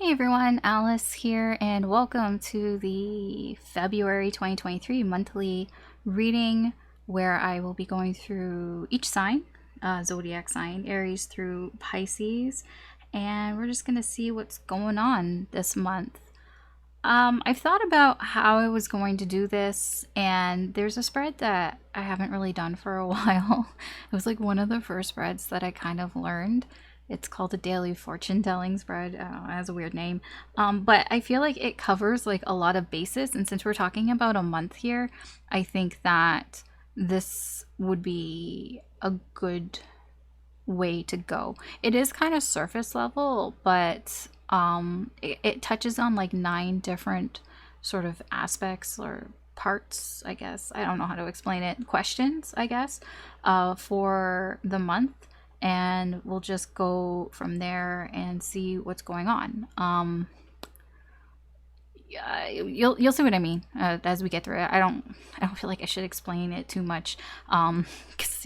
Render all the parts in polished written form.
Hey everyone, Alice here, and welcome to the February 2023 monthly reading where I will be going through each sign, zodiac sign, Aries through Pisces, and we're just going to see what's going on this month. I've thought about how I was going to do this, and there's a spread that I haven't really done for a while. It was like one of the first spreads that I kind of learned. It's called a daily fortune telling spread. I don't know, it has a weird name. But I feel like it covers like a lot of bases. And since we're talking about a month here, I think that this would be a good way to go. It is kind of surface level, but it touches on like 9 different sort of aspects or parts, I guess. I don't know how to explain it. Questions, I guess, for the month, and we'll just go from there and see what's going on. Yeah, you'll see what I mean as we get through it. I don't feel like I should explain it too much, because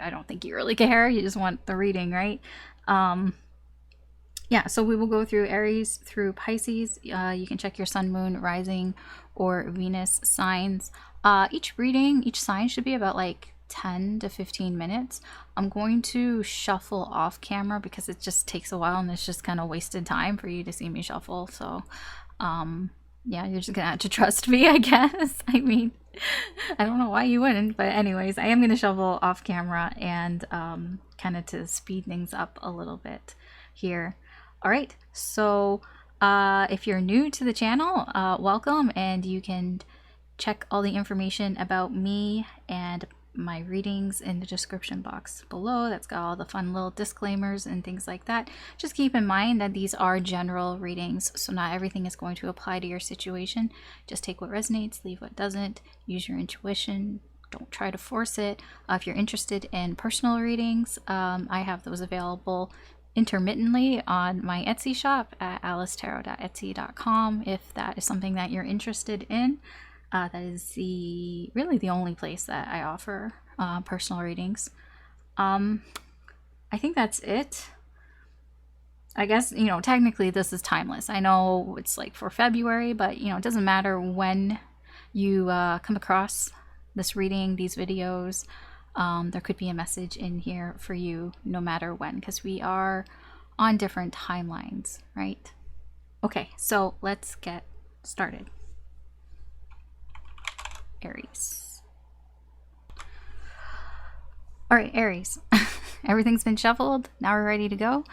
I don't think you really care. You just want the reading, right? Yeah, so we will go through Aries through Pisces. You can check your sun, moon, rising, or Venus signs. Each reading, each sign should be about like 10 to 15 minutes. I'm going to shuffle off camera because it just takes a while and it's just kind of wasted time for you to see me shuffle. So, yeah, you're just gonna have to trust me, I guess. I mean, I don't know why you wouldn't, but anyways, I am gonna shuffle off camera and kind of to speed things up a little bit here. All right, so if you're new to the channel, welcome, and you can check all the information about me and my readings in the description box below. That's got all the fun little disclaimers and things like that. Just keep in mind that these are general readings, so not everything is going to apply to your situation. Just take what resonates, leave what doesn't, use your intuition, don't try to force it. If you're interested in personal readings, I have those available intermittently on my Etsy shop at alicetarot.etsy.com if that is something that you're interested in. That is really the only place that I offer personal readings. I think that's it. I guess, technically this is timeless. I know it's like for February, but, it doesn't matter when you come across this reading, these videos. There could be a message in here for you no matter when, because we are on different timelines, right? Okay, so let's get started. Aries. All right, Aries. Everything's been shuffled. Now we're ready to go.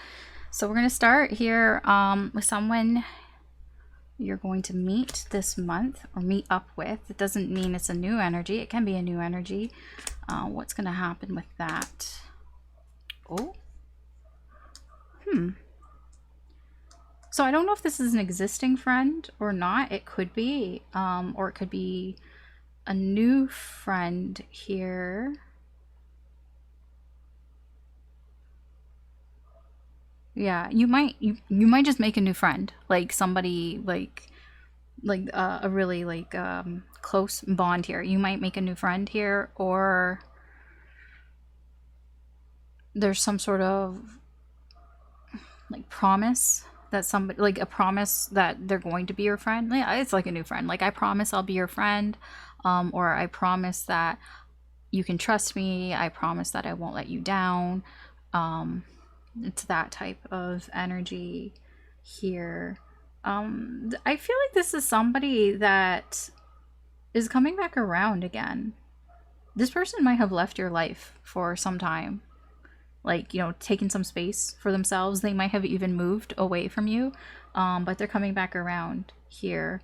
So we're going to start here with someone you're going to meet this month or meet up with. It doesn't mean it's a new energy. It can be a new energy. What's going to happen with that? Oh. So I don't know if this is an existing friend or not. It could be, or it could be a new friend here. Yeah, you might just make a new friend, like somebody like a really like close bond here. You might make a new friend here, or there's some sort of like promise that somebody, like a promise that they're going to be your friend. Yeah, it's like a new friend. Like, I promise I'll be your friend, or I promise that you can trust me. I promise that I won't let you down. It's that type of energy here. I feel like this is somebody that is coming back around again. This person might have left your life for some time, like, taken some space for themselves. They might have even moved away from you, but they're coming back around here.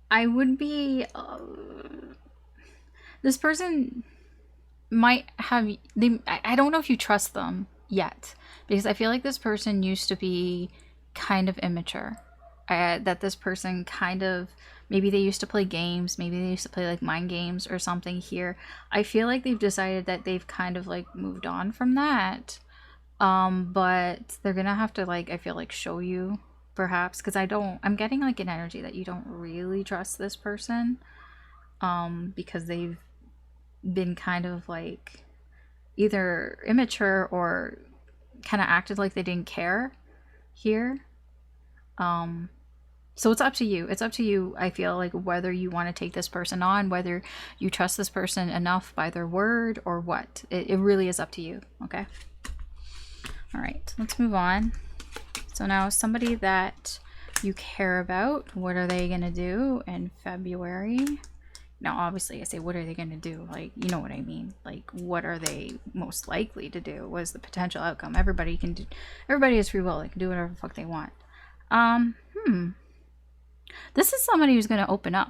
I would be this person might have I don't know if you trust them yet, because I feel like this person used to be kind of immature. That this person kind of, maybe they used to play games, maybe they used to play like mind games or something here. I feel like they've decided that they've kind of like moved on from that, but they're gonna have to, like, I feel like, show you, perhaps, because I'm getting like an energy that you don't really trust this person, because they've been kind of like either immature or kind of acted like they didn't care here. So it's up to you. It's up to you, I feel like, whether you want to take this person on, whether you trust this person enough by their word or what. It really is up to you, okay? All right, let's move on. So now somebody that you care about, what are they going to do in February? Now, obviously, I say, what are they going to do? Like, you know what I mean? Like, what are they most likely to do? What is the potential outcome? Everybody can do, everybody has free will. They can do whatever the fuck they want. This is somebody who's going to open up.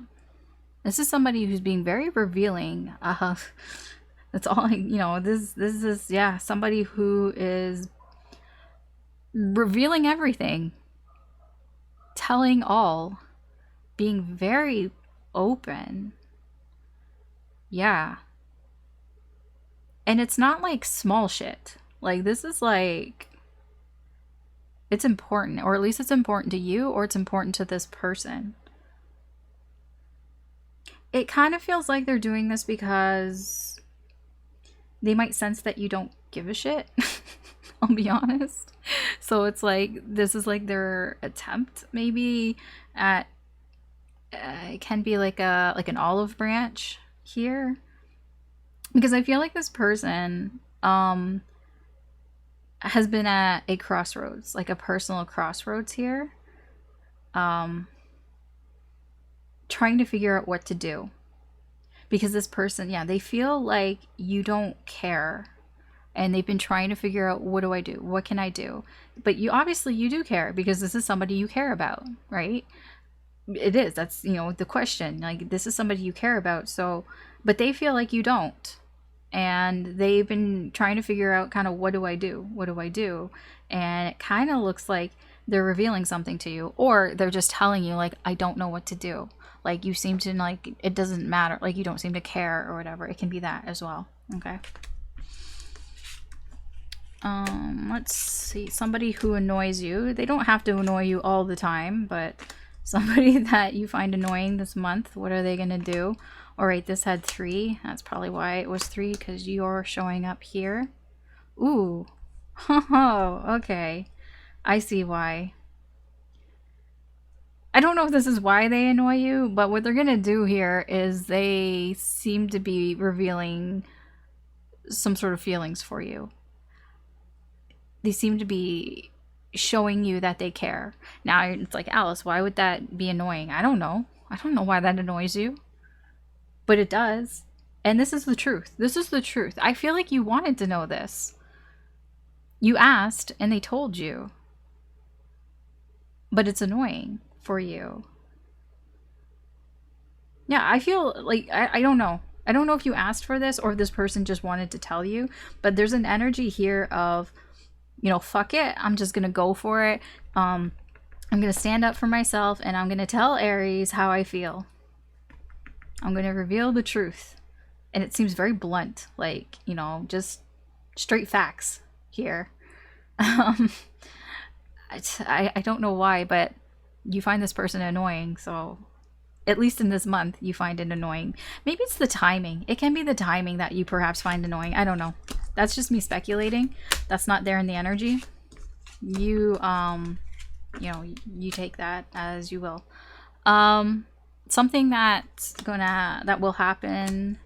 This is somebody who's being very revealing. That's all, you know, this is, yeah, somebody who is revealing everything. Telling all. Being very open. Yeah. And it's not like small shit. Like, this is like, it's important, or at least it's important to you, or it's important to this person. It kind of feels like they're doing this because they might sense that you don't give a shit. I'll be honest. So it's like, this is like their attempt maybe at, it can be like an olive branch here. Because I feel like this person, has been at a crossroads, like a personal crossroads here, trying to figure out what to do, because this person, yeah, they feel like you don't care, and they've been trying to figure out, what do I do, what can I do? But you obviously, you do care, because this is somebody you care about, right? It is, that's, you know, the question, like, this is somebody you care about. So, but they feel like you don't. And they've been trying to figure out kind of, what do I do? What do I do? And it kind of looks like they're revealing something to you, or they're just telling you, like, I don't know what to do. Like, you seem to, like, it doesn't matter. Like, you don't seem to care or whatever. It can be that as well. Okay. Let's see. Somebody who annoys you. They don't have to annoy you all the time, but somebody that you find annoying this month. What are they going to do? All right, this had 3. That's probably why it was 3, because you're showing up here. Ooh. Oh, okay. I see why. I don't know if this is why they annoy you, but what they're going to do here is they seem to be revealing some sort of feelings for you. They seem to be showing you that they care. Now, it's like, Alice, why would that be annoying? I don't know. I don't know why that annoys you. But it does. And this is the truth. This is the truth. I feel like you wanted to know this. You asked and they told you. But it's annoying for you. Yeah, I feel like, I don't know. I don't know if you asked for this or if this person just wanted to tell you. But there's an energy here of, you know, fuck it. I'm just going to go for it. I'm going to stand up for myself and I'm going to tell Aries how I feel. I'm going to reveal the truth. And it seems very blunt, like, you know, just straight facts here. I don't know why, but you find this person annoying. So at least in this month, you find it annoying. Maybe it's the timing. It can be the timing that you perhaps find annoying. I don't know. That's just me speculating. That's not there in the energy. You know, you take that as you will. Something that will happen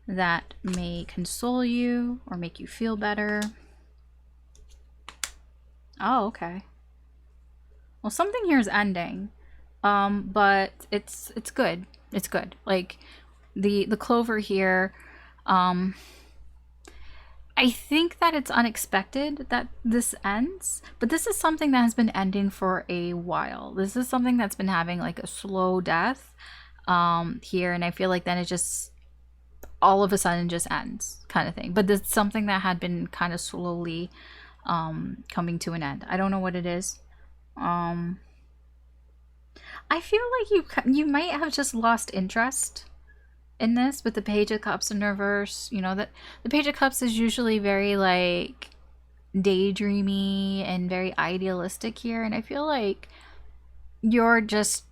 that may console you or make you feel better. Oh, okay. Well, something here is ending, but it's good. It's good. Like the clover here. I think that it's unexpected that this ends, but this is something that has been ending for a while. This is something that's been having like a slow death here, and I feel like then it just all of a sudden just ends kind of thing. But it's something that had been kind of slowly coming to an end. I don't know what it is. I feel like you might have just lost interest in this with the Page of Cups in reverse. You know, that the Page of Cups is usually very like daydreamy and very idealistic here, and I feel like you're just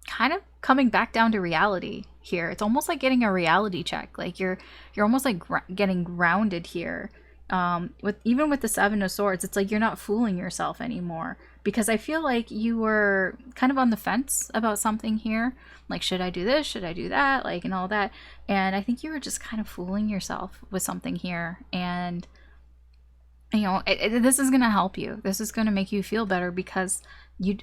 kind of coming back down to reality here. It's almost like getting a reality check. Like you're almost like getting grounded here. Even with the Seven of Swords, it's like you're not fooling yourself anymore, because I feel like you were kind of on the fence about something here, like, should I do this, should I do that, like, and all that. And I think you were just kind of fooling yourself with something here. And you know, this is going to help you. This is going to make you feel better, because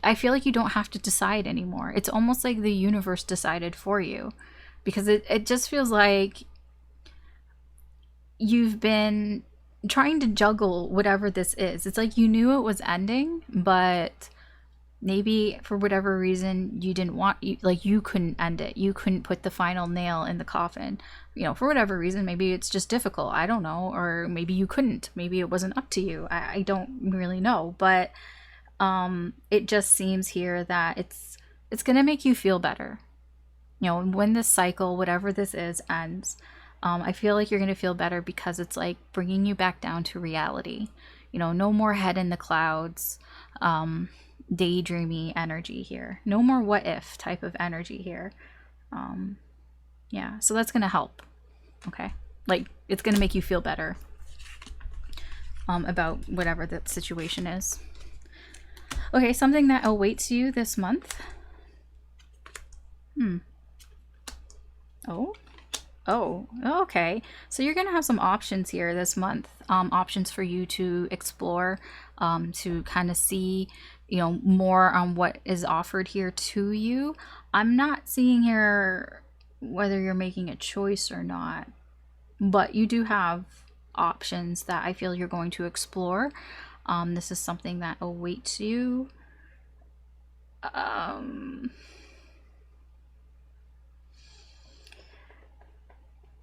I feel like you don't have to decide anymore. It's almost like the universe decided for you, because it just feels like you've been trying to juggle whatever this is. It's like you knew it was ending, but maybe for whatever reason you didn't want, you couldn't end it. You couldn't put the final nail in the coffin. You know, for whatever reason, maybe it's just difficult. I don't know. Or maybe you couldn't. Maybe it wasn't up to you. I don't really know. But it just seems here that it's going to make you feel better. You know, when this cycle, whatever this is, ends, I feel like you're going to feel better, because it's like bringing you back down to reality. You know, no more head in the clouds, daydreamy energy here. No more what if type of energy here. Yeah, so that's going to help. Okay. Like, it's going to make you feel better about whatever that situation is. Okay, something that awaits you this month. Oh, okay. So you're going to have some options here this month. Options for you to explore, to kind of see, you know, more on what is offered here to you. I'm not seeing here whether you're making a choice or not, but you do have options that I feel you're going to explore. This is something that awaits you. I'm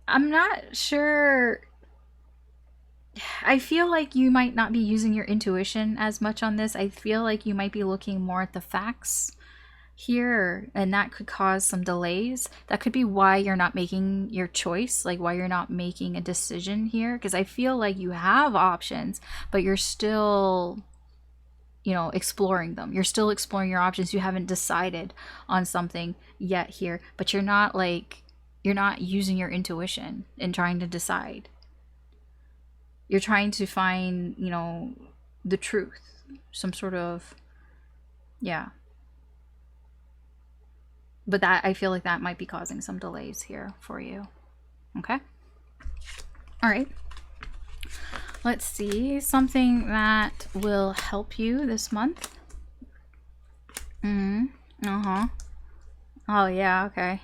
not sure. I feel like you might not be using your intuition as much on this. I feel like you might be looking more at the facts here, and that could cause some delays. That could be why you're not making your choice, like why you're not making a decision here, because I feel like you have options, but you're still, you know, exploring them. You're still exploring your options. You haven't decided on something yet here, but you're not using your intuition in trying to decide. You're trying to find, you know, the truth, some sort of, yeah. But that, I feel like that might be causing some delays here for you. Okay. All right. Let's see, something that will help you this month. Oh yeah, okay.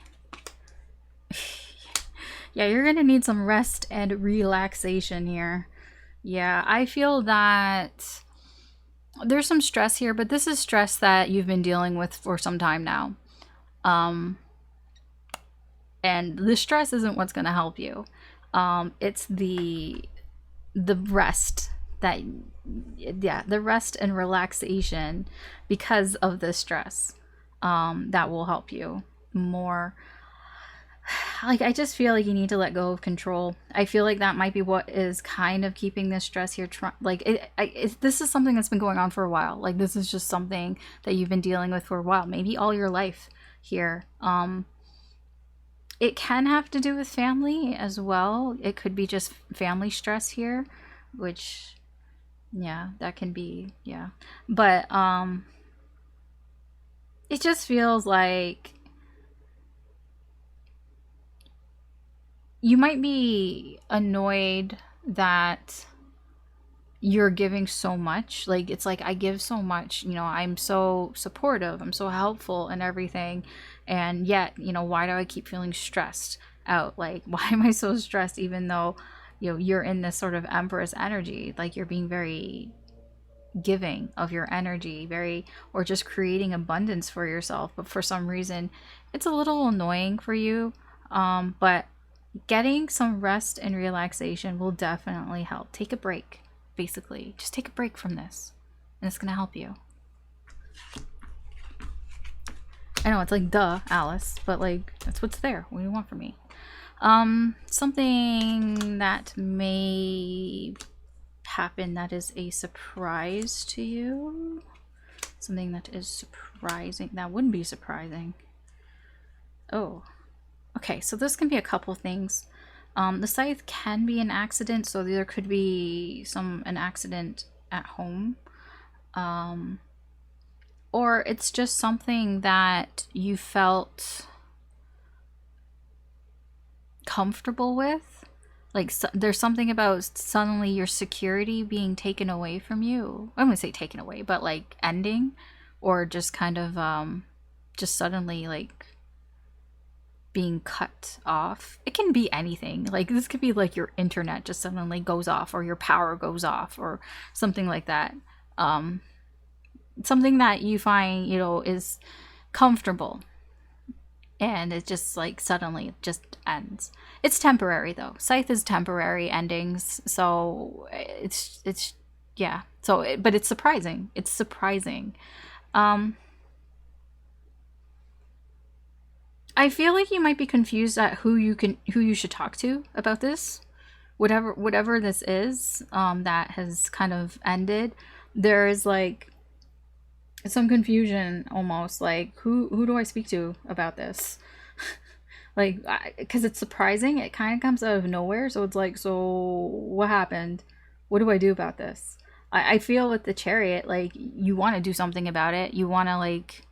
Yeah, you're gonna need some rest and relaxation here. Yeah, I feel that there's some stress here, but this is stress that you've been dealing with for some time now. And the stress isn't what's gonna help you. It's the rest that, yeah, the rest and relaxation because of the stress, that will help you more. Like, I just feel like you need to let go of control. I feel like that might be what is kind of keeping this stress here. This is something that's been going on for a while. Like, this is just something that you've been dealing with for a while, maybe all your life here. It can have to do with family as well. It could be just family stress here, which, yeah, that can be, yeah. But it just feels like you might be annoyed that you're giving so much. Like, it's like, I give so much, you know, I'm so supportive, I'm so helpful and everything, and yet, you know, why do I keep feeling stressed out? Like, why am I so stressed, even though, you know, you're in this sort of Empress energy? Like, you're being very giving of your energy, or just creating abundance for yourself, but for some reason it's a little annoying for you. But getting some rest and relaxation will definitely help. Take a break, basically. Just take a break from this, and it's gonna help you. I know, it's like, duh, Alice, but like, that's what's there. What do you want from me? Something that may happen that is a surprise to you. Something that is surprising. That wouldn't be surprising. Oh, okay, so this can be a couple things. The scythe can be an accident, so there could be an accident at home. Or it's just something that you felt comfortable with. Like, there's something about suddenly your security being taken away from you. I wouldn't say taken away, but like ending, or just kind of just suddenly like being cut off. It can be anything. Like, this could be like your internet just suddenly goes off, or your power goes off, or something like that. Something that you find, you know, is comfortable, and it just like suddenly just ends. It's temporary though. Scythe is temporary endings, so it's yeah. So but it's surprising. It's surprising. I feel like you might be confused at who you should talk to about this. Whatever this is, that has kind of ended. There is like some confusion almost, like who do I speak to about this? Like, because it's surprising, it kind of comes out of nowhere, so it's like, so what happened? What do I do about this? I feel with the Chariot, like, you want to do something about it. You want to, like,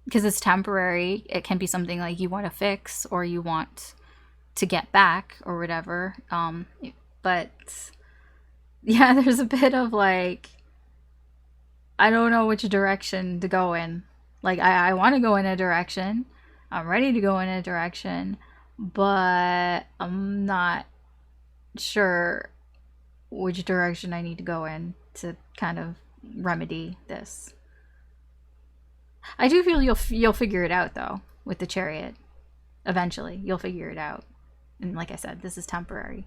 because it's temporary, it can be something like you want to fix, or you want to get back, or whatever. But yeah, there's a bit of like, I don't know which direction to go in. Like, I want to go in a direction. I'm ready to go in a direction, but I'm not sure which direction I need to go in to kind of remedy this. I do feel you'll figure it out though with the Chariot. Eventually, you'll figure it out. And like I said, this is temporary.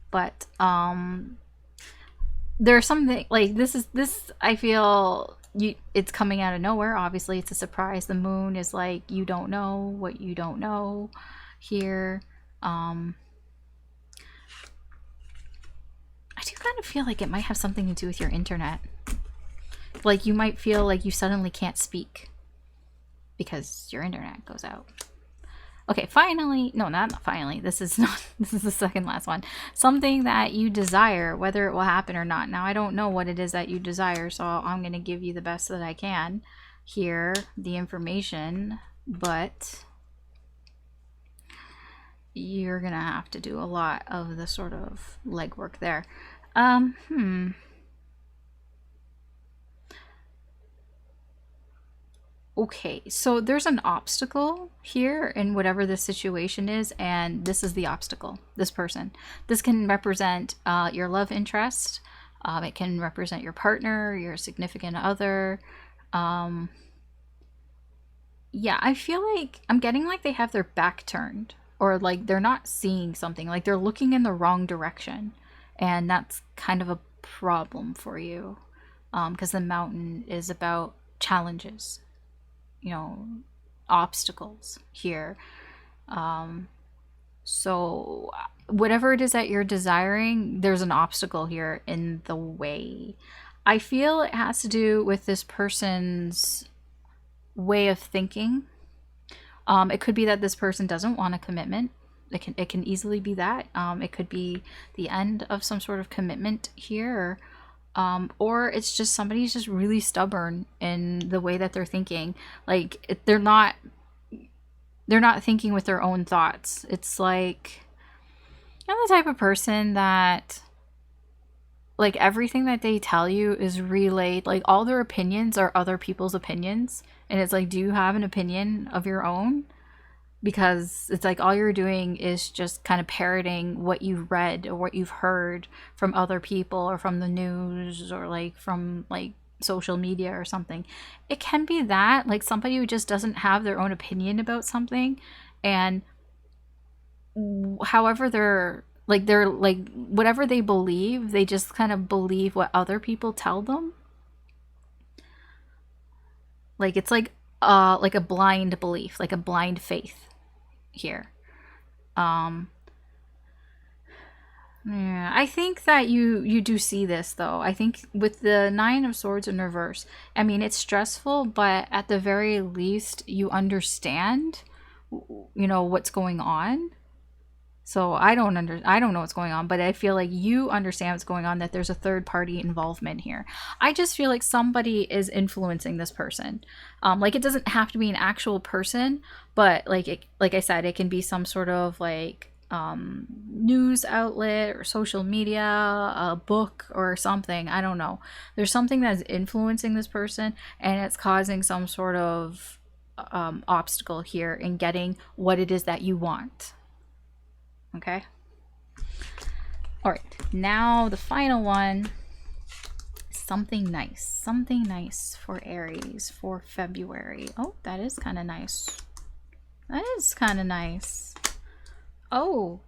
But there's something like this I feel it's coming out of nowhere. Obviously, it's a surprise. The moon is like, you don't know what you don't know here. I do kind of feel like it might have something to do with your internet. Like, you might feel like you suddenly can't speak because your internet goes out. Okay, finally, no, not finally. This is the second last one. Something that you desire, whether it will happen or not. Now, I don't know what it is that you desire, so I'm going to give you the best that I can here, the information, but you're going to have to do a lot of the sort of legwork there. Okay, so there's an obstacle here in whatever the situation is, and this is the obstacle, this person. This can represent your love interest. It can represent your partner, your significant other. Yeah, I feel like I'm getting like they have their back turned, or like they're not seeing something, like they're looking in the wrong direction, and that's kind of a problem for you, because the mountain is about challenges, you know, obstacles here. So whatever it is that you're desiring, there's an obstacle here in the way. I feel it has to do with this person's way of thinking. It could be that this person doesn't want a commitment. It can easily be that. It could be the end of some sort of commitment here. Or it's just somebody's just really stubborn in the way that they're thinking. Like, they're not thinking with their own thoughts. It's like, you're the type of person that, like, everything that they tell you is relayed. Like, all their opinions are other people's opinions, and it's like, do you have an opinion of your own? Because it's like all you're doing is just kind of parroting what you've read or what you've heard from other people, or from the news, or like from like social media or something. It can be that, like, somebody who just doesn't have their own opinion about something, and however they're like whatever they believe, they just kind of believe what other people tell them. Like, it's like a blind belief, like a blind faith here. Yeah, I think that you do see this though. I think with the Nine of Swords in reverse, I mean, it's stressful, but at the very least you understand, you know, what's going on. So I don't know what's going on, but I feel like you understand what's going on, that there's a third party involvement here. I just feel like somebody is influencing this person. Like it doesn't have to be an actual person, but like I said, it can be some sort of like news outlet or social media, a book or something. I don't know. There's something that's influencing this person, and it's causing some sort of obstacle here in getting what it is that you want. Okay. All right. Now the final one. Something nice for Aries for February. Oh, that is kind of nice. That is kind of nice. Oh,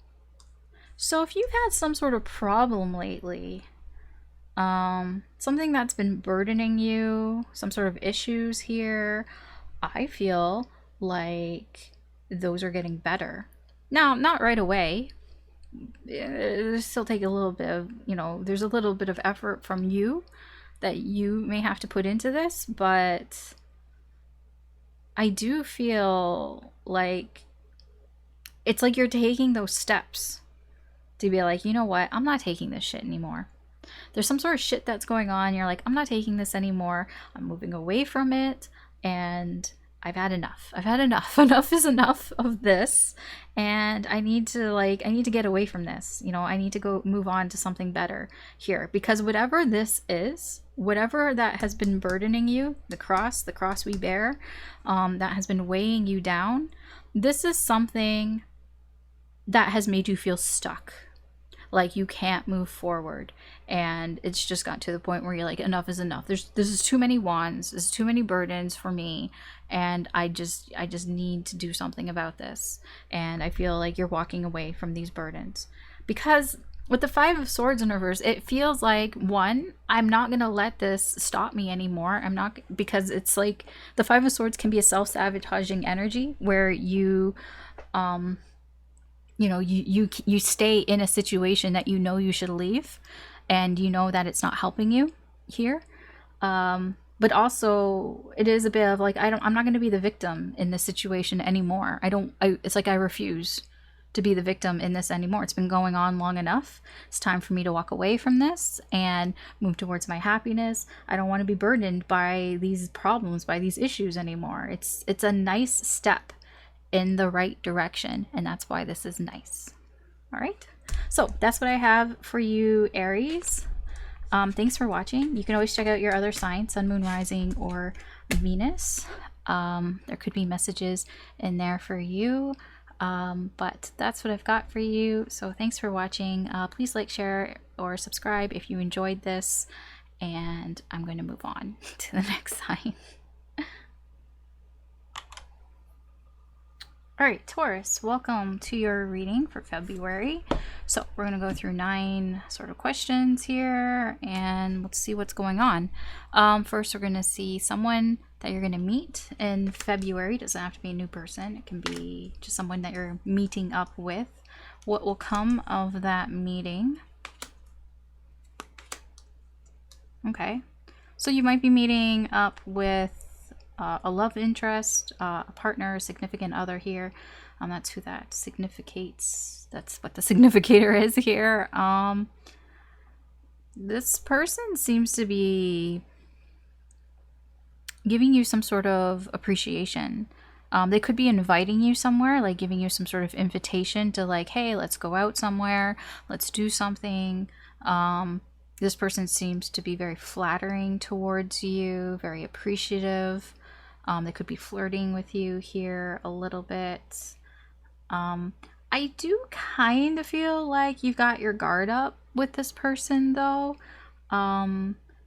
so if you've had some sort of problem lately, something that's been burdening you, some sort of issues here, I feel like those are getting better. Now, not right away. It'll still take a little bit of, there's a little bit of effort from you that you may have to put into this, but I do feel like it's like you're taking those steps to be like, you know what, I'm not taking this shit anymore. There's some sort of shit that's going on. You're like, I'm not taking this anymore. I'm moving away from it, and I've had enough. Enough is enough of this, and I need to get away from this. I need to go move on to something better here, because whatever this is, whatever that has been burdening you, the cross we bear, that has been weighing you down, this is something that has made you feel stuck. Like you can't move forward, and it's just got to the point where you're like, enough is enough. This is too many wands. This is too many burdens for me, and I just need to do something about this. And I feel like you're walking away from these burdens, because with the Five of Swords in reverse, it feels like, one, I'm not gonna let this stop me anymore. I'm not, because it's like the Five of Swords can be a self-sabotaging energy where you you stay in a situation that you should leave, and that it's not helping you here. But also it is a bit of like, I'm not going to be the victim in this situation anymore. It's like I refuse to be the victim in this anymore. It's been going on long enough. It's time for me to walk away from this and move towards my happiness. I don't want to be burdened by these problems, by these issues anymore. It's a nice step in the right direction, and that's why this is nice. All right, so that's what I have for you, Aries. Thanks for watching. You can always check out your other signs, Sun, Moon, Rising, or Venus. There could be messages in there for you, but that's what I've got for you. So thanks for watching. Please like, share, or subscribe if you enjoyed this, and I'm going to move on to the next sign. All right, Taurus, welcome to your reading for February. So we're going to go through 9 sort of questions here, and let's see what's going on. First, we're going to see someone that you're going to meet in February. It doesn't have to be a new person. It can be just someone that you're meeting up with. What will come of that meeting? Okay, so you might be meeting up with a love interest, a partner, a significant other here. That's who that significates. That's what the significator is here. This person seems to be giving you some sort of appreciation. They could be inviting you somewhere, like giving you some sort of invitation to like, hey, let's go out somewhere, let's do something. This person seems to be very flattering towards you, very appreciative. They could be flirting with you here a little bit. I do kind of feel like you've got your guard up with this person, though.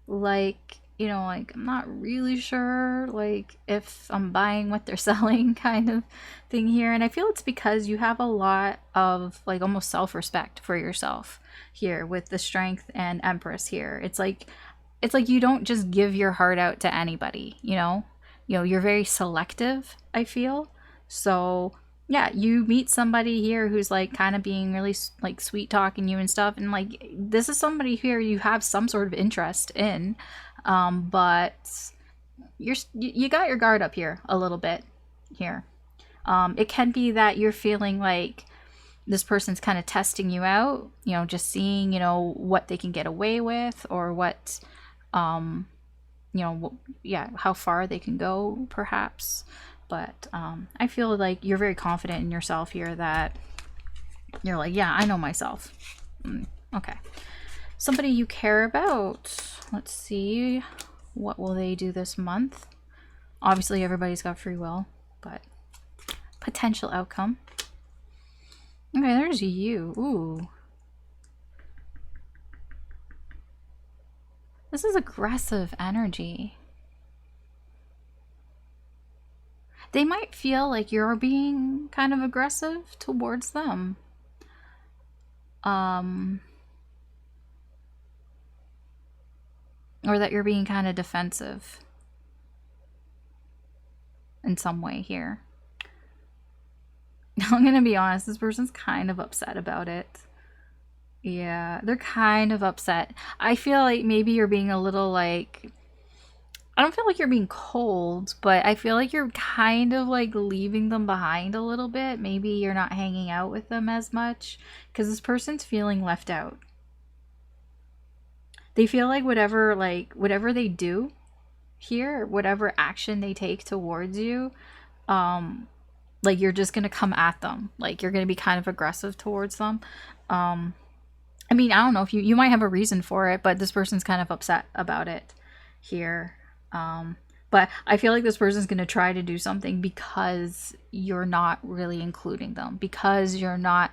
Like, I'm not really sure, like, if I'm buying what they're selling kind of thing here. And I feel it's because you have a lot of, like, almost self-respect for yourself here with the Strength and Empress here. It's like you don't just give your heart out to anybody, you're very selective, I feel. So yeah, you meet somebody here who's like kind of being really like sweet talking you and stuff, and like this is somebody here you have some sort of interest in, but you got your guard up here a little bit here. It can be that you're feeling like this person's kind of testing you out, you know, just seeing, you know, what they can get away with, or what, you know, yeah, how far they can go, perhaps. But I feel like you're very confident in yourself here, that you're like, yeah, I know myself. Okay. Somebody you care about. Let's see. What will they do this month? Obviously, everybody's got free will, but potential outcome. Okay, there's you. Ooh. This is aggressive energy. They might feel like you're being kind of aggressive towards them. Or that you're being kind of defensive in some way here. I'm gonna be honest, this person's kind of upset about it. Yeah, they're kind of upset. I feel like maybe you're being a little like, I don't feel like you're being cold, but I feel like you're kind of like leaving them behind a little bit. Maybe you're not hanging out with them as much because this person's feeling left out. They feel like whatever they do here, whatever action they take towards you, like you're just gonna come at them. Like you're gonna be kind of aggressive towards them. I mean, I don't know if you might have a reason for it, but this person's kind of upset about it here. But I feel like this person's going to try to do something because you're not really including them, because you're not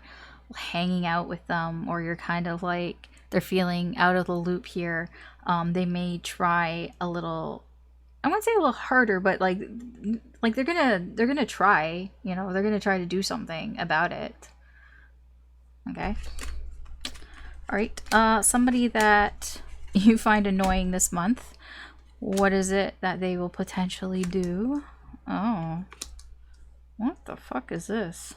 hanging out with them, or you're kind of like, they're feeling out of the loop here. They may try a little, I wouldn't say a little harder, but like they're gonna try, you know, they're gonna try to do something about it. Okay. All right. Somebody that you find annoying this month. What is it that they will potentially do? Oh. What the fuck is this?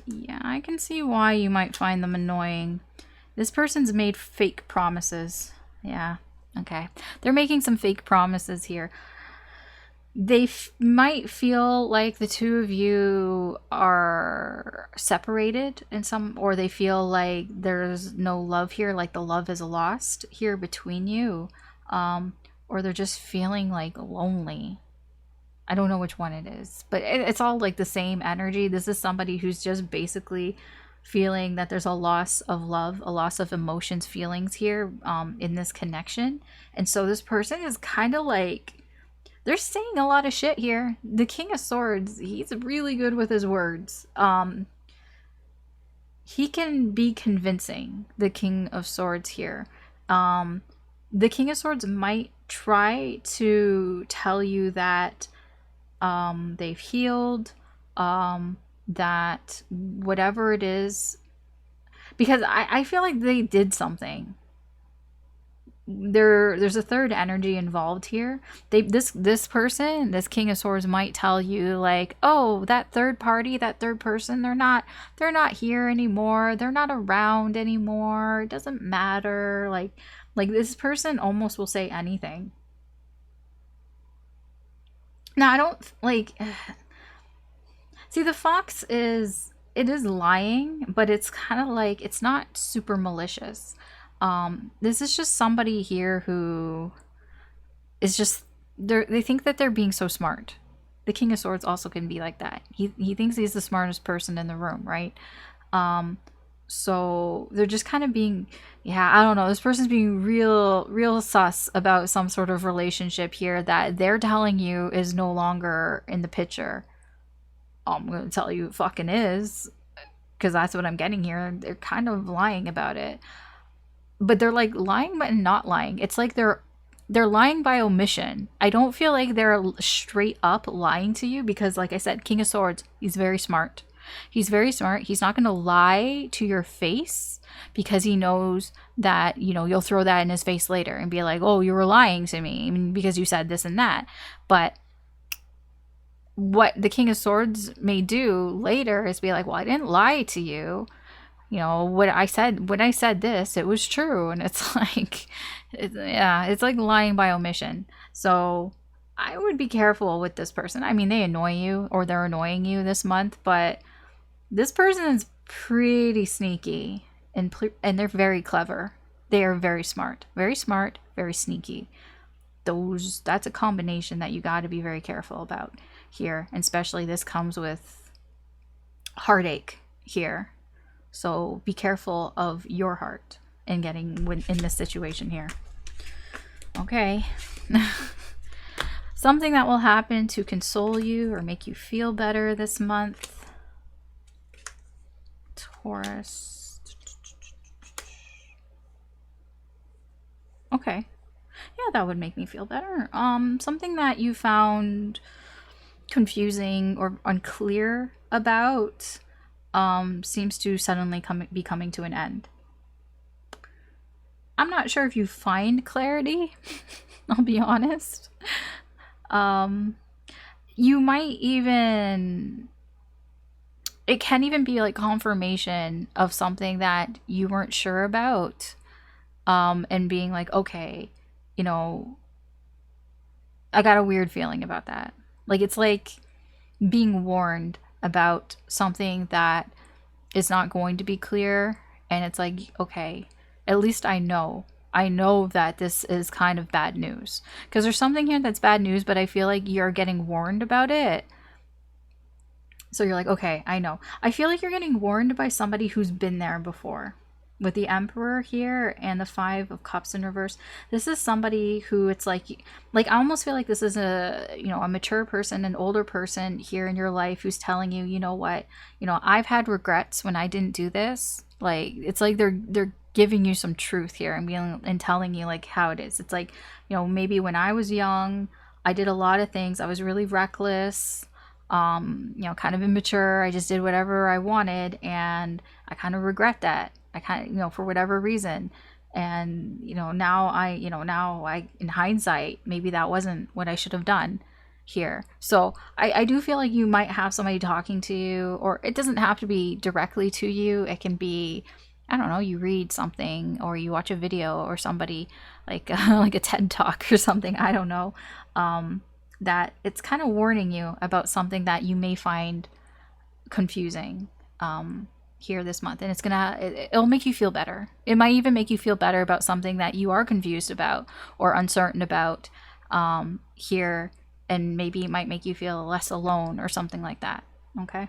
Yeah, I can see why you might find them annoying. This person's made fake promises. Yeah, okay. They're making some fake promises here. They might feel like the two of you are separated in some, or they feel like there's no love here, like the love is lost here between you. Or they're just feeling like lonely. I don't know which one it is, but it's all like the same energy. This is somebody who's just basically feeling that there's a loss of love, a loss of emotions, feelings here, in this connection. And so this person is kind of like, they're saying a lot of shit here. The King of Swords, he's really good with his words. He can be convincing, the King of Swords here. The King of Swords might try to tell you that they've healed, that whatever it is, because I feel like they did something. There's a third energy involved here. This person, this King of Swords, might tell you like, oh, that third party, that third person, they're not here anymore. They're not around anymore. It doesn't matter. Like this person almost will say anything. Now I don't like. See, the fox is lying, but it's kind of like, it's not super malicious. This is just somebody here who is just, they think that they're being so smart. The King of Swords also can be like that. He thinks he's the smartest person in the room, right? So they're just kind of being, yeah, I don't know. This person's being real sus about some sort of relationship here that they're telling you is no longer in the picture. I'm going to tell you it fucking is, because that's what I'm getting here. They're kind of lying about it. But they're like lying but not lying. It's like they're lying by omission. I don't feel like they're straight up lying to you, because like I said, King of Swords, he's very smart. He's very smart. He's not going to lie to your face, because he knows that, you know, you'll throw that in his face later and be like, oh, you were lying to me because you said this and that. But what the King of Swords may do later is be like, well, I didn't lie to you. You know, when I said this, it was true. And it's like, it's like lying by omission. So I would be careful with this person. I mean, they annoy you, or they're annoying you this month, but This person is pretty sneaky and they're very clever. They are very smart, very sneaky. That's a combination that you got to be very careful about here, and especially this comes with heartache here. So be careful of your heart in getting in this situation here. Okay. Something that will happen to console you or make you feel better this month. Taurus. Okay. Yeah, that would make me feel better. Something that you found confusing or unclear about seems to suddenly be coming to an end. I'm not sure if you find clarity. I'll be honest. You might even, it can even be like confirmation of something that you weren't sure about, and being like, okay, you know, I got a weird feeling about that. Like, it's like being warned about something that is not going to be clear, and it's like, okay, at least I know that this is kind of bad news, because there's something here that's bad news, but I feel like you're getting warned about it. So you're like, okay, I know. I feel like you're getting warned by somebody who's been there before. With the Emperor here and the 5 of Cups in reverse, this is somebody who it's like I almost feel like this is a, you know, a mature person, an older person here in your life who's telling you, you know what, you know, I've had regrets when I didn't do this. Like, it's like they're giving you some truth here and telling you like how it is. It's like, you know, maybe when I was young, I did a lot of things. I was really reckless, you know, kind of immature. I just did whatever I wanted, and I kind of regret that. I kind of, you know, for whatever reason. And, you know, now I, in hindsight, maybe that wasn't what I should have done here. So I do feel like you might have somebody talking to you, or it doesn't have to be directly to you. It can be, I don't know, you read something or you watch a video or somebody like, like a TED talk or something. I don't know. That it's kind of warning you about something that you may find confusing, here this month, and it'll make you feel better. It might even make you feel better about something that you are confused about or uncertain about, here, and maybe it might make you feel less alone or something like that. Okay,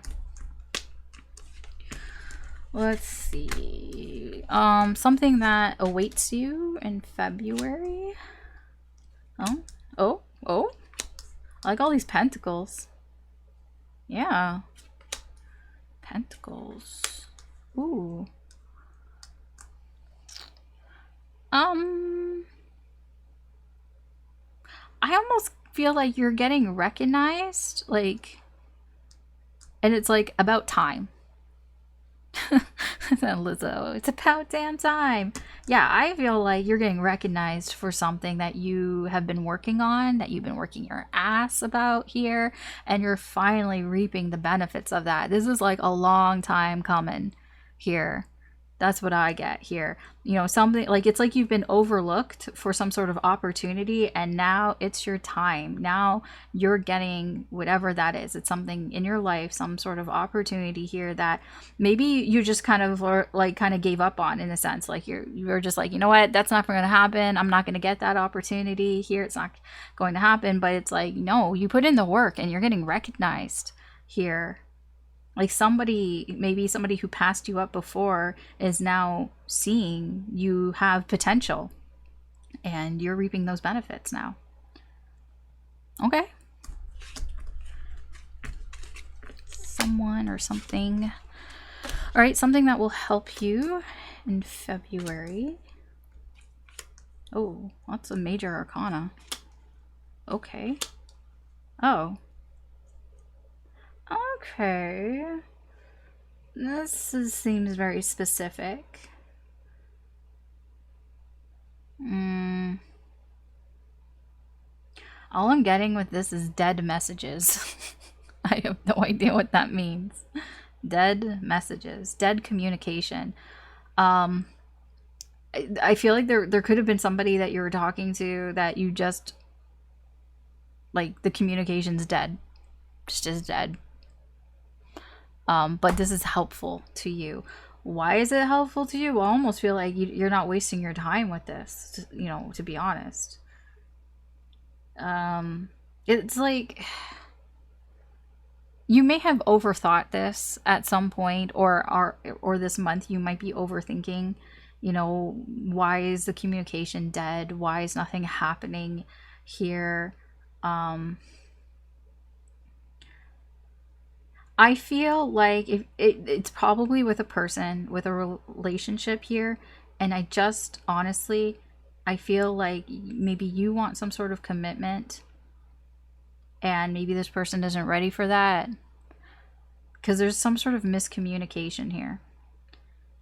let's see. Something that awaits you in February. Oh, I like all these pentacles. Yeah, pentacles. Ooh. I almost feel like you're getting recognized, like, and it's like about time. Lizzo, it's about damn time. Yeah, I feel like you're getting recognized for something that you have been working on, that you've been working your ass about here, and you're finally reaping the benefits of that. This is like a long time coming here. That's what I get here. You know, something like, it's like you've been overlooked for some sort of opportunity, and now it's your time. Now you're getting whatever that is. It's something in your life, some sort of opportunity here that maybe you just kind of gave up on, in a sense. Like you're just like, you know what, that's not going to happen. I'm not going to get that opportunity here. It's not going to happen. But it's like, no, you put in the work and you're getting recognized here. Like maybe somebody who passed you up before is now seeing you have potential, and you're reaping those benefits now. Okay. Someone or something. All right, something that will help you in February. Oh, lots of major arcana. Okay. Oh. Okay. Seems very specific. All I'm getting with this is dead messages. I have no idea what that means. Dead messages, dead communication. I feel like there could have been somebody that you were talking to that you just, like, the communication's dead. Just as dead. But this is helpful to you. Why is it helpful to you? I almost feel like you're not wasting your time with this, to be honest. It's like you may have overthought this at some point, or this month you might be overthinking, why is the communication dead? Why is nothing happening here? I feel like if it's probably with a person, with a relationship here, and I just honestly, I feel like maybe you want some sort of commitment, and maybe this person isn't ready for that, because there's some sort of miscommunication here.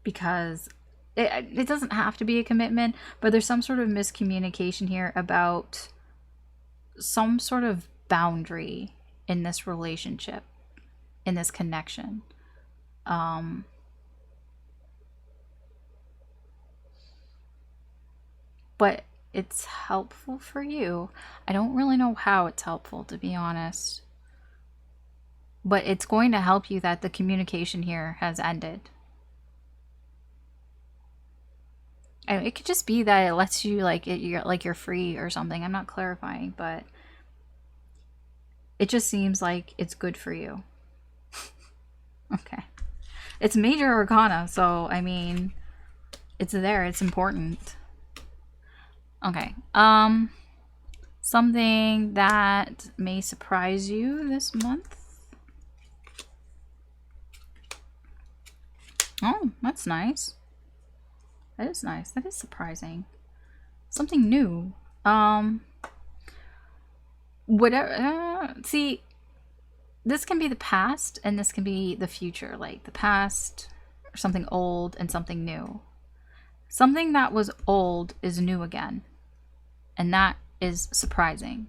Because it doesn't have to be a commitment, but there's some sort of miscommunication here about some sort of boundary in this relationship, in this connection. But it's helpful for you. I don't really know how it's helpful, to be honest. But it's going to help you that the communication here has ended. And it could just be that it lets you you're free or something. I'm not clarifying, but it just seems like it's good for you. Okay. It's major arcana, so I mean, it's there, it's important. Okay. Something that may surprise you this month. Oh, that's nice. That is nice. That is surprising. Something new. Whatever. See, this can be the past and this can be the future. Like the past, or something old and something new. Something that was old is new again. And that is surprising.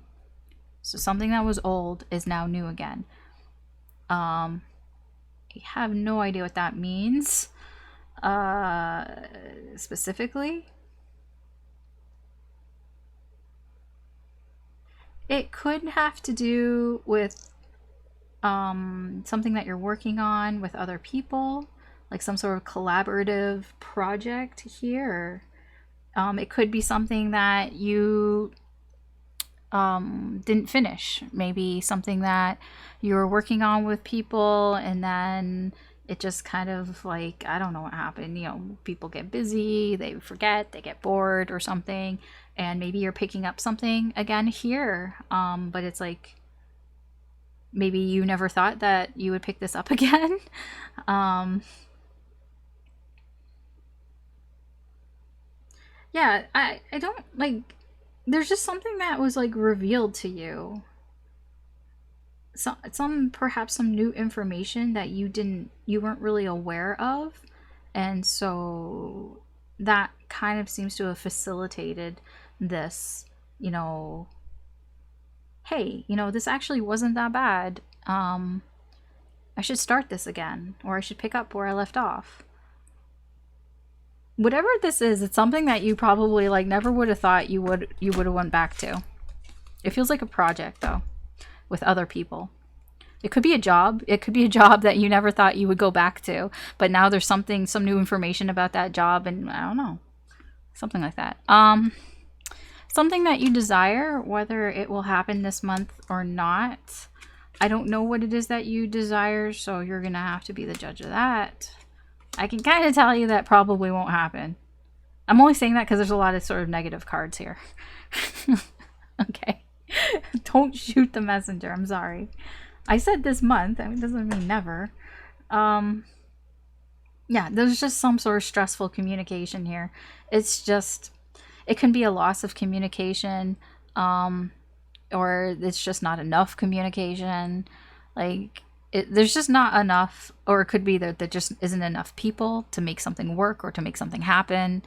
So something that was old is now new again. I have no idea what that means. Specifically, it could have to do with something that you're working on with other people, like some sort of collaborative project here. It could be something that you didn't finish, maybe something that you were working on with people, and then it just kind of like, I don't know what happened. People get busy, they forget, they get bored or something, and maybe you're picking up something again here. But it's like, maybe you never thought that you would pick this up again. Yeah, I don't like, there's just something that was like revealed to you. Perhaps some new information that you weren't really aware of, and so that kind of seems to have facilitated this, hey, this actually wasn't that bad. I should start this again, or I should pick up where I left off. Whatever this is, it's something that you probably like never would have thought you would have went back to. It feels like a project though, with other people. It could be a job. It could be a job that you never thought you would go back to, but now there's some new information about that job, and I don't know, something like that. Something that you desire, whether it will happen this month or not. I don't know what it is that you desire, so you're gonna have to be the judge of that. I can kind of tell you that probably won't happen. I'm only saying that because there's a lot of sort of negative cards here. Okay. Don't shoot the messenger. I'm sorry. I said this month. I mean, it doesn't mean never. Yeah, there's just some sort of stressful communication here. It's just, it can be a loss of communication, or it's just not enough communication. Like, there's just not enough, or it could be that there just isn't enough people to make something work or to make something happen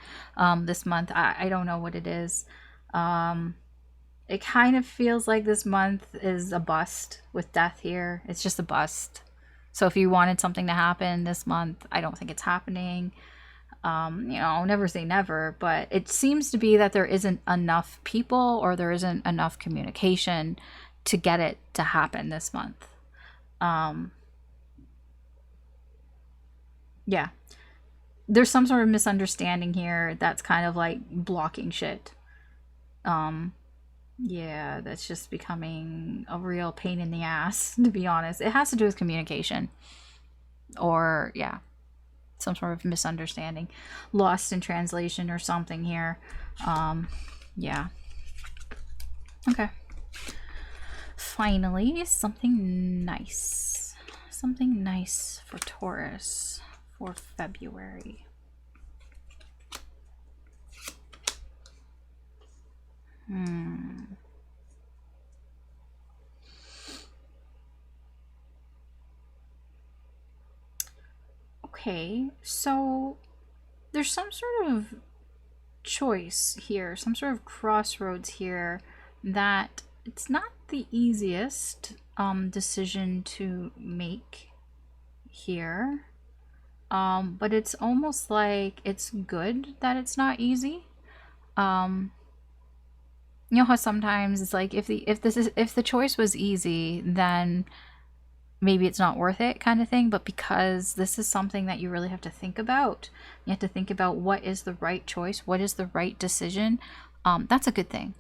this month. I don't know what it is. It kind of feels like this month is a bust with death here. It's just a bust. So if you wanted something to happen this month, I don't think it's happening. Never say never, but it seems to be that there isn't enough people or there isn't enough communication to get it to happen this month. Yeah. There's some sort of misunderstanding here that's kind of like blocking shit. Yeah, that's just becoming a real pain in the ass, to be honest. It has to do with communication. Or, yeah, some sort of misunderstanding. Lost in translation or something here. Yeah. Okay. Finally, something nice. Something nice for Taurus for February. Okay, so there's some sort of choice here, some sort of crossroads here that it's not the easiest decision to make here. But it's almost like it's good that it's not easy. You know how sometimes it's like if the choice was easy, then maybe it's not worth it kind of thing. But because this is something that you really have to think about, you have to think about what is the right choice, what is the right decision. That's a good thing.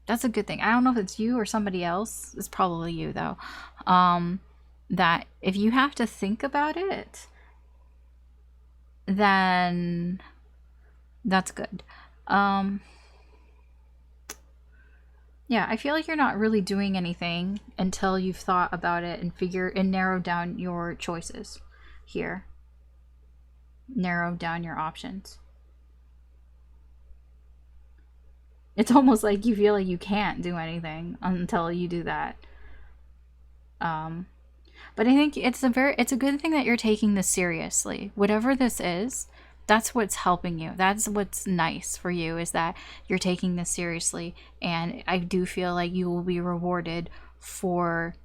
That's a good thing. I don't know if it's you or somebody else. It's probably you though. That if you have to think about it, then that's good. Yeah, I feel like you're not really doing anything until you've thought about it and narrowed down your choices here. Narrow down your options. It's almost like you feel like you can't do anything until you do that. But I think it's a good thing that you're taking this seriously. Whatever this is, that's what's helping you. That's what's nice for you, is that you're taking this seriously. And I do feel like you will be rewarded for,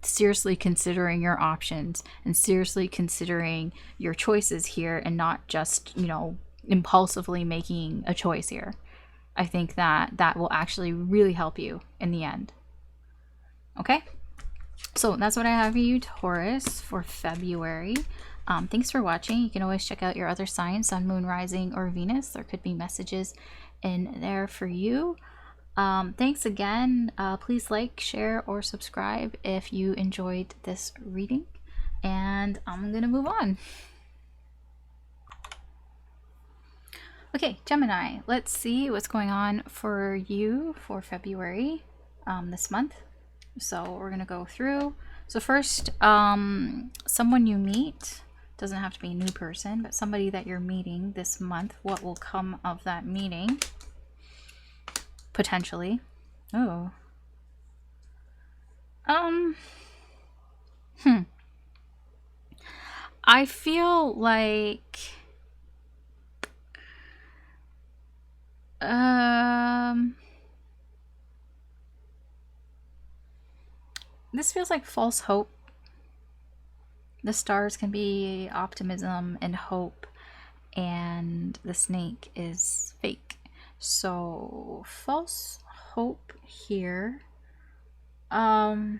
seriously considering your options and seriously considering your choices here and not just, impulsively making a choice here. I think that will actually really help you in the end. Okay? So that's what I have for you, Taurus, for February. Thanks for watching. You can always check out your other signs, Sun, Moon, Rising, or Venus. There could be messages in there for you. Thanks again. Please like, share, or subscribe if you enjoyed this reading. And I'm going to move on. Okay, Gemini, let's see what's going on for you for February this month. So we're going to go through. So first, someone you meet, doesn't have to be a new person, but somebody that you're meeting this month. What will come of that meeting? Potentially. Oh. I feel like this feels like false hope. The stars can be optimism and hope, and the snake is fake. So false hope here. I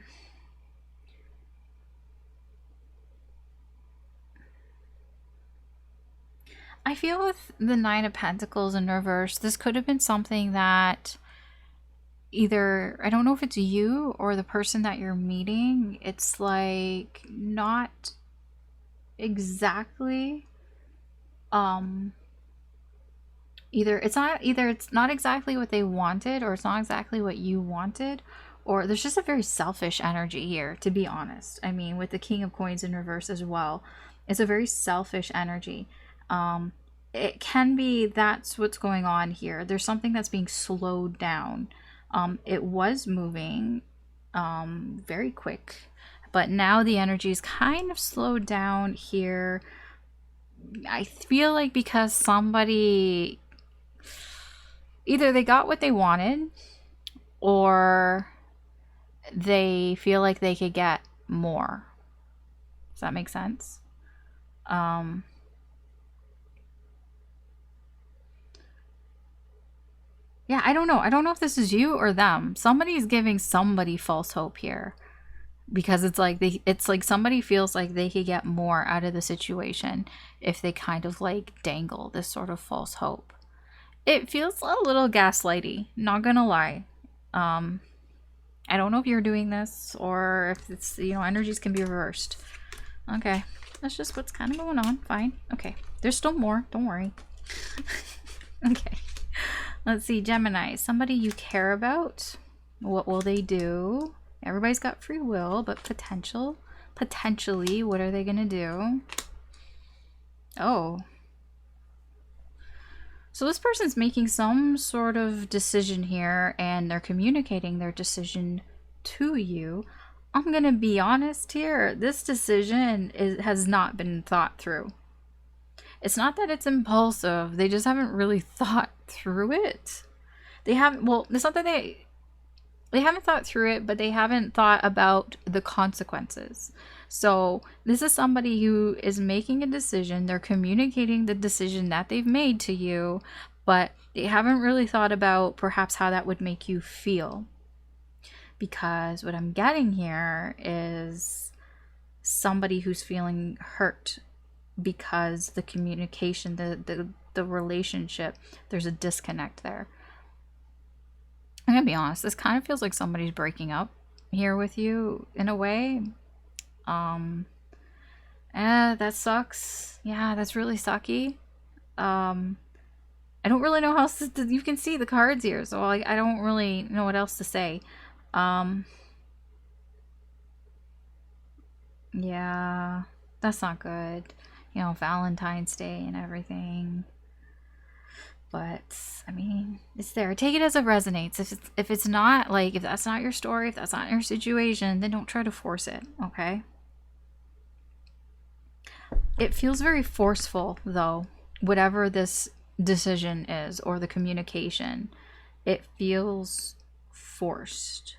feel with the Nine of Pentacles in reverse, this could have been something that either, I don't know if it's you or the person that you're meeting, it's like not exactly either it's not exactly what they wanted, or it's not exactly what you wanted, or there's just a very selfish energy here, to be honest. I mean, with the King of Coins in reverse as well, it's a very selfish energy. It can be that's what's going on here. There's something that's being slowed down. It was moving very quick, but now the energy is kind of slowed down here. I feel like because somebody, either they got what they wanted, or they feel like they could get more. Does that make sense? Yeah, I don't know. I don't know if this is you or them. Somebody's giving somebody false hope here. because it's like somebody feels like they could get more out of the situation if they kind of like dangle this sort of false hope. It feels a little gaslighty, not gonna lie. I don't know if you're doing this or if it's, you know, energies can be reversed. Okay, that's just what's kind of going on. Fine. Okay, there's still more, don't worry. Okay, let's see. Gemini, somebody you care about, what will they do? Everybody's got free will, but potentially, what are they gonna do? Oh, so this person's making some sort of decision here, and they're communicating their decision to you. I'm gonna be honest here, this decision has not been thought through. It's not that it's impulsive, they just haven't really thought through it. They haven't, well, it's not that they haven't thought through it, but they haven't thought about the consequences. So this is somebody who is making a decision. They're communicating the decision that they've made to you, but they haven't really thought about perhaps how that would make you feel. Because what I'm getting here is somebody who's feeling hurt because the communication, the relationship, there's a disconnect there. I'm gonna be honest, this kind of feels like somebody's breaking up here with you in a way. That sucks. Yeah, that's really sucky. I don't really know how else to, you can see the cards here, so I don't really know what else to say. Yeah, that's not good. You know, Valentine's Day and everything. But I mean, it's there. Take it as it resonates. If it's not, like, if that's not your story, if that's not your situation, then don't try to force it, okay? It feels very forceful, though, whatever this decision is or the communication. It feels forced.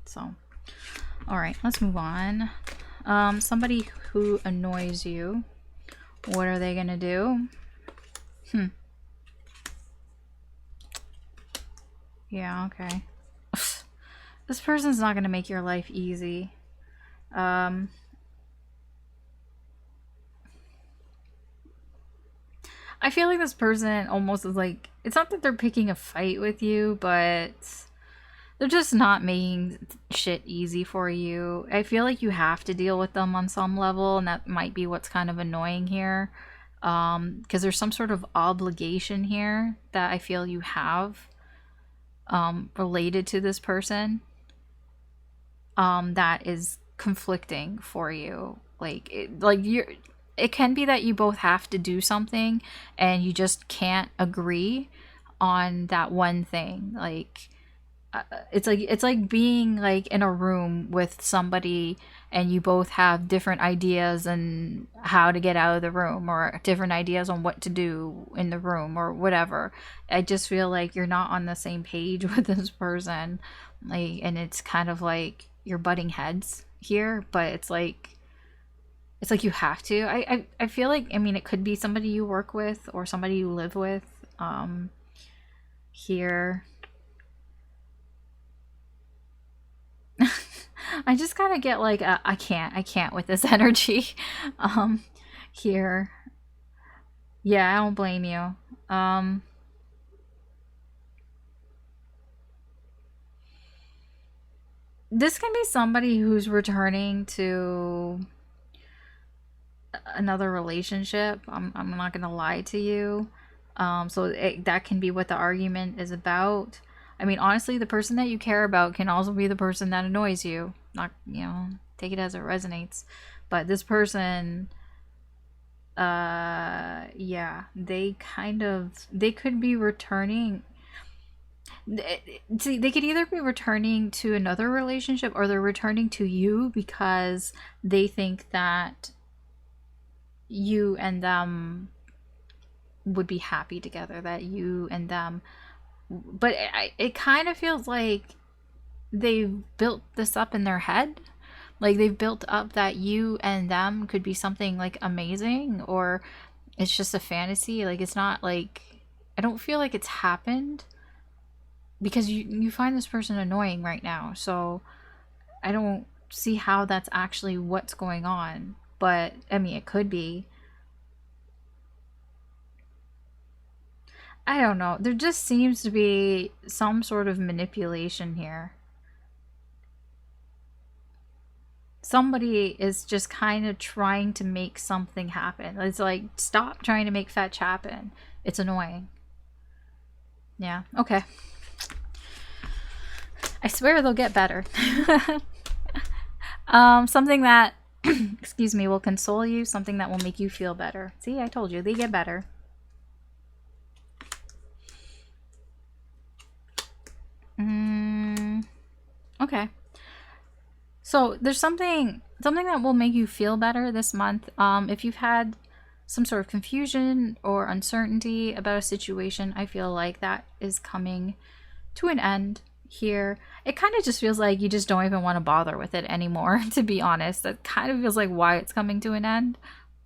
So, all right, let's move on. Somebody who annoys you. What are they gonna do? Yeah, okay. This person's not gonna make your life easy. I feel like this person almost is like, it's not that they're picking a fight with you, but they're just not making shit easy for you. I feel like you have to deal with them on some level, and that might be what's kind of annoying here. Because there's some sort of obligation here that I feel you have related to this person that is conflicting for you. It can be that you both have to do something and you just can't agree on that one thing. Like, it's like being like in a room with somebody and you both have different ideas on how to get out of the room, or different ideas on what to do in the room, or whatever. I just feel like you're not on the same page with this person, like, and it's kind of like you're butting heads here, but it's like you have to. I feel like, I mean, it could be somebody you work with or somebody you live with here. I just kind of get like I can't with this energy here. Yeah, I don't blame you. This can be somebody who's returning to another relationship. I'm not gonna lie to you. That can be what the argument is about. I mean, honestly, the person that you care about can also be the person that annoys you. Not, you know, take it as it resonates. But this person, yeah, they could be returning. See, they could either be returning to another relationship, or they're returning to you because they think that you and them would be happy together, that you and them, but it kind of feels like they've built this up in their head. Like, they've built up that you and them could be something like amazing, or it's just a fantasy. Like, it's not like, I don't feel like it's happened, because you find this person annoying right now. So I don't see how that's actually what's going on. But I mean, it could be. I don't know. There just seems to be some sort of manipulation here. Somebody is just kind of trying to make something happen. It's like, stop trying to make fetch happen. It's annoying. Yeah, okay. I swear they'll get better. Something that, excuse me, will console you. Something that will make you feel better. See, I told you, they get better. Okay. So there's something that will make you feel better this month. If you've had some sort of confusion or uncertainty about a situation, I feel like that is coming to an end here. It kind of just feels like you just don't even want to bother with it anymore, to be honest. That kind of feels like why it's coming to an end,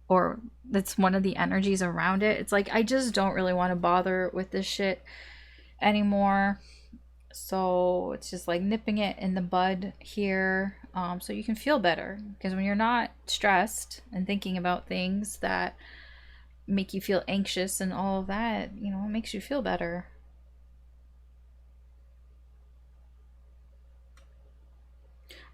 or that's one of the energies around it. It's like, I just don't really want to bother with this shit anymore. So it's just like nipping it in the bud here, so you can feel better. Because when you're not stressed and thinking about things that make you feel anxious and all of that, you know, it makes you feel better.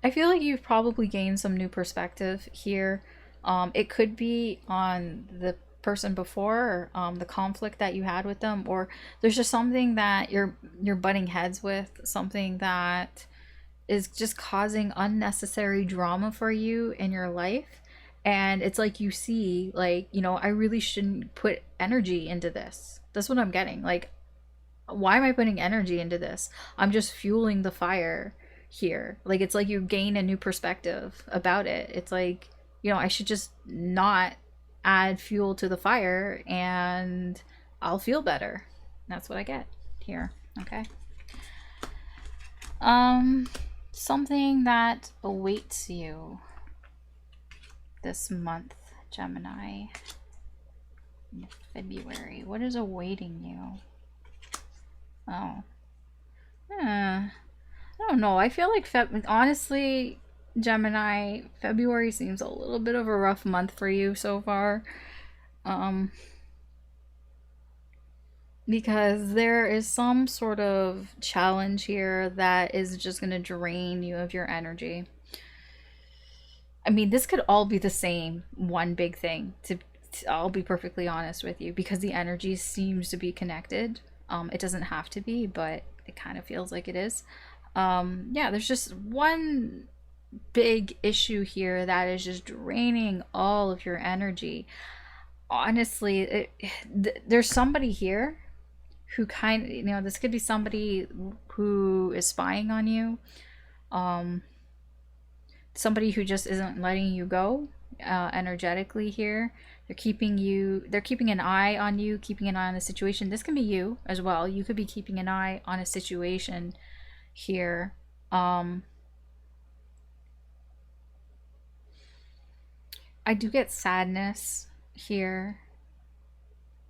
I feel like you've probably gained some new perspective here. It could be on the person before, or the conflict that you had with them, or there's just something that you're butting heads with, something that is just causing unnecessary drama for you in your life. And it's like, you see, like, you know, I really shouldn't put energy into this. That's what I'm getting. Like, why am I putting energy into this? I'm just fueling the fire here. Like, it's like you gain a new perspective about it. It's like, you know, I should just not add fuel to the fire and I'll feel better. That's what I get here. Okay. Something that awaits you this month, Gemini. In February. What is awaiting you? Oh. I don't know. I feel like honestly, Gemini, February seems a little bit of a rough month for you so far. Because there is some sort of challenge here that is just going to drain you of your energy. I mean, this could all be the same one big thing, I'll be perfectly honest with you, because the energy seems to be connected. It doesn't have to be, but it kind of feels like it is. Yeah, there's just one big issue here that is just draining all of your energy. Honestly, there's somebody here who kind of, you know, this could be somebody who is spying on you. Somebody who just isn't letting you go energetically here. They're keeping an eye on you, keeping an eye on the situation. This can be you as well. You could be keeping an eye on a situation here. I do get sadness here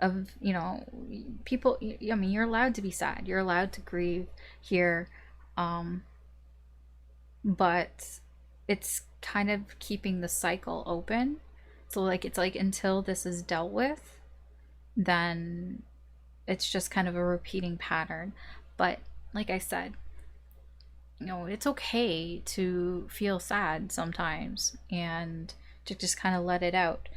of, you know, people. I mean, you're allowed to be sad. You're allowed to grieve here. But it's kind of keeping the cycle open. So like, it's like until this is dealt with, then it's just kind of a repeating pattern. But like I said, you know, it's okay to feel sad sometimes and to just kind of let it out.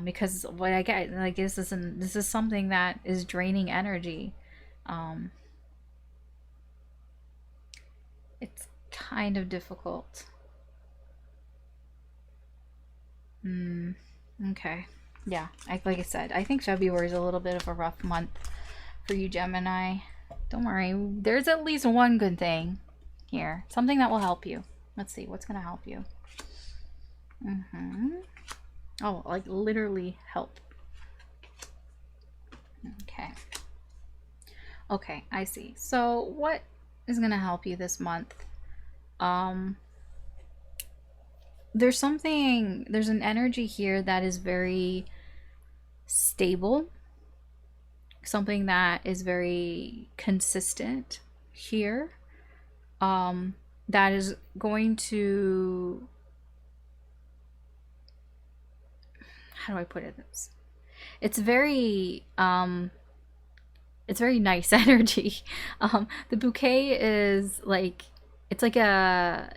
Because what I get, like, this is something that is draining energy. It's kind of difficult. Okay. Yeah, like I said, I think February is a little bit of a rough month for you, Gemini. Don't worry, there's at least one good thing here. Something that will help you. Let's see, what's going to help you? Oh, like literally help. Okay. Okay, I see. So what is going to help you this month? There's an energy here that is very stable. Something that is very consistent. here, that is going to, how do I put it? It's very nice energy. The bouquet is like, it's like a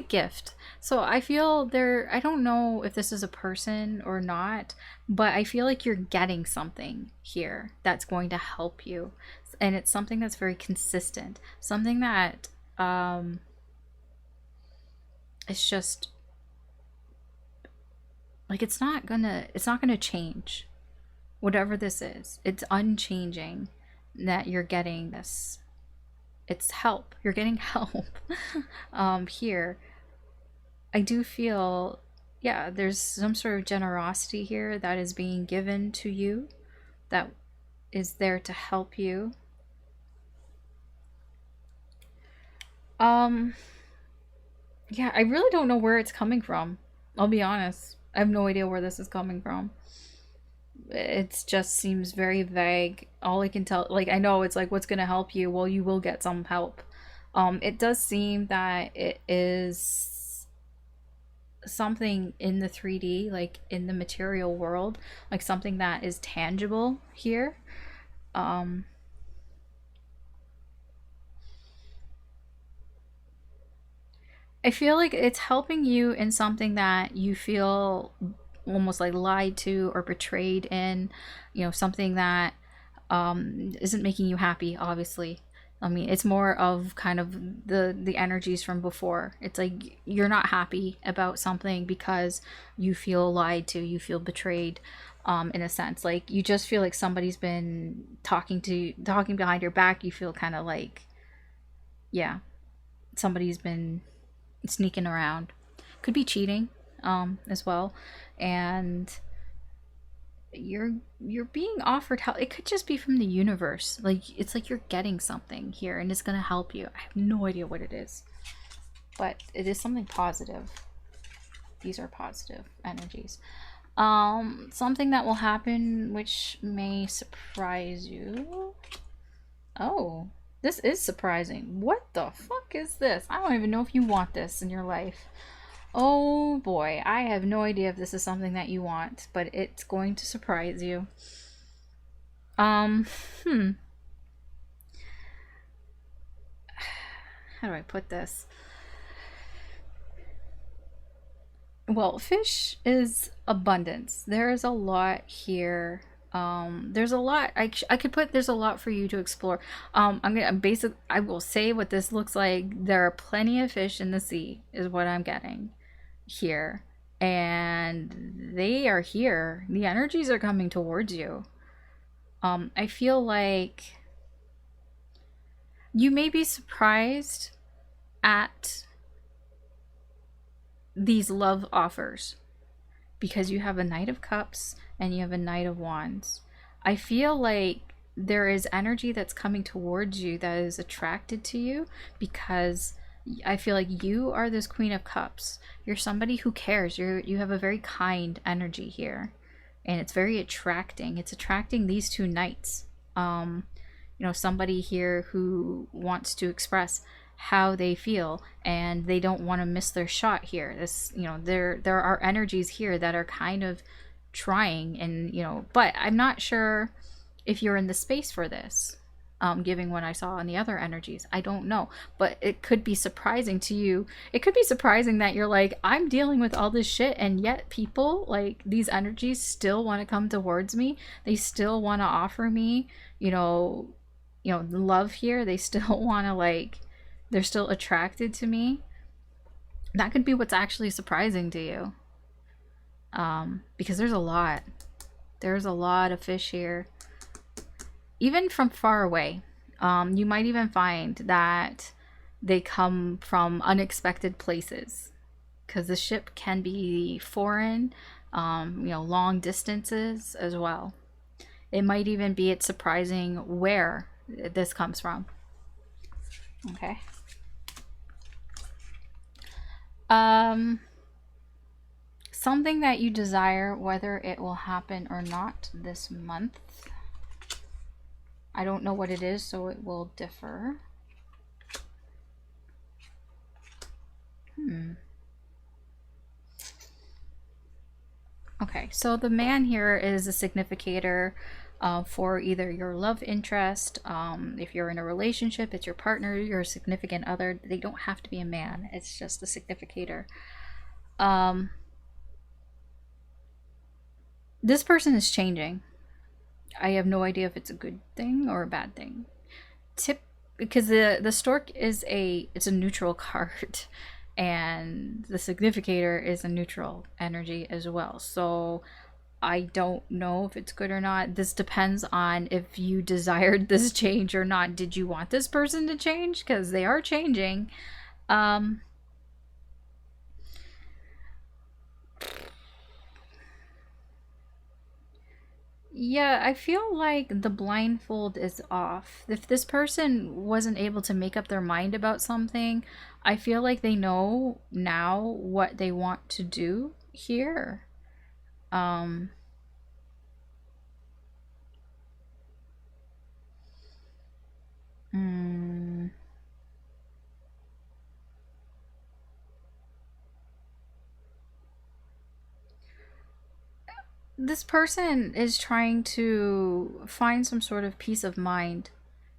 gift. So I feel there, I don't know if this is a person or not, but I feel like you're getting something here that's going to help you. And it's something that's very consistent. Something that it's just like, it's not gonna change. Whatever this is, it's unchanging, that you're getting this. It's help. You're getting help. Here, I do feel, yeah, there's some sort of generosity here that is being given to you, that is there to help you. Yeah, I really don't know where it's coming from. I'll be honest. I have no idea where this is coming from. It just seems very vague. All I can tell, like, I know it's like, what's going to help you? Well, you will get some help. It does seem that it is something in the 3D, like in the material world, like something that is tangible here. I feel like it's helping you in something that you feel almost like lied to or betrayed in, something that isn't making you happy, obviously. I mean, it's more of kind of the energies from before. It's like you're not happy about something because you feel lied to, you feel betrayed, in a sense. Like, you just feel like somebody's been talking behind your back. You feel kind of like, yeah, somebody's been sneaking around. Could be cheating, as well. And you're being offered help. It could just be from the universe. Like, it's like you're getting something here and it's gonna help you. I have no idea what it is, but it is something positive. These are positive energies. Something that will happen which may surprise you. Oh, this is surprising. What the fuck is this? I don't even know if you want this in your life. Oh boy, I have no idea if this is something that you want, but it's going to surprise you. How do I put this? Well, fish is abundance. There is a lot here. There's a lot. I could put, there's a lot for you to explore. I will say what this looks like. There are plenty of fish in the sea, is what I'm getting here. And they are here. The energies are coming towards you. I feel like you may be surprised at these love offers, because you have a Knight of Cups and you have a Knight of Wands. I feel like there is energy that's coming towards you that is attracted to you, because I feel like you are this Queen of Cups. You're somebody who cares. You have a very kind energy here, and it's very attracting. It's attracting these two knights. Somebody here who wants to express how they feel, and they don't want to miss their shot here. There are energies here that are kind of trying, and but I'm not sure if you're in the space for this, giving what I saw in the other energies. I don't know, but it could be surprising to you. It could be surprising that you're like, I'm dealing with all this shit, and yet people, like, these energies still want to come towards me. They still want to offer me love here. They still want to, like, they're still attracted to me. That could be what's actually surprising to you, because there's a lot of fish here, even from far away. You might even find that they come from unexpected places, because the ship can be foreign, long distances as well. It might even be, it's surprising where this comes from. Okay. Something that you desire, whether it will happen or not this month. I don't know what it is, so it will differ. Okay, so the man here is a significator for either your love interest. If you're in a relationship, it's your partner, your significant other. They don't have to be a man, it's just a significator. This person is changing. I have no idea if it's a good thing or a bad thing. Because the stork is it's a neutral card, and the significator is a neutral energy as well. So I don't know if it's good or not. This depends on if you desired this change or not. Did you want this person to change? Because they are changing. Yeah, I feel like the blindfold is off. If this person wasn't able to make up their mind about something, I feel like they know now what they want to do here. This person is trying to find some sort of peace of mind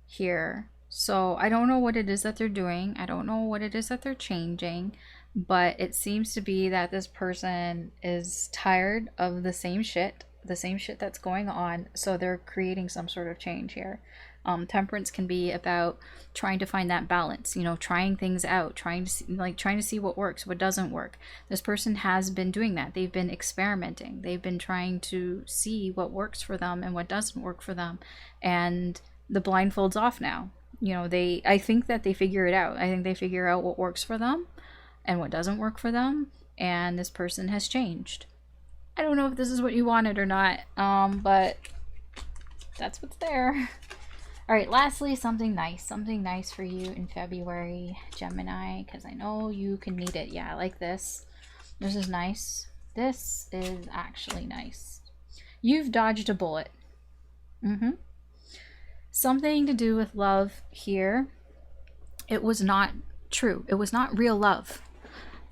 here. So I don't know what it is that they're doing. I don't know what it is that they're changing, but it seems to be that this person is tired of the same shit that's going on. So they're creating some sort of change here. Temperance can be about trying to find that balance, you know, trying things out, trying to see what works, what doesn't work. This person has been doing that. They've been experimenting. They've been trying to see what works for them and what doesn't work for them. And the blindfold's off now. You know, I think that they figure it out. I think they figure out what works for them and what doesn't work for them. And this person has changed. I don't know if this is what you wanted or not, but that's what's there. All right, lastly, something nice for you in February, Gemini, because I know you can need it. Yeah, I like this. This is nice. This is actually nice. You've dodged a bullet. Something to do with love here. It was not true. It was not real love.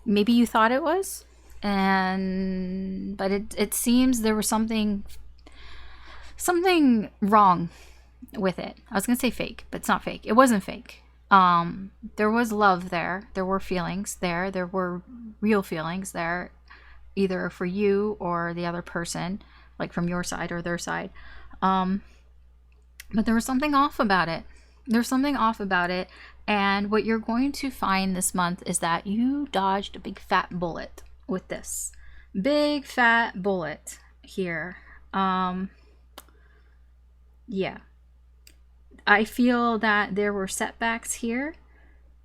Maybe you thought it was, but it seems there was something wrong with it. I was gonna say fake, but it's not fake. It wasn't fake. There was love there. There were feelings there. There were real feelings there, either for you or the other person, like from your side or their side. But there was something off about it. There's something off about it. And what you're going to find this month is that you dodged a big fat bullet with this. Big fat bullet here. Yeah. I feel that there were setbacks here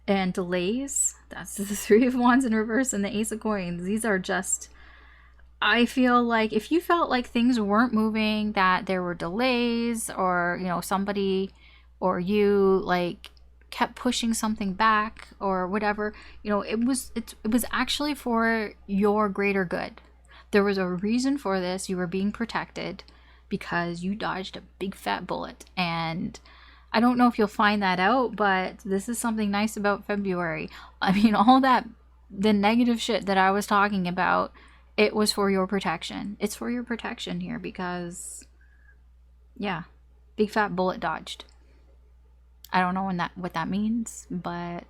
and delays. That's the Three of Wands in reverse and the Ace of Coins. These are just, I feel like if you felt like things weren't moving, that there were delays, or, you know, somebody or you like kept pushing something back or whatever, you know, it was actually for your greater good. There was a reason for this. You were being protected because you dodged a big fat bullet. And I don't know if you'll find that out, but this is something nice about February. I mean, all that, the negative shit that I was talking about, it was for your protection. It's for your protection here because, yeah, big fat bullet dodged. I don't know what that means, but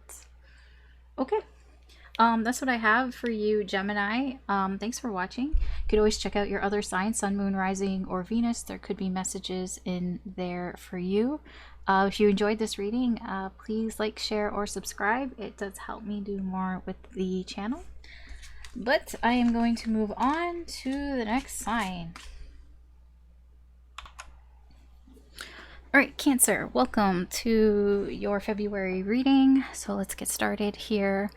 okay. That's what I have for you, Gemini. Thanks for watching. You could always check out your other signs, Sun, Moon, Rising, or Venus. There could be messages in there for you. If you enjoyed this reading, please like, share, or subscribe. It does help me do more with the channel. But I am going to move on to the next sign. All right, Cancer, welcome to your February reading. So let's get started here.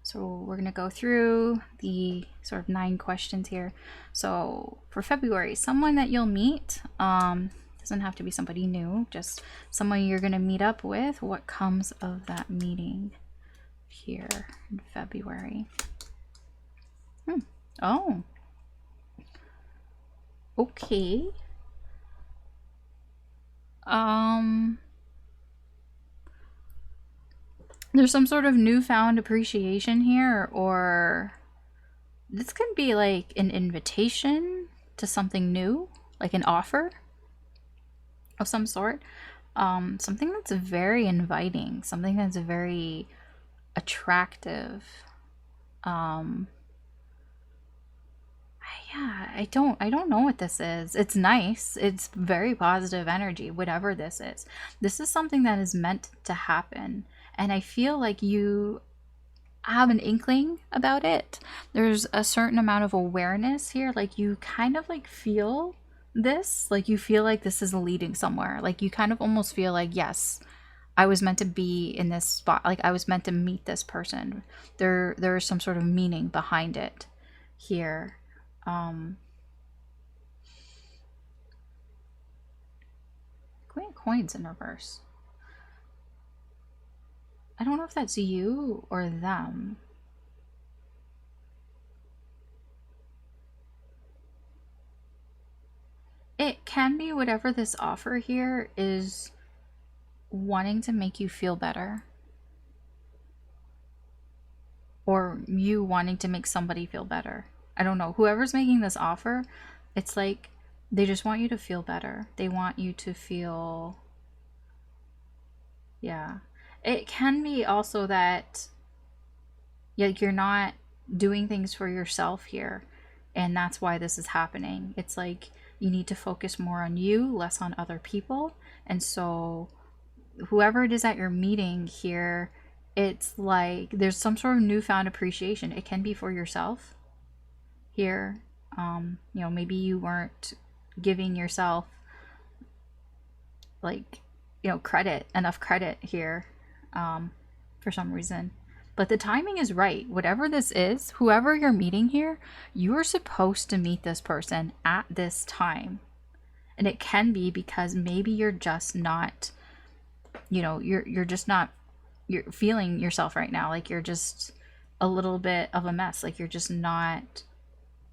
So we're going to go through the sort of 9 questions here. So for February, someone that you'll meet, doesn't have to be somebody new, just someone you're going to meet up with. What comes of that meeting here in February? Oh, okay. There's some sort of newfound appreciation here, or This could be like an invitation to something new, like an offer of some sort. Something that's very inviting, something that's very attractive. Um, yeah, I don't know what this is. It's nice. It's very positive energy, whatever this is. This is something that is meant to happen. And I feel like you have an inkling about it. There's a certain amount of awareness here. Like you kind of like feel this, like you feel like this is leading somewhere. Like you kind of almost feel like, yes, I was meant to be in this spot. Like I was meant to meet this person. There is some sort of meaning behind it here. Queen of Coins in reverse. I don't know if that's you or them. It can be whatever this offer here is wanting to make you feel better. Or you wanting to make somebody feel better. I don't know. Whoever's making this offer, it's like they just want you to feel better. They want you to feel, yeah. It can be also that, yeah, you're not doing things for yourself here, and that's why this is happening. It's like you need to focus more on you, less on other people. And so whoever it is that you're meeting here, it's like there's some sort of newfound appreciation. It can be for yourself here. You know, maybe you weren't giving yourself like, you know, enough credit here, for some reason. But the timing is right. Whatever this is, whoever you're meeting here, you are supposed to meet this person at this time. And it can be because maybe you're just not, you know, you're just not, you're feeling yourself right now. Like you're just a little bit of a mess. Like you're just not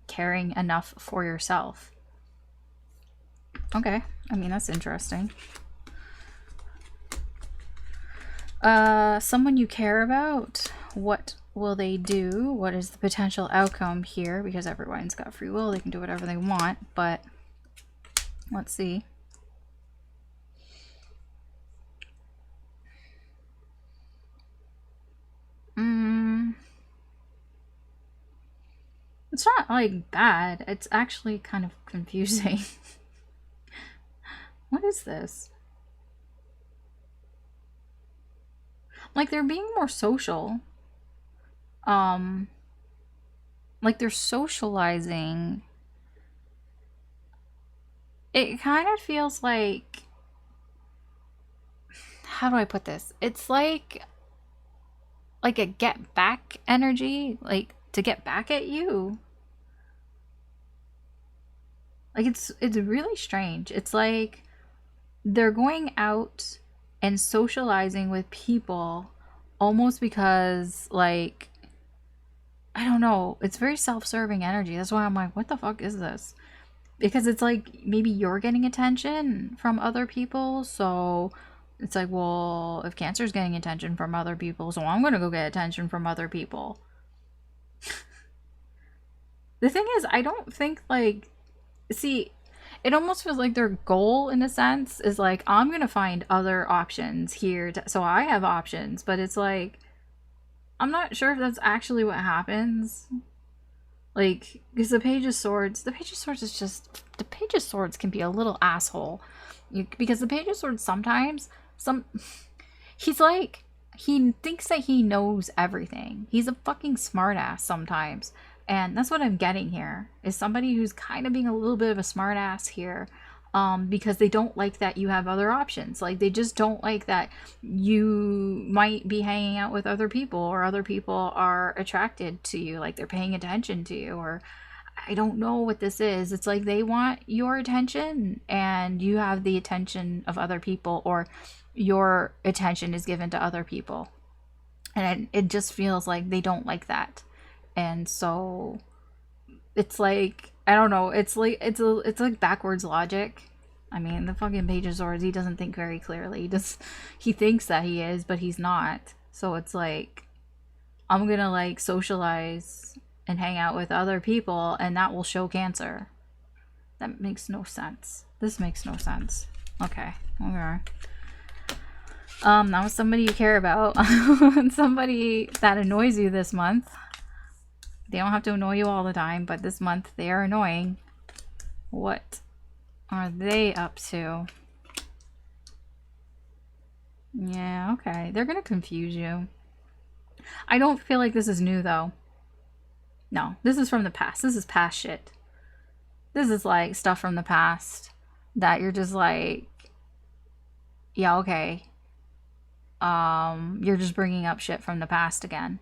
caring enough for yourself. Okay. I mean, that's interesting. Someone you care about, what will they do? What is the potential outcome here? Because everyone's got free will, they can do whatever they want, but let's see. It's not like bad, it's actually kind of confusing. What is this? Like they're being more social. Like they're socializing. It kind of feels like, how do I put this? It's like a get back energy, like to get back at you. Like it's really strange. It's like they're going out and socializing with people almost because, like, I don't know, it's very self-serving energy. That's why I'm like, what the fuck is this? Because it's like maybe you're getting attention from other people, so it's like, well, if Cancer's getting attention from other people, so I'm gonna go get attention from other people. The thing is, I don't think, like, see, it almost feels like their goal in a sense is like, I'm gonna find other options here so I have options, but it's like, I'm not sure if that's actually what happens. Like, because the Page of Swords is just, the Page of Swords can be a little asshole. Because the Page of Swords sometimes, he's like, he thinks that he knows everything. He's a fucking smartass sometimes. And that's what I'm getting here, is somebody who's kind of being a little bit of a smartass here. Because they don't like that you have other options. Like, they just don't like that you might be hanging out with other people, or other people are attracted to you, like they're paying attention to you, or I don't know what this is. It's like they want your attention and you have the attention of other people, or your attention is given to other people. And it just feels like they don't like that. And so it's like, I don't know, it's like backwards logic. I mean, the fucking Page of Swords, he doesn't think very clearly. He thinks that he is, but he's not. So it's like, I'm gonna like socialize and hang out with other people, and that will show Cancer. That makes no sense. This makes no sense. Okay. Okay. Now somebody you care about. Somebody that annoys you this month. They don't have to annoy you all the time, but this month they are annoying. What are they up to? Yeah, okay. They're gonna confuse you. I don't feel like this is new, though. No, this is from the past. This is past shit. This is like stuff from the past that you're just like, yeah, okay. You're just bringing up shit from the past again.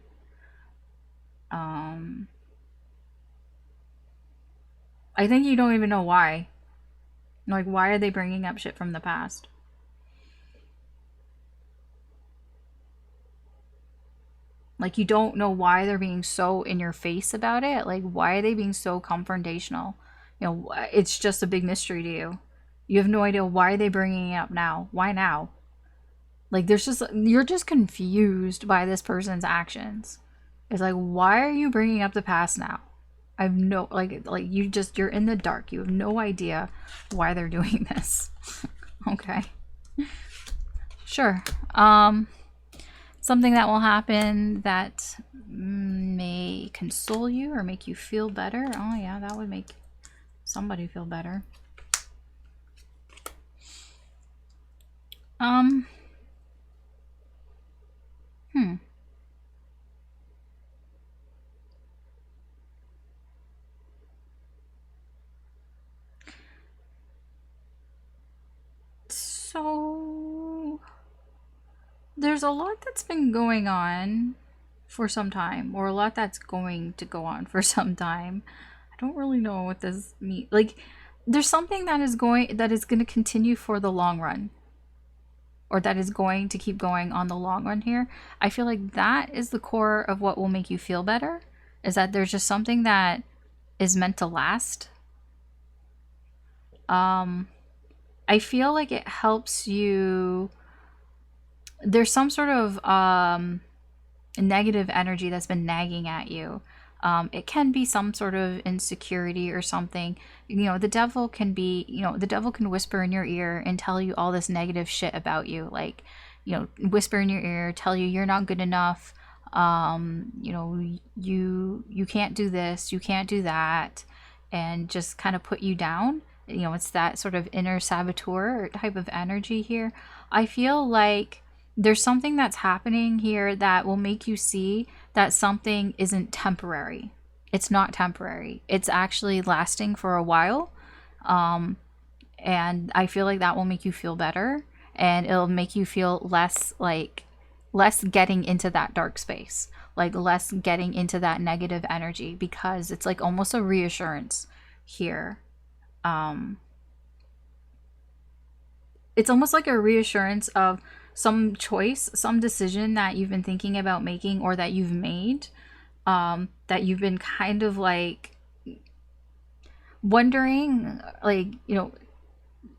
I think you don't even know why. Like, why are they bringing up shit from the past? Like, you don't know why they're being so in your face about it. Like, why are they being so confrontational? You know, it's just a big mystery to you. You have no idea why are they bringing it up now. Why now? Like, there's just, you're just confused by this person's actions. It's like, why are you bringing up the past now? I have no, like you're in the dark. You have no idea why they're doing this. Okay. Sure. Something that will happen that may console you or make you feel better. Oh yeah, that would make somebody feel better. So there's a lot that's been going on for some time, or a lot that's going to go on for some time. I don't really know what this means. Like, there's something that is going to continue for the long run, or that is going to keep going on the long run here. I feel like that is the core of what will make you feel better, is that there's just something that is meant to last. I feel like it helps you. There's some sort of negative energy that's been nagging at you. It can be some sort of insecurity or something. You know, the devil can whisper in your ear and tell you all this negative shit about you. Like, you know, whisper in your ear, tell you you're not good enough. You know, you can't do this, you can't do that, and just kind of put you down. You know, it's that sort of inner saboteur type of energy here. I feel like there's something that's happening here that will make you see that something isn't temporary. It's not temporary. It's actually lasting for a while. And I feel like that will make you feel better, and it'll make you feel less getting into that dark space, like less getting into that negative energy, because it's like almost a reassurance here. It's almost like a reassurance of some choice, some decision that you've been thinking about making, or that you've made, that you've been kind of like wondering, like, you know,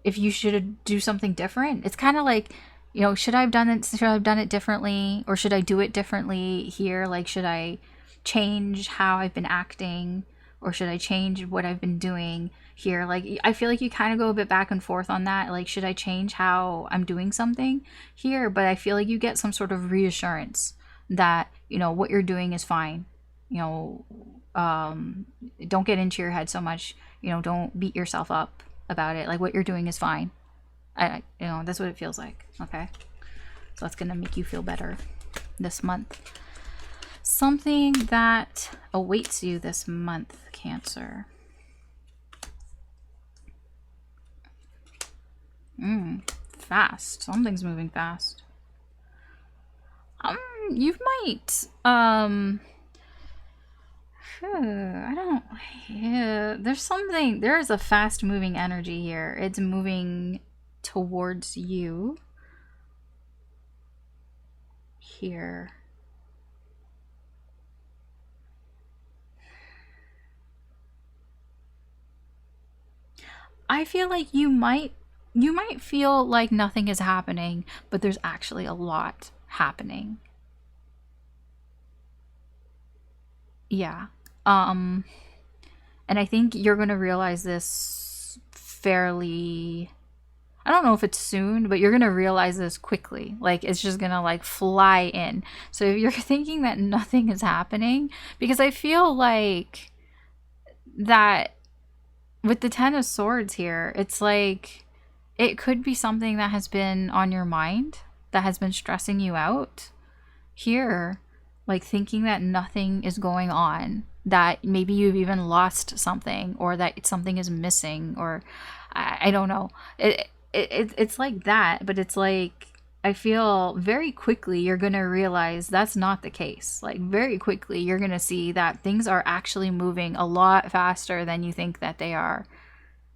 if you should do something different. It's kind of like, you know, should I have done it differently, or should I do it differently here? Like, should I change how I've been acting, or should I change what I've been doing here? Like, I feel like you kind of go a bit back and forth on that. Like, should I change how I'm doing something here? But I feel like you get some sort of reassurance that, you know, what you're doing is fine. You know, don't get into your head so much. You know, don't beat yourself up about it. Like, what you're doing is fine. You know, that's what it feels like. Okay. So that's going to make you feel better this month. Something that awaits you this month, Cancer. Fast. Something's moving fast. You might, I don't, yeah, there is a fast moving energy here. It's moving towards you here. I feel like you might feel like nothing is happening, but there's actually a lot happening. Yeah. And I think you're going to realize this fairly, I don't know if it's soon, but you're going to realize this quickly. Like, it's just going to like fly in. So if you're thinking that nothing is happening, because I feel like that with the Ten of Swords here, it's like it could be something that has been on your mind, that has been stressing you out here, like thinking that nothing is going on, that maybe you've even lost something, or that something is missing, or I don't know. It's like that, but it's like I feel very quickly you're going to realize that's not the case. Like very quickly you're going to see that things are actually moving a lot faster than you think that they are.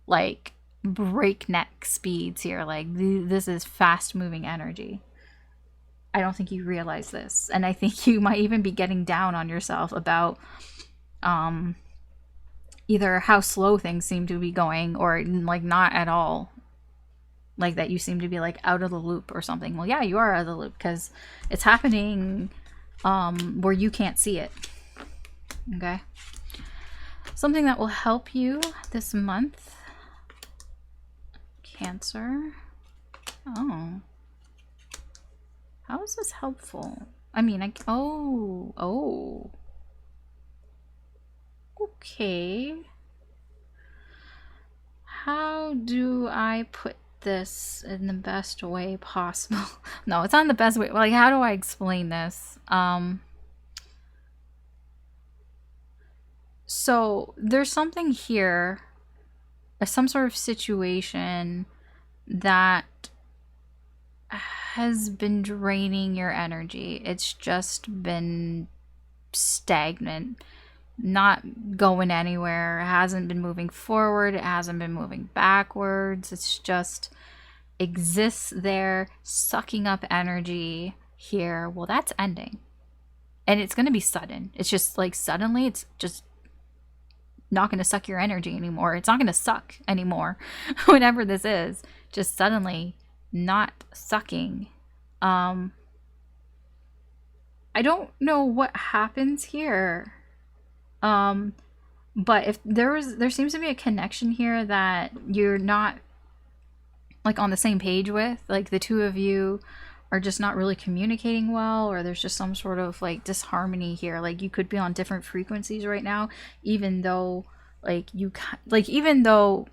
Like breakneck speeds here. Like this is fast moving energy. I don't think you realize this. And I think you might even be getting down on yourself about either how slow things seem to be going, or like not at all. Like that you seem to be like out of the loop or something. Well, yeah, you are out of the loop because it's happening where you can't see it. Okay. Something that will help you this month. Cancer. Oh. How is this helpful? I mean, oh. Okay. How do I put this in the best way possible? No, it's not the best way. Like, how do I explain this? So there's something here, some sort of situation that has been draining your energy. It's just been stagnant, not going anywhere. It hasn't been moving forward. It hasn't been moving backwards. It's just exists there, sucking up energy here. Well, that's ending. And it's going to be sudden. It's just like suddenly it's just not going to suck your energy anymore. It's not going to suck anymore. Whatever this is, just suddenly not sucking. I don't know what happens here. But if there seems to be a connection here that you're not like on the same page with, like the two of you are just not really communicating well, or there's just some sort of like disharmony here. Like you could be on different frequencies right now, even though even though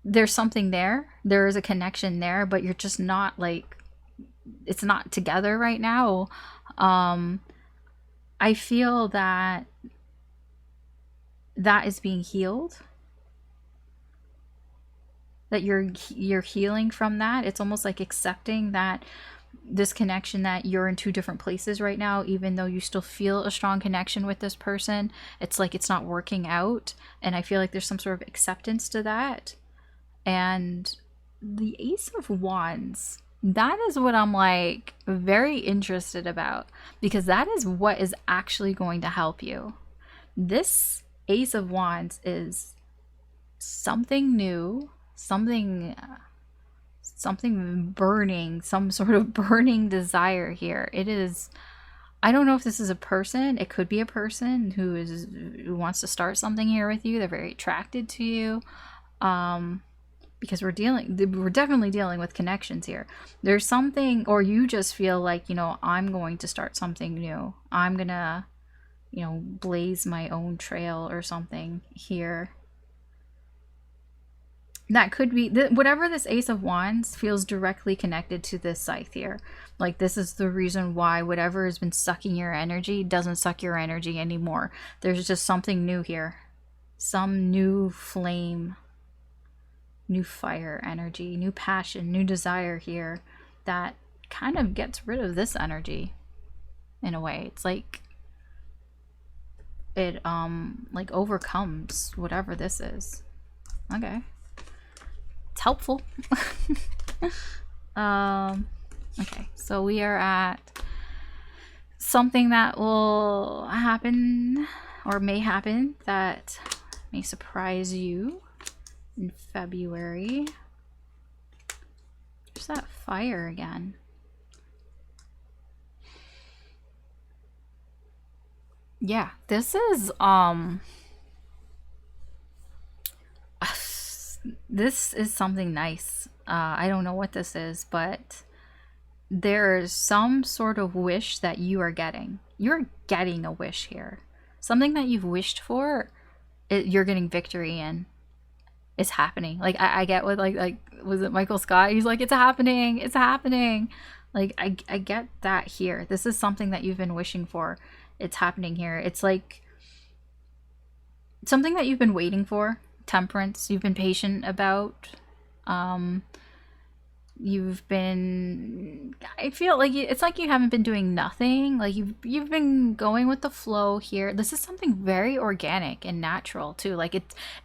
there's something there is a connection there, but you're just not like, it's not together right now. I feel that is being healed, that you're healing from that. It's almost like accepting that this connection, that you're in two different places right now, even though you still feel a strong connection with this person. It's like it's not working out, and I feel like there's some sort of acceptance to that. And the Ace of Wands, that is what I'm like very interested about, because that is what is actually going to help you. This Ace of Wands is something new, something burning, some sort of burning desire here. It is, I don't know if this is a person. It could be a person who wants to start something here with you. They're very attracted to you. Because we're definitely dealing with connections here. There's something, or you just feel like, I'm going to start something new. I'm gonna, blaze my own trail or something here. That could be, whatever this Ace of Wands feels directly connected to this scythe here. Like this is the reason why whatever has been sucking your energy doesn't suck your energy anymore. There's just something new here. Some new flame, new fire energy, new passion, new desire here that kind of gets rid of this energy in a way. It's like it like overcomes whatever this is. Okay. It's helpful. Okay, so we are at something that will happen or may happen that may surprise you in February. There's that fire again. Yeah, this is something nice. I don't know what this is, but there's some sort of wish that you are getting. You're getting a wish here. Something that you've wished for, you're getting victory in. It's happening. Like I get what like was it Michael Scott? He's like, it's happening, it's happening. Like I get that here. This is something that you've been wishing for. It's happening here. It's like something that you've been waiting for. Temperance. You've been patient about. Um, you've been. I feel like it's like you haven't been doing nothing. Like you've been going with the flow here. This is something very organic and natural too. Like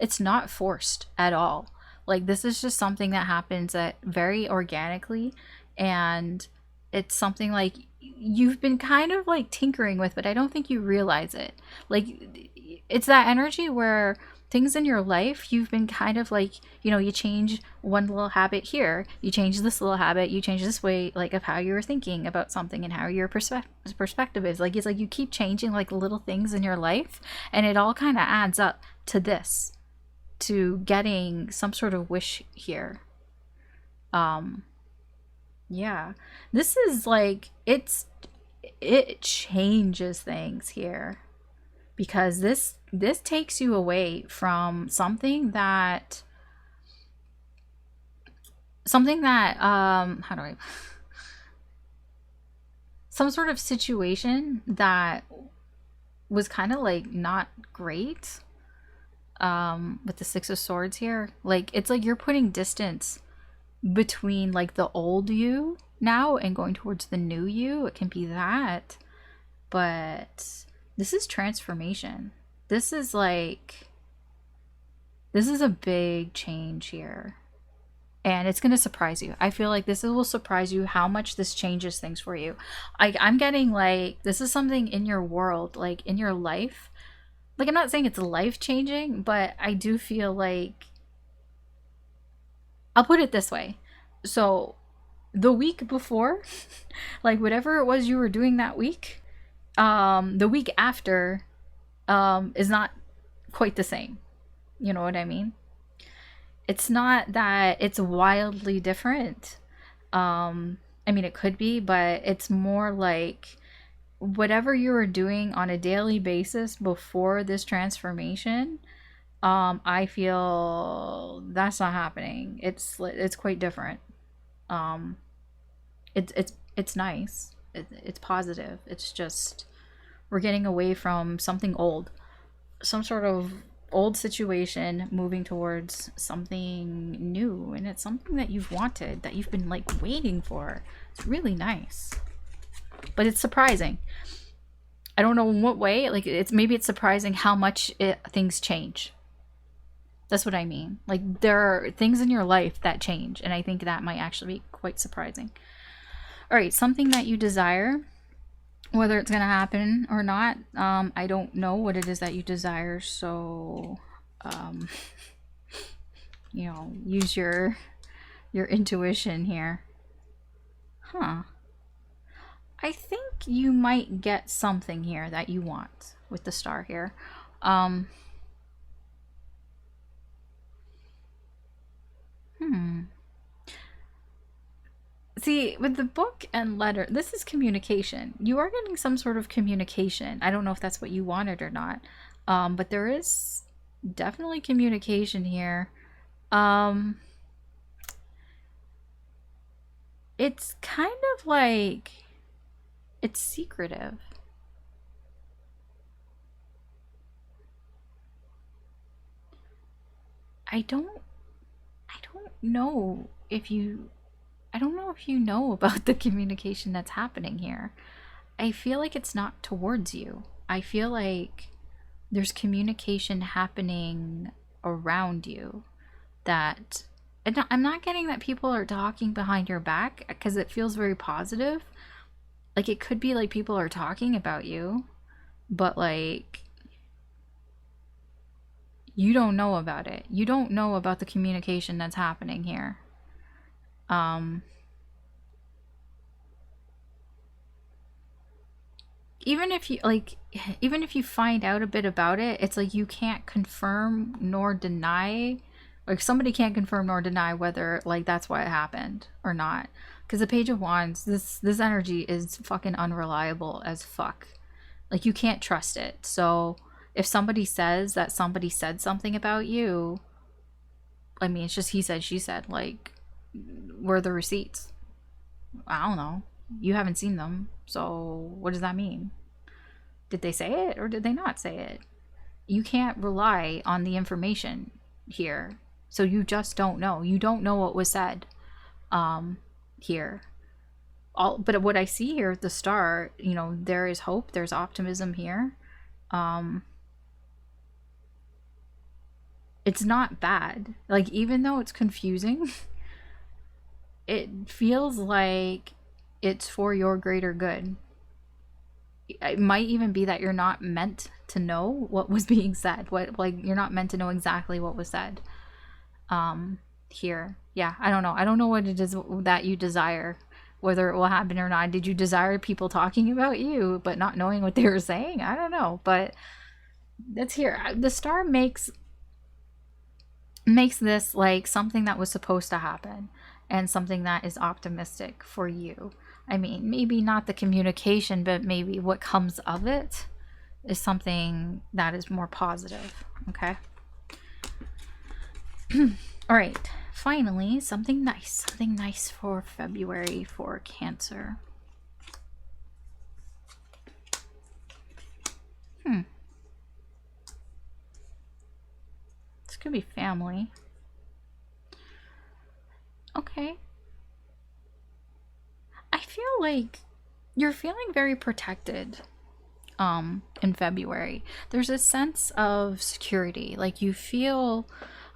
it's not forced at all. Like this is just something that happens that very organically, and it's something like you've been kind of like tinkering with, but I don't think you realize it. Like it's that energy where things in your life you've been kind of like, you change one little habit here, you change this little habit, you change this way like of how you were thinking about something and how your perspective is. Like it's like you keep changing like little things in your life, and it all kind of adds up to this, to getting some sort of wish here. um yeah, this is like it changes things here, because this takes you away from something that how do I some sort of situation that was kind of like not great. With the Six of Swords here, like it's like you're putting distance between like the old you now and going towards the new you. It can be that, but this is transformation. This is like, this is a big change here, and it's going to surprise you. I feel like this will surprise you how much this changes things for you. I'm getting like this is something in your world, like in your life. Like I'm not saying it's life changing, but I do feel like, I'll put it this way. So the week before, like whatever it was you were doing that week, the week after is not quite the same. You know what I mean? It's not that it's wildly different. I mean, it could be, but it's more like whatever you were doing on a daily basis before this transformation, I feel that's not happening. It's quite different. Um, it's nice. It's positive. It's just we're getting away from something old, some sort of old situation, moving towards something new, and it's something that you've wanted, that you've been like waiting for. It's really nice, but it's surprising. I don't know in what way. Like it's surprising how much things change. That's what I mean. Like there are things in your life that change, and I think that might actually be quite surprising. All right, something that you desire, whether it's going to happen or not, I don't know what it is that you desire, so um, use your intuition here. Huh. I think you might get something here that you want with the star here. Hmm. See, with the book and letter, this is communication. You are getting some sort of communication. I don't know if that's what you wanted or not. But there is definitely communication here. Um, it's kind of like it's secretive. I don't I don't know if you I don't know if you know about the communication that's happening here. I feel like it's not towards you. I feel like there's communication happening around you that I'm not getting that people are talking behind your back, because it feels very positive. Like it could be like people are talking about you, but like you don't know about it. You don't know about the communication that's happening here. Um, Even if you like, even if you find out a bit about it, it's like you can't confirm nor deny. Like somebody can't confirm nor deny whether like that's what happened or not. Because the Page of Wands, this energy is fucking unreliable as fuck. Like you can't trust it. So if somebody says that somebody said something about you, I mean, it's just he said, she said. Like, where are the receipts? I don't know. You haven't seen them. So what does that mean? Did they say it or did they not say it? You can't rely on the information here. So you just don't know. You don't know what was said here. But what I see here at the start, you know, there is hope, there's optimism here. It's not bad. Like, even though it's confusing, it feels like it's for your greater good. It might even be that you're not meant to know what was being said. Like you're not meant to know exactly what was said. Here. Yeah, I don't know. I don't know what it is that you desire, whether it will happen or not. Did you desire people talking about you but not knowing what they were saying? I don't know, but that's here. The star makes this like something that was supposed to happen and something that is optimistic for you. I mean, maybe not the communication, but maybe what comes of it is something that is more positive. Okay. All right. Finally, something nice for February for Cancer. This could be family. Okay. I feel like you're feeling very protected in February. There's a sense of security. Like you feel,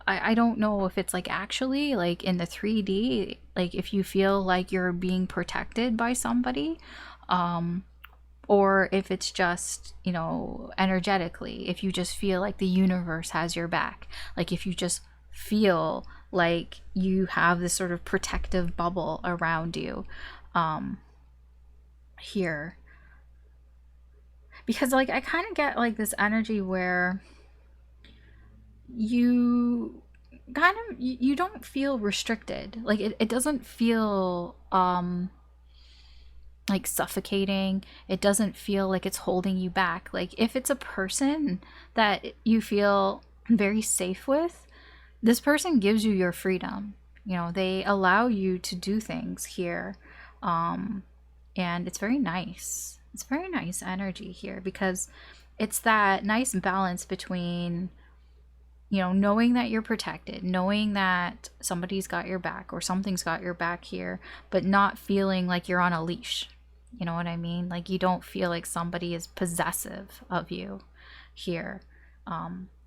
I don't know if it's like actually like in the 3D, like if you feel like you're being protected by somebody, or if it's just, you know, energetically, if you just feel like the universe has your back, like if you just feel like you have this sort of protective bubble around you here. Because like I kind of get like this energy where you kind of you don't feel restricted. Like it doesn't feel like suffocating. It doesn't feel like it's holding you back. Like if it's a person that you feel very safe with, this person gives you your freedom. You know, they allow you to do things here. And it's very nice. It's very nice energy here because it's that nice balance between, you know, knowing that you're protected, knowing that somebody's got your back or something's got your back here, but not feeling like you're on a leash. You know what I mean? Like you don't feel like somebody is possessive of you here.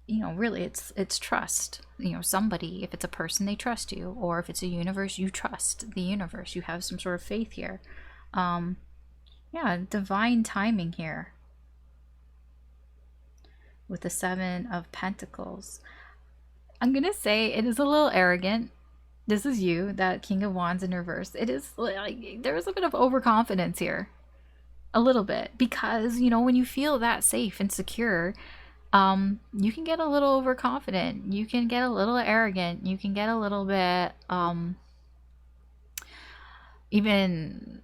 You know, really it's trust. You know, somebody, if it's a person, they trust you, or if it's a universe, you trust the universe. You have some sort of faith here. Yeah, divine timing here with the 7 of Pentacles. I'm gonna say it is a little arrogant. This is you, that King of Wands in reverse. It is like there's a bit of overconfidence here, a little bit, because you know when you feel that safe and secure, you can get a little overconfident. You can get a little arrogant. You can get a little bit even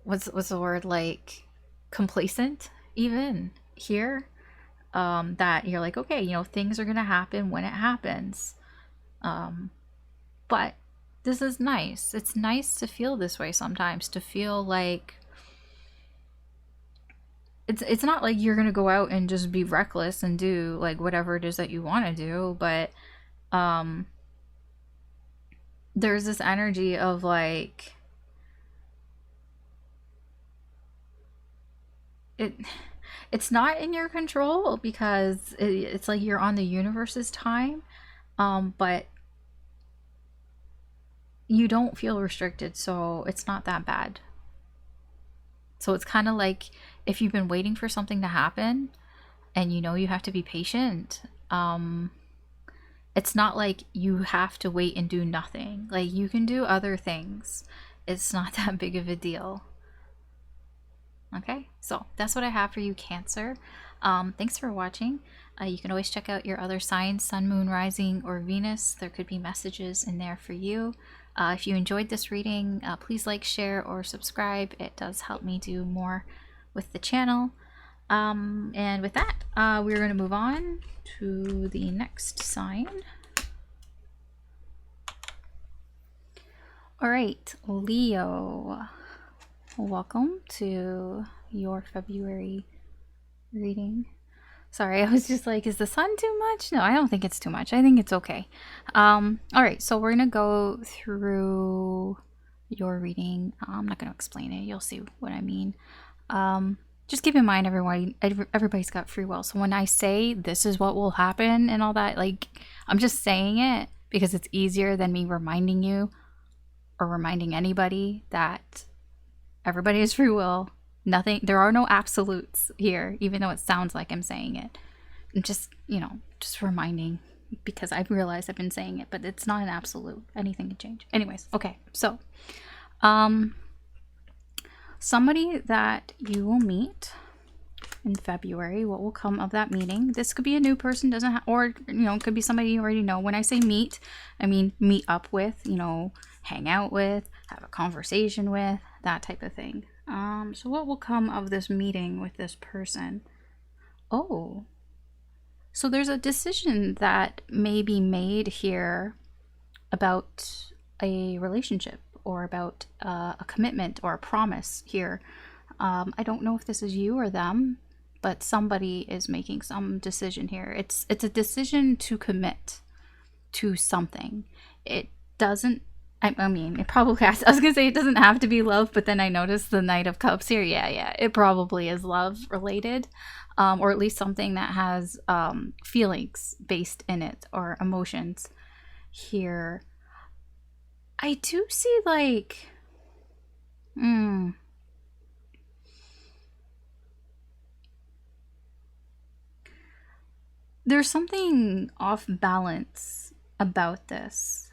what's the word, like complacent even here, that you're like, okay, you know, things are gonna happen when it happens, but this is nice. It's nice to feel this way sometimes, to feel like it's not like you're gonna go out and just be reckless and do like whatever it is that you want to do, but there's this energy of like it's not in your control because it's like you're on the universe's time, but you don't feel restricted, so it's not that bad. So it's kind of like if you've been waiting for something to happen and you know you have to be patient, it's not like you have to wait and do nothing. Like you can do other things. It's not that big of a deal. Okay, so that's what I have for you, Cancer. Thanks for watching. You can always check out your other signs, sun, moon, rising, or Venus. There could be messages in there for you. If you enjoyed this reading, please like, share, or subscribe. It does help me do more with the channel. And with that, we're going to move on to the next sign. All right, Leo. Welcome to your February reading. Sorry, I was just like, is the sun too much? No, I don't think it's too much. I think it's okay. All right, so we're gonna go through your reading. I'm not gonna explain it. You'll see what I mean. Just keep in mind, everybody's got free will. So when I say this is what will happen and all that, like, I'm just saying it because it's easier than me reminding you or reminding anybody that everybody has free will. Nothing, there are no absolutes here, even though it sounds like I'm saying it. I'm just, just reminding, because I've realized I've been saying it, but it's not an absolute. Anything can change. Anyways, okay, so somebody that you will meet in February, what will come of that meeting? This could be a new person, or it could be somebody you already know. When I say meet, I mean meet up with, hang out with, have a conversation with, that type of thing. So what will come of this meeting with this person? Oh, so there's a decision that may be made here about a relationship or about a commitment or a promise here. I don't know if this is you or them, but somebody is making some decision here. It's a decision to commit to something. It doesn't, I mean, it probably has. I was going to say it doesn't have to be love, but then I noticed the Knight of Cups here. Yeah, it probably is love related, or at least something that has feelings based in it or emotions here. I do see like, there's something off balance about this.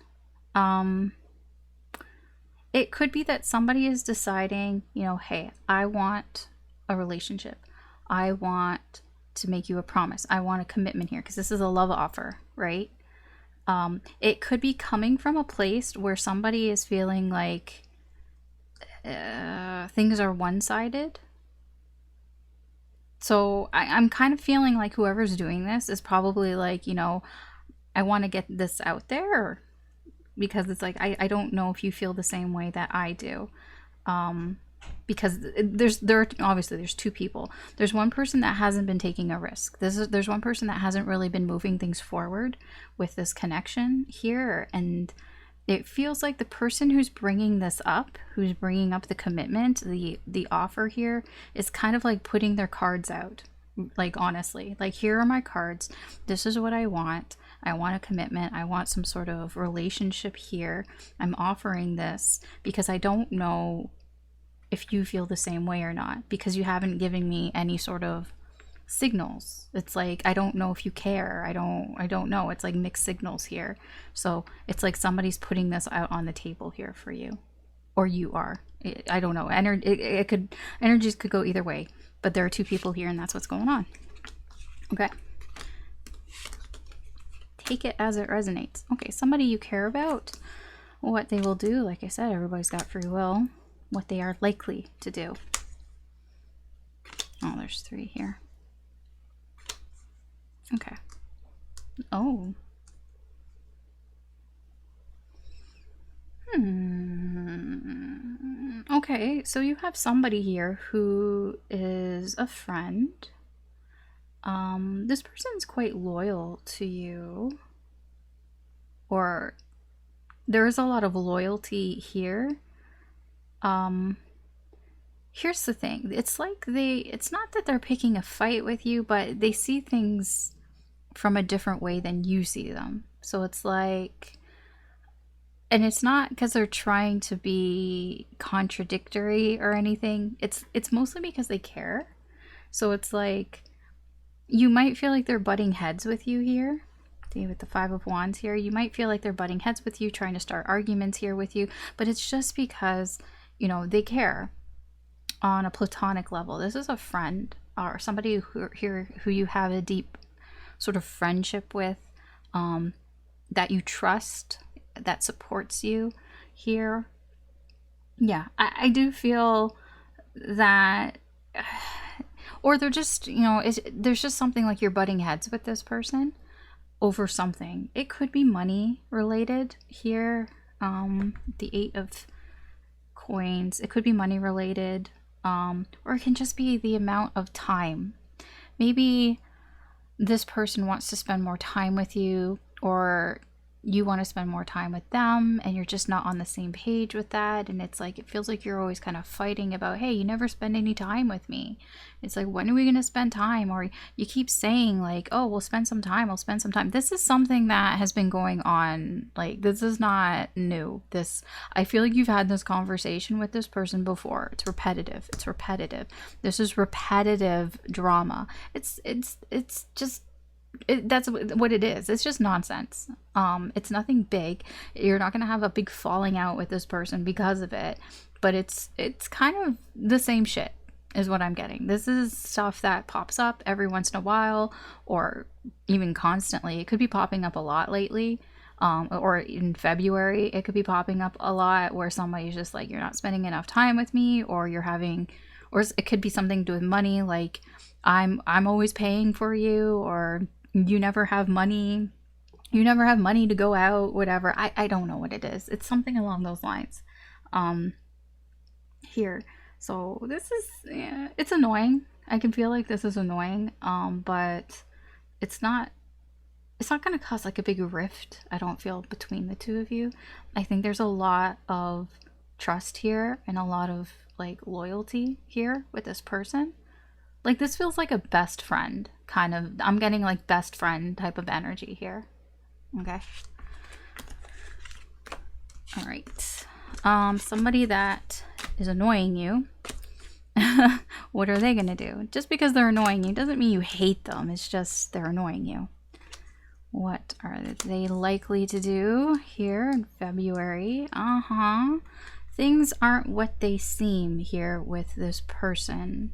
It could be that somebody is deciding, hey, I want a relationship. I want to make you a promise. I want a commitment here, because this is a love offer, right? It could be coming from a place where somebody is feeling like things are one-sided. So I'm kind of feeling like whoever's doing this is probably like, I want to get this out there, because it's like, I don't know if you feel the same way that I do. Because there's two people. There's one person that hasn't been taking a risk. There's one person that hasn't really been moving things forward with this connection here. And it feels like the person who's bringing this up, who's bringing up the commitment, the offer here, is kind of like putting their cards out. Like, honestly, like, here are my cards. This is what I want. I want a commitment. I want some sort of relationship here. I'm offering this because I don't know if you feel the same way or not, because you haven't given me any sort of signals. It's like, I don't know if you care. I don't know. It's like mixed signals here. So it's like somebody's putting this out on the table here for you, or you are. I don't know. Energies could go either way, but there are two people here, and that's what's going on. Okay. Take it as it resonates. Okay, somebody you care about, what they will do. Like I said, everybody's got free will. What they are likely to do. Oh, there's 3 here. Okay. Oh. Okay, so you have somebody here who is a friend. This person's quite loyal to you, or there is a lot of loyalty here. Here's the thing. It's like it's not that they're picking a fight with you, but they see things from a different way than you see them. So it's like, and it's not because they're trying to be contradictory or anything. It's mostly because they care. So it's like, you might feel like they're butting heads with you here. See, with the 5 of Wands here, you might feel like they're butting heads with you, trying to start arguments here with you, but it's just because, they care on a platonic level. This is a friend. or somebody who you have a deep sort of friendship with, that you trust, that supports you here. Yeah, I do feel that, or they're just, you know, there's just something like you're butting heads with this person over something. It could be money related here. The 8 of coins, it could be money related, or it can just be the amount of time. Maybe this person wants to spend more time with you, or you want to spend more time with them, and you're just not on the same page with that. And it's like, it feels like you're always kind of fighting about, hey, you never spend any time with me. It's like, when are we going to spend time? Or you keep saying like, oh, we'll spend some time, I'll spend some time. This is something that has been going on. Like, this is not new. I feel like you've had this conversation with this person before. It's repetitive. This is repetitive drama. It's just, that's what it is. It's just nonsense. It's nothing big. You're not gonna have a big falling out with this person because of it, but it's kind of the same shit is what I'm getting. This is stuff that pops up every once in a while, or even constantly. It could be popping up a lot lately, or in February it could be popping up a lot, where somebody's just like, you're not spending enough time with me, or you're having, or it could be something to do with money, like I'm always paying for you, or you never have money to go out, whatever. I don't know what it is. It's something along those lines here. So this is, yeah, it's annoying. I can feel like this is annoying, but it's not going to cause like a big rift, I don't feel, between the two of you. I think there's a lot of trust here and a lot of like loyalty here with this person. Like, this feels like a best friend kind of. I'm getting like best friend type of energy here. Okay. All right. Somebody that is annoying you. What are they going to do? Just because they're annoying you doesn't mean you hate them. It's just they're annoying you. What are they likely to do here in February? Things aren't what they seem here with this person.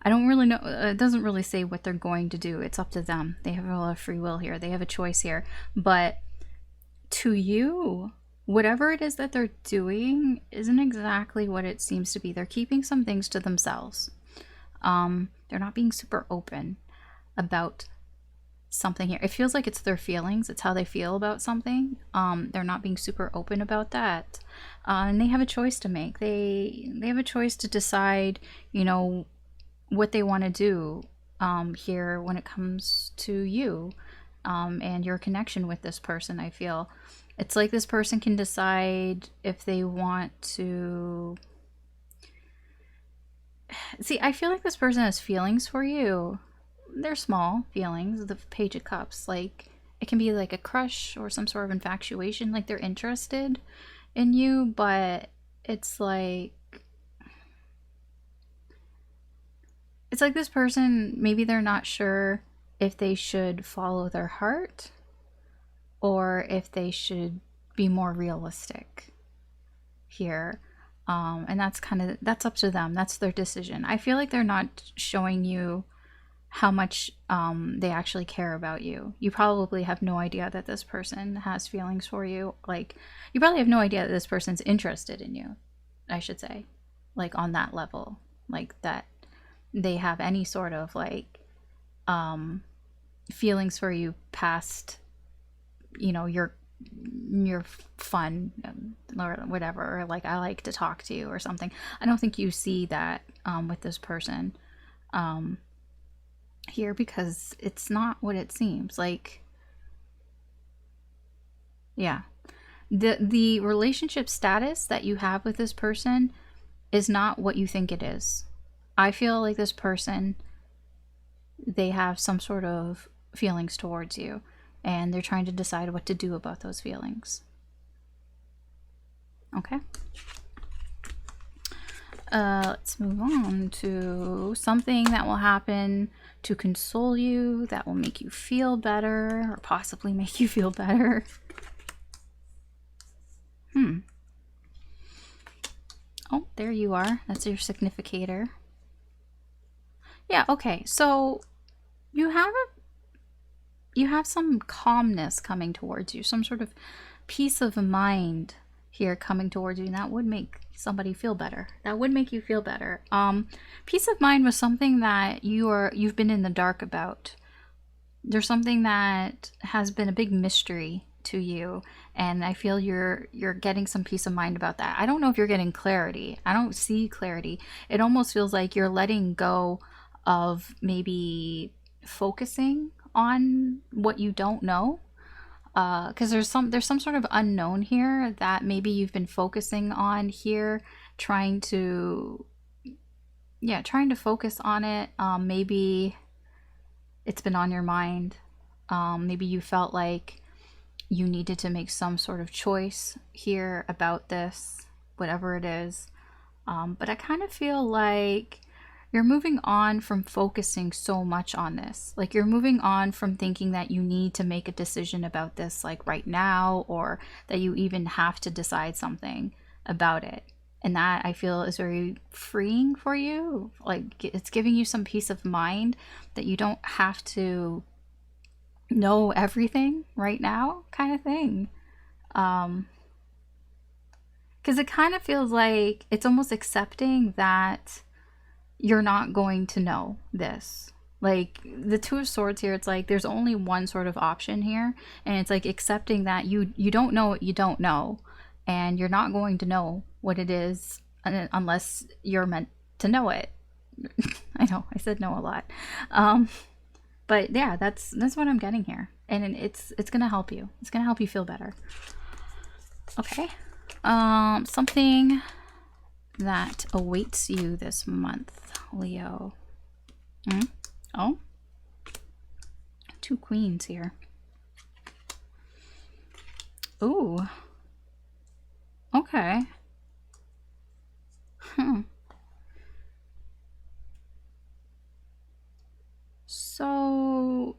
I don't really know. It doesn't really say what they're going to do. It's up to them. They have a lot of free will here. They have a choice here. But to you, whatever it is that they're doing isn't exactly what it seems to be. They're keeping some things to themselves. They're not being super open about something here. It feels like it's their feelings. It's how they feel about something. They're not being super open about that. And they have a choice to make. They have a choice to decide, you know, what they want to do here when it comes to you and your connection with this person. I feel it's like this person can decide if they want to. See, I feel like this person has feelings for you. They're small feelings. The Page of Cups, like, it can be like a crush or some sort of infatuation, like they're interested in you, but it's like this person, maybe they're not sure if they should follow their heart or if they should be more realistic here. And that's up to them. That's their decision. I feel like they're not showing you how much they actually care about you. You probably have no idea that this person has feelings for you. Like, you probably have no idea that this person's interested in you, I should say. Like, on that level. Like, that they have any sort of, like, feelings for you past, you know, your fun or whatever. Or, like, I like to talk to you or something. I don't think you see that with this person. Here, because it's not what it seems like. Yeah, the relationship status that you have with this person is not what you think it is. I feel like this person, they have some sort of feelings towards you, and they're trying to decide what to do about those feelings. Okay. Let's move on to something that will happen to console you, that will make you feel better, or possibly make you feel better. Oh, there you are. That's your significator. Yeah, okay. So you have some calmness coming towards you, some sort of peace of mind here coming towards you, and that would make somebody feel better. That would make you feel better. Peace of mind was something that you've been in the dark about. There's something that has been a big mystery to you, and I feel you're getting some peace of mind about that. I don't know if you're getting clarity. I don't see clarity. It almost feels like you're letting go of maybe focusing on what you don't know, because there's some sort of unknown here that maybe you've been focusing on here, trying to focus on it. Maybe it's been on your mind. Maybe you felt like you needed to make some sort of choice here about this, whatever it is. But I kind of feel like you're moving on from focusing so much on this. Like you're moving on from thinking that you need to make a decision about this like right now, or that you even have to decide something about it. And that I feel is very freeing for you. Like it's giving you some peace of mind that you don't have to know everything right now, kind of thing. Because it kind of feels like it's almost accepting that you're not going to know this. Like the Two of Swords here, it's like there's only one sort of option here, and it's like accepting that you don't know what you don't know, and you're not going to know what it is unless you're meant to know it. I know I said no a lot, but yeah, that's what I'm getting here, and it's gonna help you. It's gonna help you feel better. Okay, something that awaits you this month, Leo. Oh, two queens here. Ooh. Okay. So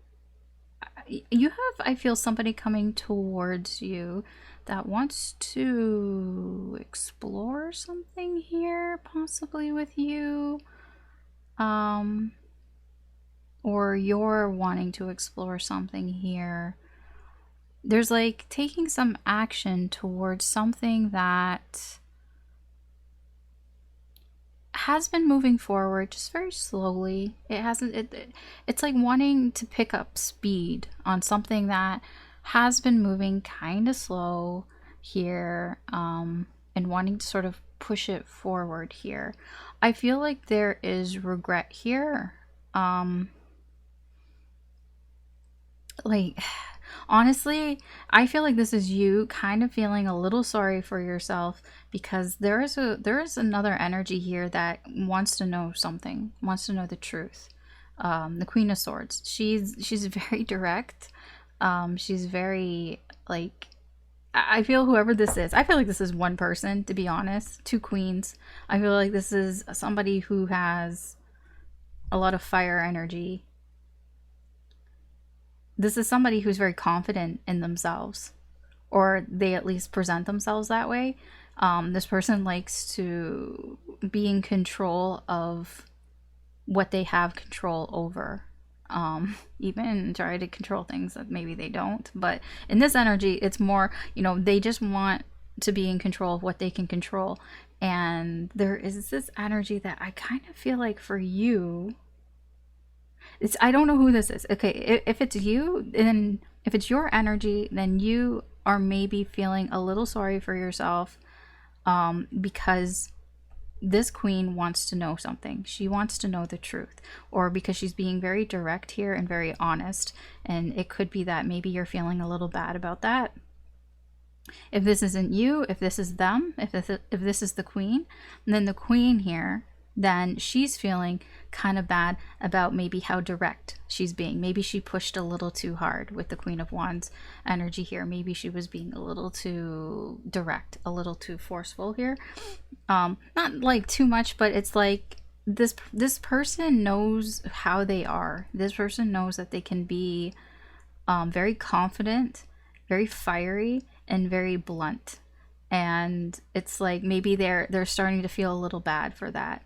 you have, I feel, somebody coming towards you that wants to explore something here, possibly with you. Or you're wanting to explore something here. There's like taking some action towards something that has been moving forward just very slowly. It's like wanting to pick up speed on something that has been moving kind of slow here, and wanting to sort of push it forward here. I feel like there is regret here. Like, honestly, I feel like this is you kind of feeling a little sorry for yourself, because there is another energy here that wants to know something, wants to know the truth. The Queen of Swords. She's very direct. She's very like, I feel whoever this is, I feel like this is one person, to be honest. Two queens. I feel like this is somebody who has a lot of fire energy. This is somebody who's very confident in themselves, or they at least present themselves that way. This person likes to be in control of what they have control over. Even try to control things that maybe they don't. But in this energy, it's more, they just want to be in control of what they can control. And there is this energy that I kind of feel like for you, I don't know who this is. Okay, if it's you, then if it's your energy, then you are maybe feeling a little sorry for yourself, because this queen wants to know something. She wants to know the truth, or because she's being very direct here and very honest. And it could be that maybe you're feeling a little bad about that. If this isn't you, if this is them, if this is the queen, then the queen here, then she's feeling kind of bad about maybe how direct she's being. Maybe she pushed a little too hard with the Queen of Wands energy here. Maybe she was being a little too direct, a little too forceful here. Not like too much, but it's like this person knows how they are. This person knows that they can be very confident, very fiery, and very blunt. and it's like maybe they're starting to feel a little bad for that.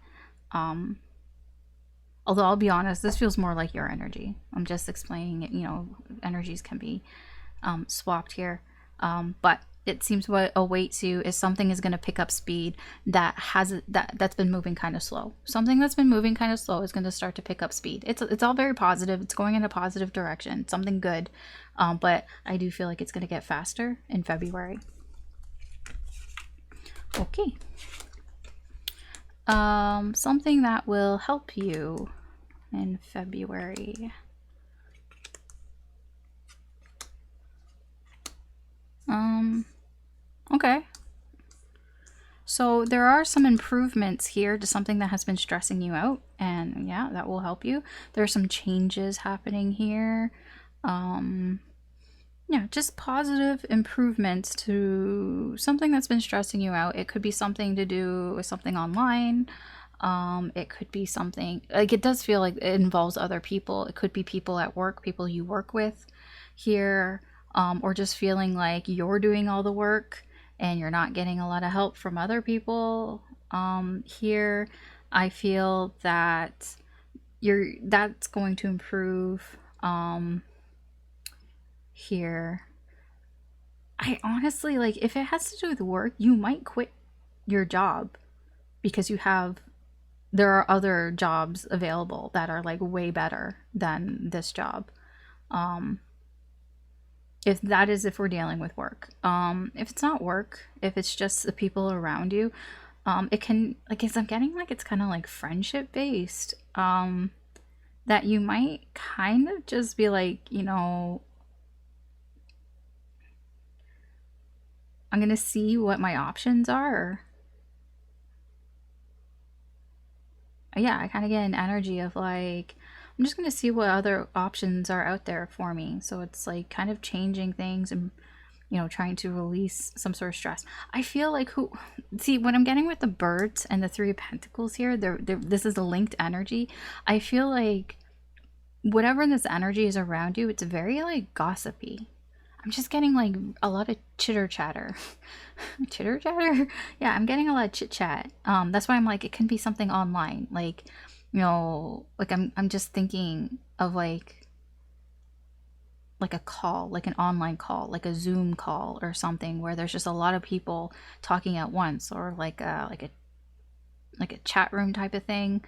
Although I'll be honest, this feels more like your energy. I'm just explaining it. You know, energies can be swapped here, but it seems what awaits you is something is going to pick up speed that's been moving kind of slow. Something that's been moving kind of slow is going to start to pick up speed. It's all very positive. It's going in a positive direction. Something good, but I do feel like it's going to get faster in February. Okay. Something that will help you in February. Okay. So there are some improvements here to something that has been stressing you out, and yeah, that will help you. There are some changes happening here. Yeah, just positive improvements to something that's been stressing you out. It could be something to do with something online. It could be something, like, it does feel like it involves other people. It could be people at work, people you work with here, or just feeling like you're doing all the work and you're not getting a lot of help from other people. Here, I feel that that's going to improve. Here, I honestly, like, if it has to do with work, you might quit your job because there are other jobs available that are like way better than this job. If that is, if we're dealing with work. If it's not work, if it's just the people around you, it can, like, I'm getting like it's kind of like friendship based. That you might kind of just be like, you know, I'm gonna see what my options are. Yeah, I kind of get an energy of like, I'm just gonna see what other options are out there for me. So it's like kind of changing things and, you know, trying to release some sort of stress. I feel like see, what I'm getting with the birds and the Three of Pentacles here, this is a linked energy. I feel like whatever this energy is around you, it's very like gossipy. I'm just getting like a lot of chitter chatter. Chitter chatter? Yeah, I'm getting a lot of chit chat. That's why I'm like, it can be something online. Like, you know, like I'm just thinking of like a call, like an online call, like a Zoom call or something where there's just a lot of people talking at once, or like a chat room type of thing,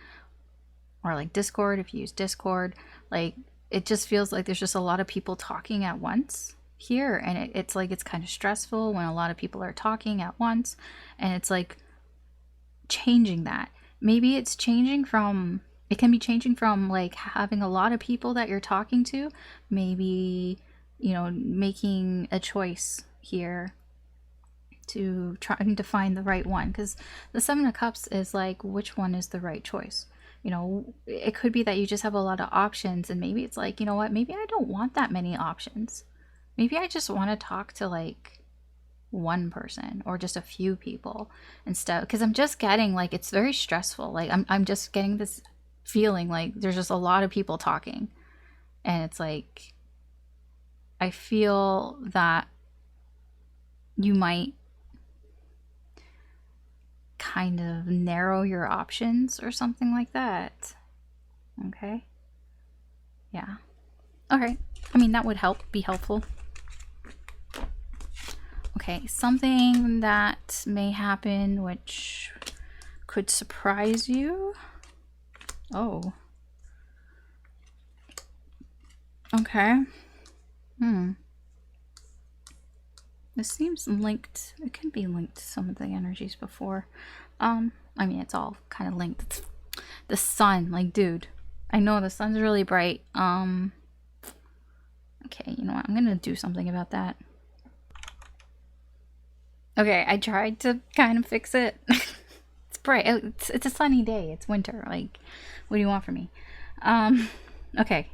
or like Discord if you use Discord. Like, it just feels like there's just a lot of people talking at once here, and it's like it's kind of stressful when a lot of people are talking at once, and it's like changing that. Maybe it can be changing from like having a lot of people that you're talking to, maybe, you know, making a choice here to trying to find the right one, because the Seven of Cups is like, which one is the right choice? You know, it could be that you just have a lot of options, and maybe it's like, you know what, maybe I don't want that many options. Maybe I just want to talk to like one person or just a few people instead, because I'm just getting like it's very stressful. Like I'm just getting this feeling like there's just a lot of people talking, and it's like I feel that you might kind of narrow your options or something like that. Okay. Yeah. Okay. I mean, that would be helpful. Okay, something that may happen which could surprise you. Oh. Okay. This seems linked. It can be linked to some of the energies before. I mean, it's all kind of linked. It's the sun, like, dude. I know the sun's really bright. Okay, you know what? I'm gonna do something about that. Okay, I tried to kind of fix it. It's bright. It's a sunny day. It's winter. Like, what do you want from me? Okay.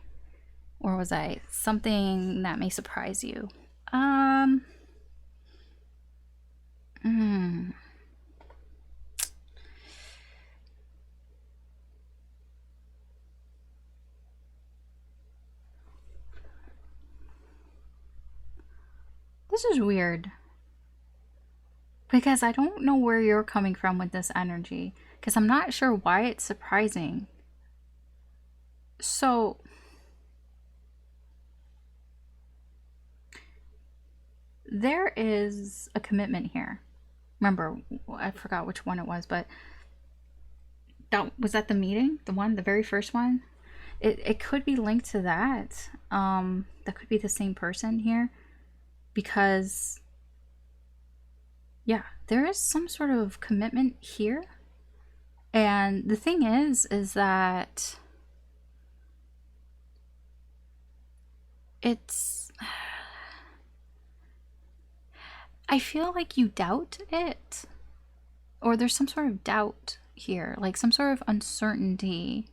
Where was I? Something that may surprise you. This is weird. Because I don't know where you're coming from with this energy, because I'm not sure why it's surprising. So there is a commitment here. Remember, I forgot which one it was, but that was at the meeting, the very first one. It could be linked to that. That could be the same person here, because yeah, there is some sort of commitment here. And the thing is that it's, I feel like you doubt it, or there's some sort of doubt here, like some sort of uncertainty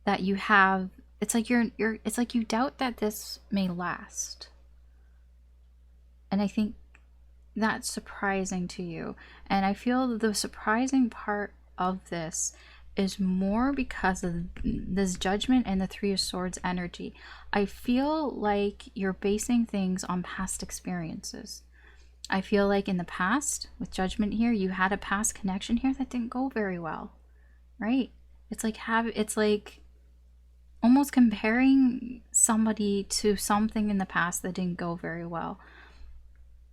that you have. It's like it's like you doubt that this may last. And I think that's surprising to you. And I feel the surprising part of this is more because of this Judgment and the Three of Swords energy. I feel like you're basing things on past experiences. I feel like in the past, with Judgment here, you had a past connection here that didn't go very well, right? It's like almost comparing somebody to something in the past that didn't go very well.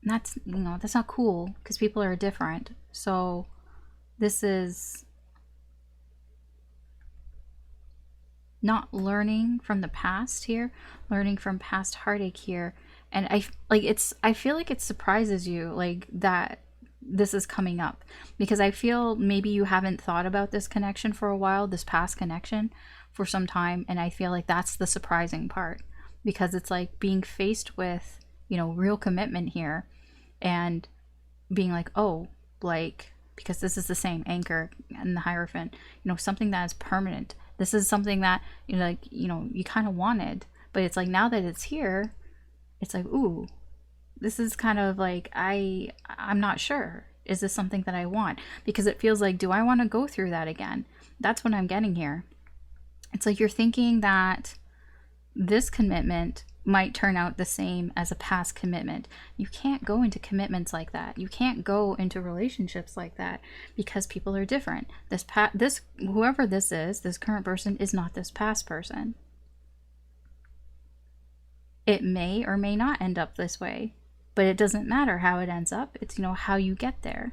And that's, that's not cool, because people are different. So this is not learning from the past here, learning from past heartache here. And I feel like it surprises you, like, that this is coming up, because I feel maybe you haven't thought about this connection for a while, this past connection for some time. And I feel like that's the surprising part, because it's like being faced with, real commitment here, and being like, oh, like, because this is the same Anchor and the Hierophant, something that is permanent. This is something that, you kind of wanted, but it's like, now that it's here, it's like, ooh, this is kind of like, I'm not sure. Is this something that I want? Because it feels like, do I want to go through that again? That's what I'm getting here. It's like you're thinking that this commitment might turn out the same as a past commitment. You can't go into commitments like that. You can't go into relationships like that, because people are different. Whoever this is, this current person, is not this past person. It may or may not end up this way, but it doesn't matter how it ends up. It's, how you get there,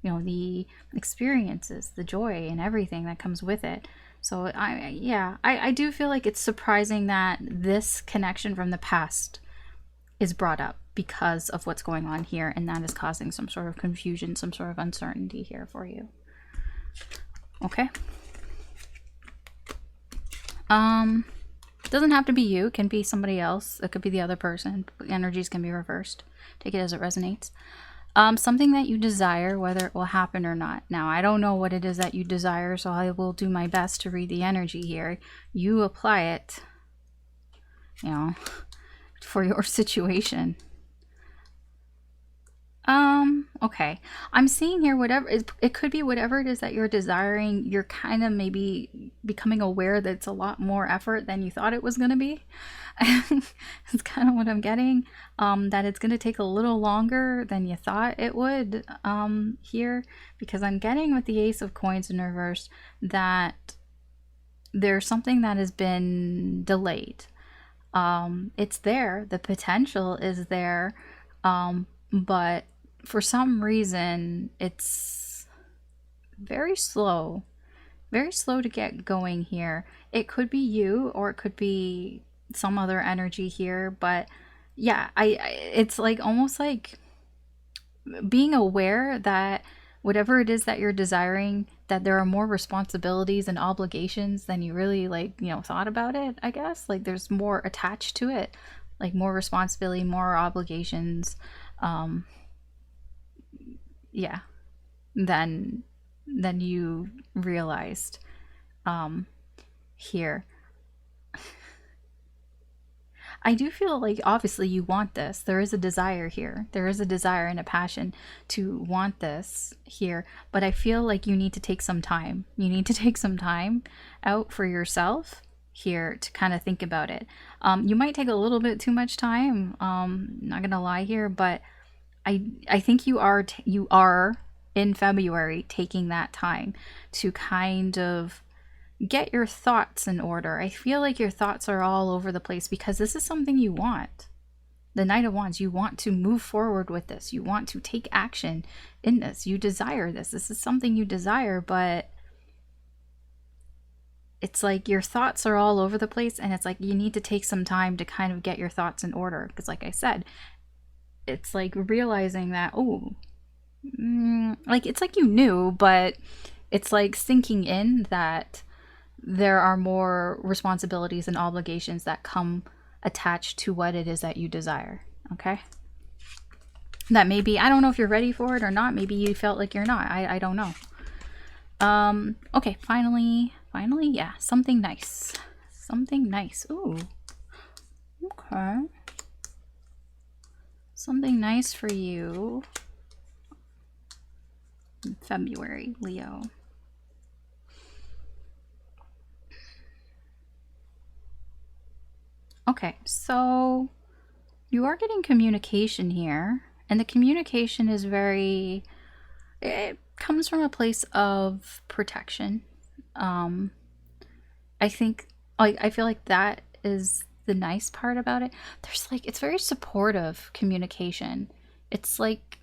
the experiences, the joy, and everything that comes with it. So I do feel like it's surprising that this connection from the past is brought up because of what's going on here, and that is causing some sort of confusion, some sort of uncertainty here for you. Okay. It doesn't have to be you. It can be somebody else. It could be the other person. Energies can be reversed. Take it as it resonates. Something that you desire, whether it will happen or not. Now, I don't know what it is that you desire, so I will do my best to read the energy here. You apply it, for your situation. Okay. I'm seeing here, whatever it could be, whatever it is that you're desiring, you're kind of maybe becoming aware that it's a lot more effort than you thought it was going to be. It's kind of what I'm getting. That it's going to take a little longer than you thought it would, here, because I'm getting with the Ace of Coins in reverse that there's something that has been delayed. It's there. The potential is there. But for some reason, it's very slow to get going here. It could be you, or it could be some other energy here. But yeah, it's like almost like being aware that whatever it is that you're desiring, that there are more responsibilities and obligations than you really thought about it, I guess. Like there's more attached to it, like more responsibility, more obligations, than you realized here. I do feel like obviously you want this. There is a desire here. There is a desire and a passion to want this here, but I feel like you need to take some time. You need to take some time out for yourself here to kind of think about it. You might take a little bit too much time, not gonna lie here, but I think you are in February taking that time to kind of get your thoughts in order. I feel like your thoughts are all over the place because this is something you want. The Knight of Wands, you want to move forward with this. You want to take action in this. You desire this. This is something you desire, but it's like your thoughts are all over the place, and it's like you need to take some time to kind of get your thoughts in order. Because like I said, it's like realizing that, oh, like it's like you knew, but it's like sinking in that there are more responsibilities and obligations that come attached to what it is that you desire. Okay, that maybe, I don't know if you're ready for it or not. Maybe you felt like you're not. I don't know. Okay, finally, yeah, something nice. Ooh, okay, something nice for you in February, Leo. Okay, so you are getting communication here, and the communication is very, it comes from a place of protection. I think, like, I feel like that is the nice part about it. There's like, it's very supportive communication. It's like,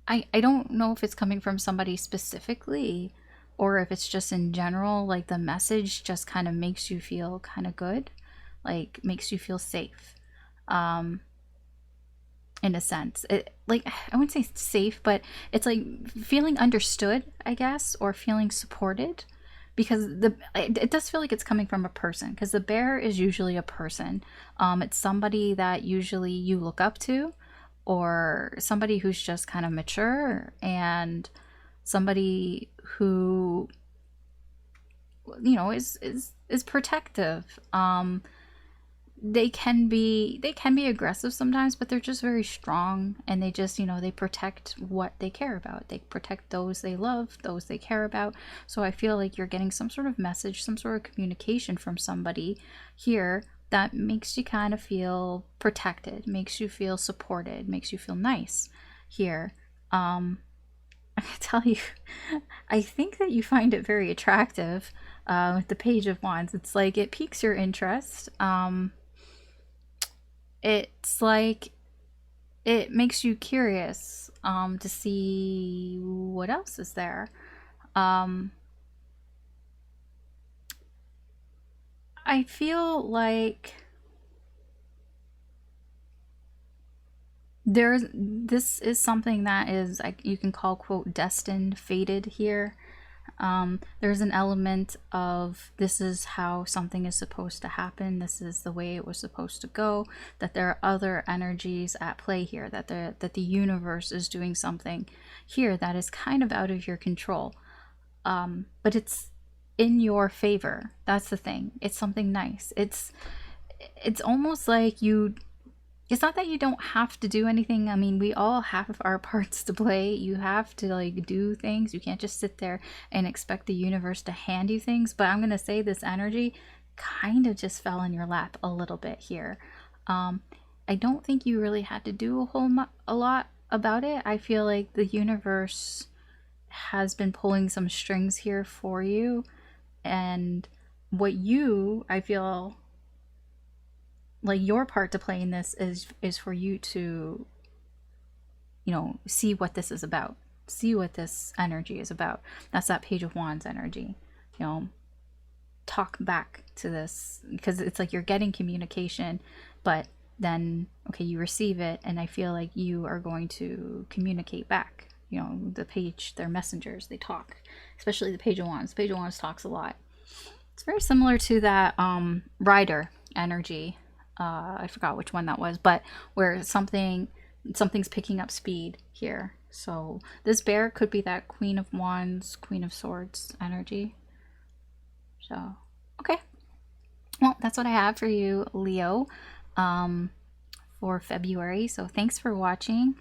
I don't know if it's coming from somebody specifically or if it's just in general, like the message just kind of makes you feel kind of good, like makes you feel safe. In a sense, it, like, I wouldn't say safe, but it's like feeling understood, I guess, or feeling supported, because it does feel like it's coming from a person, because the bear is usually a person. It's somebody that usually you look up to, or somebody who's just kind of mature, and somebody who, you know, is protective. They can be aggressive sometimes, but they're just very strong, and they just, you know, they protect what they care about. They protect those they love, those they care about. So I feel like you're getting some sort of message, some sort of communication from somebody here that makes you kind of feel protected, makes you feel supported, makes you feel nice here. I tell you, I think that you find it very attractive with the Page of Wands. It's like it piques your interest. It's like it makes you curious to see what else is there. I feel like this is something that is, like, you can call, quote, destined, fated here. There's an element of this is how something is supposed to happen. This is the way it was supposed to go. That there are other energies at play here. That the universe is doing something here that is kind of out of your control. But it's in your favor. That's the thing. It's something nice. It's almost like you. It's not that you don't have to do anything. I mean, we all have our parts to play. You have to, like, do things. You can't just sit there and expect the universe to hand you things. But I'm going to say this energy kind of just fell in your lap a little bit here. I don't think you really had to do a lot about it. I feel like the universe has been pulling some strings here for you. And what I feel like your part to play in this is for you to, you know, see what this is about, see what this energy is about. That's that Page of Wands energy. You know, talk back to this, because it's like you're getting communication, but then, okay, you receive it, and I feel like you are going to communicate back. You know, the page, they're messengers, they talk, especially the Page of Wands. Page of Wands talks a lot. It's very similar to that rider energy. I forgot which one that was, but where something's picking up speed here. So this bear could be that Queen of Wands, Queen of Swords energy. So, okay. Well, that's what I have for you, Leo, for February. So thanks for watching.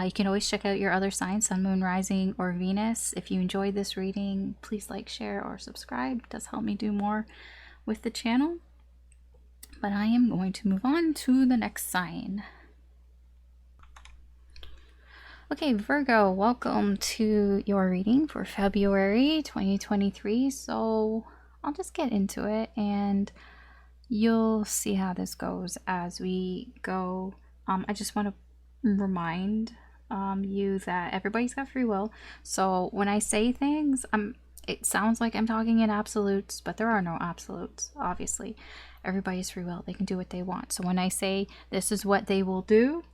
You can always check out your other signs, Sun, Moon, Rising, or Venus. If you enjoyed this reading, please like, share, or subscribe. It does help me do more with the channel. But I am going to move on to the next sign. Okay, Virgo, welcome to your reading for February 2023. So I'll just get into it and you'll see how this goes as we go. I just want to remind you that everybody's got free will. So when I say things, it sounds like I'm talking in absolutes, but there are no absolutes, obviously. Everybody's free will. They can do what they want. So when I say this is what they will do,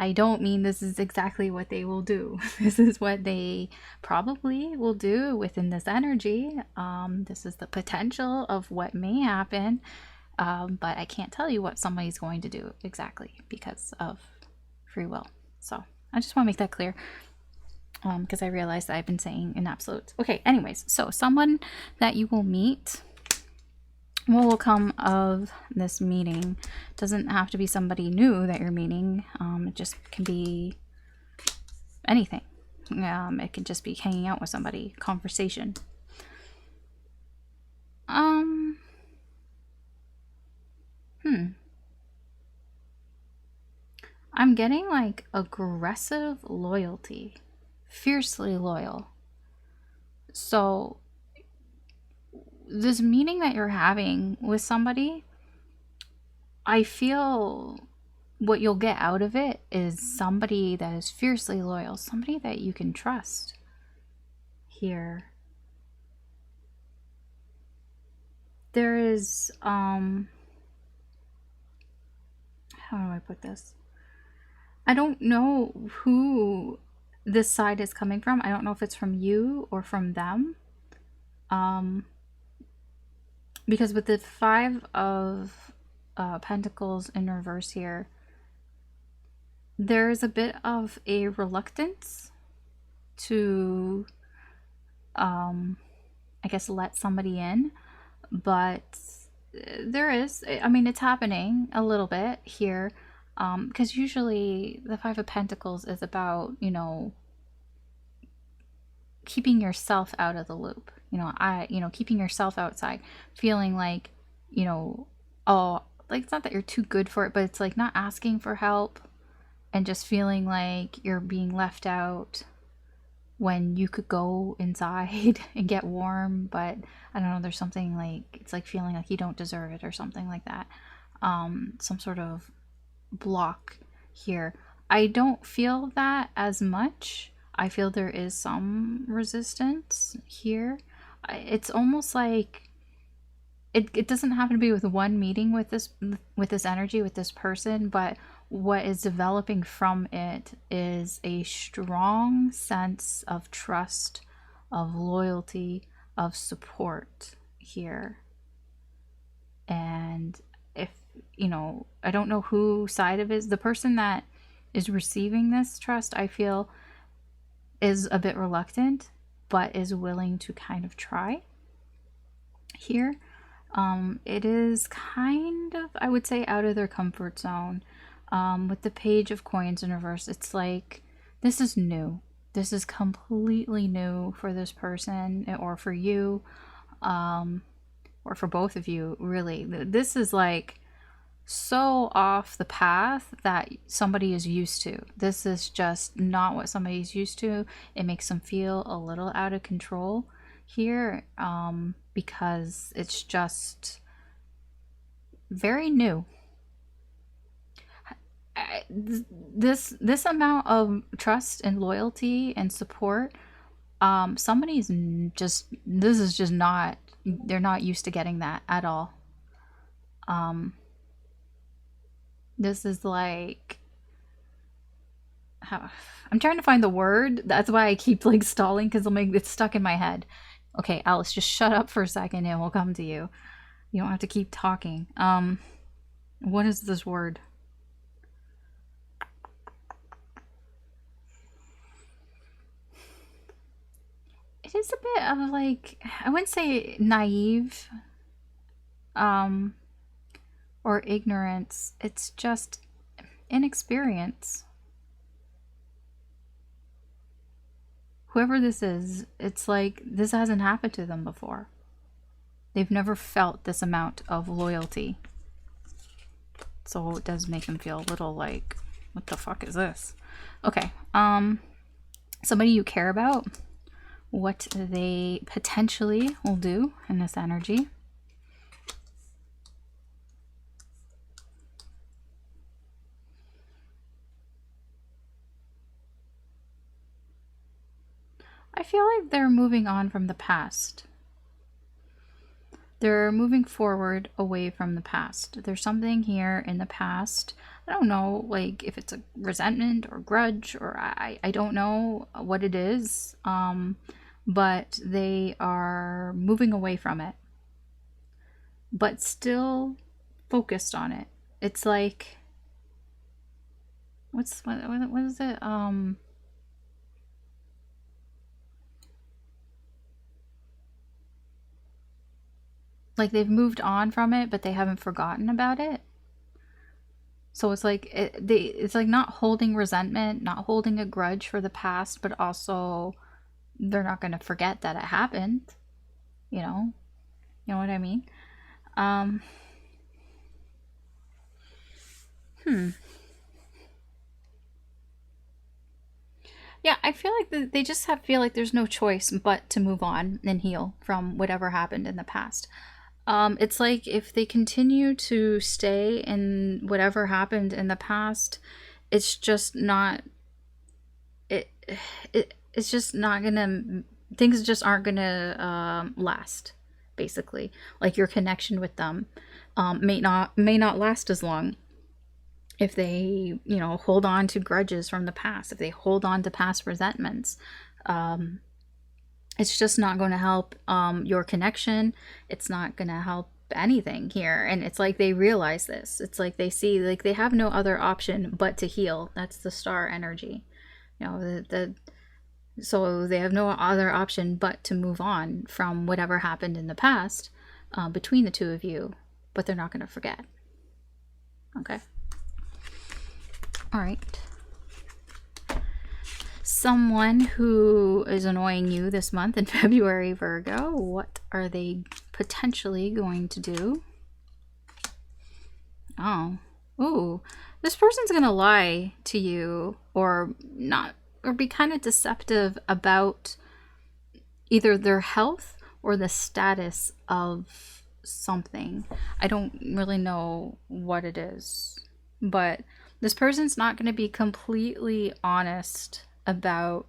I don't mean this is exactly what they will do. This is what they probably will do within this energy. This is the potential of what may happen, but I can't tell you what somebody's going to do exactly because of free will. So I just want to make that clear because I realized that I've been saying in absolutes. Okay, anyways, so someone that you will meet, what will come of this meeting? Doesn't have to be somebody new that you're meeting. It just can be anything. It can just be hanging out with somebody, conversation. I'm getting like aggressive loyalty, fiercely loyal. So this meeting that you're having with somebody, I feel what you'll get out of it is somebody that is fiercely loyal, somebody that you can trust here. There is, how do I put this? I don't know who this side is coming from. I don't know if it's from you or from them. Because with the Five of Pentacles in reverse here, there's a bit of a reluctance to, I guess, let somebody in. But there is, I mean, it's happening a little bit here. Because usually the Five of Pentacles is about, you know, keeping yourself out of the loop. Keeping yourself outside, feeling like, oh, like it's not that you're too good for it, but it's like not asking for help and just feeling like you're being left out when you could go inside and get warm. But I don't know, there's something like, it's like feeling like you don't deserve it or something like that. Some sort of block here. I don't feel that as much. I feel there is some resistance here. It's almost like it doesn't happen to be with one meeting with this energy, with this person, but what is developing from it is a strong sense of trust, of loyalty, of support here. And if, I don't know who side of it is, the person that is receiving this trust, I feel, is a bit reluctant, but is willing to kind of try here. It is kind of, I would say, out of their comfort zone. With the Page of Coins in reverse, it's like, this is new. This is completely new for this person, or for you, or for both of you, really. This is like so off the path that somebody is used to. This is just not what somebody's used to. It makes them feel a little out of control here, because it's just very new. This amount of trust and loyalty and support, somebody's just, this is just not, they're not used to getting that at all. This is like, I'm trying to find the word. That's why I keep like stalling, because it's stuck in my head. Okay, Alice, just shut up for a second and we'll come to you. You don't have to keep talking. What is this word? It is a bit of like, I wouldn't say naive, or ignorance. It's just inexperience. Whoever this is, it's like this hasn't happened to them before. They've never felt this amount of loyalty. So it does make them feel a little like, what the fuck is this? Okay. Somebody you care about, what they potentially will do in this energy. I feel like they're moving on from the past. They're moving forward away from the past. There's something here in the past. I don't know, like, if it's a resentment or grudge, or I don't know what it is. But they are moving away from it, but still focused on it. It's like, what is it? Like they've moved on from it, but they haven't forgotten about it. So it's like it's like not holding resentment, not holding a grudge for the past, but also they're not going to forget that it happened. You know what I mean? Yeah, I feel like they just feel like there's no choice but to move on and heal from whatever happened in the past. It's like if they continue to stay in whatever happened in the past, it's just not it's just not gonna, things just aren't gonna last. Basically, like your connection with them may not last as long if they hold on to grudges from the past, if they hold on to past resentments. It's just not going to help your connection. It's not going to help anything here. And it's like they realize this. It's like they see, like they have no other option but to heal. That's the star energy. So they have no other option but to move on from whatever happened in the past between the two of you, but they're not going to forget. Okay. All right. Someone who is annoying you this month in February, Virgo, what are they potentially going to do? Oh. Ooh. This person's going to lie to you or not, or be kind of deceptive about either their health or the status of something. I don't really know what it is, but this person's not going to be completely honest about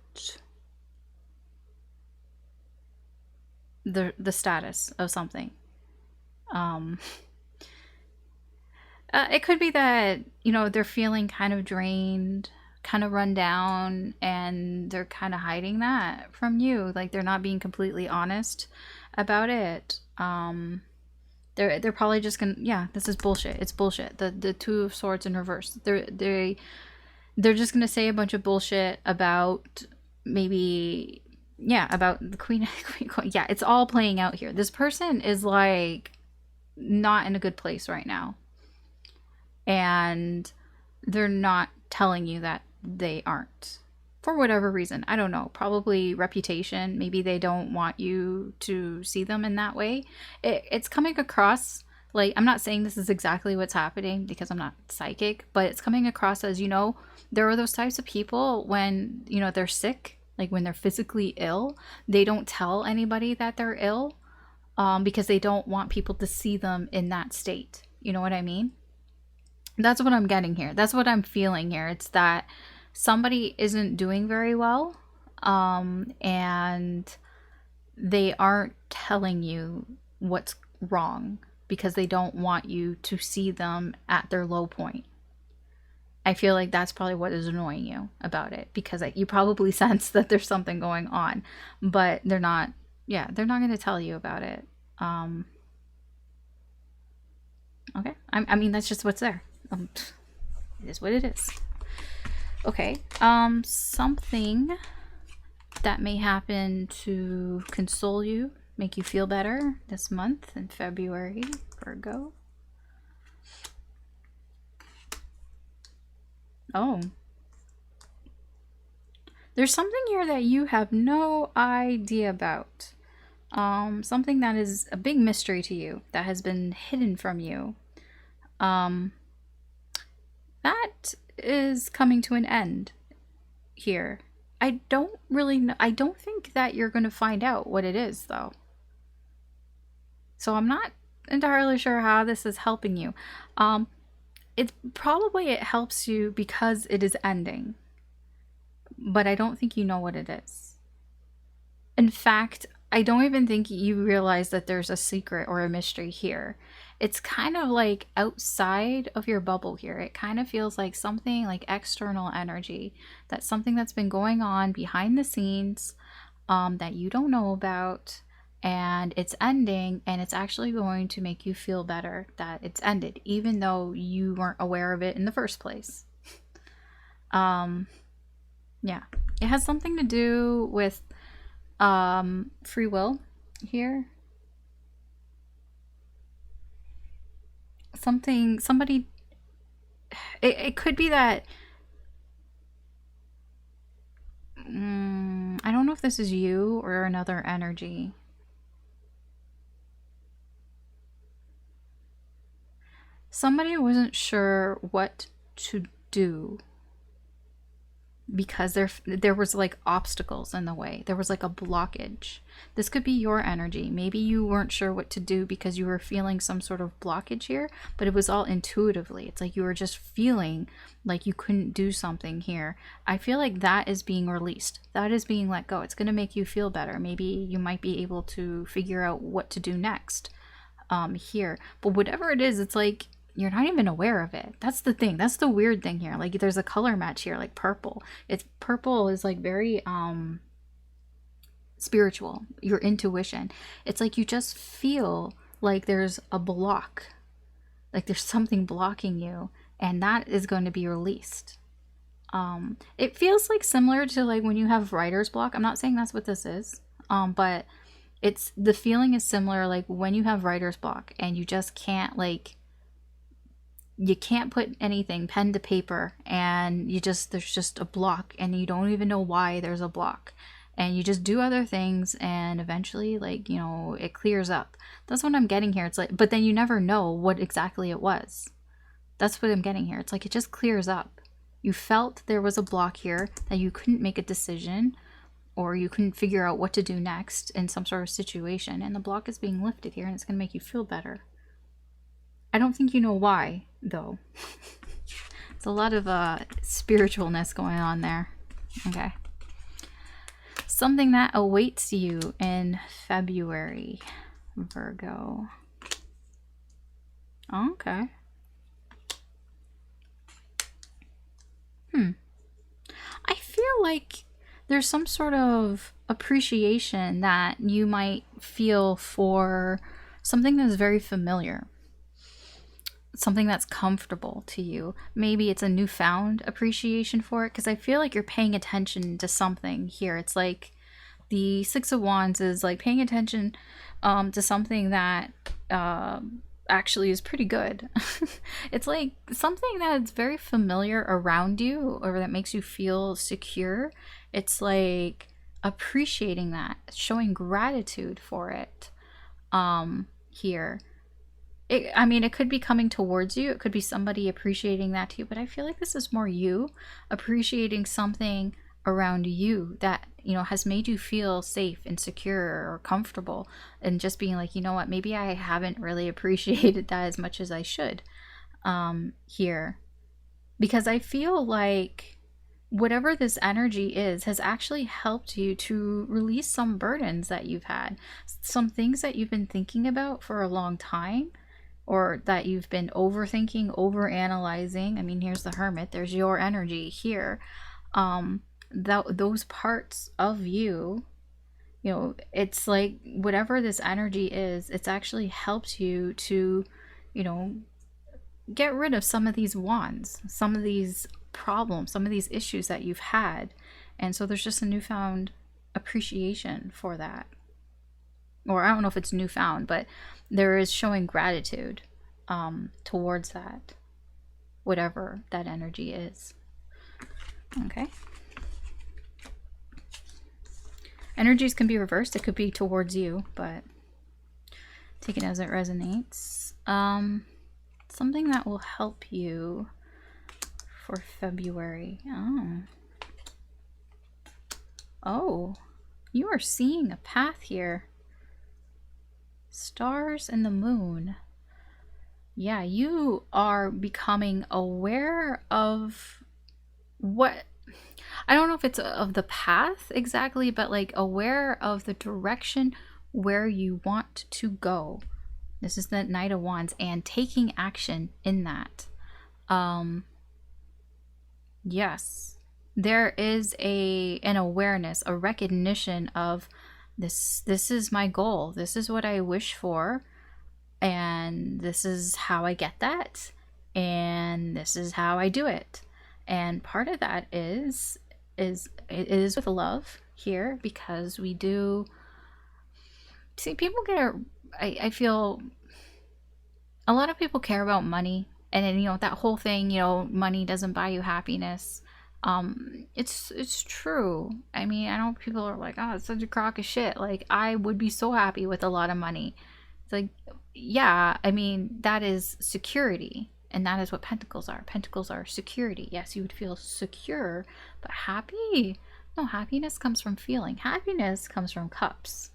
the status of something. It could be that they're feeling kind of drained, kind of run down, and they're kind of hiding that from you. Like they're not being completely honest about it. They're probably just gonna, yeah, this is bullshit. It's bullshit. The Two of Swords in reverse. They're just gonna say a bunch of bullshit about maybe, yeah, about the queen. Yeah, it's all playing out here. This person is like not in a good place right now, and they're not telling you that they aren't, for whatever reason. I don't know, probably reputation. Maybe they don't want you to see them in that way. It's coming across like, I'm not saying this is exactly what's happening because I'm not psychic, but it's coming across as, there are those types of people when, they're sick, like when they're physically ill, they don't tell anybody that they're ill because they don't want people to see them in that state. You know what I mean? That's what I'm getting here. That's what I'm feeling here. It's that somebody isn't doing very well, and they aren't telling you what's wrong because they don't want you to see them at their low point. I feel like that's probably what is annoying you about it, because you probably sense that there's something going on, but they're not going to tell you about it. Okay. I mean, that's just what's there. It is what it is. Okay. Something that may happen to console you, make you feel better this month in February, Virgo. Oh. There's something here that you have no idea about. Something that is a big mystery to you, that has been hidden from you. That is coming to an end. here. I don't really know. I don't think that you're going to find out what it is, though. So I'm not entirely sure how this is helping you. It helps you because it is ending, but I don't think you know what it is. In fact, I don't even think you realize that there's a secret or a mystery here. It's kind of like outside of your bubble here. It kind of feels like something like external energy. That's something that's been going on behind the scenes that you don't know about. And it's ending, and it's actually going to make you feel better that it's ended, even though you weren't aware of it in the first place. Yeah, it has something to do with free will here. Somebody, it could be that, I don't know if this is you or another energy. Somebody wasn't sure what to do because there was like obstacles in the way. There was like a blockage. This could be your energy. Maybe you weren't sure what to do because you were feeling some sort of blockage here, but it was all intuitively. It's like you were just feeling like you couldn't do something here. I feel like that is being released. That is being let go. It's going to make you feel better. Maybe you might be able to figure out what to do next here. But whatever it is, it's like you're not even aware of it. That's the thing. That's the weird thing here. Like there's a color match here, like purple. Purple is like very spiritual, your intuition. It's like you just feel like there's a block, like there's something blocking you, and that is going to be released. It feels like similar to like when you have writer's block. I'm not saying that's what this is, but the feeling is similar, like when you have writer's block and you just can't you can't put anything pen to paper, and there's just a block, and you don't even know why there's a block, and you just do other things, and eventually it clears up. That's what I'm getting here. It's like, but then you never know what exactly it was. That's what I'm getting here. It's like it just clears up. You felt there was a block here, that you couldn't make a decision, or you couldn't figure out what to do next in some sort of situation, and the block is being lifted here, and it's going to make you feel better. I don't think you know why, though. It's a lot of spiritualness going on there. Okay. Something that awaits you in February, Virgo. Okay. I feel like there's some sort of appreciation that you might feel for something that is very familiar. Something that's comfortable to you. Maybe it's a newfound appreciation for it, because I feel like you're paying attention to something here. It's like the Six of Wands is like paying attention to something that actually is pretty good. It's like something that's very familiar around you, or that makes you feel secure. It's like appreciating that, showing gratitude for it here. It could be coming towards you. It could be somebody appreciating that too. But I feel like this is more you appreciating something around you that, has made you feel safe and secure or comfortable. And just being like, you know what, maybe I haven't really appreciated that as much as I should here. Because I feel like whatever this energy is has actually helped you to release some burdens that you've had. Some things that you've been thinking about for a long time, or that you've been overthinking, overanalyzing. Here's the Hermit. There's your energy here. Those parts of you, it's like whatever this energy is, it's actually helped you to, get rid of some of these wands, some of these problems, some of these issues that you've had. And so there's just a newfound appreciation for that. Or I don't know if it's newfound, but there is showing gratitude towards that, whatever that energy is. Okay. Energies can be reversed. It could be towards you, but take it as it resonates. Something that will help you for February. Oh. Oh, you are seeing a path here. Stars and the moon. Yeah, you are becoming aware of what, I don't know if it's of the path exactly, but like aware of the direction where you want to go. This is the Knight of Wands, and taking action in that. Yes, there is an awareness, a recognition of this is my goal. This is what I wish for, and this is how I get that, and this is how I do it. And part of that is it is with love here, because we do see people get I feel a lot of people care about money, and then, that whole thing, money doesn't buy you happiness. It's true. I mean, I know people are like, oh, it's such a crock of shit. Like, I would be so happy with a lot of money. It's like, yeah, I mean, that is security, and that is what pentacles are. Pentacles are security. Yes, you would feel secure, but happy? No, happiness comes from feeling. Happiness comes from cups.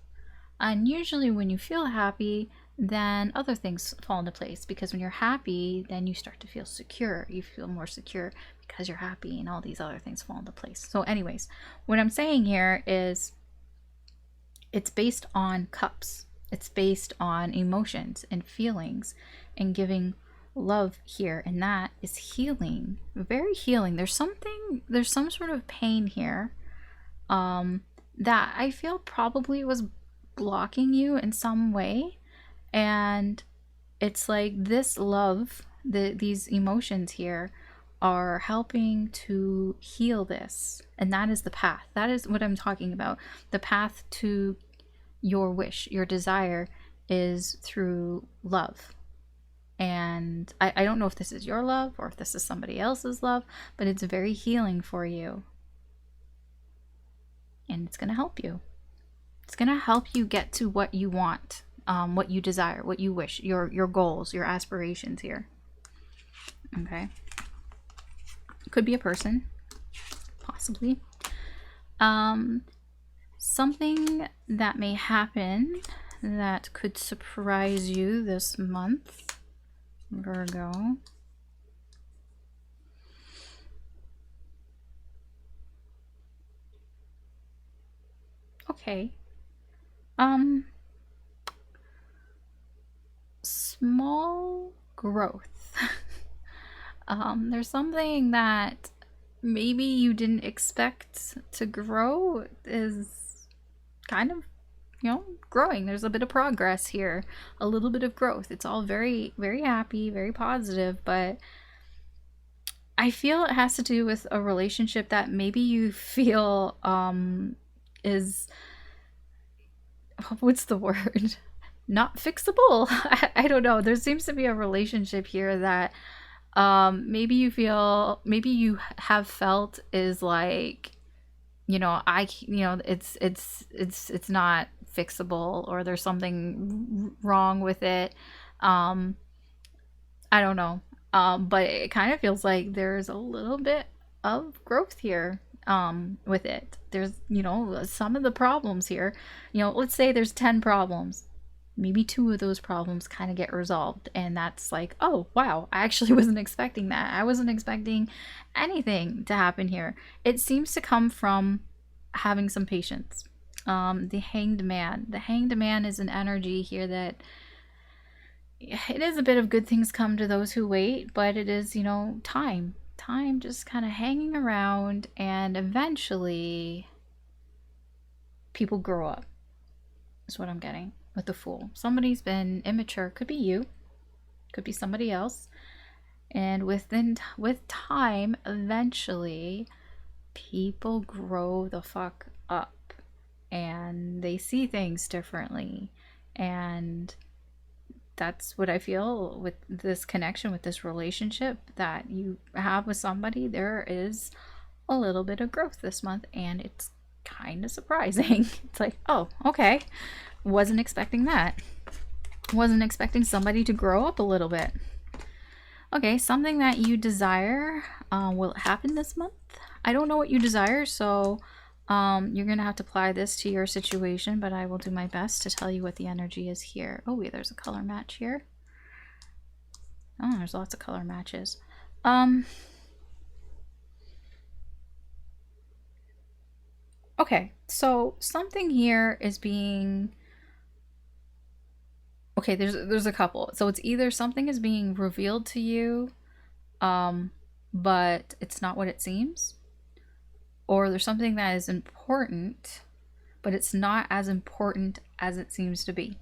And usually when you feel happy, then other things fall into place, because when you're happy, then you start to feel secure. You feel more secure because you're happy, and all these other things fall into place. So anyways, what I'm saying here is it's based on cups. It's based on emotions and feelings and giving love here, and that is healing. Very healing. There's some sort of pain here that I feel probably was blocking you in some way. And it's like this love, these emotions here are helping to heal this. And that is the path. That is what I'm talking about. The path to your wish, your desire, is through love. And I don't know if this is your love or if this is somebody else's love, but it's very healing for you. And it's going to help you. It's going to help you get to what you want. What you desire, what you wish, your goals, your aspirations here. Okay. Could be a person, possibly. Something that may happen that could surprise you this month, Virgo. Okay. Small growth. There's something that maybe you didn't expect to grow is kind of, growing. There's a bit of progress here, a little bit of growth. It's all very, very happy, very positive, but I feel it has to do with a relationship that maybe you feel is, what's the word? Not fixable. I don't know. There seems to be a relationship here that maybe you have felt is like, it's not fixable, or there's something wrong with it. I don't know. But it kind of feels like there's a little bit of growth here with it. There's, some of the problems here, let's say there's 10 problems. Maybe 2 of those problems kind of get resolved, and that's like, oh wow, I actually wasn't expecting that. I wasn't expecting anything to happen here. It seems to come from having some patience. The Hanged Man. The Hanged Man is an energy here that it is a bit of good things come to those who wait, but it is, time just kind of hanging around, and eventually people grow up, is what I'm getting with the Fool. Somebody's been immature. Could be you, could be somebody else, and with time, eventually people grow the fuck up, and they see things differently. And that's what I feel with this connection, with this relationship that you have with somebody. There is a little bit of growth this month, and it's kind of surprising. It's like, oh, okay, wasn't expecting that. Wasn't expecting somebody to grow up a little bit. Okay, something that you desire, will it happen this month? I don't know what you desire, so You're going to have to apply this to your situation, but I will do my best to tell you what the energy is here. Oh, wait, there's a color match here. Oh, there's lots of color matches. Okay, so something here is being... Okay, there's a couple. So it's either something is being revealed to you, but it's not what it seems, or there's something that is important, but it's not as important as it seems to be.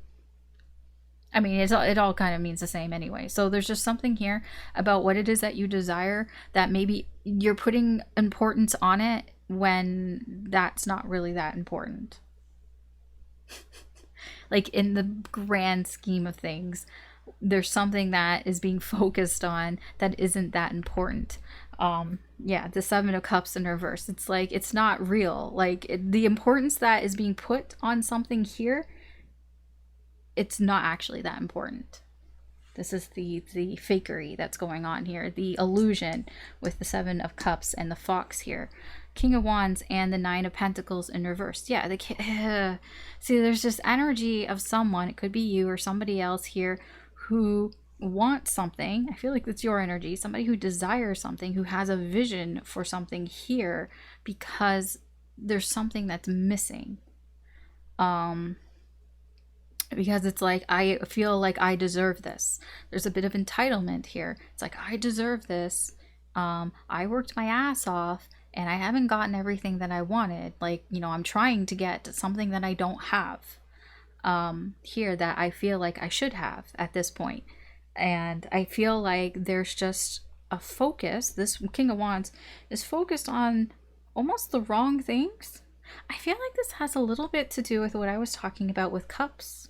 I mean, it all kind of means the same anyway. So there's just something here about what it is that you desire that maybe you're putting importance on it when that's not really that important. Like, in the grand scheme of things, there's something that is being focused on that isn't that important. Yeah, the Seven of Cups in reverse. It's like, it's not real. Like, the importance that is being put on something here, it's not actually that important. This is the fakery that's going on here, the illusion with the Seven of Cups and the Fox here. King of Wands and the Nine of Pentacles in reverse. Yeah, see, there's this energy of someone, it could be you or somebody else here, who wants something. I feel like it's your energy. Somebody who desires something, who has a vision for something here, because there's something that's missing. Because it's like, I feel like I deserve this. There's a bit of entitlement here. It's like, I deserve this. I worked my ass off and I haven't gotten everything that I wanted. Like, you know, I'm trying to get something that I don't have here, that I feel like I should have at this point. And I feel like there's just a focus. This King of Wands is focused on almost the wrong things. I feel like this has a little bit to do with what I was talking about with cups.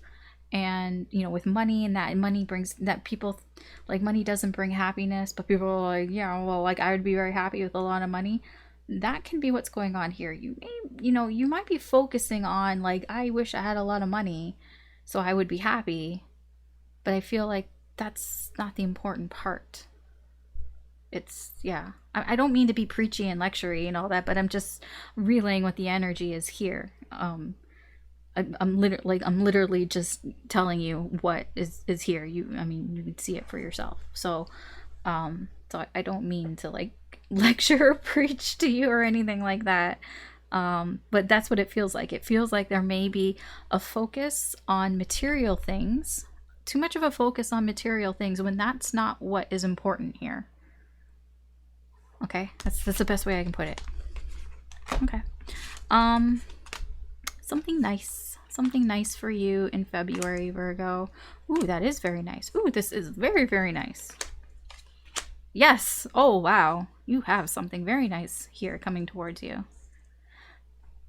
And, you know, with money, and that money brings, that people, like, money doesn't bring happiness, but people are like, yeah, well, like, I would be very happy with a lot of money. That can be what's going on here. You may, you know, you might be focusing on, like, I wish I had a lot of money so I would be happy. But I feel like that's not the important part. It's, yeah. I don't mean to be preachy and lectury and all that, but I'm just relaying what the energy is here. I'm literally just telling you what is here. I mean, you can see it for yourself. So I don't mean to, like, lecture or preach to you or anything like that. But that's what it feels like. It feels like there may be a focus on material things, too much of a focus on material things, when that's not what is important here. Okay, that's the best way I can put it. Okay. Something nice for you in February, Virgo. Ooh, that is very nice. Ooh, this is very, very nice. Yes. Oh, wow. You have something very nice here coming towards you.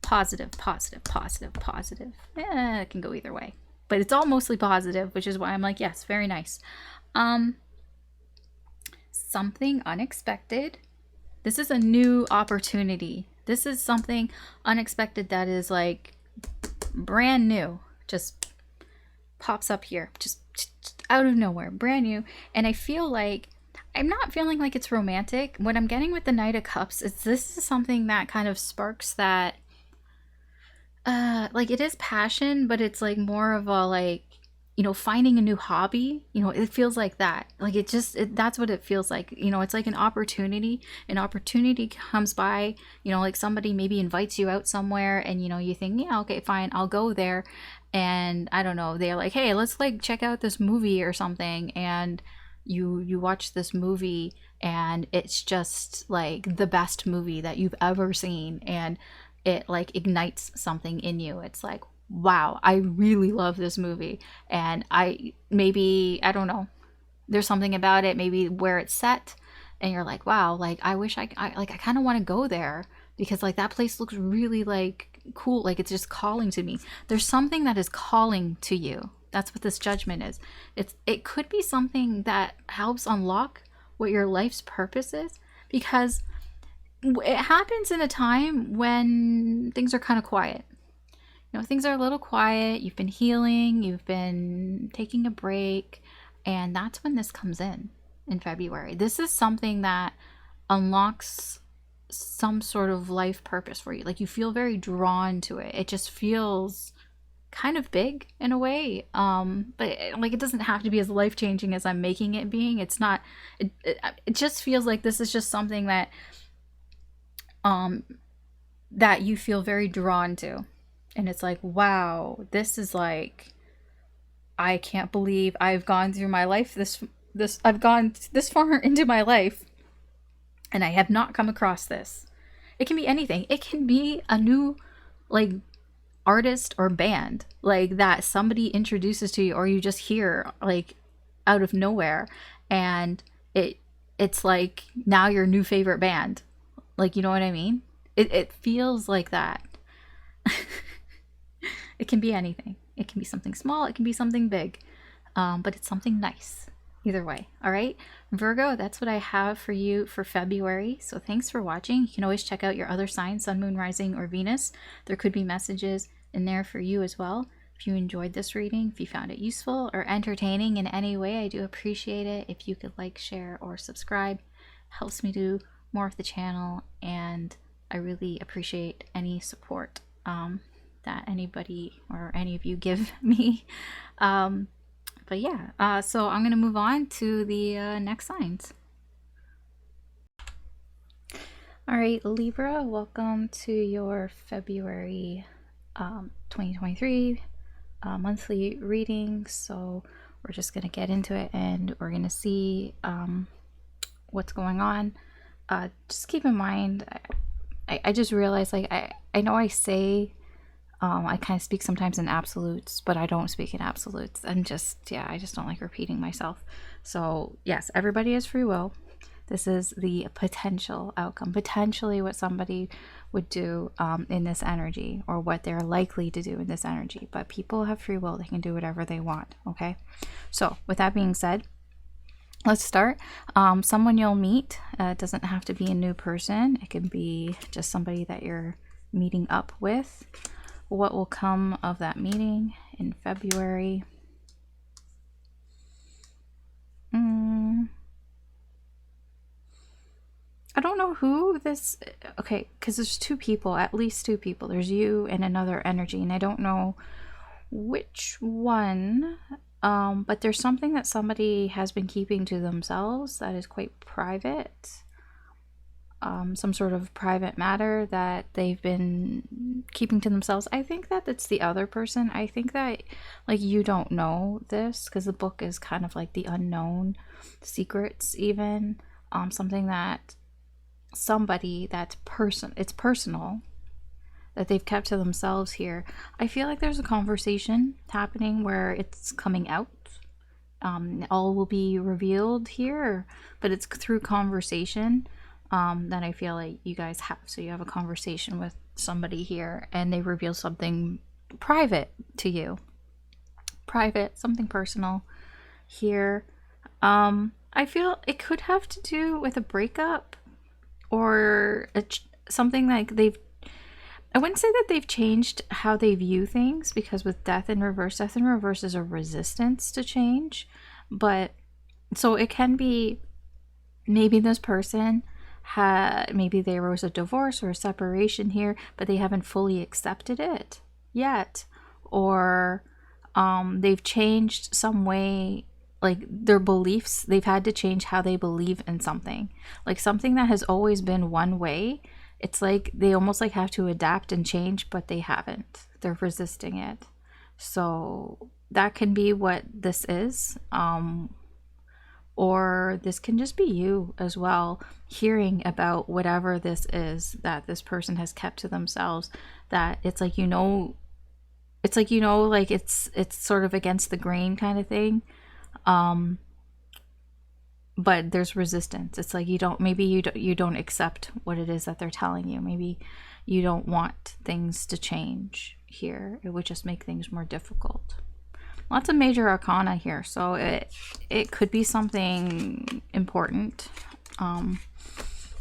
Positive, positive, positive, positive. It can go either way. But it's all mostly positive, which is why I'm like, yes, very nice. Something unexpected. This is a new opportunity. This is something unexpected that is, like, brand new. Just pops up here. Just out of nowhere. Brand new. And I feel like, I'm not feeling like it's romantic. What I'm getting with the Knight of Cups is this is something that kind of sparks that, like, it is passion, but it's like more of a, like, you know, finding a new hobby. You know, it feels like that. Like, that's what it feels like. You know, it's like an opportunity. An opportunity comes by, you know, like somebody maybe invites you out somewhere and, you know, you think, yeah, okay, fine, I'll go there. And I don't know, they're like, hey, let's, like, check out this movie or something. And you watch this movie and it's just, like, the best movie that you've ever seen. And it, like, ignites something in you. It's like, wow, I really love this movie. And I don't know, there's something about it, maybe where it's set, and you're like, wow, like, I wish I kind of want to go there, because, like, that place looks really, like, cool. Like, it's just calling to me. There's something that is calling to you. That's what this Judgment is. It could be something that helps unlock what your life's purpose is, because it happens in a time when things are kind of quiet. You know, things are a little quiet. You've been healing, you've been taking a break, and that's when this comes in February. This is something that unlocks some sort of life purpose for you. Like you feel very drawn to it. It just feels kind of big in a way, but like it doesn't have to be as life-changing as I'm making it being. It's not. It just feels like this is just something that that you feel very drawn to, and it's like, wow, this is like, I can't believe I've gone through my life this I've gone this far into my life and I have not come across this. It can be anything. It can be a new like artist or band like that somebody introduces to you, or you just hear like out of nowhere, and it's like now your new favorite band. Like, you know what I mean? It feels like that. It can be anything. It can be something small, it can be something big, but it's something nice either way. All right, Virgo, that's what I have for you for February. So thanks for watching. You can always check out your other signs, sun, moon, rising, or Venus. There could be messages in there for you as well. If you enjoyed this reading, if you found it useful or entertaining in any way, I do appreciate it if you could like, share, or subscribe. It helps me do more of the channel, and I really appreciate any support that anybody or any of you give me. But yeah, so I'm going to move on to the next signs. All right, Libra, welcome to your February 2023 monthly reading. So we're just going to get into it and we're going to see what's going on. Just keep in mind, I just realized, like, I know I say I kind of speak sometimes in absolutes, but I don't speak in absolutes. I'm just, yeah, I just don't like repeating myself. So yes, everybody has free will. This is the potential outcome, potentially what somebody would do in this energy, or what they're likely to do in this energy. But people have free will. They can do whatever they want, okay? So with that being said, let's start. Someone you'll meet. It doesn't have to be a new person. It can be just somebody that you're meeting up with. What will come of that meeting in February? I don't know who this... Okay, because there's two people, at least two people. There's you and another energy, and I don't know which one. But there's something that somebody has been keeping to themselves that is quite private. Some sort of private matter that they've been keeping to themselves. I think that it's the other person. I think that, like, you don't know this, because the book is kind of like the unknown secrets even. Something that somebody that's it's personal, that they've kept to themselves here. I feel like there's a conversation happening where it's coming out. All will be revealed here, but it's through conversation that I feel like you guys have. So you have a conversation with somebody here and they reveal something private to you. Private, something personal here. I feel it could have to do with a breakup, or something like I wouldn't say that they've changed how they view things, because with death in reverse is a resistance to change. But so it can be, maybe this person maybe there was a divorce or a separation here, but they haven't fully accepted it yet, or they've changed some way, like their beliefs. They've had to change how they believe in something, like something that has always been one way. It's like they almost like have to adapt and change, but they haven't. They're resisting it. So that can be what this is. Or this can just be you as well, hearing about whatever this is that this person has kept to themselves, that it's like, like it's sort of against the grain kind of thing. But there's resistance. It's like you don't accept what it is that they're telling you. Maybe you don't want things to change here. It would just make things more difficult. Lots of major arcana here, so it could be something important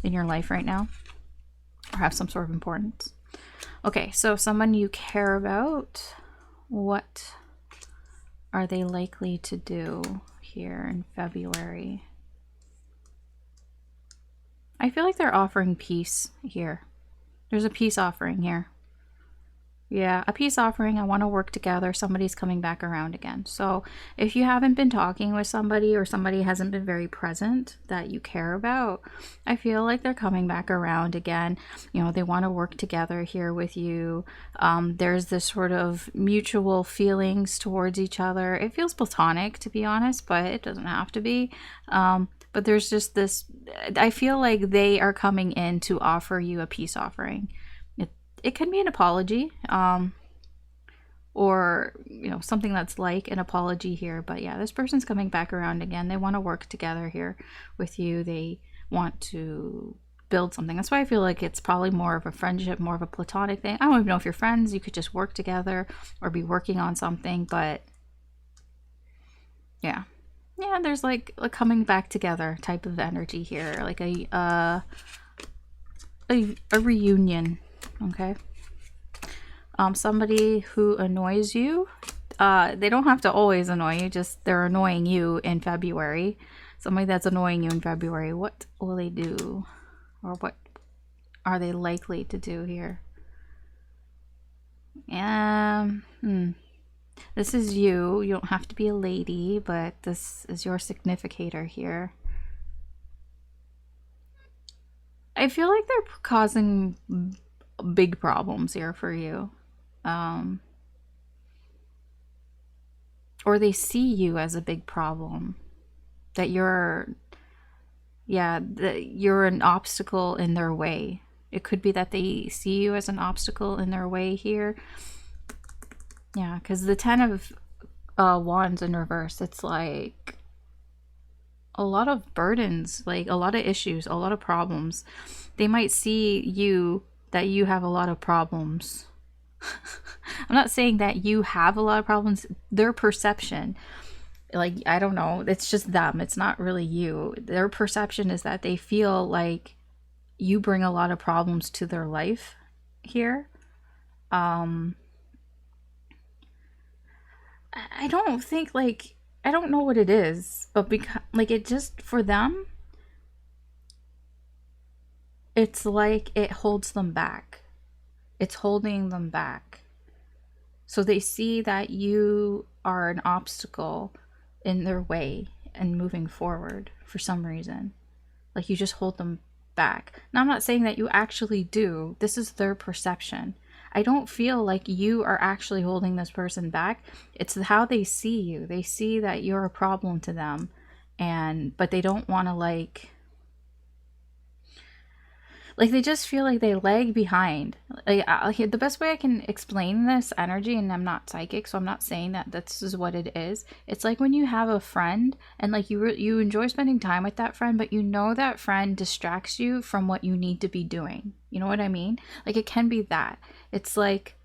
in your life right now, or have some sort of importance. Okay, so someone you care about, what are they likely to do here in February? I feel like they're offering peace here. There's a peace offering here. Yeah, a peace offering. I want to work together. Somebody's coming back around again. So if you haven't been talking with somebody, or somebody hasn't been very present that you care about, I feel like they're coming back around again. You know, they want to work together here with you. There's this sort of mutual feelings towards each other. It feels platonic, to be honest, but it doesn't have to be. But there's just this, I feel like they are coming in to offer you a peace offering. It can be an apology, or, you know, something that's like an apology here. But yeah, this person's coming back around again. They want to work together here with you. They want to build something. That's why I feel like it's probably more of a friendship, more of a platonic thing. I don't even know if you're friends. You could just work together or be working on something. But yeah. Yeah, there's like a coming back together type of energy here. Like a reunion. Okay. Somebody who annoys you. They don't have to always annoy you, just they're annoying you in February. Somebody that's annoying you in February. What will they do? Or what are they likely to do here? This is you. You don't have to be a lady, but this is your significator here. I feel like they're causing big problems here for you. Or they see you as a big problem. That you're an obstacle in their way. It could be that they see you as an obstacle in their way here. Yeah, because the 10 of Wands in reverse, it's like a lot of burdens, like a lot of issues, a lot of problems. They might see you that you have a lot of problems. I'm not saying that you have a lot of problems. Their perception, like, I don't know, it's just them. It's not really you. Their perception is that they feel like you bring a lot of problems to their life here. I don't think, like, I don't know what it is, but because, like, it just, for them, it's like it holds them back. It's holding them back. So they see that you are an obstacle in their way and moving forward for some reason. Like, you just hold them back. Now, I'm not saying that you actually do. This is their perception. I don't feel like you are actually holding this person back. It's how they see you. They see that you're a problem to them, but they don't want to, like they just feel like they lag behind. Like, the best way I can explain this energy, and I'm not psychic, so I'm not saying that this is what it is. It's like when you have a friend and, like, you enjoy spending time with that friend, but you know that friend distracts you from what you need to be doing. You know what I mean? Like, it can be that. It's like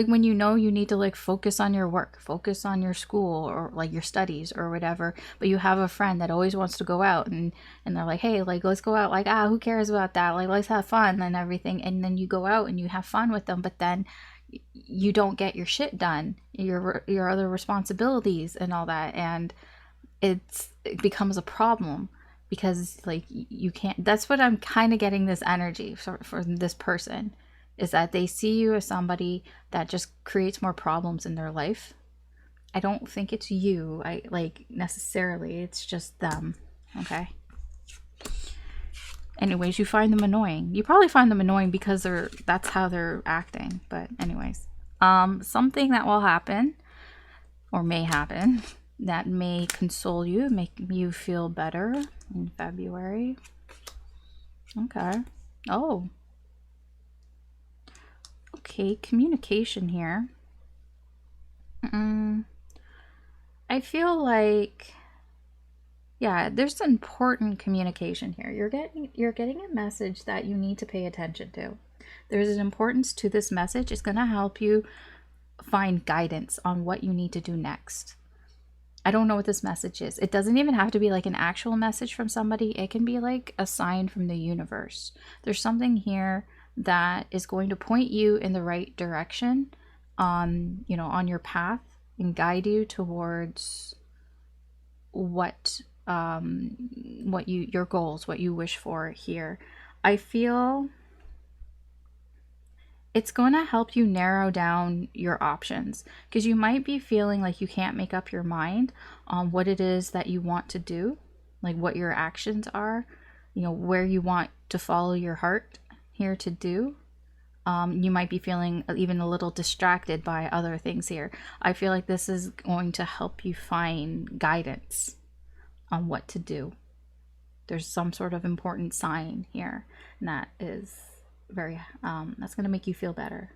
when you know you need to, like, focus on your work, focus on your school, or like your studies or whatever, but you have a friend that always wants to go out, and they're like, hey, like, let's go out. Like, who cares about that? Like, let's have fun and everything. And then you go out and you have fun with them, but then you don't get your shit done, your other responsibilities and all that, and it becomes a problem because, like, you can't. That's what I'm kind of getting this energy for this person, is that they see you as somebody that just creates more problems in their life. I don't think it's you, necessarily. It's just them, okay? Anyways, you find them annoying. You probably find them annoying because that's how they're acting. But anyways, something that will happen, or may happen, that may console you, make you feel better in February. Okay. Oh. Okay, communication here. I feel like, yeah, there's important communication here. You're getting a message that you need to pay attention to. There's an importance to this message. It's going to help you find guidance on what you need to do next. I don't know what this message is. It doesn't even have to be like an actual message from somebody. It can be like a sign from the universe. There's something here that is going to point you in the right direction on your path, and guide you towards what your goals, what you wish for here. I feel it's going to help you narrow down your options, because you might be feeling like you can't make up your mind on what it is that you want to do, like what your actions are, where you want to follow your heart here to do. You might be feeling even a little distracted by other things here. I feel like this is going to help you find guidance on what to do. There's some sort of important sign here, and that is very that's going to make you feel better.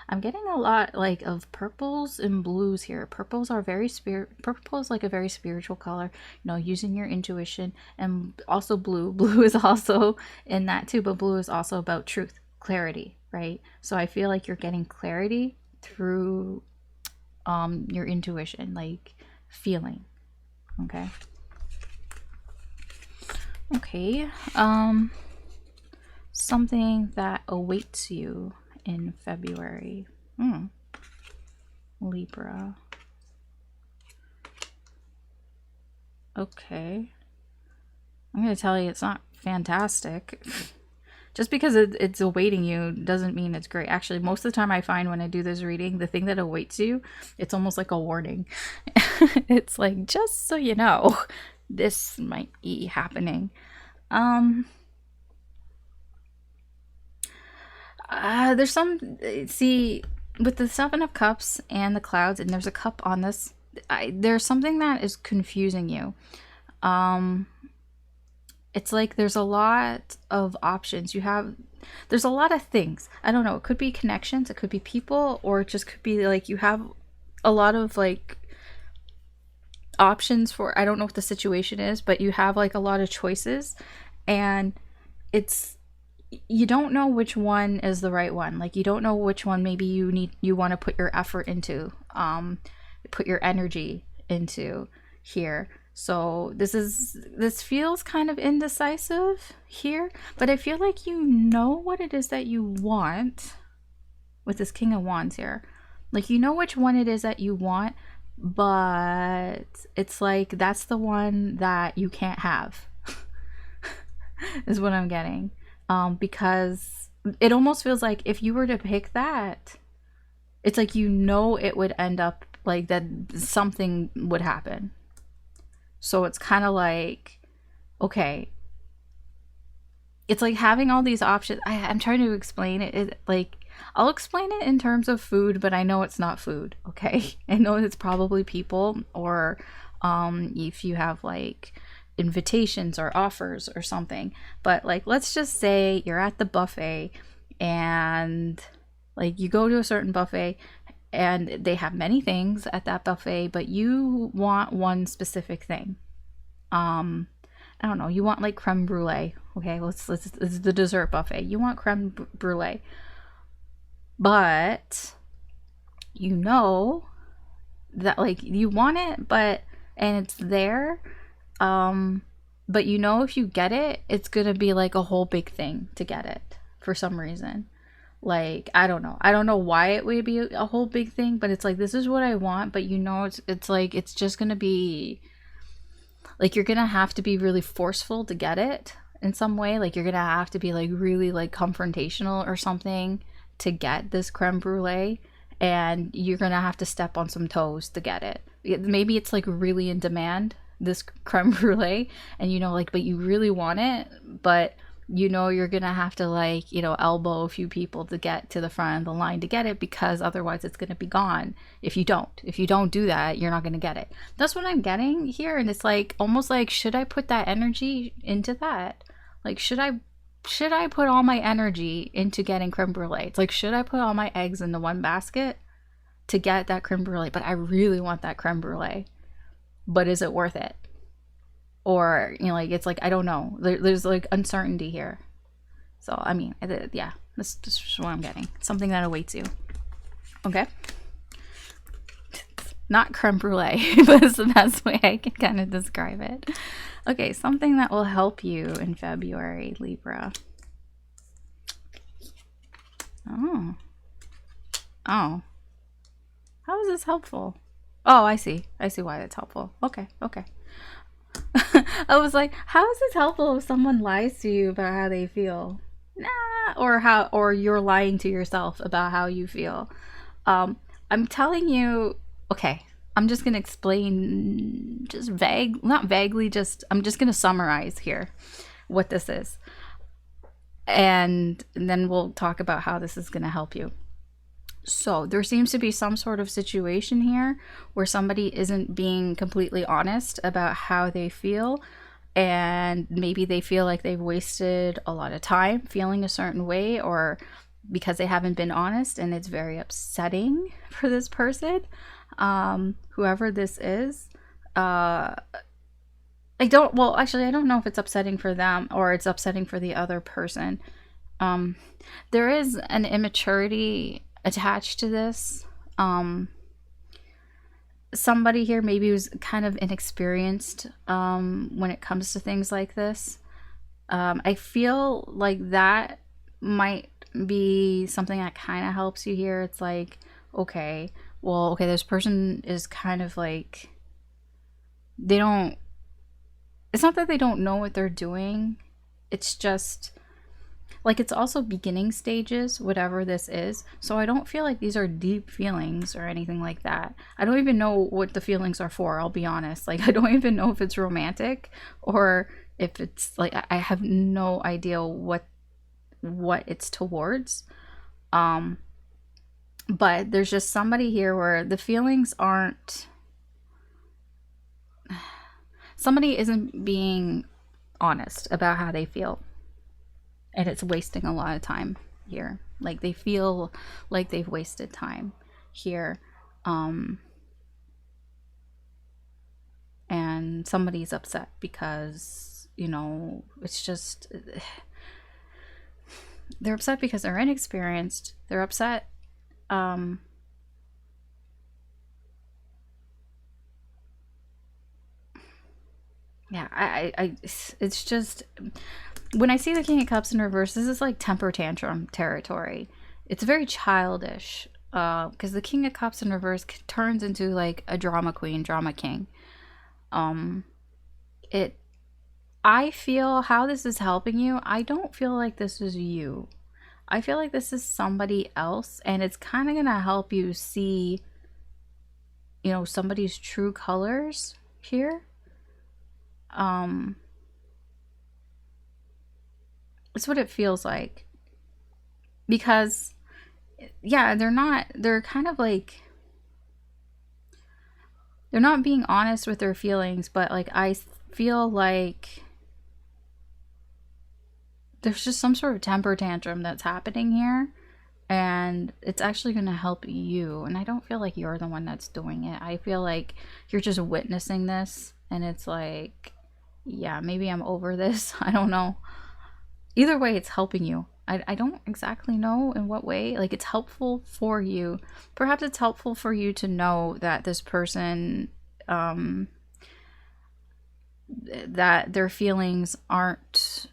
I'm getting a lot like of purples and blues here. Purple is like a very spiritual color, using your intuition. And also blue is also in that too, but blue is also about truth, clarity, right? So I feel like you're getting clarity through your intuition, like feeling. Okay, something that awaits you in February. Libra. Okay. I'm going to tell you it's not fantastic. Just because it's awaiting you doesn't mean it's great. Actually, most of the time I find when I do this reading, the thing that awaits you, it's almost like a warning. It's like, just so you know, this might be happening. There's with the Seven of Cups and the clouds, and there's a cup on this, there's something that is confusing you. It's like there's a lot of options. There's a lot of things. I don't know, it could be connections, it could be people, or it just could be like you have a lot of like options for, I don't know what the situation is, but you have like a lot of choices, and you don't know which one is the right one. Like you don't know which one maybe you want to put your effort into, put your energy into here. So this feels kind of indecisive here, but I feel like you know what it is that you want with this King of Wands here. Like you know which one it is that you want, but it's like that's the one that you can't have is what I'm getting. Because it almost feels like if you were to pick that, it's like it would end up like that, something would happen. So it's kind of like, okay, it's like having all these options. I'm trying to explain it. Like, I'll explain it in terms of food, but I know it's not food, okay? I know it's probably people, or if you have like invitations or offers or something. But like, let's just say you're at the buffet, and like you go to a certain buffet, and they have many things at that buffet, but you want one specific thing. I don't know, you want like creme brulee. Okay, it's the dessert buffet. You want creme brulee, but you know that like you want it, and it's there, but you know if you get it, it's gonna be like a whole big thing to get it for some reason. Like, I don't know why it would be a whole big thing, but it's like, this is what I want, but it's like, it's just gonna be like, you're gonna have to be really forceful to get it in some way. Like you're gonna have to be like really like confrontational or something to get this creme brulee, and you're gonna have to step on some toes to get it. Maybe it's like really in demand, this creme brulee, and like, but you really want it, but you're gonna have to like elbow a few people to get to the front of the line to get it, because otherwise it's gonna be gone. If you don't do that, you're not gonna get it. That's what I'm getting here. And it's like almost like, should I put that energy into that? Like, should I put all my energy into getting creme brulee? It's like, should I put all my eggs into one basket to get that creme brulee? But I really want that creme brulee, but is it worth it? Or like, it's like, I don't know, there's like uncertainty here. So I mean, yeah, this is what I'm getting. Something that awaits you. Okay, not creme brulee, but it's the best way I can kind of describe it. Okay, something that will help you in February, Libra. Oh, how is this helpful? Oh, I see why that's helpful. Okay. I was like, how is this helpful if someone lies to you about how they feel? Nah, or you're lying to yourself about how you feel. I'm telling you, okay, I'm just gonna explain just not vaguely, I'm just gonna summarize here what this is. And then we'll talk about how this is gonna help you. So there seems to be some sort of situation here where somebody isn't being completely honest about how they feel, and maybe they feel like they've wasted a lot of time feeling a certain way, or because they haven't been honest, and it's very upsetting for this person, whoever this is. I don't know if it's upsetting for them or it's upsetting for the other person. There is an immaturity attached to this. Somebody here maybe was kind of inexperienced when it comes to things like this. I feel like that might be something that kind of helps you here. It's like, okay, this person is kind of like, it's not that they don't know what they're doing. It's just like, it's also beginning stages, whatever this is. So I don't feel like these are deep feelings or anything like that. I don't even know what the feelings are for, I'll be honest. Like, I don't even know if it's romantic or if it's like, I have no idea what it's towards. But there's just somebody here where the feelings aren't, somebody isn't being honest about how they feel, and it's wasting a lot of time here. Like, they feel like they've wasted time here, and somebody's upset because, you know, it's just, they're upset because they're inexperienced. They're upset yeah, it's just, when I see the King of Cups in reverse, this is like temper tantrum territory. It's very childish, because the King of Cups in reverse turns into like a drama queen, drama king. I feel how this is helping you. I don't feel like this is you. I feel like this is somebody else, and it's kind of gonna help you see, you know, somebody's true colors here. It's what it feels like, because yeah, they're kind of like, they're not being honest with their feelings, but like, I feel like there's just some sort of temper tantrum that's happening here, and it's actually going to help you. And I don't feel like you're the one that's doing it. I feel like you're just witnessing this, and it's like, yeah, maybe I'm over this. I don't know. Either way, it's helping you. I don't exactly know in what way. Like, it's helpful for you. Perhaps it's helpful for you to know that this person, that their feelings aren't,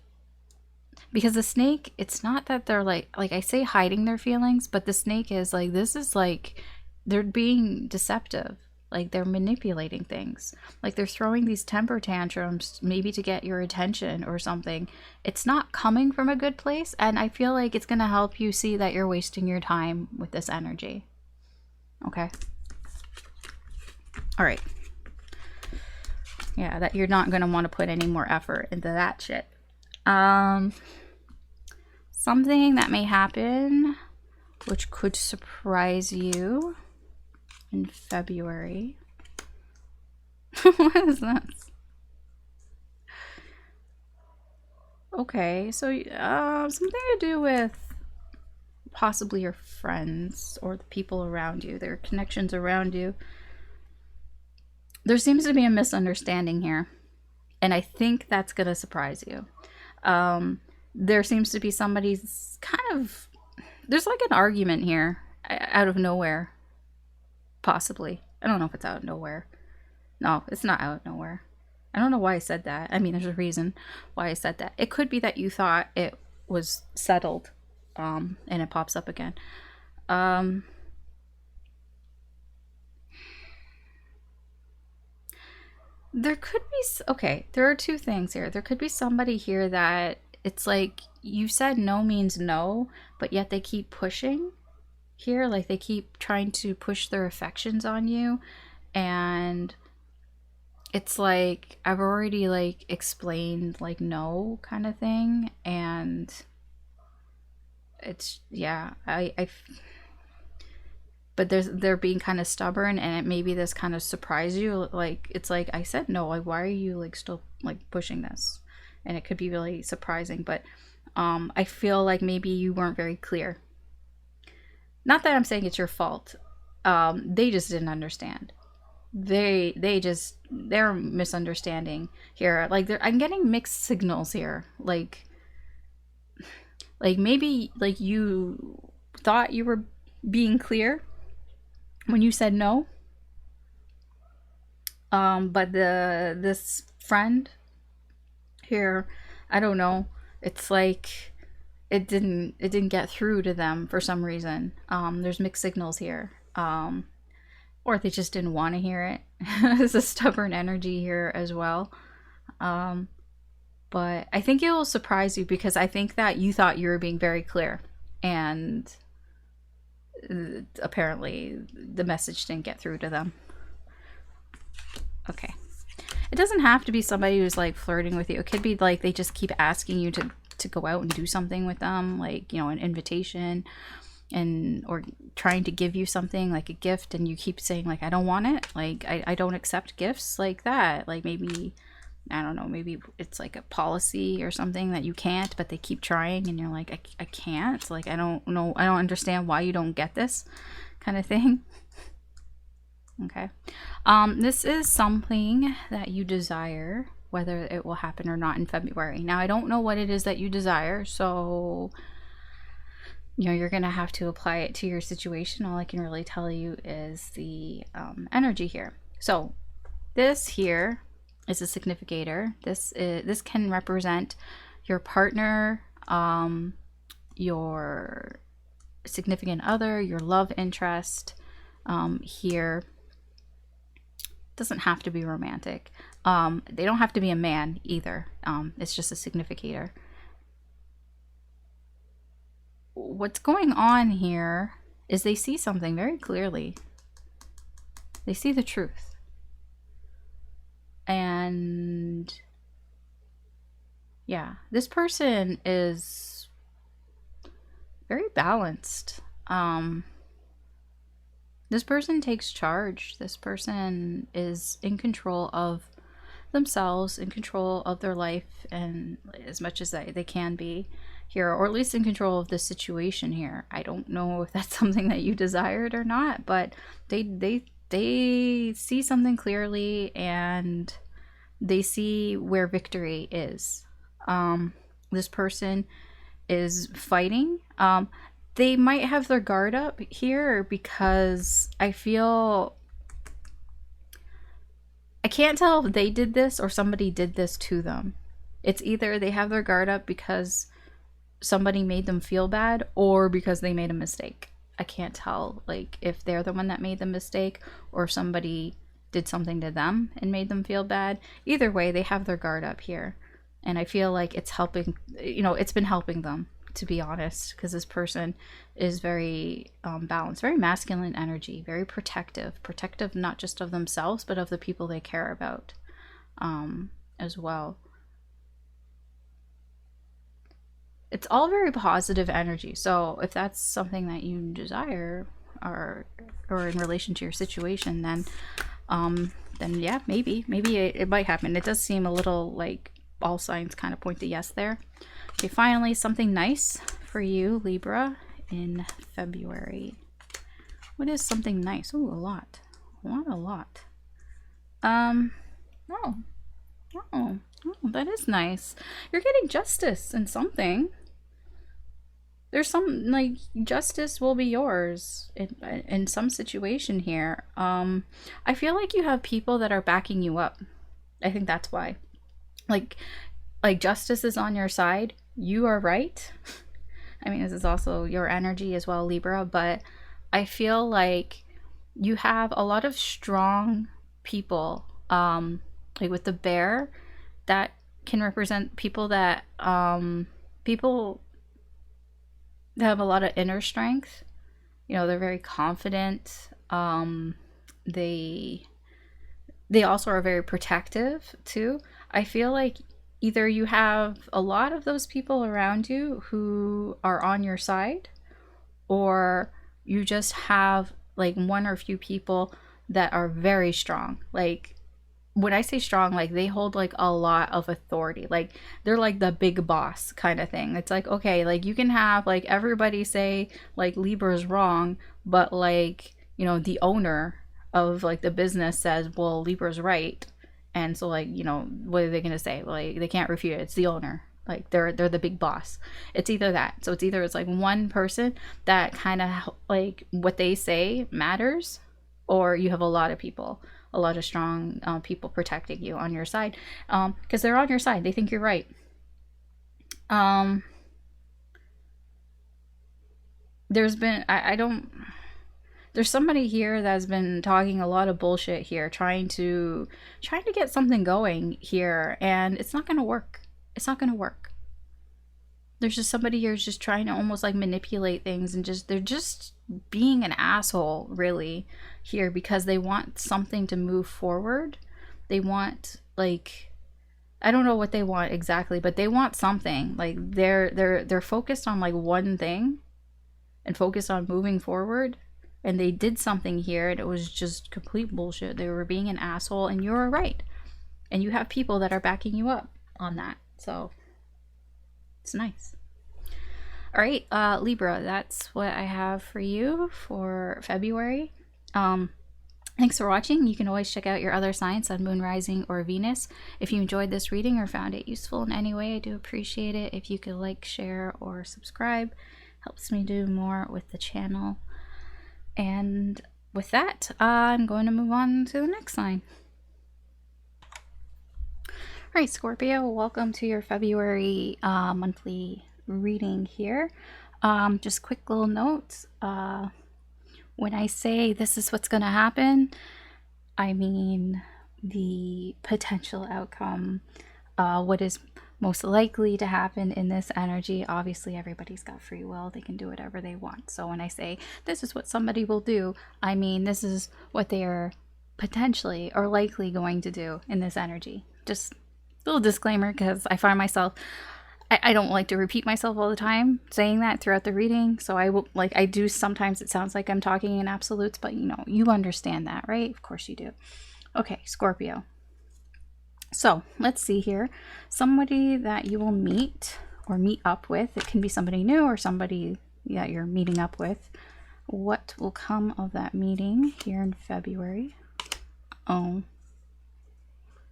because the snake, it's not that they're like I say hiding their feelings, but the snake is like, this is like, they're being deceptive. Like, they're manipulating things. Like, they're throwing these temper tantrums maybe to get your attention or something. It's not coming from a good place, and I feel like it's going to help you see that you're wasting your time with this energy. Okay? All right. Yeah, that you're not going to want to put any more effort into that shit. Something that may happen, which could surprise you in February. What is that? Okay, so something to do with possibly your friends or the people around you, their connections around you. There seems to be a misunderstanding here, and I think that's gonna surprise you. There seems to be somebody's kind of, there's like an argument here out of nowhere. Possibly. I don't know if it's out of nowhere. No, it's not out of nowhere. I don't know why I said that. I mean, there's a reason why I said that. It could be that you thought it was settled, and it pops up again. There could be, okay, there are two things here. There could be somebody here that it's like you said no means no, but yet they keep pushing here. Like they keep trying to push their affections on you. And it's like I've already like explained like no kind of thing. And it's, yeah, but they're being kind of stubborn, and maybe this kind of surprised you. Like it's like I said no, like why are you like still like pushing this? And it could be really surprising, but I feel like maybe you weren't very clear. Not that I'm saying it's your fault. They just didn't understand. They're misunderstanding here. Like I'm getting mixed signals here. Like maybe like you thought you were being clear when you said no, but this friend here, I don't know, it's like it didn't get through to them for some reason. There's mixed signals here, or they just didn't want to hear it. There's a stubborn energy here as well. But I think it will surprise you, because I think that you thought you were being very clear, and apparently the message didn't get through to them. Okay. It doesn't have to be somebody who's like flirting with you. It could be like they just keep asking you to go out and do something with them, like, you know, an invitation, and or trying to give you something like a gift, and you keep saying like I don't want it, like I don't accept gifts like that. Like maybe, I don't know, maybe it's like a policy or something that you can't, but they keep trying, and you're like I can't, like I don't know, I don't understand why you don't get this kind of thing. Okay. This is something that you desire, whether it will happen or not in February. Now, I don't know what it is that you desire, so, you know, you're going to have to apply it to your situation. All I can really tell you is the energy here. So, this here is a significator. This can represent your partner, your significant other, your love interest. Here doesn't have to be romantic. They don't have to be a man either. It's just a significator. What's going on here is they see something very clearly. They see the truth. And yeah, this person is very balanced. This person takes charge. This person is in control of themselves, in control of their life, and as much as they can be here, or at least in control of the situation here. I don't know if that's something that you desired or not, but they see something clearly, and they see where victory is. This person is fighting. They might have their guard up here, because I feel, I can't tell if they did this or somebody did this to them. It's either they have their guard up because somebody made them feel bad, or because they made a mistake. I can't tell, like, if they're the one that made the mistake, or somebody did something to them and made them feel bad. Either way, they have their guard up here. And I feel like it's helping, you know, it's been helping them, to be honest, because this person is very balanced, very masculine energy, very protective not just of themselves, but of the people they care about as well. It's all very positive energy. So if that's something that you desire, or in relation to your situation, then yeah, maybe it might happen. It does seem a little like all signs kind of point to yes there. Okay, finally, something nice for you, Libra, in February. What is something nice? Oh, a lot. Oh, that is nice. You're getting justice in something. There's some, like, justice will be yours in some situation here. I feel like you have people that are backing you up. I think that's why. Like justice is on your side. You are right. I mean, this is also your energy as well, Libra, but I feel like you have a lot of strong people like with the bear, that can represent people that people that have a lot of inner strength. You know, they're very confident. They also are very protective too. I feel like either you have a lot of those people around you who are on your side, or you just have like one or a few people that are very strong. Like, when I say strong, like they hold like a lot of authority. Like they're like the big boss kind of thing. It's like, okay, like you can have like everybody say like Libra's wrong, but like, you know, the owner of like the business says, well, Libra's right. And so like, you know, what are they going to say? Like they can't refute it. It's the owner. Like they're the big boss. It's either that. So it's like one person that kind of like what they say matters, or you have a lot of people, a lot of strong people protecting you on your side, because they're on your side. They think you're right. There's been there's somebody here that's been talking a lot of bullshit here, trying to get something going here, and it's not going to work. It's not going to work. There's just somebody here who's just trying to almost like manipulate things, and they're just being an asshole really here, because they want something to move forward. They want, like, I don't know what they want exactly, but they want something. Like they're focused on like one thing and focused on moving forward, and they did something here and it was just complete bullshit. They were being an asshole, and you were right, and you have people that are backing you up on that. So it's nice. All right, Libra, that's what I have for you for February. Thanks for watching. You can always check out your other signs, Sun, Moon, Rising, or Venus. If you enjoyed this reading or found it useful in any way, I do appreciate it. If you could like, share, or subscribe, helps me do more with the channel. And with that, I'm going to move on to the next sign. All right, Scorpio, welcome to your February monthly reading here. Just quick little notes. When I say this is what's going to happen, I mean the potential outcome, what is most likely to happen in this energy. Obviously, everybody's got free will. They can do whatever they want. So when I say this is what somebody will do, I mean this is what they are potentially or likely going to do in this energy. Just a little disclaimer, because I find myself, I don't like to repeat myself all the time saying that throughout the reading. So I do sometimes, it sounds like I'm talking in absolutes, but you know, you understand that, right? Of course you do. Okay, Scorpio. So let's see here. Somebody that you will meet or meet up with. It can be somebody new or somebody that you're meeting up with. What will come of that meeting here in February? Oh.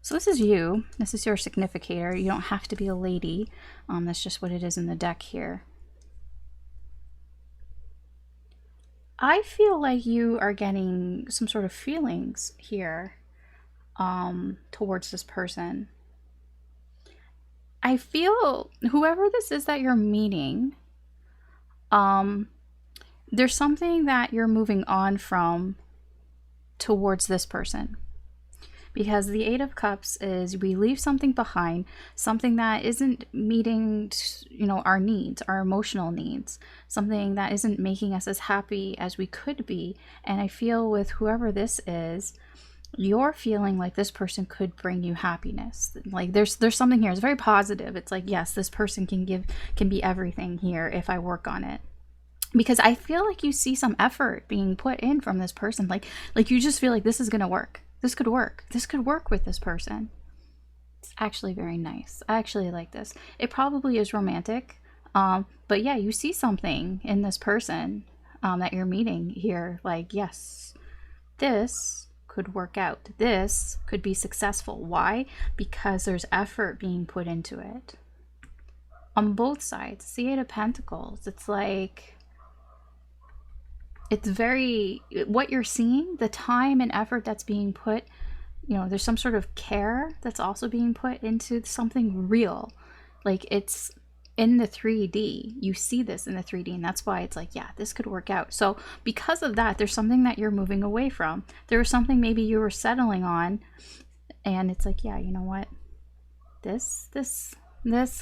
So this is you. This is your significator. You don't have to be a lady. That's just what it is in the deck here. I feel like you are getting some sort of feelings here towards this person. I feel whoever this is that you're meeting, there's something that you're moving on from towards this person. Because the Eight of Cups is we leave something behind, something that isn't meeting, you know, our needs, our emotional needs, something that isn't making us as happy as we could be. And I feel with whoever this is, you're feeling like this person could bring you happiness. Like there's something here. It's very positive. It's like, yes, this person can be everything here if I work on it. Because I feel like you see some effort being put in from this person. Like you just feel like this is going to work. This could work. This could work with this person. It's actually very nice. I actually like this. It probably is romantic. But yeah, you see something in this person that you're meeting here. Like, yes, this could work out. This could be successful. Why? Because there's effort being put into it. On both sides. The Eight of Pentacles. It's like, it's very, what you're seeing, the time and effort that's being put, you know, there's some sort of care that's also being put into something real. Like it's in the 3D. You see this in the 3D, and that's why it's like, yeah, this could work out. So because of that, there's something that you're moving away from. There was something maybe you were settling on, And it's like, yeah, you know what? This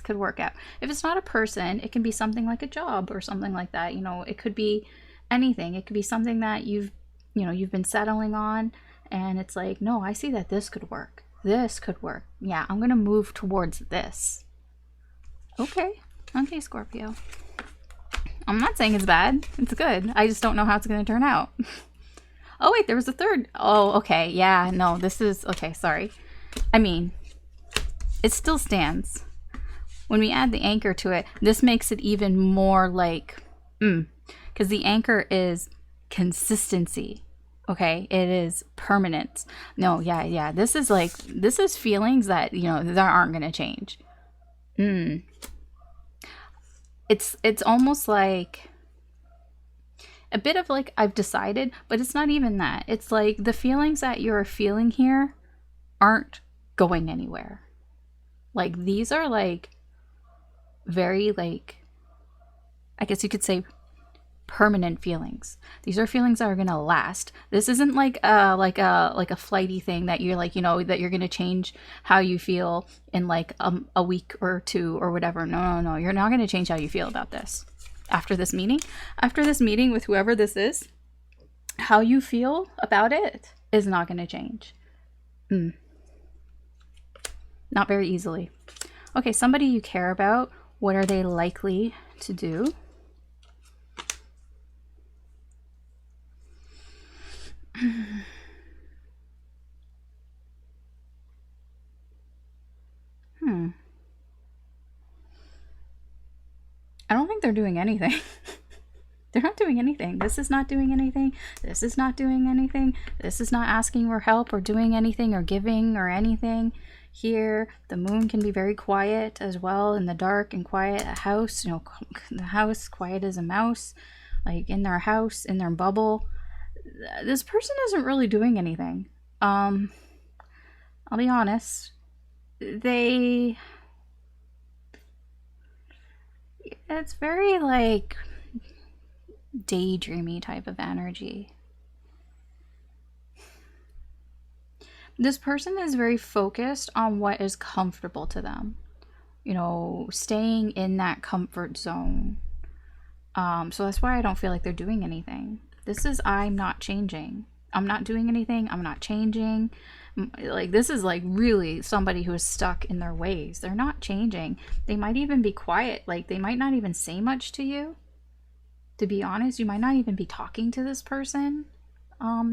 could work out. If it's not a person, it can be something like a job or something like that. You know, it could be anything. It could be something that you've been settling on, and it's like, no, I see that this could work. This could work. Yeah, I'm gonna move towards this. Okay, Scorpio. I'm not saying it's bad. It's good. I just don't know how it's gonna turn out. Oh wait, there was a third. Oh, okay. Yeah, no, this is okay. Sorry. I mean, it still stands. When we add the anchor to it, this makes it even more like, because the anchor is consistency. Okay, it is permanent. No, yeah. This is feelings that, that aren't gonna change. It's almost like a bit of like, I've decided, but it's not even that. It's like the feelings that you're feeling here aren't going anywhere. Like, these are like very, like, I guess you could say, permanent feelings. These are feelings that are gonna last. This isn't like a flighty thing that you're like, that you're gonna change how you feel in like a week or two or whatever. No. You're not gonna change how you feel about this. After this meeting with whoever this is, how you feel about it is not gonna change. Not very easily. Okay, somebody you care about, what are they likely to do? I don't think they're doing anything. They're not doing anything. This is not doing anything. This is not doing anything. This is not asking for help or doing anything or giving or anything. Here, the moon can be very quiet as well, in the dark and quiet. A house, the house, quiet as a mouse, like in their house, in their bubble. This person isn't really doing anything. I'll be honest. It's very like daydreamy type of energy. This person is very focused on what is comfortable to them, staying in that comfort zone. So that's why I don't feel like they're doing anything. This is, I'm not changing. I'm not doing anything. I'm not changing. Like, this is like really somebody who is stuck in their ways. They're not changing. They might even be quiet. Like, they might not even say much to you. To be honest, you might not even be talking to this person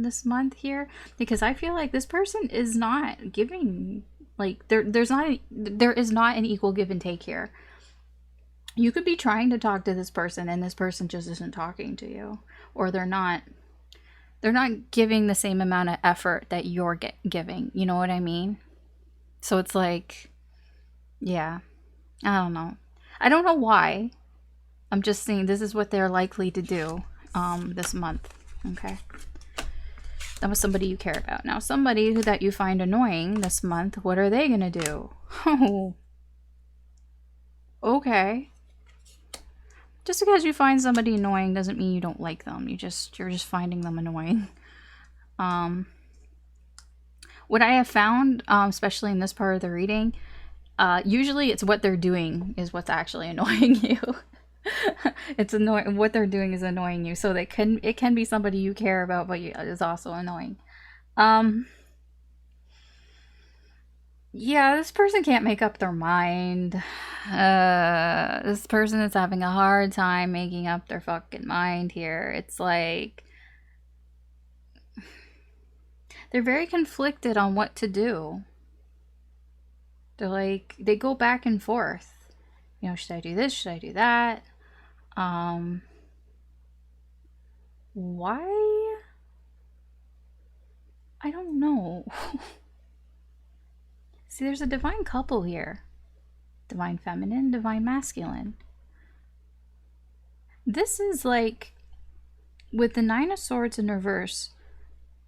this month here, because I feel like this person is not giving, like, there is not an equal give and take here. You could be trying to talk to this person and this person just isn't talking to you, or they're not giving the same amount of effort that you're giving. You know what I mean? So it's like, yeah, I don't know. I don't know why. I'm just saying this is what they're likely to do this month. Okay. That was somebody you care about. Now, somebody that you find annoying this month, what are they going to do? Oh. Okay. Just because you find somebody annoying doesn't mean you don't like them. You're just finding them annoying. What I have found, especially in this part of the reading, usually it's what they're doing is what's actually annoying you. It's annoying. What they're doing is annoying you. So it can be somebody you care about, but is also annoying. Yeah, this person can't make up their mind. This person is having a hard time making up their fucking mind here. It's like they're very conflicted on what to do. They're like, they go back and forth. Should I do this? Should I do that? Why? I don't know. See, there's a divine couple here. Divine feminine, divine masculine. This is like, with the Nine of Swords in reverse,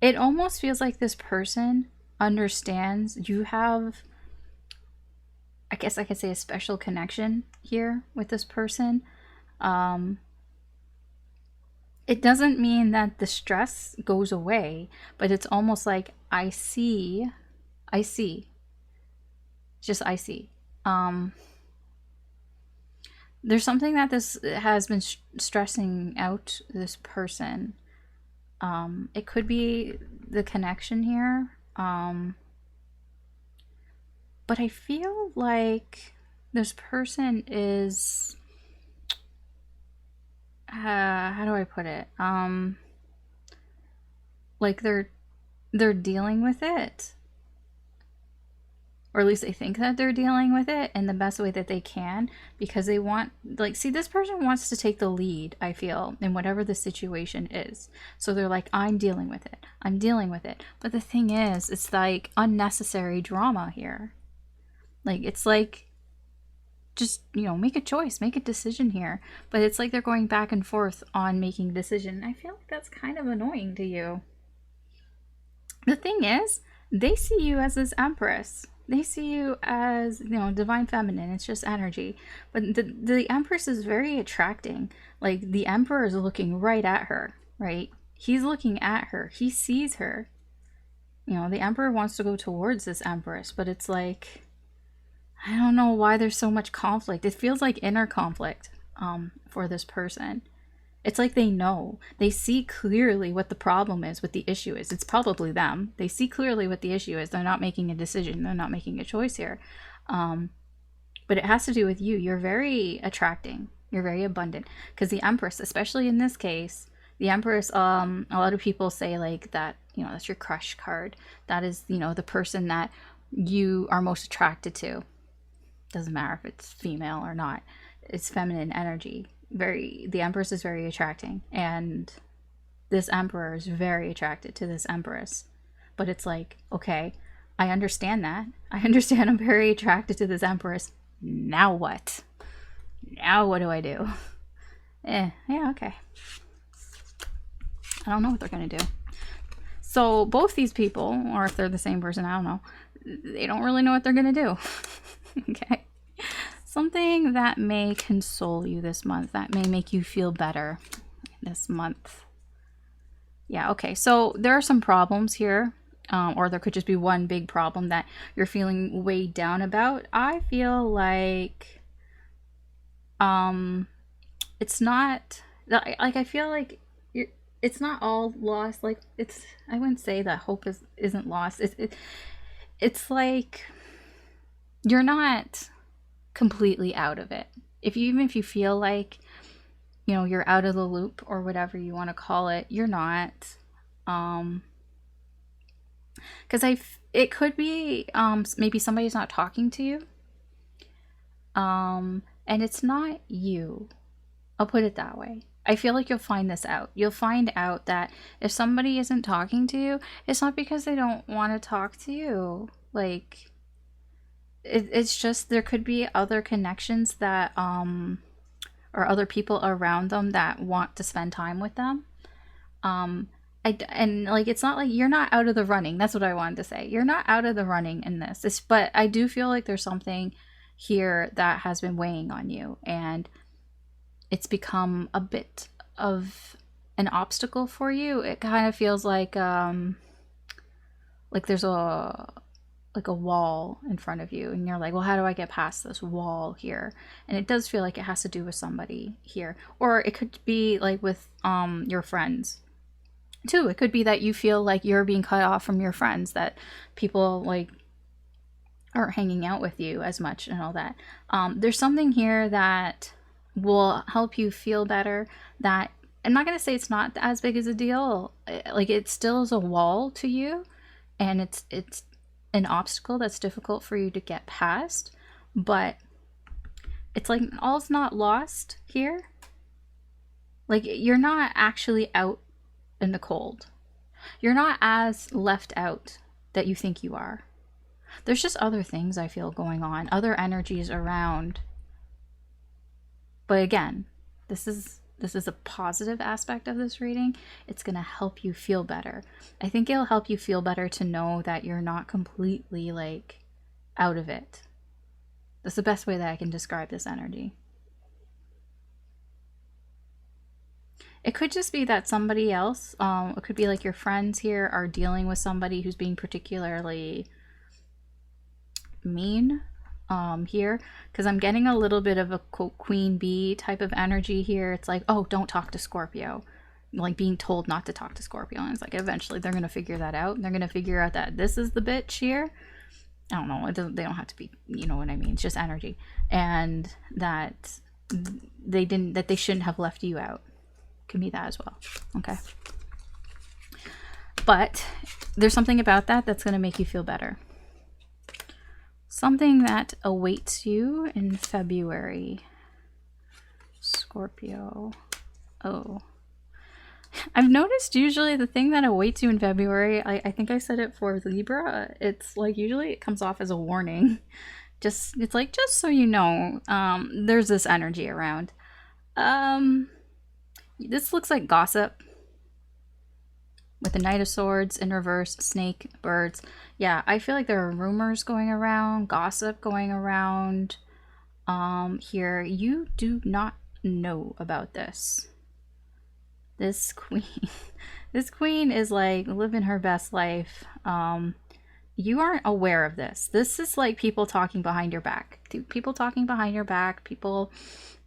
it almost feels like this person understands you have, I guess I could say, a special connection here with this person. It doesn't mean that the stress goes away, but it's almost like I see I see. Just I see. There's something that this has been stressing out this person. It could be the connection here. But I feel like this person is, how do I put it? Like they're dealing with it. Or at least they think that they're dealing with it in the best way that they can, because they want, like, see, this person wants to take the lead, I feel, in whatever the situation is. So they're like, I'm dealing with it. I'm dealing with it. But the thing is, it's like unnecessary drama here. Like, it's like, just, you know, make a choice, make a decision here. But it's like they're going back and forth on making a decision. I feel like that's kind of annoying to you. The thing is, they see you as this Empress. They see you as, you know, divine feminine. It's just energy. But the Empress is very attracting. Like, the Emperor is looking right at her, right? He's looking at her. He sees her. You know, the Emperor wants to go towards this Empress, but it's like, I don't know why there's so much conflict. It feels like inner conflict for this person. It's like they know. They see clearly what the problem is, what the issue is. It's probably them. They see clearly what the issue is. They're not making a decision. They're not making a choice here. But it has to do with you. You're very attracting. You're very abundant. Because the Empress, especially in this case, the Empress, a lot of people say like that, you know, that's your crush card. That is, you know, the person that you are most attracted to. Doesn't matter if it's female or not. It's feminine energy. The Empress is very attracting, and this Emperor is very attracted to this Empress. But it's like, okay, I understand that. I understand I'm very attracted to this Empress. Now what? Now what do I do? Yeah, okay. I don't know what they're gonna do. So both these people, or if they're the same person, I don't know, they don't really know what they're gonna do. Okay. Something that may console you this month, that may make you feel better this month. Yeah, okay. So there are some problems here, or there could just be one big problem that you're feeling weighed down about. I feel like it's not, like, I feel like it's not all lost. Like, it's, I wouldn't say that hope isn't lost. It's like you're not completely out of it. Even if you feel like, you know, you're out of the loop or whatever you want to call it, you're not. Because it could be maybe somebody's not talking to you, and it's not you. I'll put it that way. I feel like you'll find this out. You'll find out that if somebody isn't talking to you, it's not because they don't want to talk to you. Like, it's just there could be other connections that or other people around them that want to spend time with them. And like, it's not like you're not out of the running. That's what I wanted to say. You're not out of the running in this. But I do feel like there's something here that has been weighing on you, and it's become a bit of an obstacle for you. It kind of feels like there's a wall in front of you, and you're like, well, how do I get past this wall here? And it does feel like it has to do with somebody here, or it could be like with your friends too. It could be that you feel like you're being cut off from your friends, that people like aren't hanging out with you as much and all that. There's something here that will help you feel better, that I'm not going to say it's not as big as a deal. Like, it still is a wall to you, and it's an obstacle that's difficult for you to get past, but it's like all's not lost here. Like, you're not actually out in the cold. You're not as left out that you think you are. There's just other things I feel going on, other energies around. But again, this is a positive aspect of this reading. It's going to help you feel better. I think it'll help you feel better to know that you're not completely like out of it. That's the best way that I can describe this energy. It could just be that somebody else, it could be like your friends here are dealing with somebody who's being particularly mean here, because I'm getting a little bit of a quote queen bee type of energy here. It's like, oh, don't talk to Scorpio, like being told not to talk to Scorpio. And it's like eventually they're gonna figure that out, and they're gonna figure out that this is the bitch here. I don't know, they don't have to be, you know what I mean, it's just energy, and that they shouldn't have left you out. Can be that as well. Okay, but there's something about that that's going to make you feel better. Something that awaits you in February, Scorpio. Oh, I've noticed usually the thing that awaits you in February, I think I said it for Libra, it's like usually it comes off as a warning. Just, it's like, just so you know, there's this energy around. This looks like gossip. With the Knight of Swords in reverse, snake, birds. Yeah, I feel like there are rumors going around, gossip going around here. You do not know about this. This queen, this queen is like living her best life. You aren't aware of this. This is like people talking behind your back. People talking behind your back, people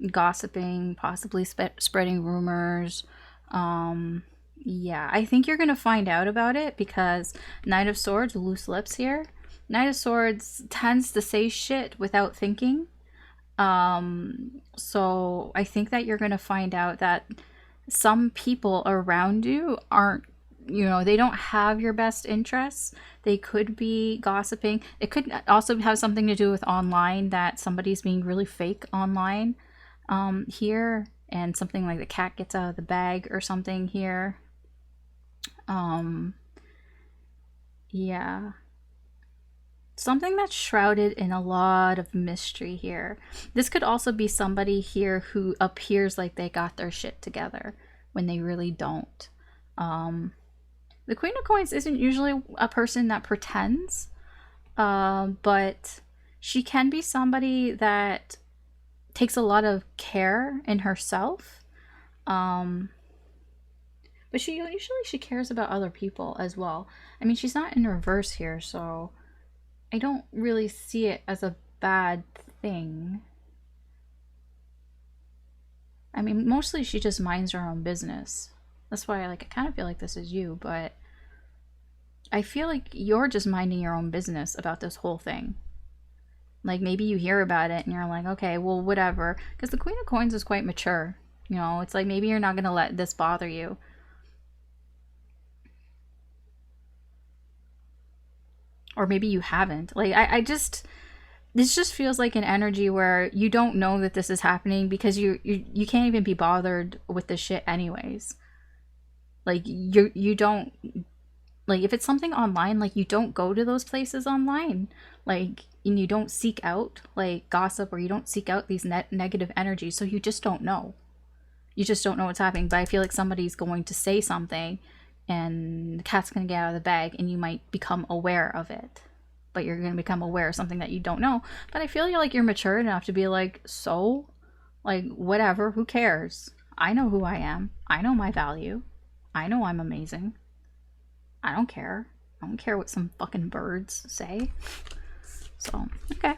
gossiping, possibly spreading rumors. Yeah, I think you're going to find out about it because Knight of Swords, loose lips here. Knight of Swords tends to say shit without thinking. So I think that you're going to find out that some people around you aren't, you know, they don't have your best interests. They could be gossiping. It could also have something to do with online, that somebody's being really fake online here, and something like the cat gets out of the bag or something here. Yeah, something that's shrouded in a lot of mystery here. This could also be somebody here who appears like they got their shit together when they really don't. The Queen of Coins isn't usually a person that pretends, but she can be somebody that takes a lot of care in herself. But she cares about other people as well. I mean, she's not in reverse here, so I don't really see it as a bad thing. I mean, mostly she just minds her own business. That's why I kind of feel like this is you, but I feel like you're just minding your own business about this whole thing. Like, maybe you hear about it and you're like, okay, well, whatever. Because the Queen of Coins is quite mature. You know, it's like maybe you're not going to let this bother you. Or maybe you haven't. Like, this just feels like an energy where you don't know that this is happening because you can't even be bothered with this shit anyways. Like, you don't, like, if it's something online, like, you don't go to those places online. Like, and you don't seek out, like, gossip, or you don't seek out these negative energies, so you just don't know. You just don't know what's happening. But I feel like somebody's going to say something, and the cat's going to get out of the bag, and you might become aware of it. But you're going to become aware of something that you don't know. But I feel like you're mature enough to be like, so? Like, whatever, who cares? I know who I am. I know my value. I know I'm amazing. I don't care. I don't care what some fucking birds say. So, okay.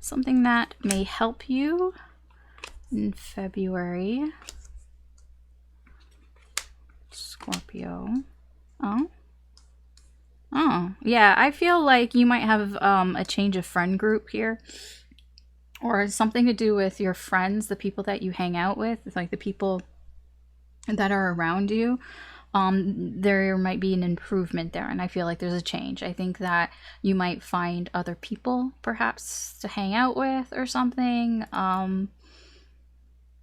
Something that may help you in February. Scorpio. Oh, yeah, I feel like you might have a change of friend group here. Or something to do with your friends, the people that you hang out with. It's like the people that are around you. There might be an improvement there, and I feel like there's a change. I think that you might find other people perhaps to hang out with or something.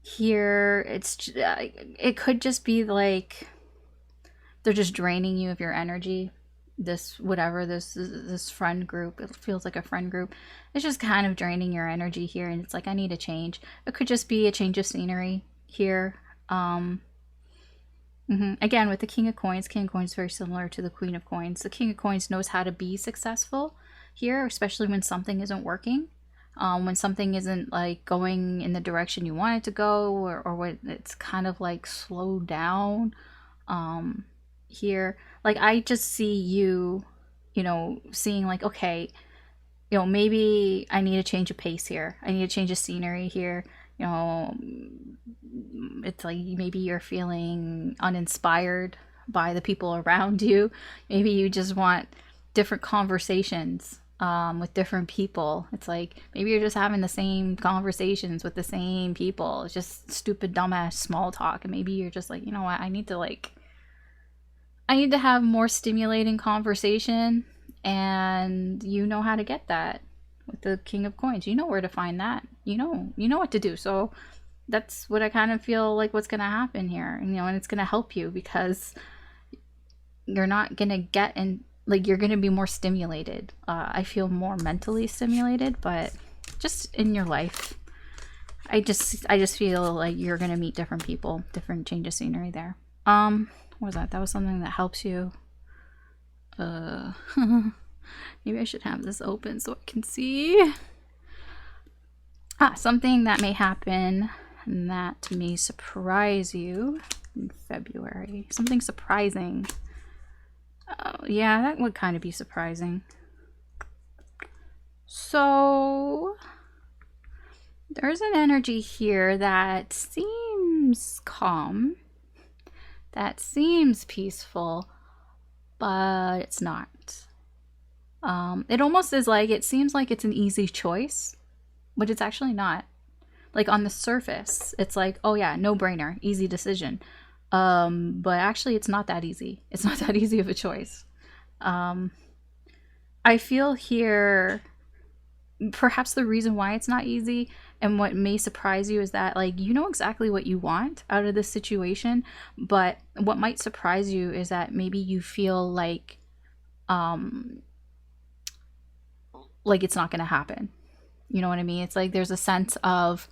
Here, it could just be like they're just draining you of your energy. This friend group, it feels like a friend group, it's just kind of draining your energy here, and it's like, I need a change. It could just be a change of scenery here. Again, with the King of Coins is very similar to the Queen of Coins. The King of Coins knows how to be successful here, especially when something isn't working, when something isn't like going in the direction you want it to go, or when it's kind of like slowed down. Here, like, I just see you you know, seeing like, okay, you know, maybe I need a change of pace here. I need a change of scenery here. You know, it's like maybe you're feeling uninspired by the people around you. Maybe you just want different conversations with different people. It's like maybe you're just having the same conversations with the same people. It's just stupid, dumbass small talk. And maybe you're just like, you know what, I need to have more stimulating conversation, and you know how to get that with the King of Coins. You know where to find that. You know what to do. So that's what I kind of feel like what's going to happen here. You know, and it's going to help you because you're not going to get in, like, you're going to be more stimulated. I feel more mentally stimulated, but just in your life, I just feel like you're going to meet different people, different change of scenery there. What was that? That was something that helps you. Maybe I should have this open so I can see. Something that may happen and that may surprise you in February. Something surprising. Yeah, that would kind of be surprising. So there's an energy here that seems calm, that seems peaceful, but it's not. It almost is like, it seems like it's an easy choice, but it's actually not. Like on the surface, it's like, oh yeah, no brainer, easy decision. But actually it's not that easy. It's not that easy of a choice. I feel here, perhaps the reason why it's not easy and what may surprise you is that, like, you know exactly what you want out of this situation, but what might surprise you is that maybe you feel like it's not going to happen. You know what I mean? It's like there's a sense of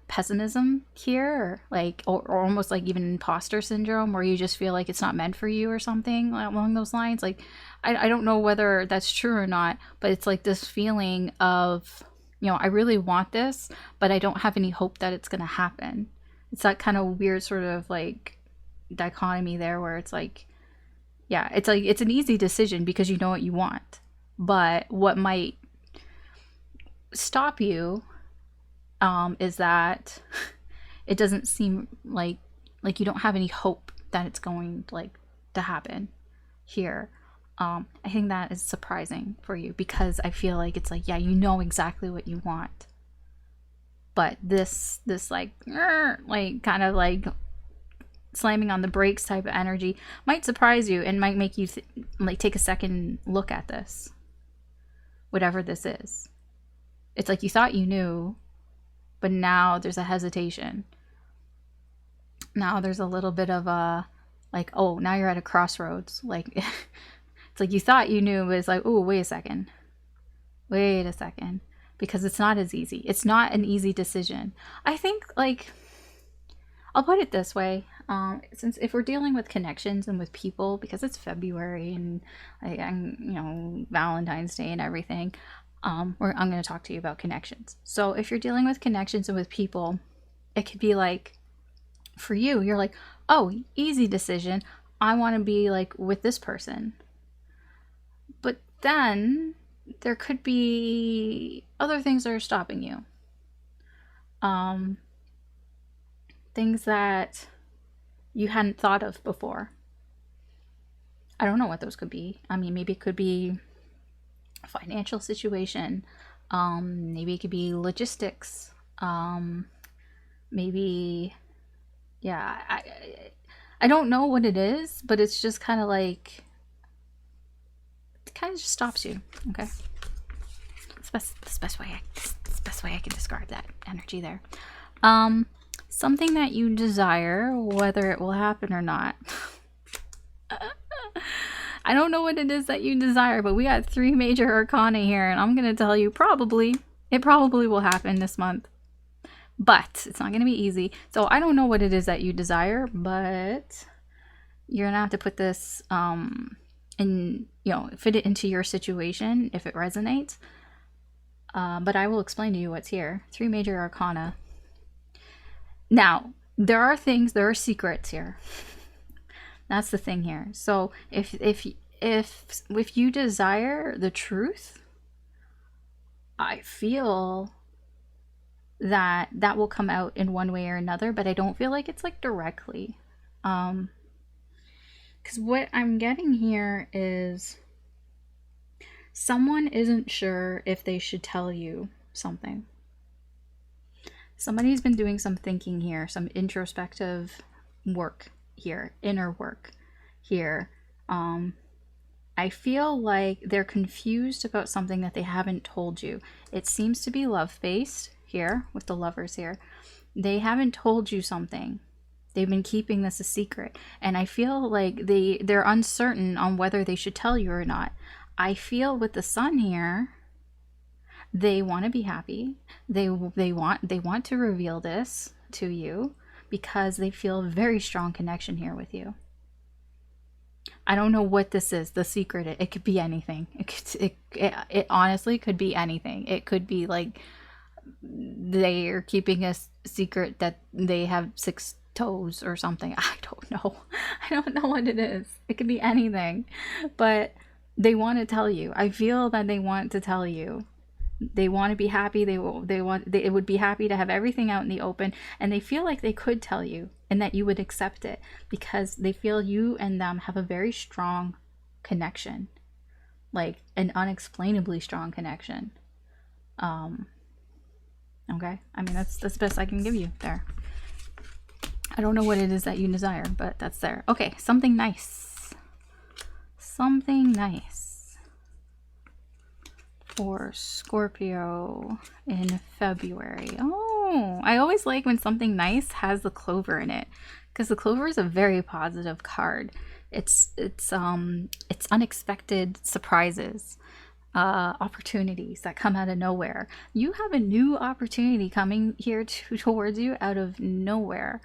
pessimism here, or almost like even imposter syndrome, where you just feel like it's not meant for you or something along those lines. Like, I don't know whether that's true or not, but it's like this feeling of, you know, I really want this, but I don't have any hope that it's going to happen. It's that kind of weird sort of like dichotomy there where it's like, yeah, it's like it's an easy decision because you know what you want, but what might stop you is that it doesn't seem like you don't have any hope that it's going to happen here. I think that is surprising for you because I feel like it's like, yeah, you know exactly what you want, but this like kind of like slamming on the brakes type of energy might surprise you and might make you take a second look at this, whatever this is. It's like you thought you knew, but now there's a hesitation. Now there's a little bit of a like, oh, now you're at a crossroads. Like, it's like you thought you knew, but it's like, oh, wait a second, because it's not as easy. It's not an easy decision. I think, like, I'll put it this way. Since if we're dealing with connections and with people, because it's February and Valentine's Day and everything, I'm going to talk to you about connections. So if you're dealing with connections and with people, it could be like, for you, you're like, oh, easy decision. I want to be like with this person. But then there could be other things that are stopping you. Things that you hadn't thought of before. I don't know what those could be. I mean, maybe it could be a financial situation. Maybe it could be logistics. Maybe, yeah, I don't know what it is, but it's just kind of like, it kind of just stops you. Okay, it's the best way I can describe that energy there. Something that you desire, whether it will happen or not. I don't know what it is that you desire, but we got 3 major arcana here, and I'm going to tell you it probably will happen this month. But it's not going to be easy. So I don't know what it is that you desire, but you're going to have to put this fit it into your situation if it resonates. But I will explain to you what's here. 3 major arcana. Now, there are secrets here. That's the thing here. So if if you desire the truth, I feel that that will come out in one way or another, but I don't feel like it's like directly. Because what I'm getting here is someone isn't sure if they should tell you something. Somebody's been doing some thinking here, some introspective work here, inner work here. I feel like they're confused about something that they haven't told you. It seems to be love-based here with the lovers here. They haven't told you something. They've been keeping this a secret. And I feel like they're uncertain on whether they should tell you or not. I feel with the sun here, they want to be happy. They want to reveal this to you because they feel a very strong connection here with you. I don't know what this is, the secret. It could be anything. It honestly could be anything. It could be like they are keeping a secret that they have 6 toes or something. I don't know. I don't know what it is. It could be anything. But they want to tell you. I feel that they want to tell you. They want to be happy. They would be happy to have everything out in the open, and they feel like they could tell you and that you would accept it because they feel you and them have a very strong connection, like an unexplainably strong connection. Okay, I mean that's the best I can give you there. I don't know what it is that you desire, but that's there. Okay, something nice. Something nice for Scorpio in February. Oh, I always like when something nice has the clover in it, because the clover is a very positive card. It's unexpected surprises, opportunities that come out of nowhere. You have a new opportunity coming here towards you out of nowhere.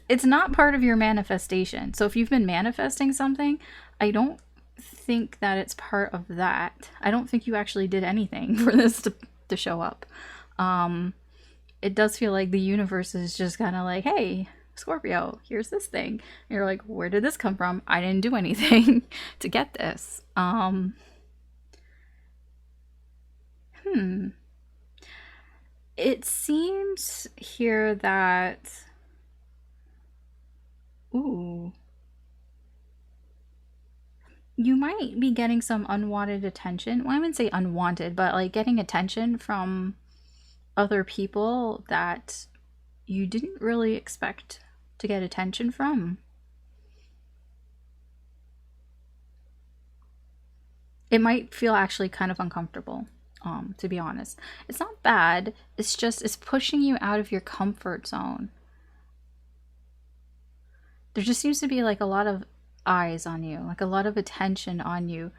It's not part of your manifestation. So if you've been manifesting something, I don't think that it's part of that. I don't think you actually did anything for this to show up. It does feel like the universe is just kind of like, hey, Scorpio, here's this thing. And you're like, where did this come from? I didn't do anything to get this. It seems here that, ooh, you might be getting some unwanted attention. Well, I wouldn't say unwanted, but like getting attention from other people that you didn't really expect to get attention from. It might feel actually kind of uncomfortable, to be honest. It's not bad. It's just, it's pushing you out of your comfort zone. There just seems to be like a lot of eyes on you, like a lot of attention on you,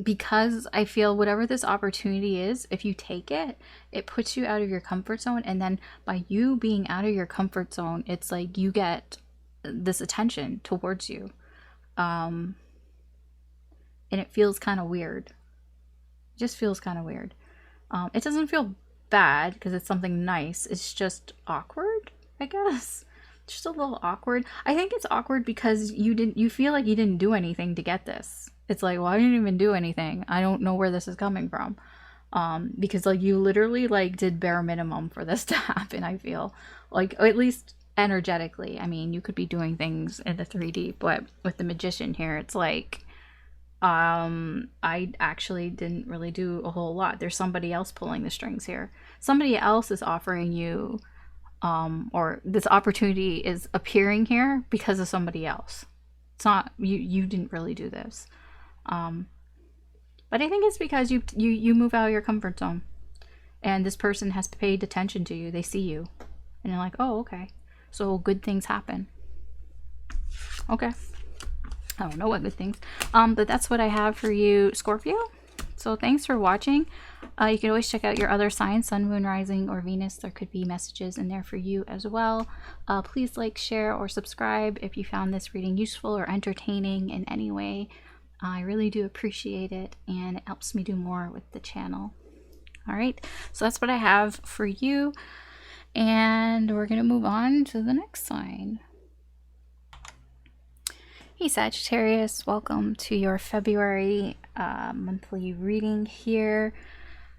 because I feel whatever this opportunity is, if you take it, it puts you out of your comfort zone. And then by you being out of your comfort zone, it's like you get this attention towards you. And it feels kind of weird. It just feels kind of weird. It doesn't feel bad because it's something nice. It's just awkward, I guess. Just a little awkward. I think it's awkward because you feel like you didn't do anything to get this. It's like, well, I didn't even do anything. I don't know where this is coming from. Because like you literally like did bare minimum for this to happen, I feel. Like, at least energetically. I mean, you could be doing things in the 3D, but with the Magician here, it's like, I actually didn't really do a whole lot. There's somebody else pulling the strings here. Somebody else is offering you, or this opportunity is appearing here because of somebody else. It's not, you didn't really do this. But I think it's because you move out of your comfort zone, and this person has paid attention to you. They see you, and they're like, oh, okay, so good things happen. Okay, I don't know what good things, but that's what I have for you, Scorpio. So thanks for watching. You can always check out your other signs, Sun, Moon, Rising, or Venus. There could be messages in there for you as well. Please like, share, or subscribe if you found this reading useful or entertaining in any way. I really do appreciate it, and it helps me do more with the channel. All right, so that's what I have for you, and we're going to move on to the next sign. Hey Sagittarius, welcome to your February monthly reading here.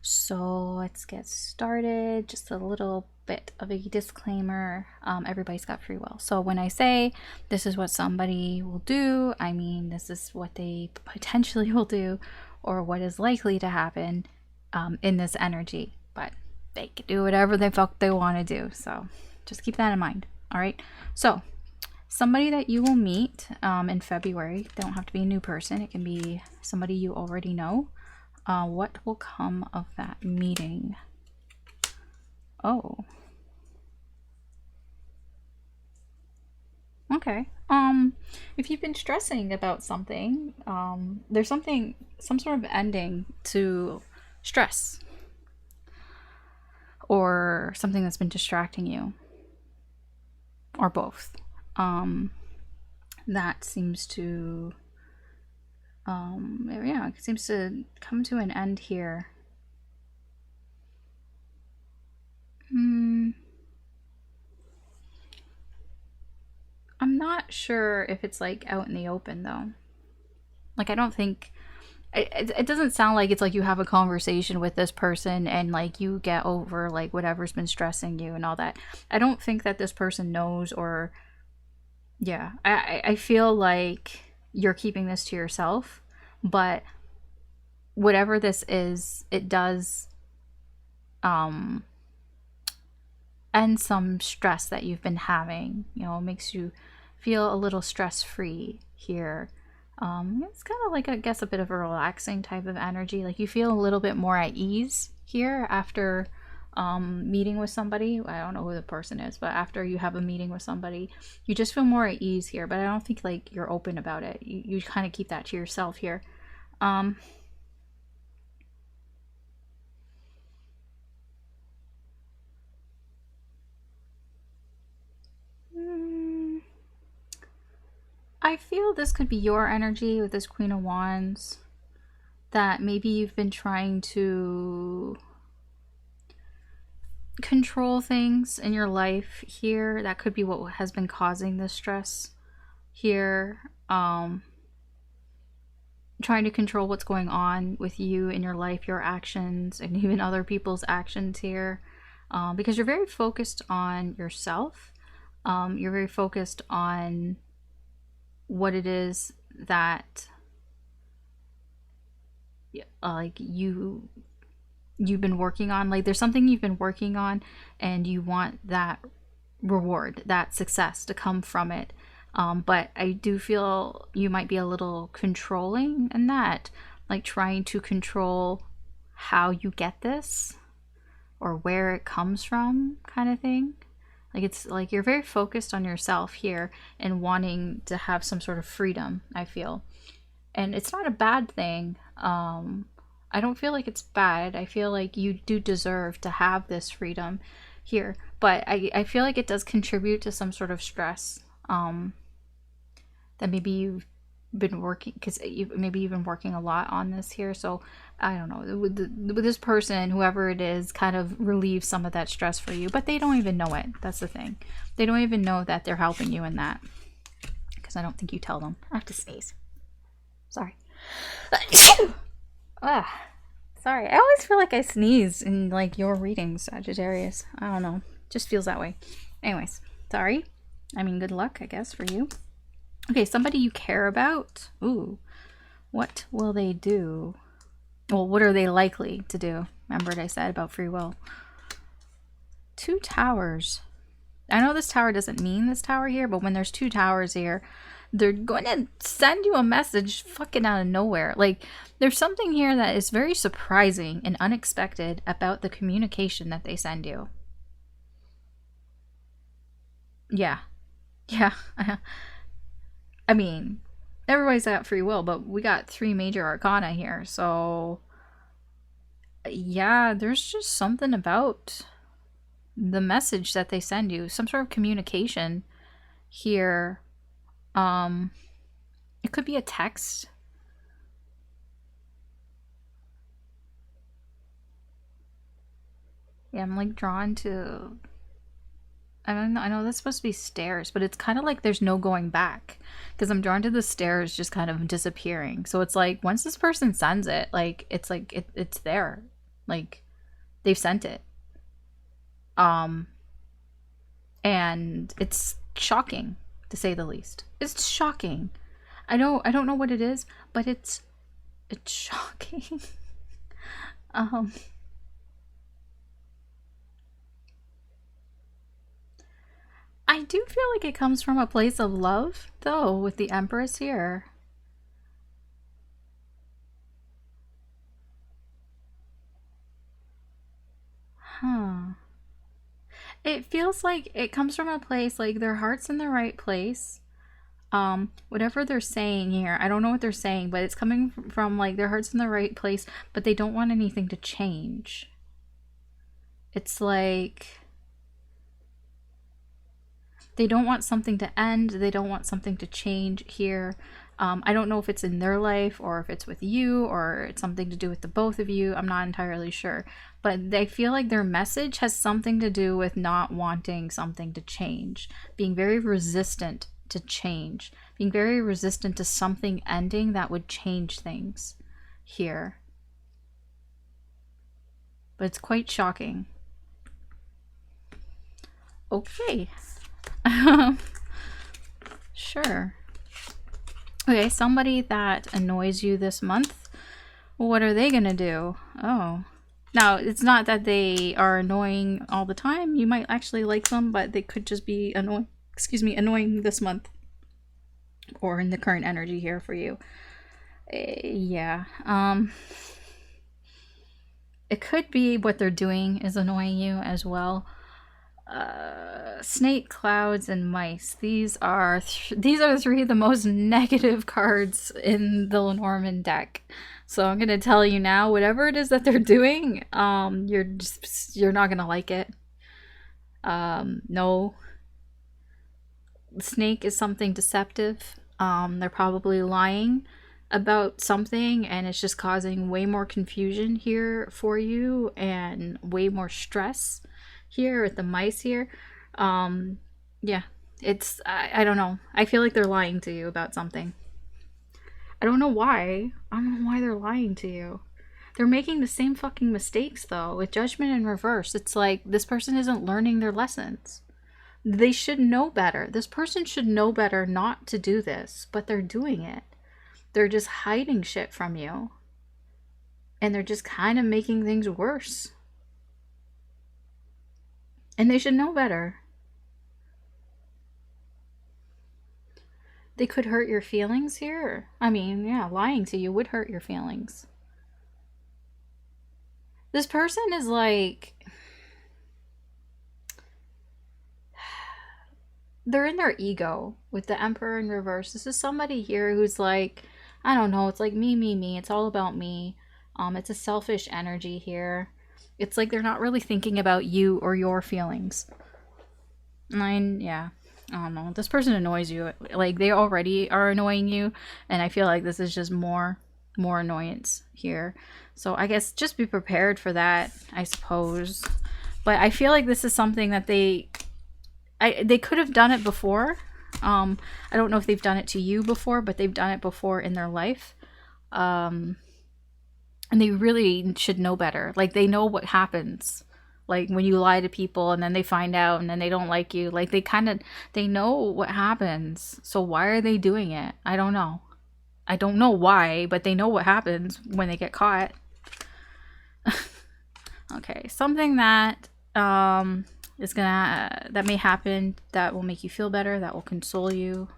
So let's get started. Just a little bit of a disclaimer. Everybody's got free will. So when I say this is what somebody will do, I mean this is what they potentially will do or what is likely to happen in this energy. But they can do whatever the fuck they want to do. So just keep that in mind. All right. So somebody that you will meet in February, they don't have to be a new person. It can be somebody you already know. What will come of that meeting? Oh. Okay. If you've been stressing about something, there's some sort of ending to stress. Or something that's been distracting you. Or both. That seems to yeah, it seems to come to an end here. I'm not sure if it's like out in the open though. Like I don't think it doesn't sound like it's like you have a conversation with this person and like you get over like whatever's been stressing you and all that. I don't think that this person knows, or yeah, I feel like you're keeping this to yourself, but whatever this is, it does end some stress that you've been having. You know, it makes you feel a little stress-free here. It's kind of like, I guess, a bit of a relaxing type of energy. Like you feel a little bit more at ease here after meeting with somebody. I don't know who the person is, but after you have a meeting with somebody, you just feel more at ease here. But I don't think like you're open about it. You kind of keep that to yourself here. I feel this could be your energy with this Queen of Wands, that maybe you've been trying to control things in your life here. That could be what has been causing this stress here. Trying to control what's going on with you in your life, your actions, and even other people's actions here. Because you're very focused on yourself. You're very focused on what it is that like you've been working on. Like there's something you've been working on and you want that reward, that success to come from it. But I do feel you might be a little controlling in that, like trying to control how you get this or where it comes from, kind of thing. Like it's like you're very focused on yourself here and wanting to have some sort of freedom, I feel. And it's not a bad thing. I don't feel like it's bad. I feel like you do deserve to have this freedom here. But I feel like it does contribute to some sort of stress. That maybe you've been working, because maybe you've been working a lot on this here. So I don't know, with this person, whoever it is, kind of relieves some of that stress for you, but they don't even know it. That's the thing. They don't even know that they're helping you in that, because I don't think you tell them. I have to sneeze. Sorry. Sorry. I always feel like I sneeze in like your readings, Sagittarius. I don't know. Just feels that way. Anyways, sorry. I mean, good luck, I guess, for you. Okay, somebody you care about. Ooh, what will they do? Well, what are they likely to do? Remember what I said about free will. 2 towers. I know this tower doesn't mean this tower here, but when there's 2 towers here, they're going to send you a message fucking out of nowhere. Like, there's something here that is very surprising and unexpected about the communication that they send you. Yeah. Yeah. I mean, everybody's got free will, but we got 3 major arcana here. So, yeah, there's just something about the message that they send you. Some sort of communication here. It could be a text. Yeah, I'm like drawn to I know that's supposed to be stairs, but it's kind of like there's no going back because I'm drawn to the stairs just kind of disappearing. So it's like once this person sends it, like it's there, like they've sent it, um, and it's shocking to say the least. It's shocking. I don't know what it is, but it's shocking. um, I do feel like it comes from a place of love, though, with the Empress here. Huh. It feels like it comes from a place like their heart's in the right place. Whatever they're saying here, I don't know what they're saying, but it's coming from like their heart's in the right place, but they don't want anything to change. It's like they don't want something to end, they don't want something to change here. I don't know if it's in their life or if it's with you or it's something to do with the both of you. I'm not entirely sure. But they feel like their message has something to do with not wanting something to change, being very resistant to change, being very resistant to something ending that would change things here. But it's quite shocking. Okay. Sure. Okay, somebody that annoys you this month. What are they gonna do? Oh. Now, it's not that they are annoying all the time. You might actually like them, but they could just be annoying this month. Or in the current energy here for you. Yeah. It could be what they're doing is annoying you as well. Snake, clouds, and mice. These are three of the most negative cards in the Lenormand deck. So I'm gonna tell you now, whatever it is that they're doing, you're not gonna like it. No. Snake is something deceptive. They're probably lying about something, and it's just causing way more confusion here for you and way more stress here with the mice here. Yeah, it's I don't know. I feel like they're lying to you about something. I don't know why. I don't know why they're lying to you. They're making the same fucking mistakes though with judgment in reverse. It's like this person isn't learning their lessons. They should know better. This person should know better not to do this, but they're doing it. They're just hiding shit from you. And they're just kind of making things worse. And they should know better. They could hurt your feelings here. I mean, yeah, lying to you would hurt your feelings. This person is like... they're in their ego with the Emperor in reverse. This is somebody here who's like, I don't know, it's like me. It's all about me. It's a selfish energy here. It's like they're not really thinking about you or your feelings. Yeah. I don't know. This person annoys you. Like, they already are annoying you, and I feel like this is just more annoyance here. So I guess just be prepared for that, I suppose. But I feel like this is something that they could have done it before. I don't know if they've done it to you before, but they've done it before in their life. And they really should know better. Like, they know what happens. Like, when you lie to people and then they find out and then they don't like you. Like, they know what happens. So why are they doing it? I don't know. I don't know why, but they know what happens when they get caught. Okay, something that that may happen that will make you feel better, that will console you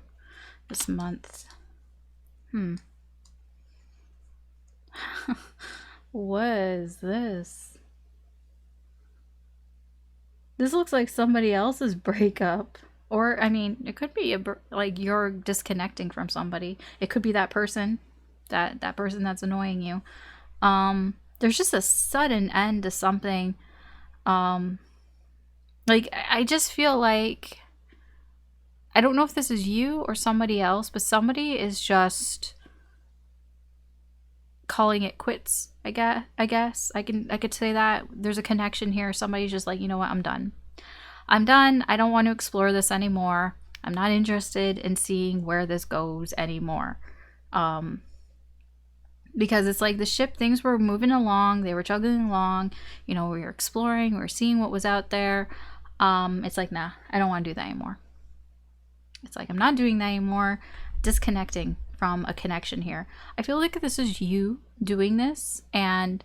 this month. What is this? This looks like somebody else's breakup. Or, I mean, it could be like you're disconnecting from somebody. It could be that person, that person that's annoying you. There's just a sudden end to something. Like, I just feel like, I don't know if this is you or somebody else, but somebody is just calling it quits. I guess I could say that there's a connection here. Somebody's just like, you know what, I'm done. I'm done. I don't want to explore this anymore. I'm not interested in seeing where this goes anymore. Because it's like the ship, things were moving along, they were chugging along, you know, we were exploring, we were seeing what was out there. It's like, nah, I don't want to do that anymore. It's like, I'm not doing that anymore. Disconnecting from a connection here. I feel like this is you doing this, and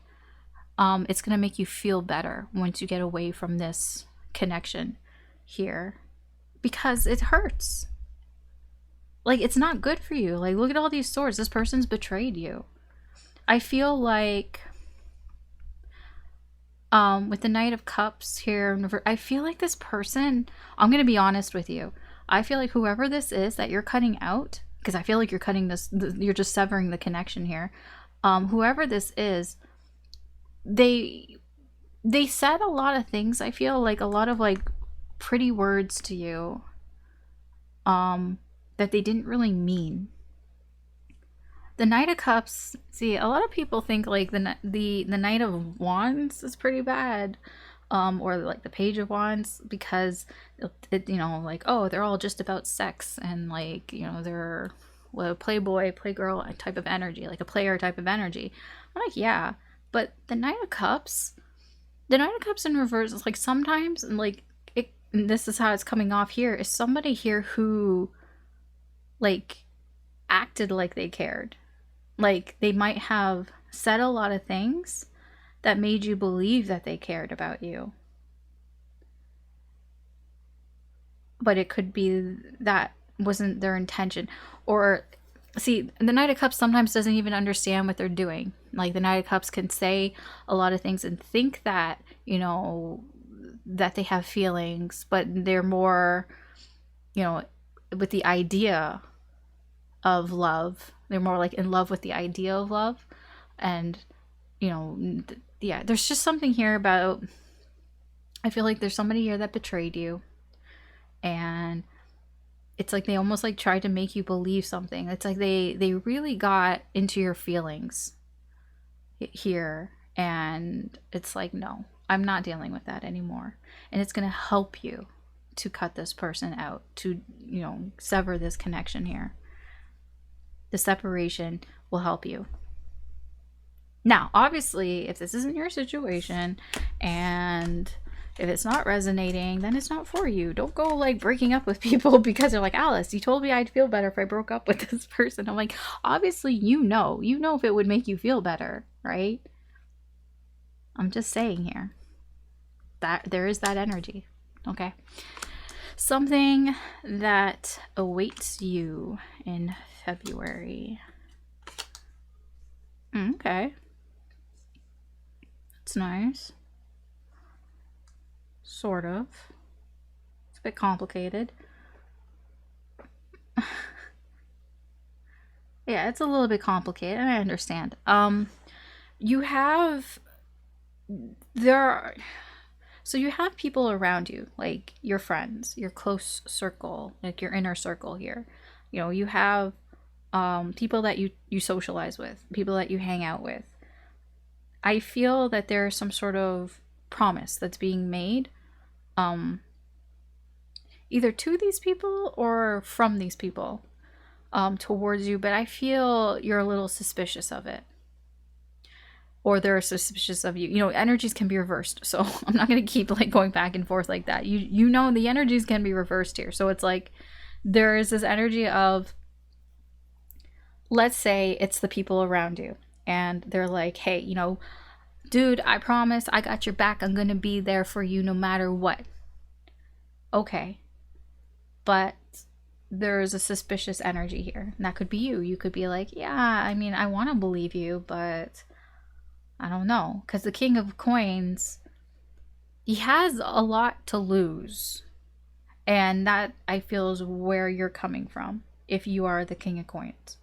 it's going to make you feel better once you get away from this connection here, because it hurts. Like, it's not good for you. Like, look at all these swords. This person's betrayed you. I feel like with the Knight of Cups here, I feel like this person, I'm going to be honest with you. I feel like whoever this is that you're cutting out, because I feel like you're cutting this, you're just severing the connection here. Whoever this is, they said a lot of things. I feel like a lot of like pretty words to you that they didn't really mean. The Knight of Cups, see, a lot of people think like the Knight of Wands is pretty bad, or like the Page of Wands, because it, you know, like, oh, they're all just about sex, and like, you know, they're a playboy, playgirl type of energy, like a player type of energy. I'm like, yeah, but the Knight of Cups in reverse is like sometimes, and like it, and this is how it's coming off here, is somebody here who like acted like they cared. Like, they might have said a lot of things that made you believe that they cared about you. But it could be that wasn't their intention. Or, see, the Knight of Cups sometimes doesn't even understand what they're doing. Like, the Knight of Cups can say a lot of things and think that, you know, that they have feelings, but they're more, you know, with the idea of love. They're more like in love with the idea of love. And, you know, yeah, there's just something here about, I feel like there's somebody here that betrayed you, and it's like they almost like tried to make you believe something. It's like they really got into your feelings here, and it's like, no, I'm not dealing with that anymore. And it's going to help you to cut this person out, to, you know, sever this connection here. The separation will help you. Now, obviously, if this isn't your situation and if it's not resonating, then it's not for you. Don't go like breaking up with people because they're like, Alice, you told me I'd feel better if I broke up with this person. I'm like, obviously, you know if it would make you feel better, right? I'm just saying here that there is that energy. Okay. Something that awaits you in February. Okay. That's nice. Sort of. It's a bit complicated. Yeah, it's a little bit complicated. I understand. You have so you have people around you, like your friends, your close circle, like your inner circle here. You know, you have people that you socialize with, people that you hang out with. I feel that there's some sort of promise that's being made, either to these people or from these people, towards you, but I feel you're a little suspicious of it. Or they're suspicious of you. You know, energies can be reversed. So I'm not going to keep like going back and forth like that. You know, the energies can be reversed here. So it's like there is this energy of, let's say it's the people around you, and they're like, hey, you know, dude, I promise I got your back. I'm going to be there for you no matter what. Okay. But there's a suspicious energy here. And that could be you. You could be like, yeah, I mean, I want to believe you, but I don't know, because the King of Coins, he has a lot to lose. And that, I feel, is where you're coming from if you are the King of Coins.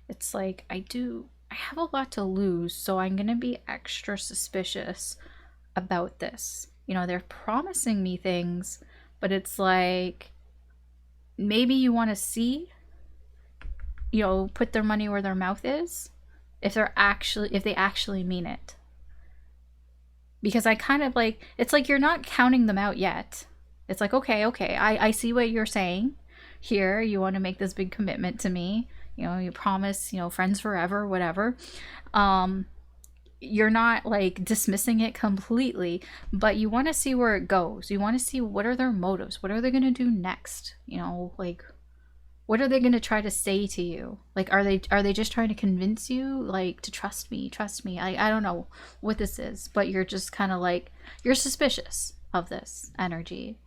It's like, I have a lot to lose, so I'm going to be extra suspicious about this. You know, they're promising me things, but it's like, maybe you want to see, you know, put their money where their mouth is. If they actually mean it. Because I kind of like, it's like you're not counting them out yet. It's like, okay, I see what you're saying here. You want to make this big commitment to me. You know, you promise, you know, friends forever, whatever. You're not like dismissing it completely, but you want to see where it goes. You want to see what are their motives? What are they going to do next? You know, like what are they going to try to say to you? Like are they just trying to convince you like to trust me? I don't know what this is, but you're just kind of like you're suspicious of this energy.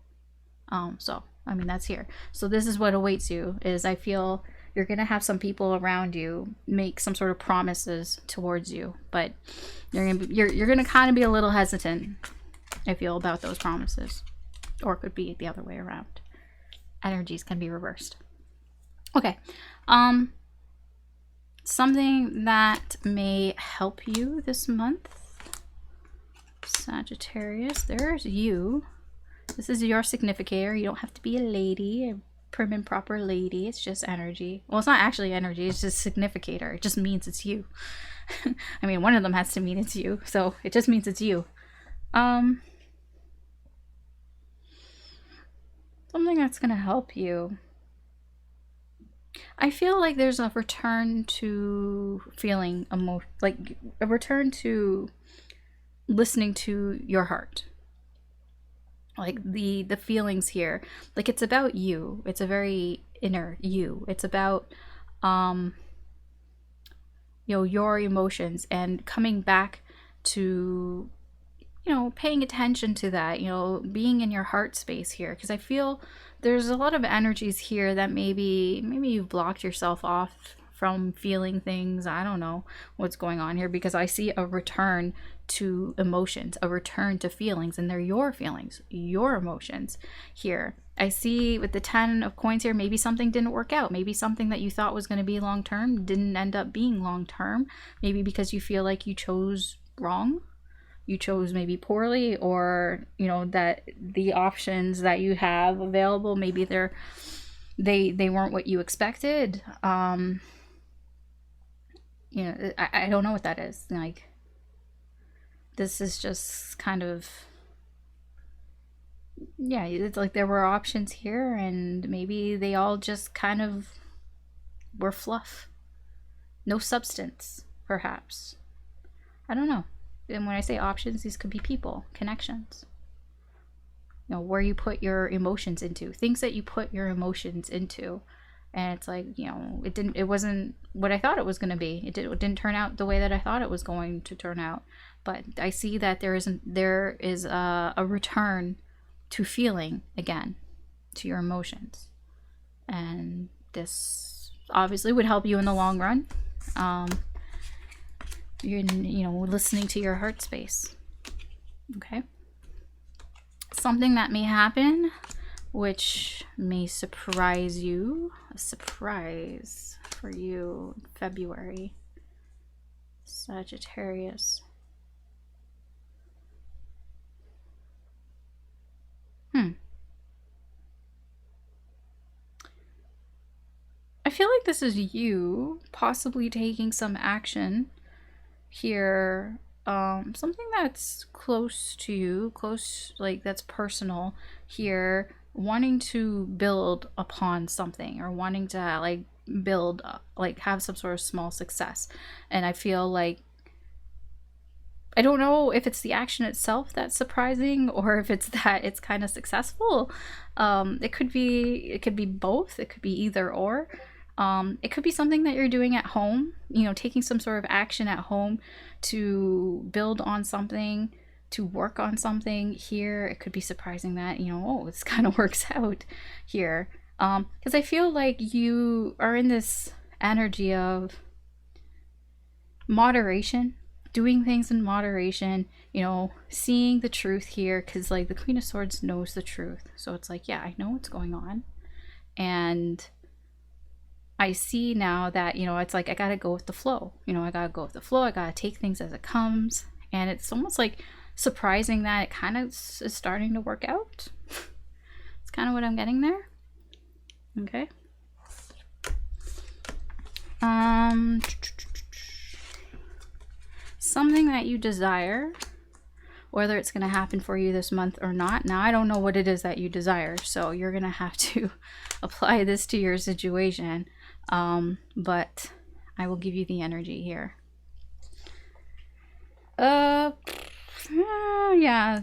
So I mean that's here. So this is what awaits you is I feel you're going to have some people around you make some sort of promises towards you, but you're going to kind of be a little hesitant, I feel, about those promises. Or it could be the other way around. Energies can be reversed. Okay. Something that may help you this month. Sagittarius, there's you. This is your significator. You don't have to be a lady, a prim and proper lady. It's just energy. Well, it's not actually energy. It's just significator. It just means it's you. I mean, one of them has to mean it's you. So it just means it's you. Something that's going to help you. I feel like there's a return to feeling like a return to listening to your heart. Like the feelings here, like it's about you. It's a very inner you. It's about you know, your emotions and coming back to, you know, paying attention to that, you know, being in your heart space here, because I feel there's a lot of energies here that maybe you've blocked yourself off from feeling things. I don't know what's going on here, because I see a return to emotions, a return to feelings, and they're your feelings, your emotions here. I see with the 10 of coins here, maybe something didn't work out. Maybe something that you thought was going to be long term didn't end up being long term. Maybe because you feel like you chose wrong. You chose maybe poorly, or you know that the options that you have available, maybe they weren't what you expected. You know, I don't know what that is. Like, this is just kind of, yeah, it's like there were options here and maybe they all just kind of were fluff. No substance, perhaps. I don't know. And when I say options, these could be people, connections. You know, where you put your emotions into, things that you put your emotions into. And it's like, you know, it wasn't what I thought it was going to be. It didn't turn out the way that I thought it was going to turn out. But I see that there is a return to feeling again, to your emotions. And this obviously would help you in the long run. You're, you know, listening to your heart space. Okay. Something that may happen, which may surprise you. A surprise for you in February. Sagittarius. I feel like this is you possibly taking some action here. Something that's close to you, like that's personal here, wanting to build upon something, or wanting to like build like have some sort of small success. And I feel like, I don't know if it's the action itself that's surprising or if it's that it's kind of successful. It could be both. It could be either or. It could be something that you're doing at home, you know, taking some sort of action at home to build on something, to work on something here. It could be surprising that, you know, oh, this kind of works out here. Because I feel like you are in this energy of moderation, doing things in moderation, you know, seeing the truth here, because like the Queen of Swords knows the truth. So it's like, yeah, I know what's going on. And I see now that, you know, it's like I gotta go with the flow. You know, I gotta go with the flow. I gotta take things as it comes. And it's almost like surprising that it kind of is starting to work out. It's kind of what I'm getting there. Okay. Something that you desire whether it's going to happen for you this month or not. Now, I don't know what it is that you desire, so you're going to have to apply this to your situation. But I will give you the energy here. Yeah,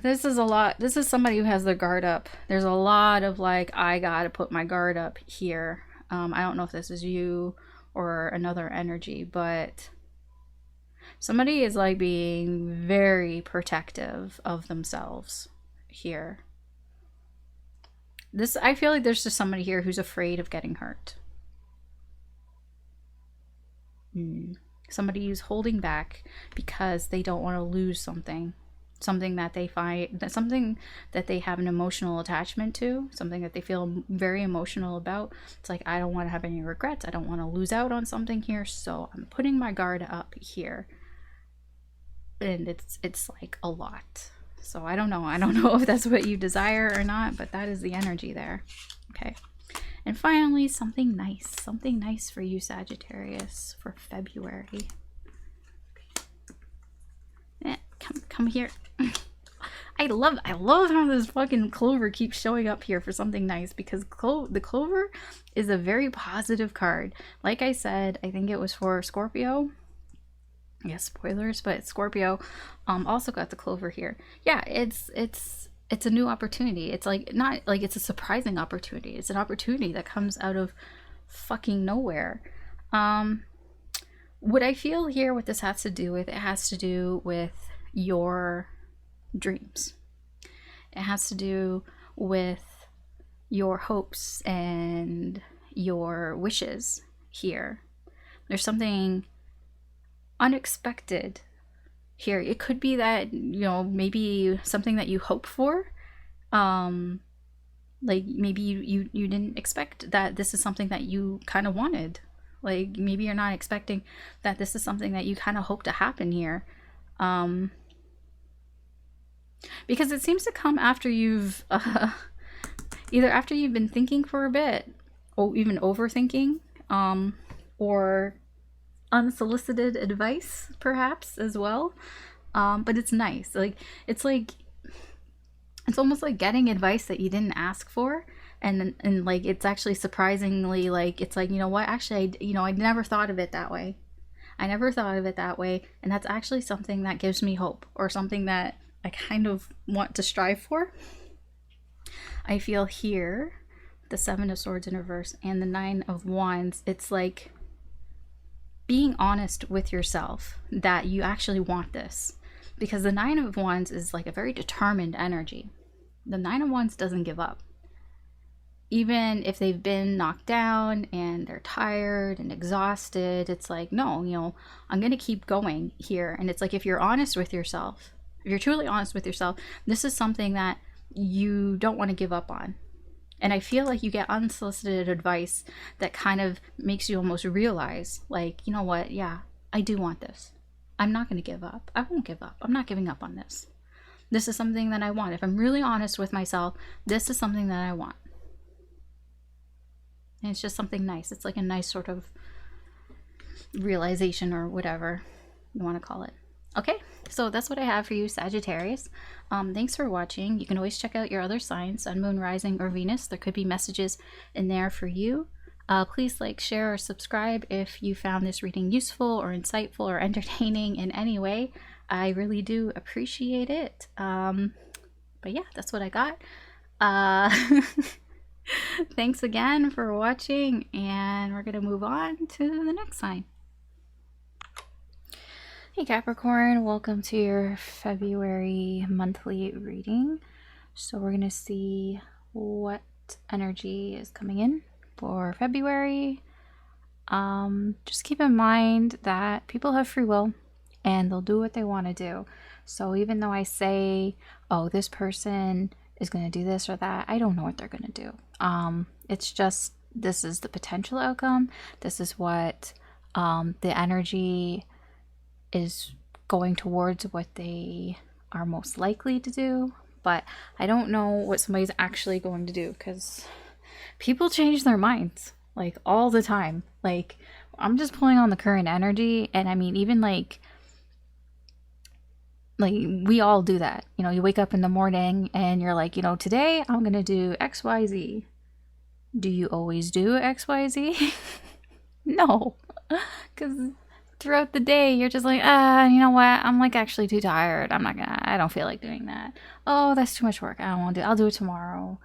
this is a lot. This is somebody who has their guard up. There's a lot of like, I gotta put my guard up here. I don't know if this is you or another energy, but somebody is like being very protective of themselves here. This, I feel like there's just somebody here who's afraid of getting hurt. Somebody who's holding back because they don't want to lose something that they find, something that they have an emotional attachment to, something that they feel very emotional about. It's like, I don't want to have any regrets. I don't want to lose out on something here, so I'm putting my guard up here. And it's like a lot. So I don't know if that's what you desire or not, but that is the energy there. Okay. And finally, something nice for you, Sagittarius, for February. Come here. I love how this fucking clover keeps showing up here for something nice, because the clover is a very positive card. Like I said, I think it was for Scorpio. Yes, spoilers, but Scorpio also got the clover here. Yeah, it's a new opportunity. It's like, not like it's a surprising opportunity. It's an opportunity that comes out of fucking nowhere. What I feel here, what this has to do with, it has to do with your dreams. It has to do with your hopes and your wishes here. There's something unexpected here. It could be that, you know, maybe something that you hope for, like maybe you didn't expect that this is something that you kind of wanted. Like maybe you're not expecting that this is something that you kind of hope to happen here, because it seems to come after you've either after you've been thinking for a bit, or even overthinking, or unsolicited advice perhaps as well. But it's nice. Like it's almost like getting advice that you didn't ask for, and like it's actually surprisingly, like it's like, you know what, actually I never thought of it that way. I never thought of it that way, and that's actually something that gives me hope, or something that I kind of want to strive for. I feel here the Seven of Swords in reverse and the Nine of Wands, it's like being honest with yourself that you actually want this, because the Nine of Wands is like a very determined energy. The Nine of Wands doesn't give up. Even if they've been knocked down and they're tired and exhausted, it's like, no, I'm going to keep going here. And it's like, if you're honest with yourself, if you're truly honest with yourself, this is something that you don't want to give up on. And I feel like you get unsolicited advice that kind of makes you almost realize, like, you know what? Yeah, I do want this. I'm not going to give up. I won't give up. I'm not giving up on this. This is something that I want. If I'm really honest with myself, this is something that I want. And it's just something nice. It's like a nice sort of realization, or whatever you want to call it. Okay, so that's what I have for you, Sagittarius. Thanks for watching. You can always check out your other signs, Sun, Moon, Rising, or Venus. There could be messages in there for you. Please like, share, or subscribe if you found this reading useful or insightful or entertaining in any way. I really do appreciate it. But yeah, that's what I got. Thanks again for watching, and we're going to move on to the next sign. Hey Capricorn, welcome to your February monthly reading. So we're going to see what energy is coming in for February. Just keep in mind that people have free will and they'll do what they want to do. So even though I say, oh, this person is going to do this or that, I don't know what they're going to do. It's just, this is the potential outcome. This is what the energy is going towards, what they are most likely to do. But I don't know what somebody's actually going to do, because people change their minds like all the time. Like, I'm just pulling on the current energy, and I mean, even like like, we all do that. You know, you wake up in the morning and you're like, you know, today I'm going to do XYZ. Do you always do XYZ? No. Because throughout the day, you're just like, you know what? I'm like actually too tired. I don't feel like doing that. Oh, that's too much work. I don't want to do it. I'll do it tomorrow.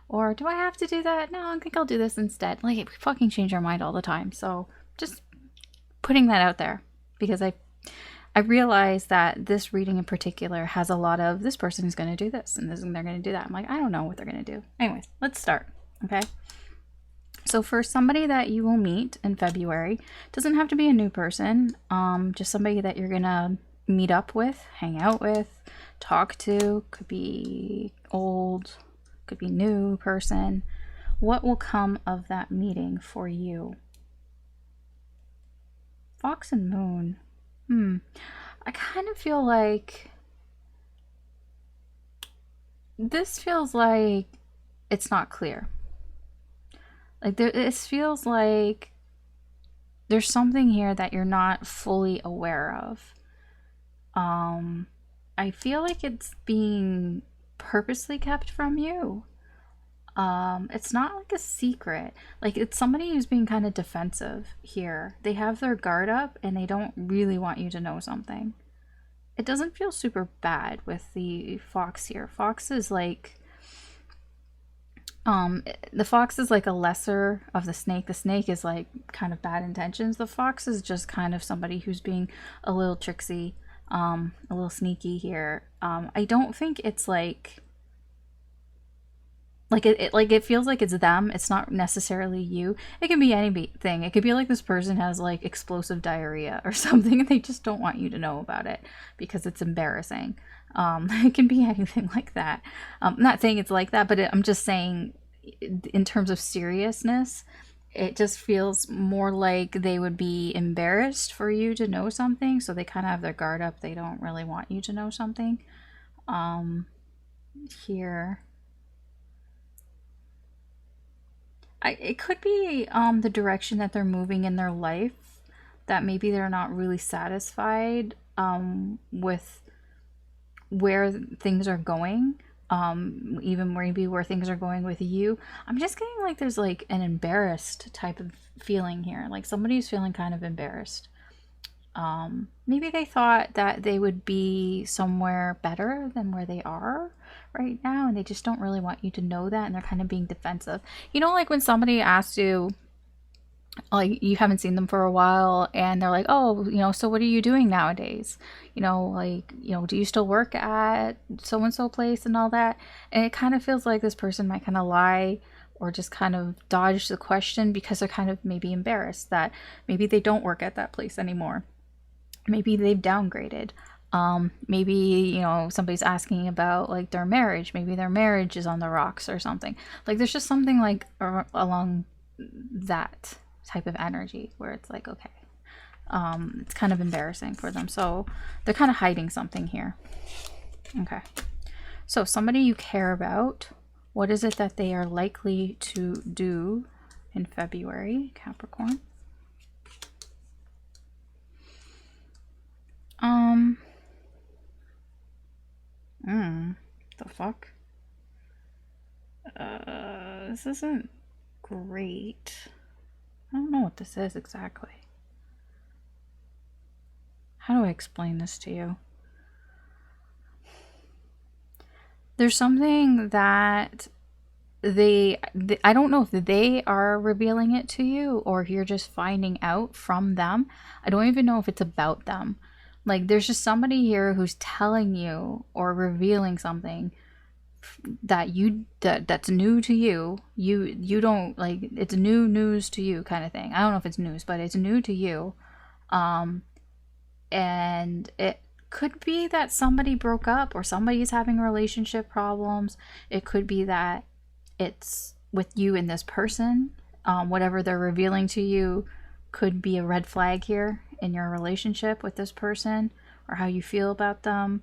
Or do I have to do that? No, I think I'll do this instead. Like, we fucking change our mind all the time. So just putting that out there, because I realize that this reading in particular has a lot of, this person is going to do this and they're going to do that. I'm like, I don't know what they're going to do. Anyways, let's start. Okay. So for somebody that you will meet in February, doesn't have to be a new person. Just somebody that you're going to meet up with, hang out with, talk to. Could be old, could be new person. What will come of that meeting for you? Fox and Moon. I kind of feel like this feels like it's not clear. Like, it feels like there's something here that you're not fully aware of. I feel like it's being purposely kept from you. It's not like a secret. Like, it's somebody who's being kind of defensive here. They have their guard up and they don't really want you to know something. It doesn't feel super bad with the fox here. Fox is like, the fox is like a lesser of the snake. The snake is like kind of bad intentions. The fox is just kind of somebody who's being a little tricksy, a little sneaky here. I don't think it's like it feels like it's them. It's not necessarily you. It can be anything. It could be like this person has like explosive diarrhea or something and they just don't want you to know about it because it's embarrassing. It can be anything like that. I'm not saying it's like that, but I'm just saying in terms of seriousness, it just feels more like they would be embarrassed for you to know something. So they kind of have their guard up. They don't really want you to know something. Here. It could be the direction that they're moving in their life, that maybe they're not really satisfied with where things are going, even maybe where things are going with you. I'm just getting like there's like an embarrassed type of feeling here, like somebody's feeling kind of embarrassed. Maybe they thought that they would be somewhere better than where they are right now, and they just don't really want you to know that, and they're kind of being defensive. You know, like when somebody asks you, like, you haven't seen them for a while and they're like, oh, you know, so what are you doing nowadays? You know, like, you know, do you still work at so and so place and all that? And it kind of feels like this person might kind of lie or just kind of dodge the question because they're kind of maybe embarrassed that maybe they don't work at that place anymore. Maybe they've downgraded. Maybe, you know, somebody's asking about like their marriage. Maybe their marriage is on the rocks or something. Like, there's just something like along that type of energy where it's like, okay, it's kind of embarrassing for them. So they're kind of hiding something here. Okay. So somebody you care about, what is it that they are likely to do in February, Capricorn? The fuck? This isn't great. I don't know what this is exactly. How do I explain this to you? There's something that I don't know if they are revealing it to you or if you're just finding out from them. I don't even know if it's about them. Like, there's just somebody here who's telling you or revealing something that that's new to you. You don't, like, it's new news to you kind of thing. I don't know if it's news, but it's new to you. And it could be that somebody broke up or somebody's having relationship problems. It could be that it's with you and this person. Whatever they're revealing to you could be a red flag here in your relationship with this person or how you feel about them.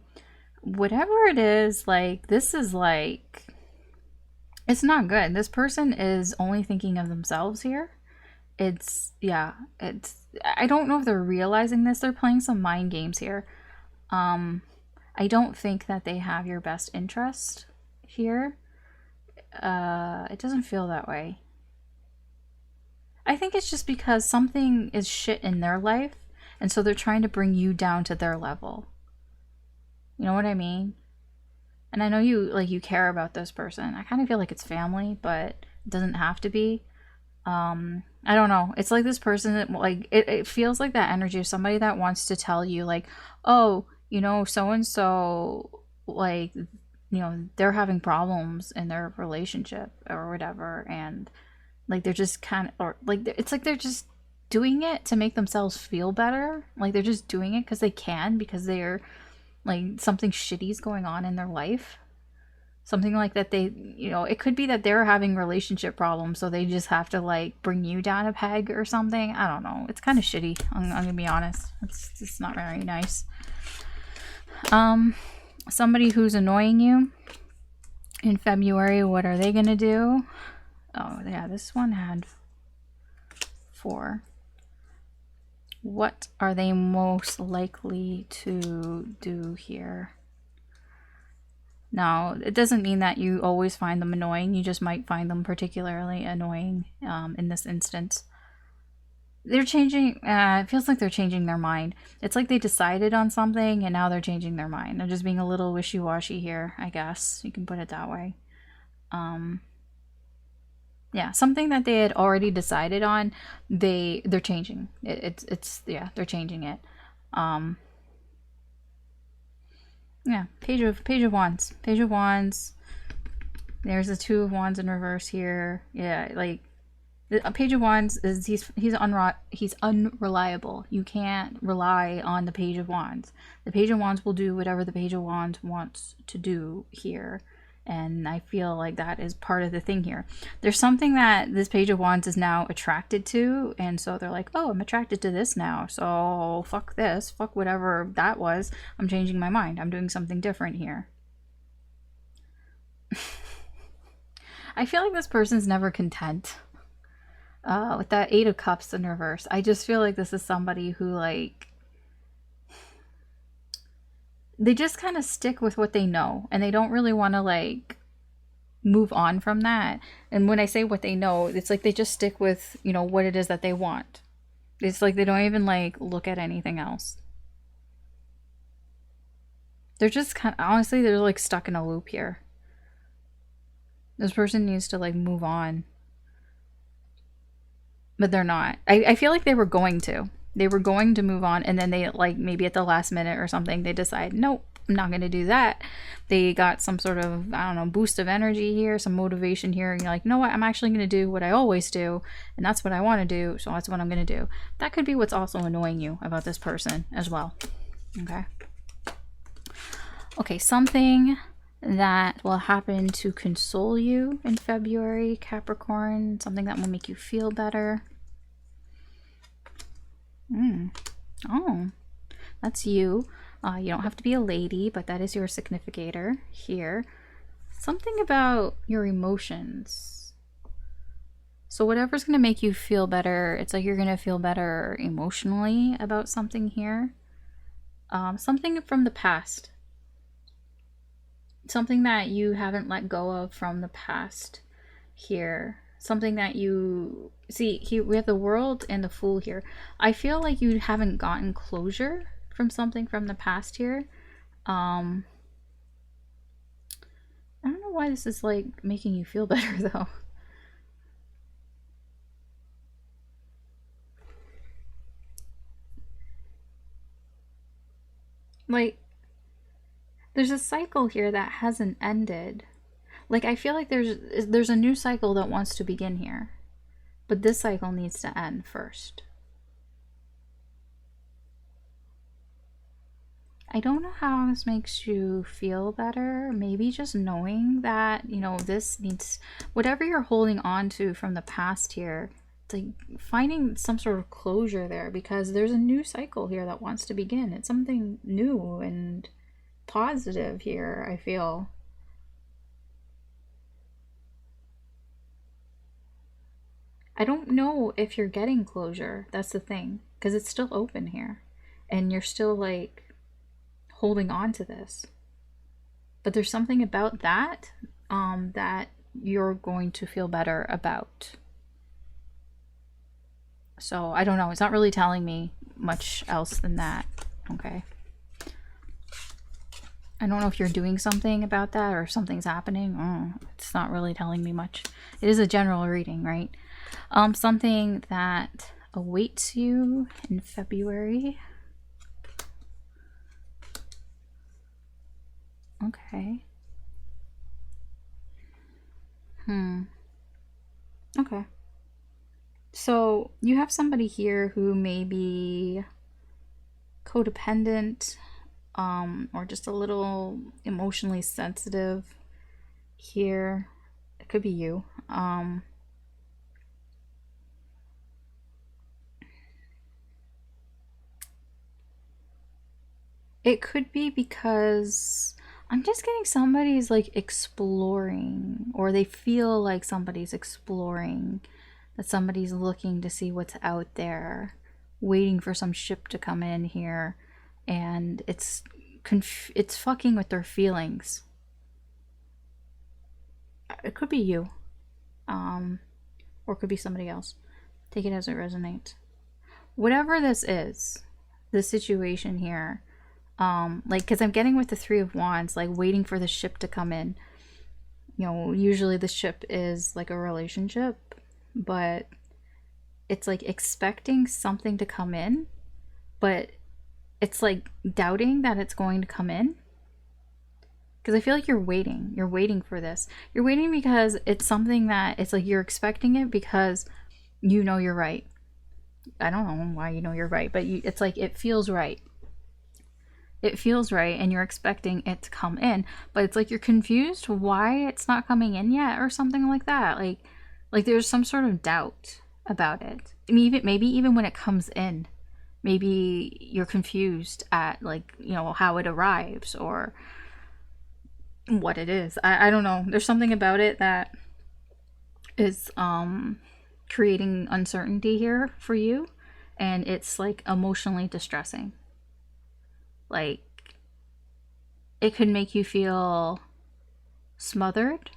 Whatever it is, like, this is like, it's not good. This person is only thinking of themselves here. I don't know if they're realizing this. They're playing some mind games here. I don't think that they have your best interest here. It doesn't feel that way. I think it's just because something is shit in their life, and so they're trying to bring you down to their level. You know what I mean? And I know you care about this person. I kind of feel like it's family, but it doesn't have to be. I don't know. It's like this person that, like, it feels like that energy of somebody that wants to tell you, like, oh, you know, so and so, like, you know, they're having problems in their relationship or whatever, and like they're just kind of, or like it's like they're just doing it to make themselves feel better. Like they're just doing it because they can, because they're like something shitty's going on in their life. Something like that, they, you know, it could be that they're having relationship problems, so they just have to like bring you down a peg or something. I don't know. It's kind of shitty. I'm gonna be honest. It's not very nice. Somebody who's annoying you in February, what are they gonna do? Oh yeah, this one had 4. What are they most likely to do here? Now, it doesn't mean that you always find them annoying. You just might find them particularly annoying in this instance. They're changing, it feels like they're changing their mind. It's like they decided on something and now they're changing their mind. They're just being a little wishy-washy here, I guess. You can put it that way. Yeah, something that they had already decided on, they're changing. Yeah, they're changing it. Yeah, Page of Wands. Page of Wands. There's the 2 of Wands in reverse here. Yeah, like a Page of Wands is he's unreliable. You can't rely on the Page of Wands. The Page of Wands will do whatever the Page of Wands wants to do here. And I feel like that is part of the thing here. There's something that this Page of Wands is now attracted to, and so they're like, oh, I'm attracted to this now, so fuck this, fuck whatever that was, I'm changing my mind, I'm doing something different here. I feel like this person's never content. With that 8 of Cups in reverse, I just feel like this is somebody who, like, they just kind of stick with what they know, and they don't really want to, like, move on from that. And when I say what they know, it's like they just stick with, you know, what it is that they want. It's like they don't even, like, look at anything else. They're just kind of, honestly, they're, like, stuck in a loop here. This person needs to, like, move on. But they're not. I feel like they were going to. They were going to move on, and then they, like, maybe at the last minute or something, they decide, nope, I'm not going to do that. They got some sort of, I don't know, boost of energy here, some motivation here, and you're like, you know what, I'm actually going to do what I always do, and that's what I want to do, so that's what I'm going to do. That could be what's also annoying you about this person as well. Okay. Okay, something that will happen to console you in February, Capricorn, something that will make you feel better. Oh, that's you. You don't have to be a lady, but that is your significator here. Something about your emotions. So whatever's going to make you feel better, it's like you're going to feel better emotionally about something here. Something from the past. Something that you haven't let go of from the past here. Something that you see here, we have the World and the Fool here. I feel like you haven't gotten closure from something from the past here. I don't know why this is, like, making you feel better though. Like, there's a cycle here that hasn't ended. Like, I feel like there's a new cycle that wants to begin here, but this cycle needs to end first. I don't know how this makes you feel better. Maybe just knowing that, you know, this needs, whatever you're holding on to from the past here, it's like finding some sort of closure there, because there's a new cycle here that wants to begin. It's something new and positive here, I feel. I don't know if you're getting closure. That's the thing, because it's still open here, and you're still, like, holding on to this. But there's something about that that you're going to feel better about. So I don't know. It's not really telling me much else than that. Okay. I don't know if you're doing something about that or something's happening. It's not really telling me much. It is a general reading, right? Something that awaits you in February. Okay. Okay. So you have somebody here who may be codependent, or just a little emotionally sensitive here. It could be you. It could be because I'm just getting somebody's like exploring, or they feel like somebody's exploring, that somebody's looking to see what's out there, waiting for some ship to come in here, and it's fucking with their feelings. It could be you, or it could be somebody else. Take it as it resonates. Whatever this is, the situation here, like, because I'm getting with the Three of Wands, like waiting for the ship to come in. You know, usually the ship is like a relationship, but it's like expecting something to come in, but it's like doubting that it's going to come in. Because I feel like you're waiting for this. You're waiting because it's something that it's like you're expecting it because you know you're right. I don't know why you know you're right, but it's like it feels right. It feels right, and you're expecting it to come in, but it's like you're confused why it's not coming in yet, or something like that. Like there's some sort of doubt about it. I mean, maybe even when it comes in, maybe you're confused at, like, you know, how it arrives or what it is. I don't know. There's something about it that is creating uncertainty here for you, and it's like emotionally distressing. Like, it could make you feel smothered.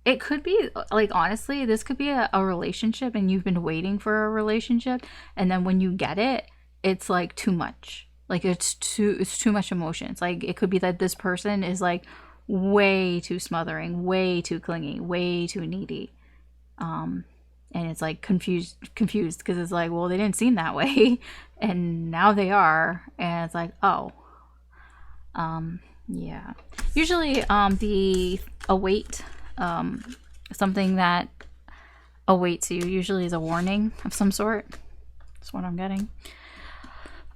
It could be, like, honestly, this could be a relationship, and you've been waiting for a relationship, and then when you get it, it's like too much. Like, it's too much emotion. It's like, it could be that this person is like way too smothering, way too clingy, way too needy. And it's like confused because it's like, well, they didn't seem that way and now they are, and it's like, oh, yeah. Usually the await, something that awaits you usually is a warning of some sort. That's what I'm getting.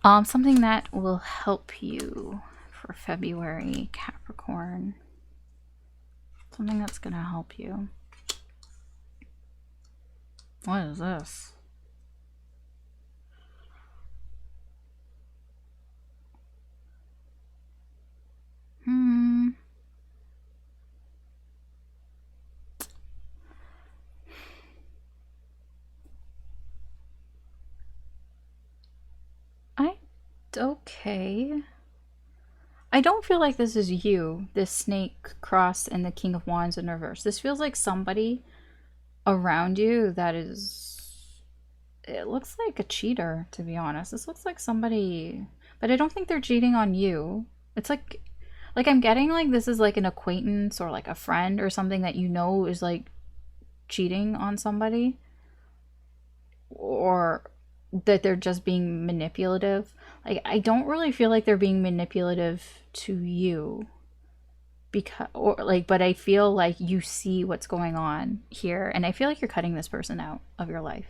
Something that will help you for February, Capricorn. Something that's gonna help you. What is this? Okay. I don't feel like this is you, this snake cross and the King of Wands in reverse. This feels like somebody around you that is, it looks like a cheater, to be honest. This looks like somebody, but I don't think they're cheating on you. It's like I'm getting like this is like an acquaintance or like a friend or something that you know is like cheating on somebody, or that they're just being manipulative. Like, I don't really feel like they're being manipulative to you, because, or like, but I feel like you see what's going on here, and I feel like you're cutting this person out of your life.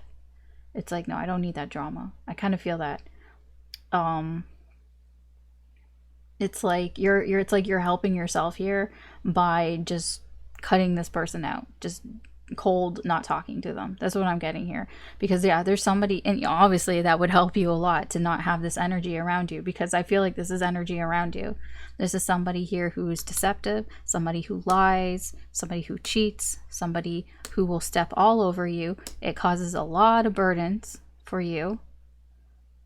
It's like, no, I don't need that drama. I kind of feel that. It's like it's like you're helping yourself here by just cutting this person out, just cold, not talking to them. That's what I'm getting here. Because yeah, there's somebody, and obviously that would help you a lot to not have this energy around you, because I feel like this is energy around you. This is somebody here who is deceptive, somebody who lies, somebody who cheats, somebody who will step all over you. It causes a lot of burdens for you.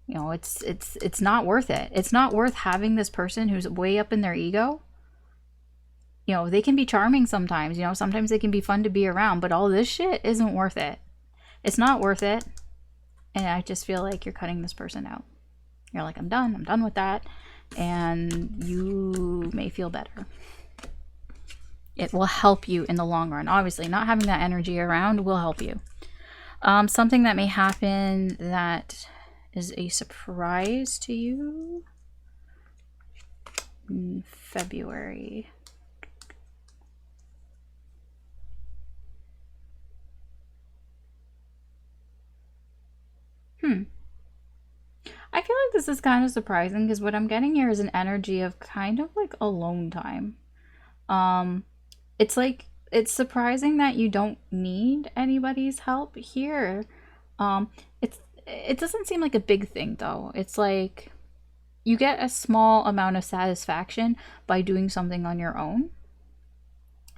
You know, it's not worth it. It's not worth having this person who's way up in their ego. You know, they can be charming sometimes, you know, sometimes they can be fun to be around, but all this shit isn't worth it. It's not worth it. And I just feel like you're cutting this person out. You're like, I'm done with that. And you may feel better. It will help you in the long run. Obviously, not having that energy around will help you. Something that may happen that is a surprise to you in February. I feel like this is kind of surprising because what I'm getting here is an energy of kind of like alone time. It's like, it's surprising that you don't need anybody's help here. It doesn't seem like a big thing though. It's like you get a small amount of satisfaction by doing something on your own.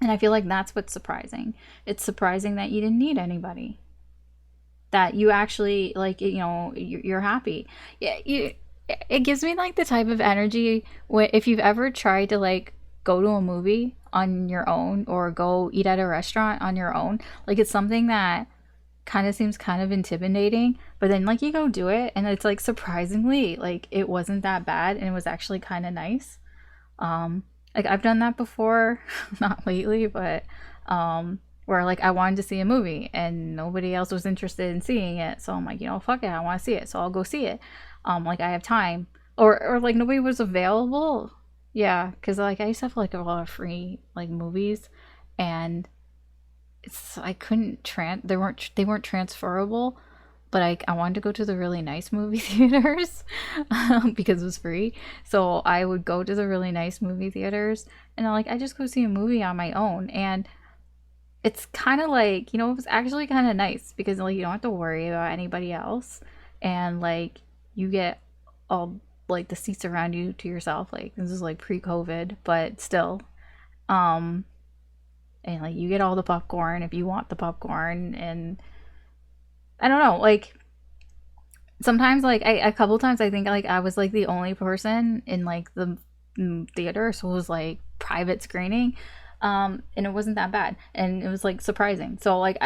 And I feel like that's what's surprising. It's surprising that you didn't need anybody. That you actually, like, you know, you're happy. Yeah, it gives me like the type of energy if you've ever tried to like go to a movie on your own or go eat at a restaurant on your own. Like, it's something that kind of seems kind of intimidating, but then like you go do it and it's like surprisingly like it wasn't that bad and it was actually kind of nice. Like I've done that before, not lately, but where like I wanted to see a movie and nobody else was interested in seeing it, so I'm like, you know, fuck it, I want to see it, so I'll go see it. Like I have time, or like nobody was available. Yeah, because like I used to have like a lot of free like movies, and it's I couldn't they weren't transferable, but I wanted to go to the really nice movie theaters because it was free. So I would go to the really nice movie theaters, and I just go see a movie on my own. And it's kind of like, you know, it was actually kind of nice because like you don't have to worry about anybody else, and like you get all like the seats around you to yourself. Like this is like pre-COVID, but still. And like you get all the popcorn if you want the popcorn, and I don't know, like sometimes like a couple times I think like I was like the only person in like the theater, so it was like private screening, and it wasn't that bad, and it was like surprising. So like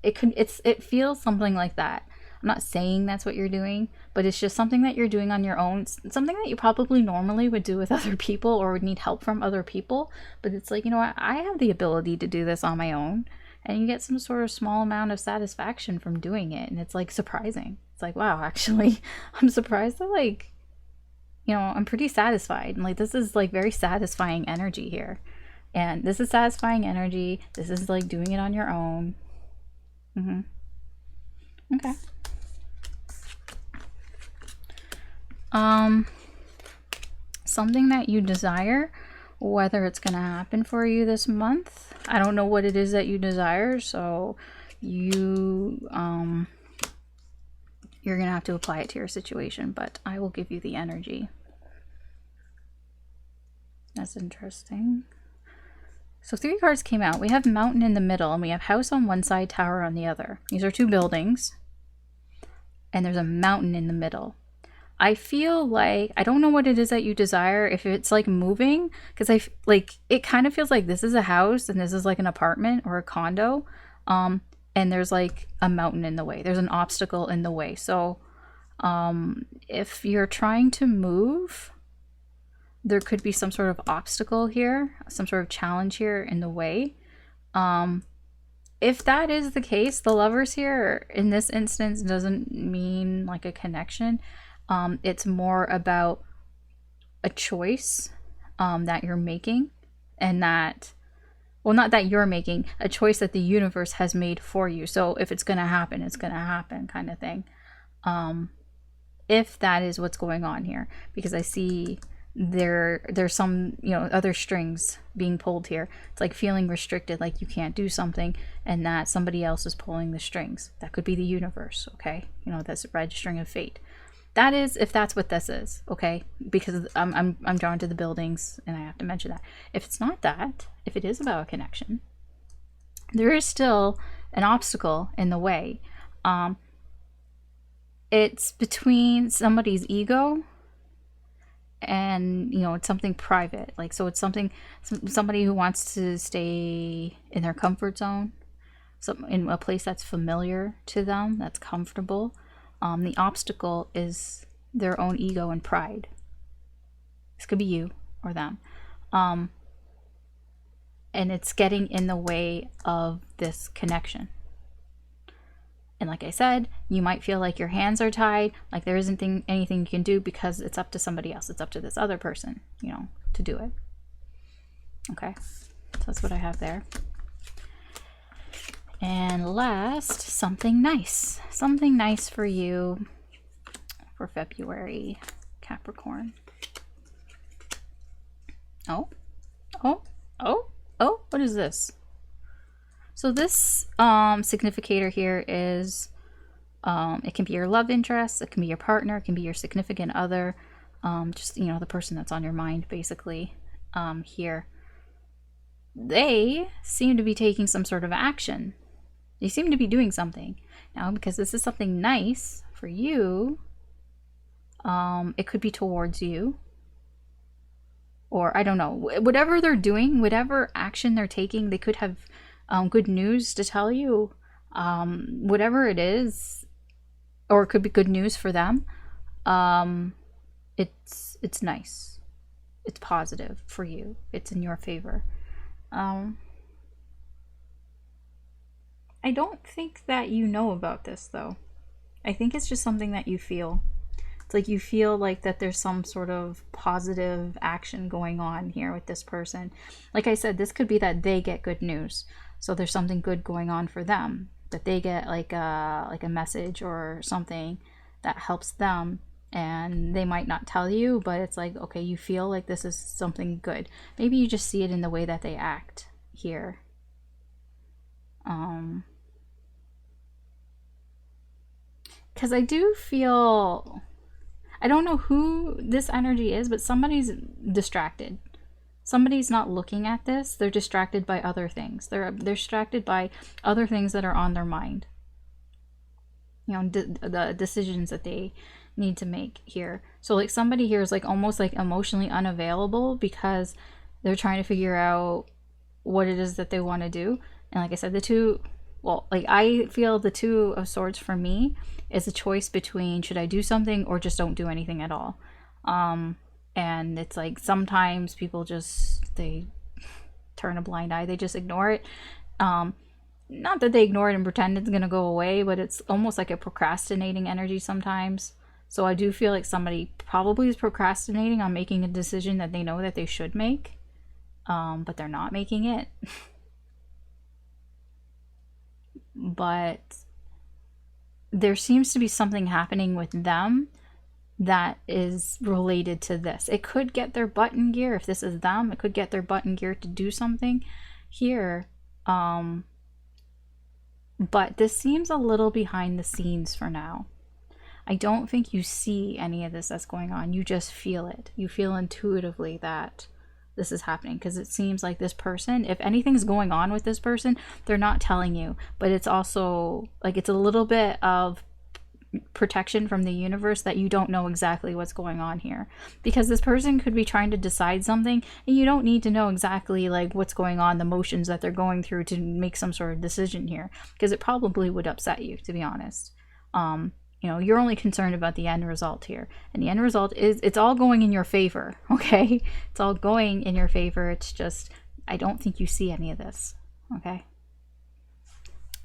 it feels something like that. I'm not saying that's what you're doing, but it's just something that you're doing on your own, something that you probably normally would do with other people or would need help from other people. But it's like, you know what, I have the ability to do this on my own, and you get some sort of small amount of satisfaction from doing it. And it's like surprising. It's like, wow, actually, I'm surprised that like, you know, I'm pretty satisfied. And like, this is like very satisfying energy here. And this is satisfying energy. This is like doing it on your own. Okay. Something that you desire, whether it's going to happen for you this month. I don't know what it is that you desire, so you're going to have to apply it to your situation, but I will give you the energy. That's interesting. So 3 cards came out. We have mountain in the middle, and we have house on one side, tower on the other. These are 2 buildings, and there's a mountain in the middle. I feel like, I don't know what it is that you desire, if it's like moving, because it kind of feels like this is a house and this is like an apartment or a condo, and there's like a mountain in the way. There's an obstacle in the way. So if you're trying to move, there could be some sort of obstacle here, some sort of challenge here in the way. If that is the case, the lovers here in this instance doesn't mean like a connection. It's more about a choice that you're making, and that, well, not that you're making, a choice that the universe has made for you. So if it's going to happen, it's going to happen, kind of thing. If that is what's going on here, because I see there's some, you know, other strings being pulled here. It's like feeling restricted, like you can't do something, and that somebody else is pulling the strings. That could be the universe, okay? You know, that's red string of fate. That is, if that's what this is, okay? Because I'm drawn to the buildings, and I have to mention that. If it's not that, if it is about a connection, there is still an obstacle in the way. it's between somebody's ego and, you know, it's something private. Like, so it's somebody who wants to stay in their comfort zone, in a place that's familiar to them, that's comfortable. The obstacle is their own ego and pride. This could be you or them. And it's getting in the way of this connection. And like I said, you might feel like your hands are tied, like there isn't anything you can do because it's up to somebody else. It's up to this other person, you know, to do it. Okay, so that's what I have there. And last, something nice. Something nice for you for February, Capricorn. Oh, what is this? So this significator here is, it can be your love interest, it can be your partner, it can be your significant other, just, you know, the person that's on your mind, basically, here. They seem to be taking some sort of action. They seem to be doing something. Now, because this is something nice for you, it could be towards you. Or, I don't know, whatever they're doing, whatever action they're taking, they could have good news to tell you, whatever it is, or it could be good news for them. It's nice, it's positive for you, it's in your favor. I don't think that you know about this though. I think it's just something that you feel. It's like you feel like that there's some sort of positive action going on here with this person. Like I said, this could be that they get good news. So there's something good going on for them, that they get like a message or something that helps them, and they might not tell you, but it's like, okay, you feel like this is something good. Maybe you just see it in the way that they act here. Because I do feel, I don't know who this energy is, but somebody's distracted. Somebody's not looking at this. They're distracted by other things. They're distracted by other things that are on their mind. You know, the decisions that they need to make here. So like somebody here is like almost like emotionally unavailable because they're trying to figure out what it is that they want to do. And like I said, I feel the Two of Swords for me is a choice between should I do something or just don't do anything at all. And it's like sometimes people they turn a blind eye, they just ignore it. Not that they ignore it and pretend it's gonna go away, but it's almost like a procrastinating energy sometimes. So I do feel like somebody probably is procrastinating on making a decision that they know that they should make, but they're not making it. But there seems to be something happening with them that is related to this. It could get their butt in gear if this is them. It could get their butt in gear to do something here. But this seems a little behind the scenes for now. I don't think you see any of this that's going on. You just feel it. You feel intuitively that this is happening, because it seems like this person, if anything's going on with this person, they're not telling you. But it's also like it's a little bit of protection from the universe that you don't know exactly what's going on here, because this person could be trying to decide something and you don't need to know exactly like what's going on, the motions that they're going through to make some sort of decision here, because it probably would upset you, to be honest. You know, you're only concerned about the end result here, and the end result is it's all going in your favor. Okay, it's all going in your favor. It's just I don't think you see any of this. Okay,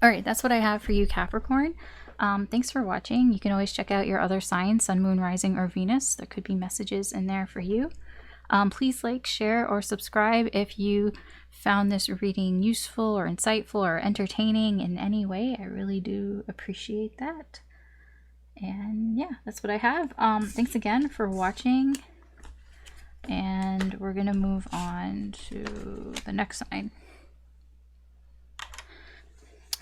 all right, that's what I have for you, Capricorn. Thanks for watching. You can always check out your other signs, Sun, Moon, Rising, or Venus. There could be messages in there for you. Please like, share, or subscribe if you found this reading useful or insightful or entertaining in any way. I really do appreciate that. And yeah, that's what I have. Thanks again for watching. And we're going to move on to the next sign.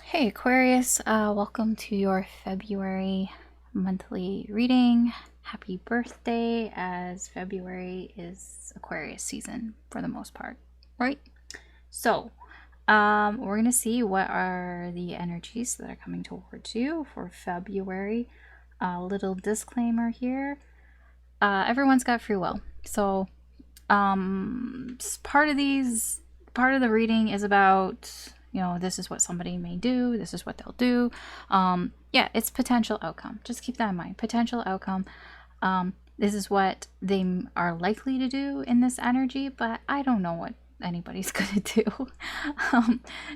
Hey Aquarius, welcome to your February monthly reading. Happy birthday, as February is Aquarius season for the most part, right? So, we're going to see what are the energies that are coming towards you for February. A little disclaimer here. Everyone's got free will. So part of the reading is about, you know, this is what somebody may do, this is what they'll do. Yeah, it's potential outcome. Just keep that in mind. Potential outcome. This is what they are likely to do in this energy, but I don't know what anybody's gonna do.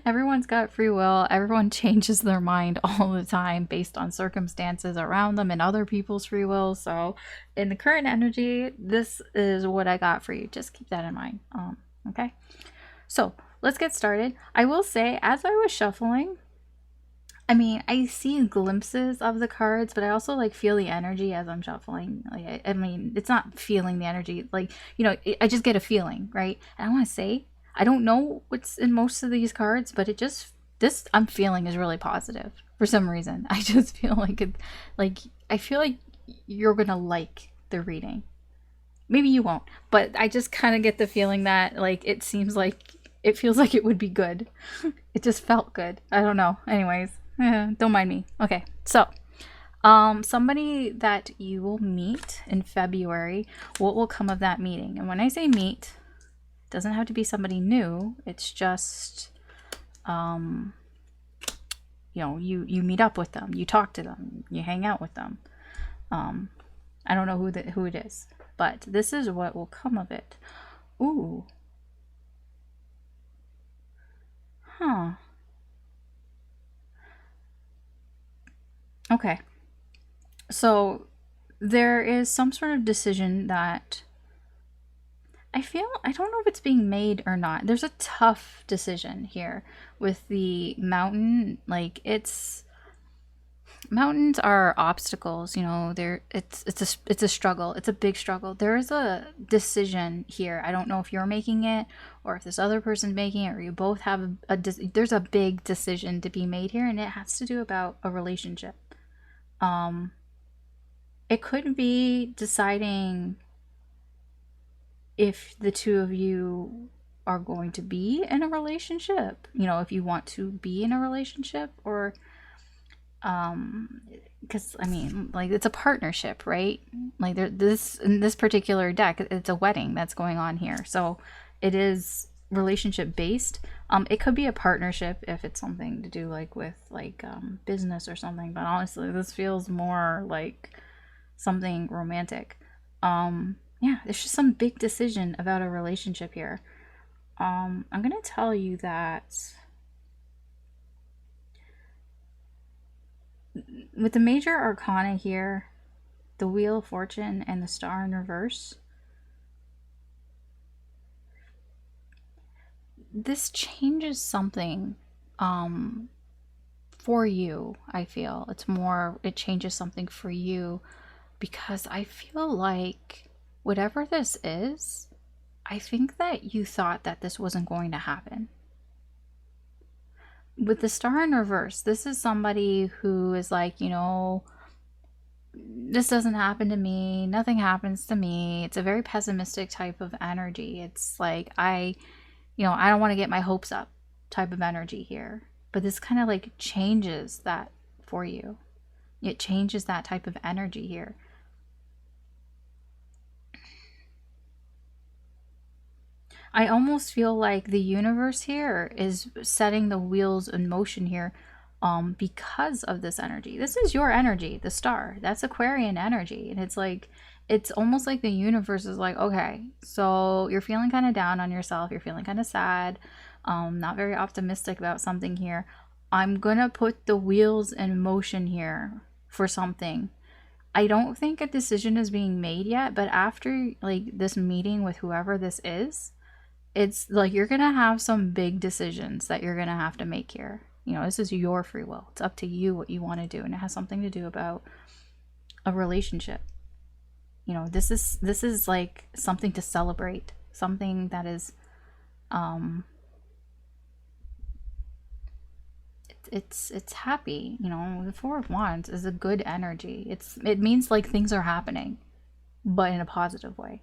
Everyone's got free will. Everyone changes their mind all the time based on circumstances around them and other people's free will. So in the current energy, this is what I got for you. Just keep that in mind. Okay, so let's get started. I will say, as I was shuffling, I mean, I see glimpses of the cards, but I also like feel the energy as I'm shuffling. Like, I mean, it's not feeling the energy, like, you know, I just get a feeling, right? And I want to say, I don't know what's in most of these cards, but it just, this I'm feeling is really positive for some reason. I just feel like it, like, I feel like you're gonna like the reading. Maybe you won't, but I just kind of get the feeling that, like, it seems like, it feels like it would be good. It just felt good. I don't know. Anyways. Don't mind me. Okay, so somebody that you will meet in February, what will come of that meeting? And when I say meet, it doesn't have to be somebody new. It's just, you know, you meet up with them, you talk to them, you hang out with them. I don't know who it is, but this is what will come of it. Ooh. Huh. Okay, so there is some sort of decision that I don't know if it's being made or not. There's a tough decision here with the mountain. Like, mountains are obstacles, you know. It's a struggle. It's a big struggle. There is a decision here. I don't know if you're making it or if this other person's making it, or you both have there's a big decision to be made here, and it has to do about a relationship. It could be deciding if the two of you are going to be in a relationship, you know, if you want to be in a relationship, or because I mean, like, it's a partnership, right? Like, in this particular deck, it's a wedding that's going on here, so it is relationship based. It could be a partnership if it's something to do like with like business or something, but honestly this feels more like something romantic. Yeah, there's just some big decision about a relationship here. I'm gonna tell you that with the major arcana here, the Wheel of Fortune and the Star in reverse, this changes something for you. I feel it changes something for you, because I feel like whatever this is, I think that you thought that this wasn't going to happen. With the Star in reverse, this is somebody who is like, you know, this doesn't happen to me, nothing happens to me. It's a very pessimistic type of energy. It's like, I don't want to get my hopes up type of energy here. But this kind of like changes that for you. It changes that type of energy here. I almost feel like the universe here is setting the wheels in motion here because of this energy. This is your energy, the star. That's Aquarian energy. And it's like, it's almost like the universe is like, okay, so you're feeling kind of down on yourself. You're feeling kind of sad, not very optimistic about something here. I'm going to put the wheels in motion here for something. I don't think a decision is being made yet, but after like this meeting with whoever this is, it's like you're going to have some big decisions that you're going to have to make here. You know, this is your free will. It's up to you what you want to do, and it has something to do about a relationship. You know, this is like something to celebrate, something that is it's happy. You know, the Four of Wands is a good energy. It means like things are happening, but in a positive way.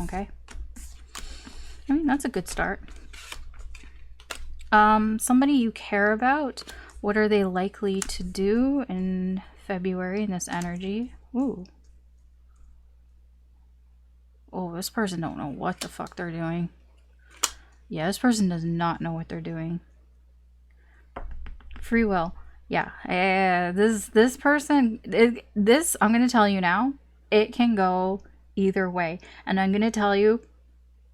Okay, I mean, that's a good start. Somebody you care about, what are they likely to do in February in this energy. Ooh. Oh, this person don't know what the fuck they're doing. Yeah, this person does not know what they're doing. Free will. Yeah. This person, this, I'm going to tell you now, it can go either way. And I'm going to tell you,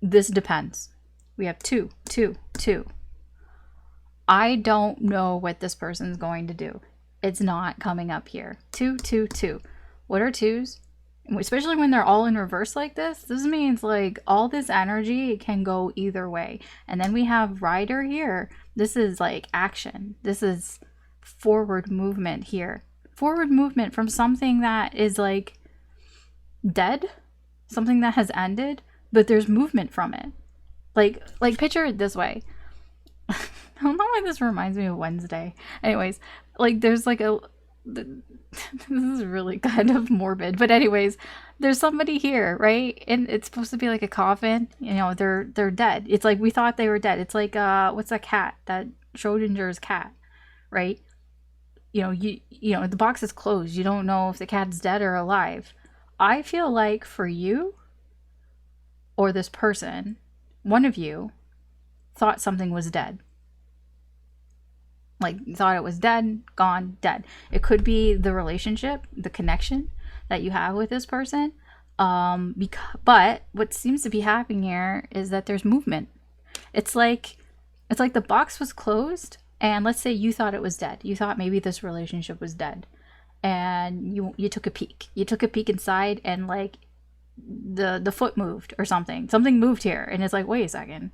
this depends. We have two. I don't know what this person's going to do. It's not coming up here. 2. What are twos? Especially when they're all in reverse like this. This means like all this energy can go either way. And then we have rider here. This is like action. This is forward movement here. Forward movement from something that is like dead. Something that has ended. But there's movement from it. Like picture it this way. I don't know why this reminds me of Wednesday. Anyways, like there's like a... This is really kind of morbid, but anyways, there's somebody here, right? And it's supposed to be like a coffin. You know, they're dead. It's like we thought they were dead. It's like what's that cat? That Schrodinger's cat, right? You know, the box is closed. You don't know if the cat's dead or alive. I feel like for you or this person, one of you thought something was dead. Like, thought it was dead, gone, dead. It could be the relationship, the connection that you have with this person. But what seems to be happening here is that there's movement. It's like the box was closed, and let's say you thought it was dead. You thought maybe this relationship was dead, and you took a peek. You took a peek inside, and like the foot moved or something. Something moved here, and it's like, wait a second,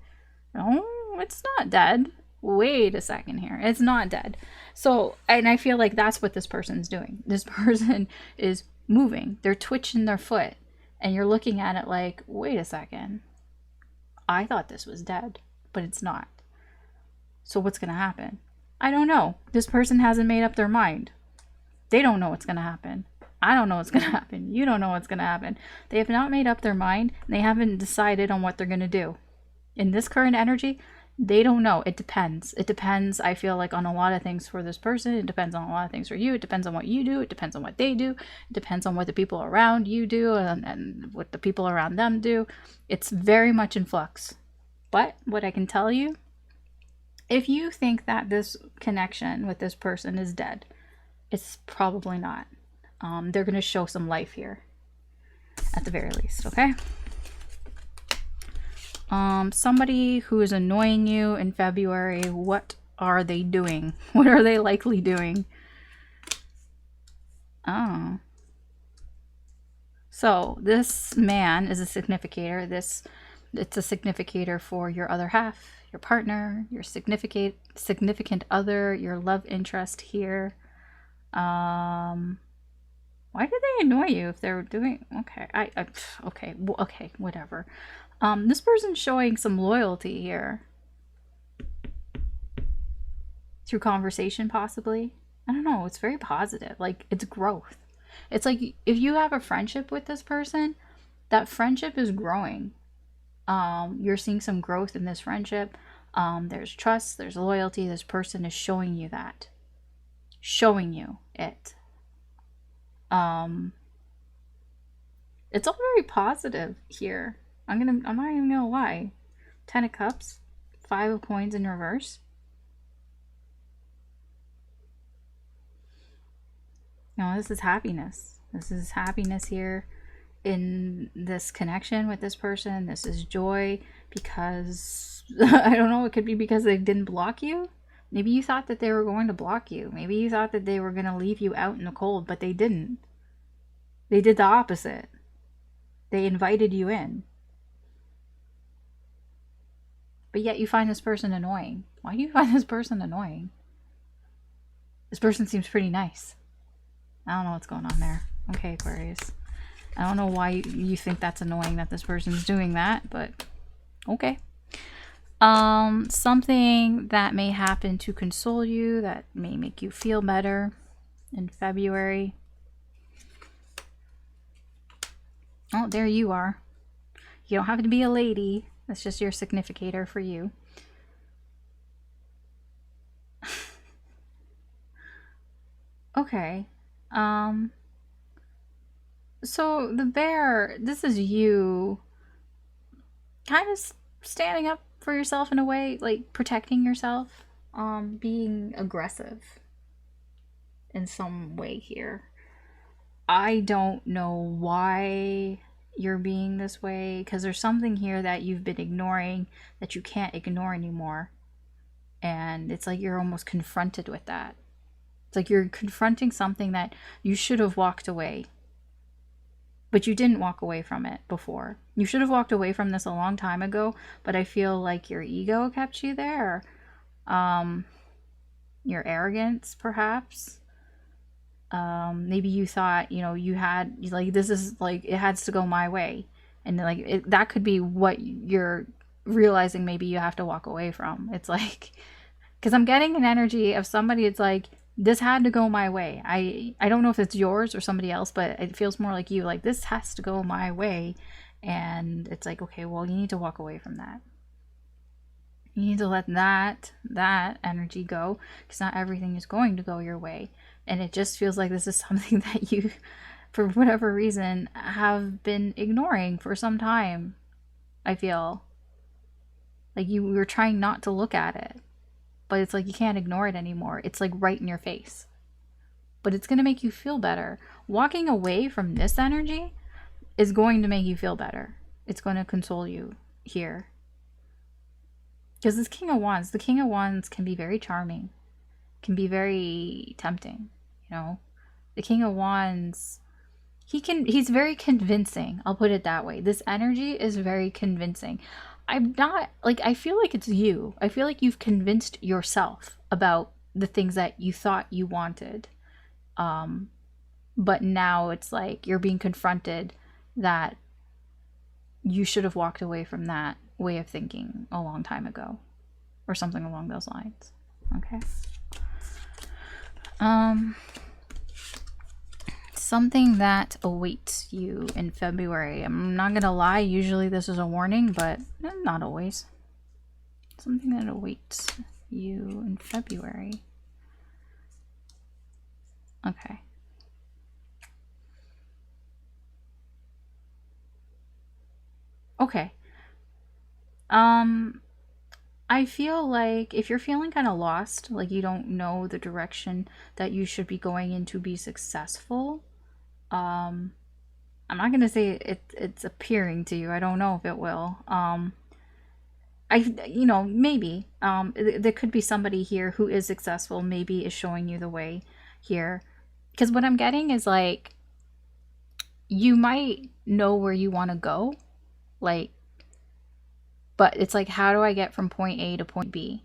no, it's not dead. Wait a second here. It's not dead. So, and I feel like that's what this person's doing. This person is moving. They're twitching their foot. And you're looking at it like, wait a second. I thought this was dead, but it's not. So what's going to happen? I don't know. This person hasn't made up their mind. They don't know what's going to happen. I don't know what's going to happen. You don't know what's going to happen. They have not made up their mind. And they haven't decided on what they're going to do. In this current energy, they don't know. It depends. It depends, I feel like, on a lot of things for this person. It depends on a lot of things for you. It depends on what you do. It depends on what they do. It depends on what the people around you do and what the people around them do. It's very much in flux. But what I can tell you, if you think that this connection with this person is dead, it's probably not. They're going to show some life here, at the very least, okay? Somebody who is annoying you in February, what are they doing? What are they likely doing? Oh. So, this man is a significator. It's a significator for your other half, your partner, your significant other, your love interest here. Why do they annoy you if they're doing... Okay, okay, whatever. This person's showing some loyalty here. Through conversation, possibly. I don't know. It's very positive. Like, it's growth. It's like, if you have a friendship with this person, that friendship is growing. You're seeing some growth in this friendship. There's trust. There's loyalty. This person is showing you that. Showing you it. It's all very positive here. I'm not even gonna lie. 10 of Cups, 5 of Coins in reverse. No, this is happiness. This is happiness here in this connection with this person. This is joy because, I don't know, it could be because they didn't block you. Maybe you thought that they were going to block you. Maybe you thought that they were going to leave you out in the cold, but they didn't. They did the opposite. They invited you in. But yet you find this person annoying. Why do you find this person annoying? This person seems pretty nice. I don't know what's going on there. Okay, Aquarius. I don't know why you think that's annoying that this person's doing that, but okay. Something that may happen to console you, that may make you feel better in February. Oh, there you are. You don't have to be a lady. That's just your significator for you. Okay. Um, so the bear, this is you kind of standing up for yourself in a way, like protecting yourself, being aggressive in some way here. I don't know why you're being this way, because there's something here that you've been ignoring that you can't ignore anymore. And it's like you're almost confronted with that. It's like you're confronting something that you should have walked away, but you didn't walk away from it before. You should have walked away from this a long time ago, but I feel like your ego kept you there. Your arrogance, perhaps. Maybe you thought, you know, you had, like, this is like, it has to go my way. And like, that could be what you're realizing maybe you have to walk away from. It's like, because I'm getting an energy of somebody, it's like, this had to go my way. I don't know if it's yours or somebody else, but it feels more like you, like, this has to go my way. And it's like, okay, well, you need to walk away from that. You need to let that energy go, because not everything is going to go your way. And it just feels like this is something that you, for whatever reason, have been ignoring for some time. I feel like you were trying not to look at it, but it's like you can't ignore it anymore. It's like right in your face. But it's going to make you feel better. Walking away from this energy is going to make you feel better. It's going to console you here. Because this King of Wands, the King of Wands can be very charming, can be very tempting, you know. The King of Wands, he's very convincing. I'll put it that way. This energy is very convincing. I'm not, like, I feel like it's you. I feel like you've convinced yourself about the things that you thought you wanted. But now it's like you're being confronted that you should have walked away from that way of thinking a long time ago, or something along those lines. Okay. Something that awaits you in February. I'm not gonna lie, usually this is a warning, but not always. Something that awaits you in February. Okay. Okay. I feel like if you're feeling kind of lost, like you don't know the direction that you should be going in to be successful, I'm not gonna say it's appearing to you. I don't know if it will. Maybe. There could be somebody here who is successful, maybe is showing you the way here. Because what I'm getting is like, you might know where you want to go, like, but it's like, how do I get from point A to point B?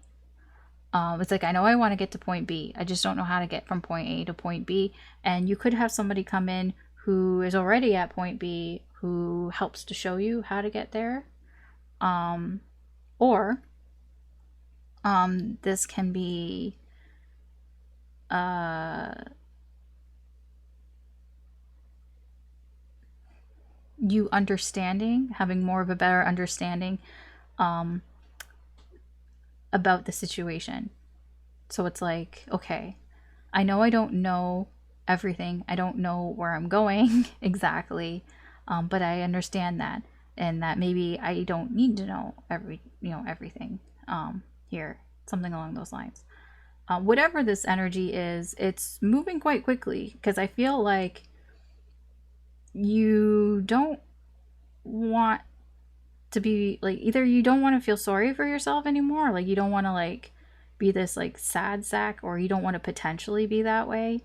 It's like, I know I want to get to point B. I just don't know how to get from point A to point B. And you could have somebody come in who is already at point B who helps to show you how to get there. Or this can be you understanding, having more of a better understanding about the situation. So it's like, okay, I know I don't know everything. I don't know where I'm going exactly, but I understand that, and that maybe I don't need to know everything here, something along those lines. Whatever this energy is, it's moving quite quickly, because I feel like you don't want to be like, either you don't want to feel sorry for yourself anymore, like you don't want to like be this like sad sack, or you don't want to potentially be that way,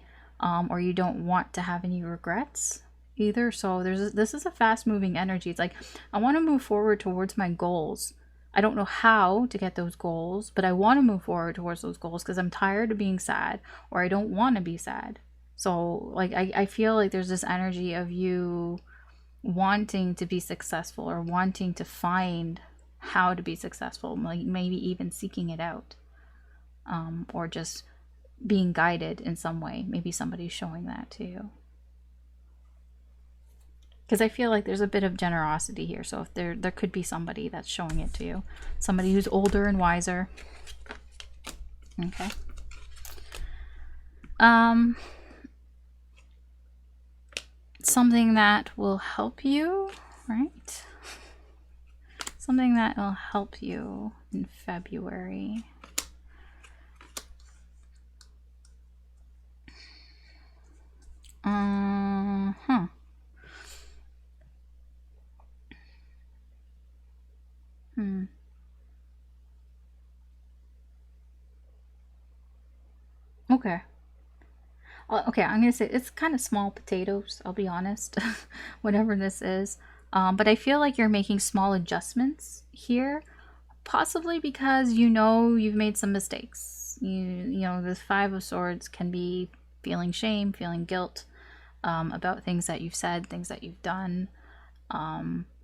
or you don't want to have any regrets either. So this is a fast moving energy. It's like, I want to move forward towards my goals. I don't know how to get those goals, but I want to move forward towards those goals because I'm tired of being sad, or I don't want to be sad. So like, I feel like there's this energy of you wanting to be successful, or wanting to find how to be successful, like maybe even seeking it out, or just being guided in some way. Maybe somebody's showing that to you, because I feel like there's a bit of generosity here. So if there could be somebody that's showing it to you, somebody who's older and wiser. Okay. something that will help you, right? Something that will help you in February. Okay. Okay, I'm gonna say it's kind of small potatoes, I'll be honest, whatever this is. But I feel like you're making small adjustments here, possibly because you know you've made some mistakes. You know, the Five of Swords can be feeling shame, feeling guilt about things that you've said, things that you've done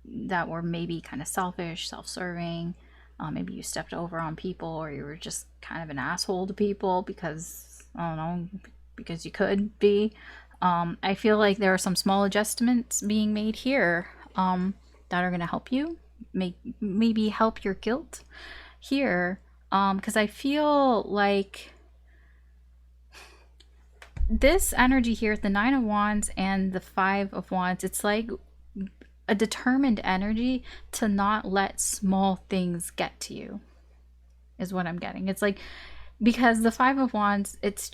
that were maybe kind of selfish, self-serving. Maybe you stepped over on people, or you were just kind of an asshole to people because, I don't know, because you could be. I feel like there are some small adjustments being made here that are going to help you, maybe help your guilt here, because I feel like this energy here, the Nine of Wands and the Five of Wands, it's like a determined energy to not let small things get to you, is what I'm getting. It's like, because the Five of Wands, it's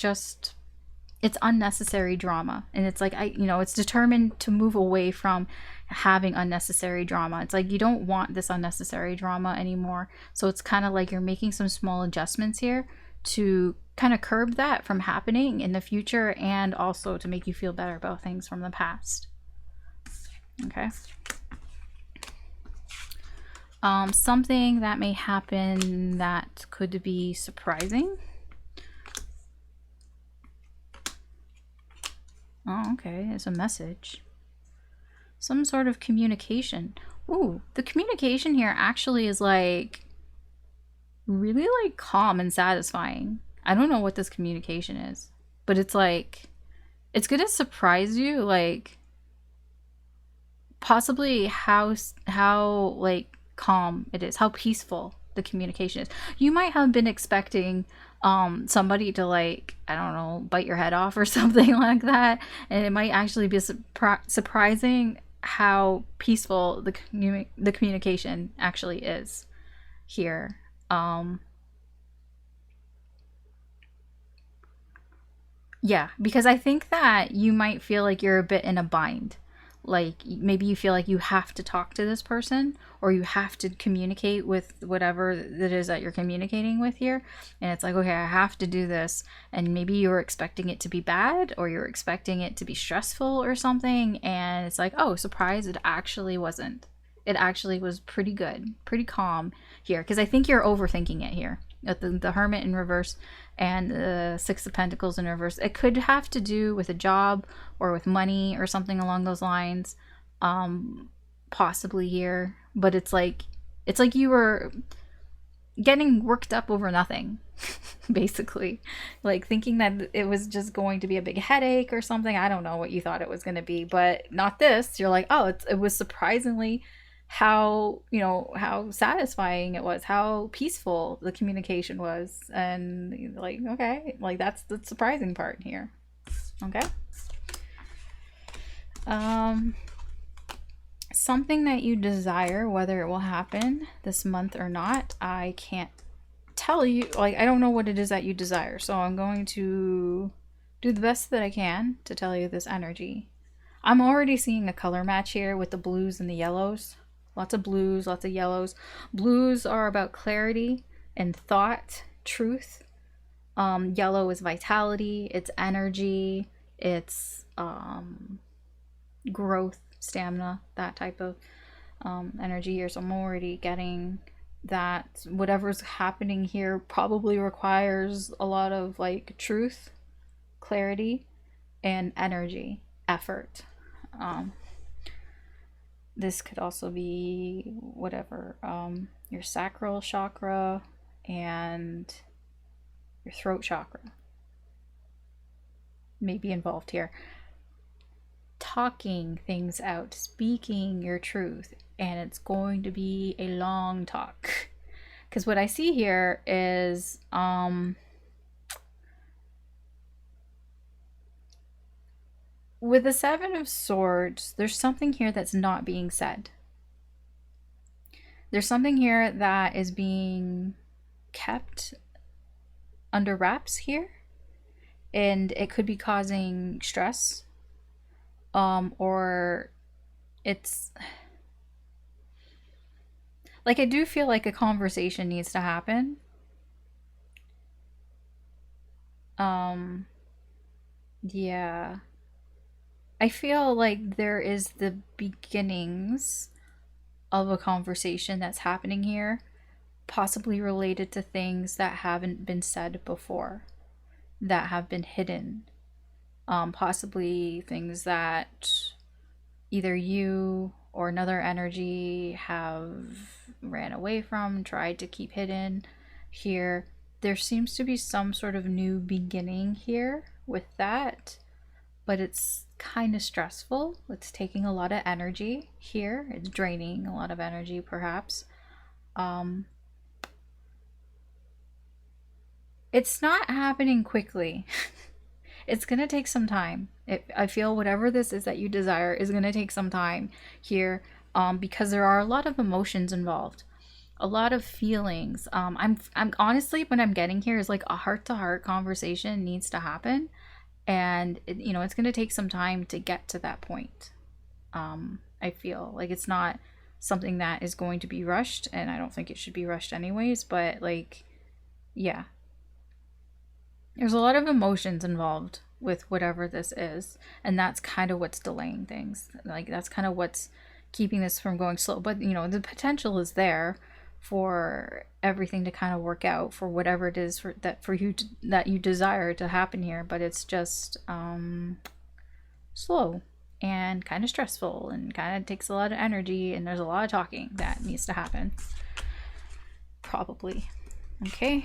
unnecessary drama, and it's like, it's determined to move away from having unnecessary drama. It's like you don't want this unnecessary drama anymore, so it's kind of like you're making some small adjustments here to kind of curb that from happening in the future, and also to make you feel better about things from the past. Okay. Something that may happen that could be surprising. Oh, okay, it's a message. Some sort of communication. Ooh, the communication here actually is like really like calm and satisfying. I don't know what this communication is, but it's like, it's gonna surprise you, like possibly how like calm it is, how peaceful the communication is. You might have been expecting somebody to, like, I don't know, bite your head off or something like that, and it might actually be surprising how peaceful the communication actually is here. Yeah, because I think that you might feel like you're a bit in a bind. Like maybe you feel like you have to talk to this person, or you have to communicate with whatever it is that you're communicating with here. And it's like, okay, I have to do this. And maybe you're expecting it to be bad, or you're expecting it to be stressful or something. And it's like, oh, surprise, it actually wasn't. It actually was pretty good, pretty calm here. Because I think you're overthinking it here. The Hermit in reverse and the Six of Pentacles in reverse. It could have to do with a job or with money or something along those lines, possibly here. But it's like you were getting worked up over nothing, basically. Like thinking that it was just going to be a big headache or something. I don't know what you thought it was going to be, but not this. You're like, oh, it was surprisingly how satisfying it was, how peaceful the communication was. And like, okay, like that's the surprising part here. Okay. Something that you desire, whether it will happen this month or not, I can't tell you. Like, I don't know what it is that you desire, so I'm going to do the best that I can to tell you this energy. I'm already seeing a color match here with the blues and the yellows. Lots of blues, lots of yellows. Blues are about clarity and thought, truth. Yellow is vitality, it's energy, it's growth, stamina, that type of energy here. So I'm already getting that whatever's happening here probably requires a lot of like truth, clarity, and energy, effort. This could also be whatever, your sacral chakra and your throat chakra may be involved here. Talking things out, speaking your truth, and it's going to be a long talk. Because what I see here is with the Seven of Swords, there's something here that's not being said. There's something here that is being kept under wraps here, and it could be causing stress, or it's like, I do feel like a conversation needs to happen. Yeah, I feel like there is the beginnings of a conversation that's happening here, possibly related to things that haven't been said before, that have been hidden. Possibly things that either you or another energy have ran away from, tried to keep hidden here. There seems to be some sort of new beginning here with that, but it's kind of stressful. It's taking a lot of energy here. It's draining a lot of energy, perhaps. It's not happening quickly. It's going to take some time. I feel whatever this is that you desire is going to take some time here, because there are a lot of emotions involved, a lot of feelings. I'm honestly, what I'm getting here is like a heart-to-heart conversation needs to happen, and it's going to take some time to get to that point. I feel like it's not something that is going to be rushed, and I don't think it should be rushed anyways, but like, yeah, there's a lot of emotions involved with whatever this is, and that's kind of what's delaying things. Like, that's kind of what's keeping this from going slow. But the potential is there for everything to kind of work out for whatever it is that you desire to happen here. But it's just slow and kind of stressful, and kind of takes a lot of energy, and there's a lot of talking that needs to happen, probably. Okay.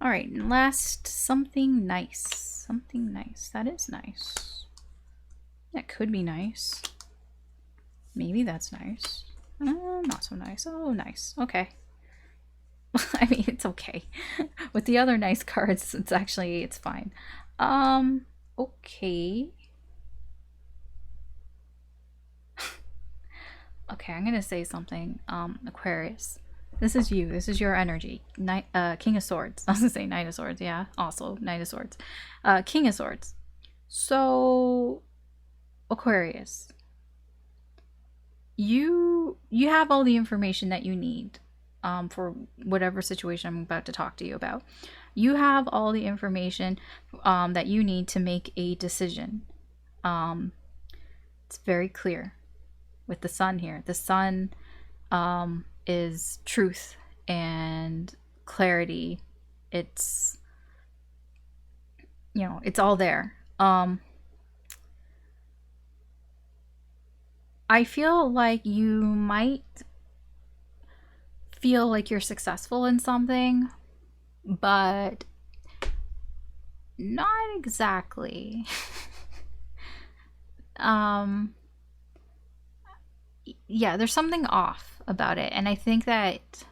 All right, and last, something nice. Something nice. That is nice. That could be nice. Maybe that's nice. Not so nice. Oh, nice. Okay. I mean, it's okay. With the other nice cards, it's fine. Okay. Okay, I'm gonna say something. Aquarius. This is you. This is your energy. King of Swords. I was gonna say Knight of Swords. Yeah, also Knight of Swords. King of Swords. So, Aquarius, you have all the information that you need for whatever situation I'm about to talk to you about. You have all the information that you need to make a decision. It's very clear with the sun here. The sun is truth and clarity. It's it's all there. I feel like you might feel like you're successful in something, but not exactly. Yeah, there's something off about it, and I think that,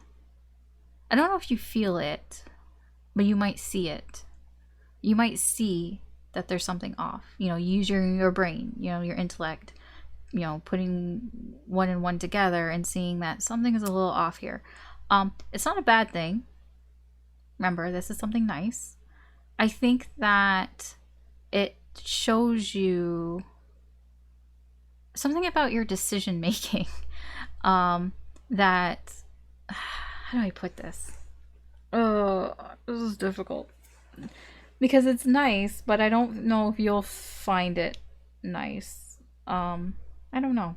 I don't know if you feel it, but you might see it. You might see that there's something off. Use your brain, your intellect, putting one and one together and seeing that something is a little off here. It's not a bad thing. Remember, this is something nice. I think that it shows you something about your decision making. That, how do I put this? Oh, this is difficult. Because it's nice, but I don't know if you'll find it nice. I don't know.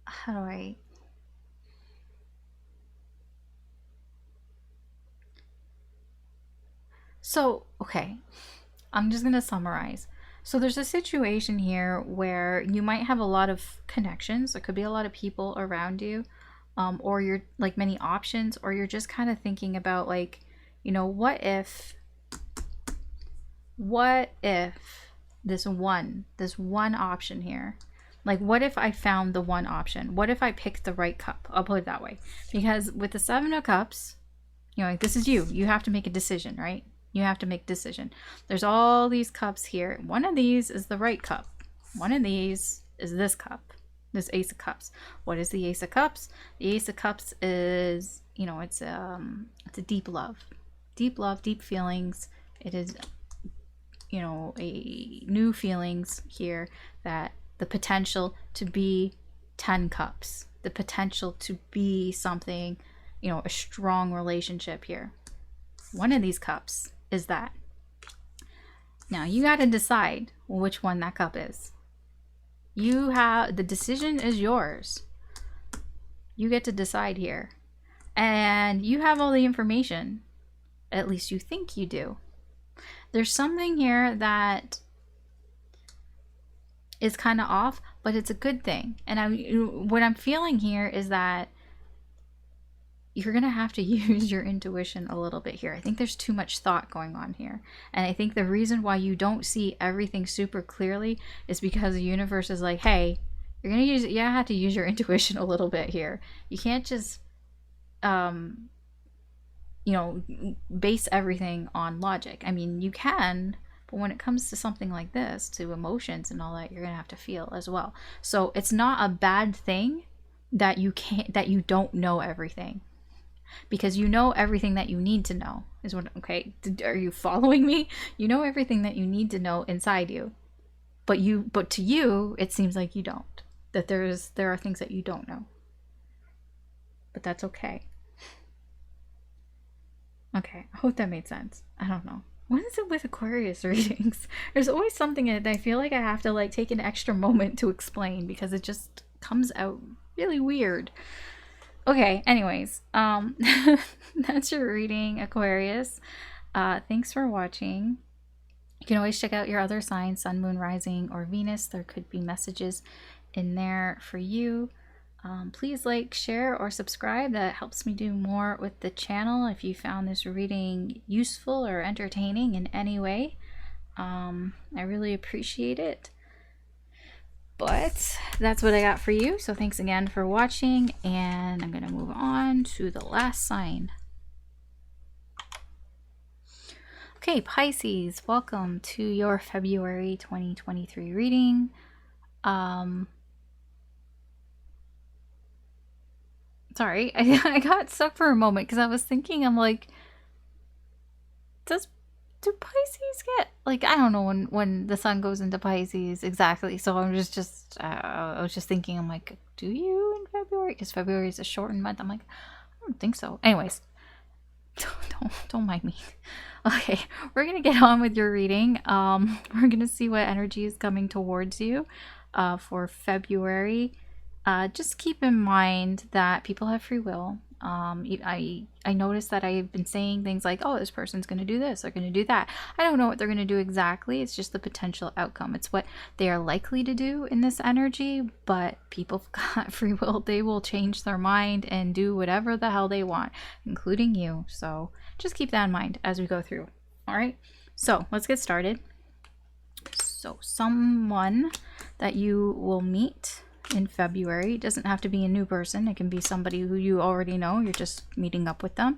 How do I... So, okay, I'm just going to summarize. So there's a situation here where you might have a lot of connections. There could be a lot of people around you, or you're like many options, or you're just kind of thinking about like, what if this one option here Like, what if I found the one option? What if I picked the right cup? I'll put it that way. Because with the Seven of Cups, you know, like, this is you. You have to make a decision, right? You have to make a decision. There's all these cups here. One of these is the right cup. One of these is this cup, this Ace of Cups. What is the Ace of Cups? The Ace of Cups is, you know, it's a deep love, deep feelings. It is, you know, a new feelings here, that the potential to be 10 cups, the potential to be something, you know, a strong relationship here. One of these cups is that. Now you got to decide which one that cup is. You have, the decision is yours. You get to decide here. And you have all the information. At least you think you do. There's something here that is kind of off, but it's a good thing. And what I'm feeling here is that you're going to have to use your intuition a little bit here. I think there's too much thought going on here. And I think the reason why you don't see everything super clearly is because the universe is like, hey, you're going to use, you have to use your intuition a little bit here. You can't just, you know, base everything on logic. I mean, you can, but when it comes to something like this, to emotions and all that, you're going to have to feel as well. So it's not a bad thing that you can't, that you don't know everything. Because you know everything that you need to know is what, okay, are you following me? You know everything that you need to know inside you, but to you it seems like you don't, that there are things that you don't know, but that's okay. Okay, I hope that made sense. I don't know, what is it with Aquarius readings? There's always something that I feel like I have to like take an extra moment to explain, because it just comes out really weird. Okay, anyways, that's your reading, Aquarius. Thanks for watching. You can always check out your other signs, Sun, Moon, Rising, or Venus. There could be messages in there for you. Please like, share, or subscribe. That helps me do more with the channel. If you found this reading useful or entertaining in any way, I really appreciate it. But that's what I got for you. So thanks again for watching, and I'm going to move on to the last sign. Okay, Pisces, welcome to your February 2023 reading. Sorry, I got stuck for a moment because I was thinking, I'm like, do Pisces get, like, I don't know when the sun goes into Pisces exactly, so I'm just I was just thinking, I'm like, do you in February? Because February is a shortened month. I'm like, I don't think so. Anyways, don't mind me. Okay, we're gonna get on with your reading. We're gonna see what energy is coming towards you for February. Just keep in mind that people have free will. I noticed that I've been saying things like, oh, this person's going to do this, they're going to do that. I don't know what they're going to do exactly. It's just the potential outcome. It's what they are likely to do in this energy, but people have got free will. They will change their mind and do whatever the hell they want, including you. So just keep that in mind as we go through. All right, so let's get started. So someone that you will meet in February, it doesn't have to be a new person. It can be somebody who you already know. You're just meeting up with them.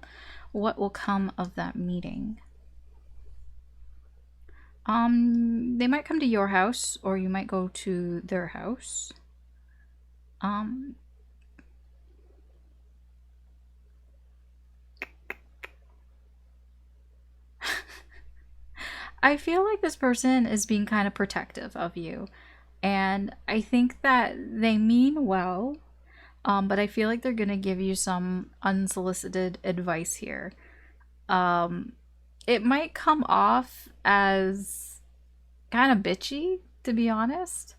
What will come of that meeting? They might come to your house, or you might go to their house. I feel like this person is being kind of protective of you. And I think that they mean well, but I feel like they're going to give you some unsolicited advice here. It might come off as kind of bitchy, to be honest.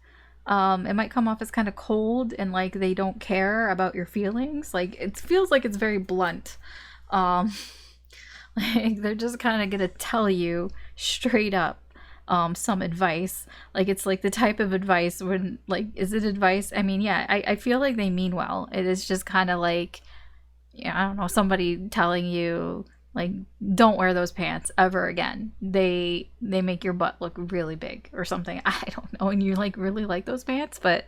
It might come off as kind of cold and like they don't care about your feelings. Like, it feels like it's very blunt. Like they're just kind of going to tell you straight up some advice. Like, it's like the type of advice when, like, is it advice? I mean, yeah, I feel like they mean well. It is just kind of like, yeah, I don't know, somebody telling you Like, don't wear those pants ever again. They make your butt look really big or something. I don't know. And you like really like those pants, but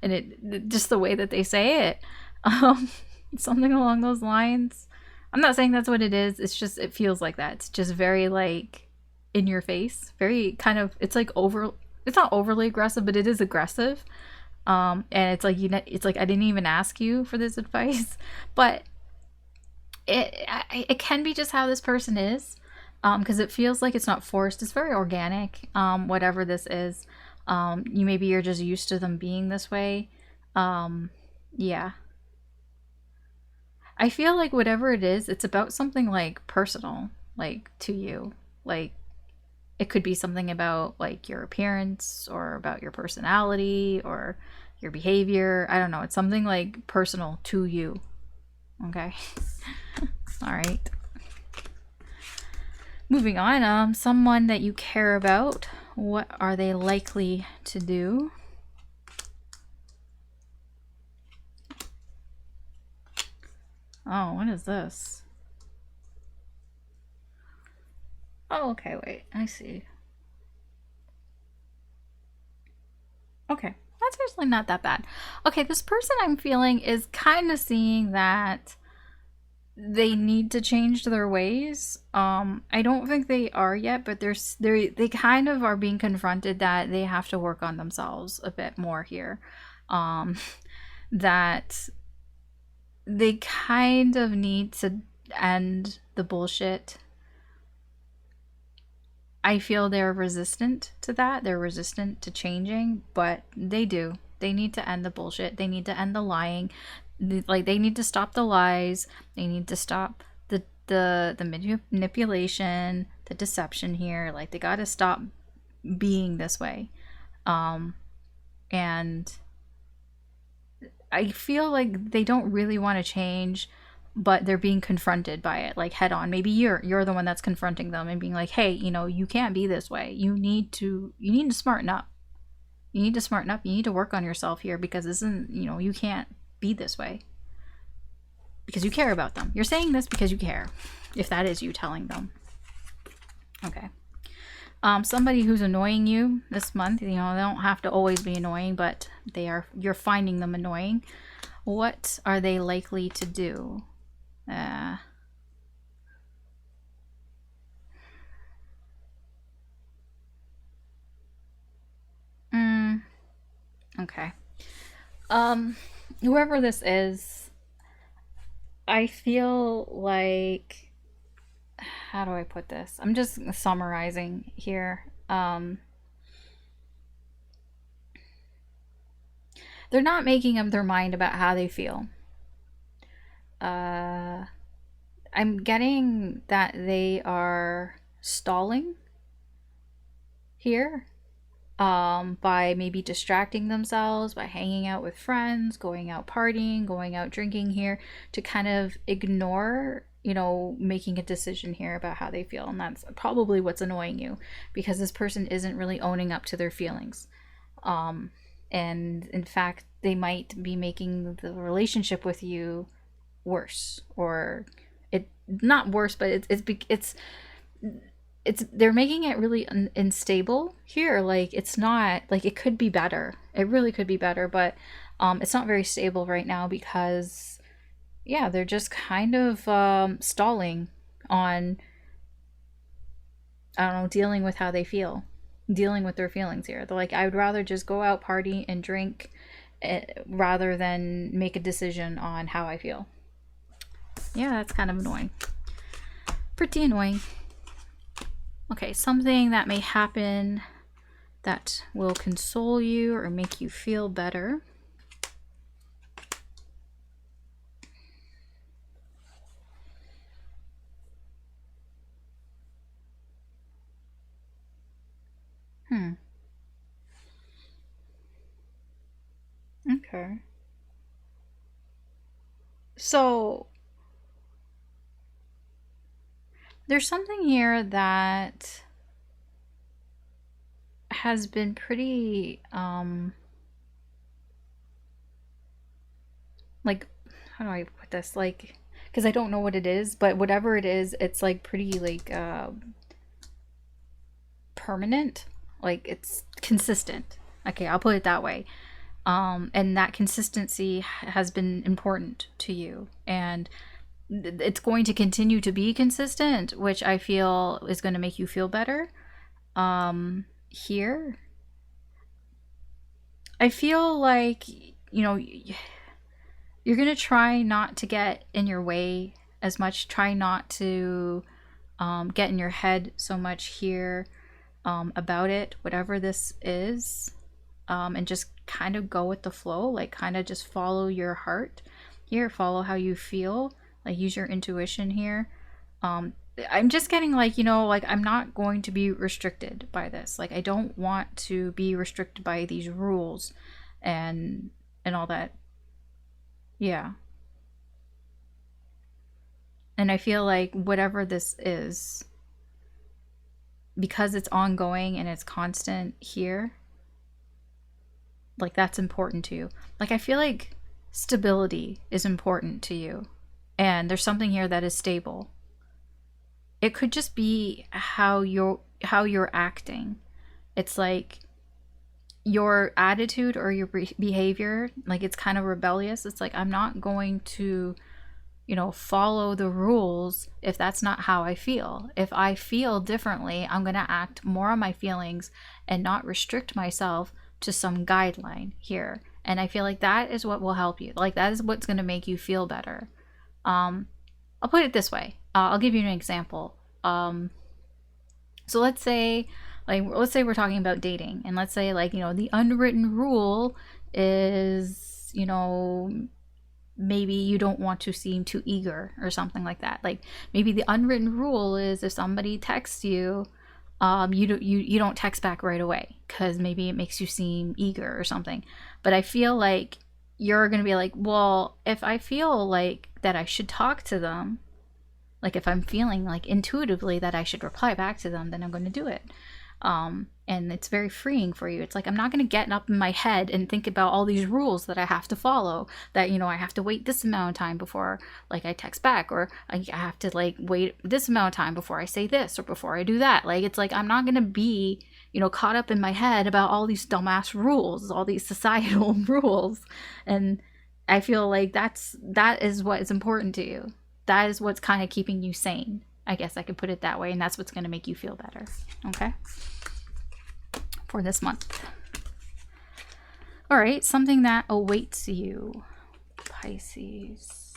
and it just the way that they say it, um, something along those lines. I'm not saying that's what it is. It's just it feels like that. It's just very like in your face, very kind of. It's like over. It's not overly aggressive, but it is aggressive. And it's like it's like I didn't even ask you for this advice, but it can be just how this person is, because it feels like it's not forced. It's very organic, whatever this is. You're just used to them being this way. Yeah, I feel like whatever it is, it's about something like personal, like to you. Like it could be something about like your appearance or about your personality or your behavior. I don't know. It's something like personal to you. Okay. All right. Moving on. Someone that you care about. What are they likely to do? Oh, what is this? Oh, okay, wait. I see. Okay. That's actually not that bad. Okay, this person I'm feeling is kind of seeing that they need to change their ways. I don't think they are yet, but they kind of are being confronted that they have to work on themselves a bit more here. Um, that they kind of need to end the bullshit. I feel they're resistant to that. They're resistant to changing, but they do. They need to end the bullshit. They need to end the lying. Like they need to stop the lies. They need to stop the manipulation, the deception here. Like they got to stop being this way. And I feel like they don't really want to change, but they're being confronted by it like head on. Maybe you're the one that's confronting them and being like, "Hey, you can't be this way. You need to smarten up. You need to smarten up. You need to work on yourself here because this isn't, you can't be this way." Because you care about them. You're saying this because you care. If that is you telling them. Okay. Somebody who's annoying you this month, they don't have to always be annoying, but you're finding them annoying. What are they likely to do? Okay. Whoever this is, I feel like, how do I put this? I'm just summarizing here. They're not making up their mind about how they feel. I'm getting that they are stalling here, by maybe distracting themselves, by hanging out with friends, going out partying, going out drinking here to kind of ignore, making a decision here about how they feel. And that's probably what's annoying you because this person isn't really owning up to their feelings. And in fact, they might be making the relationship with you worse, or it not worse, but it's they're making it really unstable here. Like it's not like it could be better. It really could be better, but it's not very stable right now because yeah, they're just kind of stalling on, I don't know, dealing with how they feel, dealing with their feelings here. They're like, I would rather just go out, party, and drink rather than make a decision on how I feel. Yeah, that's kind of annoying. Pretty annoying. Okay, something that may happen that will console you or make you feel better. Okay. So there's something here that has been pretty like, how do I put this, like because I don't know what it is, but whatever it is, it's like pretty like permanent, like it's consistent. Okay, I'll put it that way. And that consistency has been important to you, and it's going to continue to be consistent, which I feel is going to make you feel better. Here, I feel like, you know, you're going to try not to get in your way as much, try not to get in your head so much here about it, whatever this is, and just kind of go with the flow, like kind of just follow your heart here, follow how you feel, like use your intuition here. I'm just getting like, you know, like I'm not going to be restricted by this. Like I don't want to be restricted by these rules and all that. Yeah. And I feel like whatever this is, because it's ongoing and it's constant here, like that's important to you. Like I feel like stability is important to you. And there's something here that is stable. It could just be how you're acting. It's like your attitude or your behavior, like it's kind of rebellious. It's like, I'm not going to, you know, follow the rules if that's not how I feel. If I feel differently, I'm going to act more on my feelings and not restrict myself to some guideline here. And I feel like that is what will help you. Like that is what's going to make you feel better. I'll put it this way. I'll give you an example. So let's say we're talking about dating, and let's say, like, you know, the unwritten rule is, you know, maybe you don't want to seem too eager or something like that. Like maybe the unwritten rule is if somebody texts you, you don't text back right away because maybe it makes you seem eager or something. But I feel like you're going to be like, well, if I feel like that I should talk to them, like if I'm feeling like intuitively that I should reply back to them, then I'm going to do it. And it's very freeing for you. It's like, I'm not going to get up in my head and think about all these rules that I have to follow, that, you know, I have to wait this amount of time before like I text back, or I have to like wait this amount of time before I say this or before I do that. Like, it's like, I'm not going to be, you know, caught up in my head about all these dumbass rules, all these societal rules. And I feel like that is what is important to you. That is what's kind of keeping you sane. I guess I could put it that way. And that's what's going to make you feel better. Okay. For this month. All right. Something that awaits you, Pisces.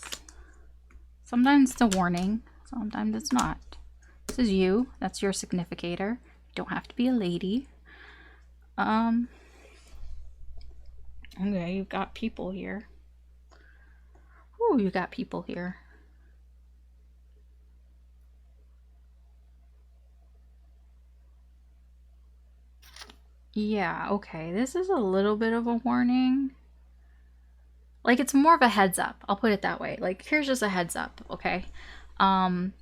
Sometimes it's a warning. Sometimes it's not. This is you. That's your significator. You don't have to be a lady. Okay. You've got people here. Ooh, you got people here. Yeah, okay. This is a little bit of a warning. Like, it's more of a heads up. I'll put it that way. Like, here's just a heads up, okay?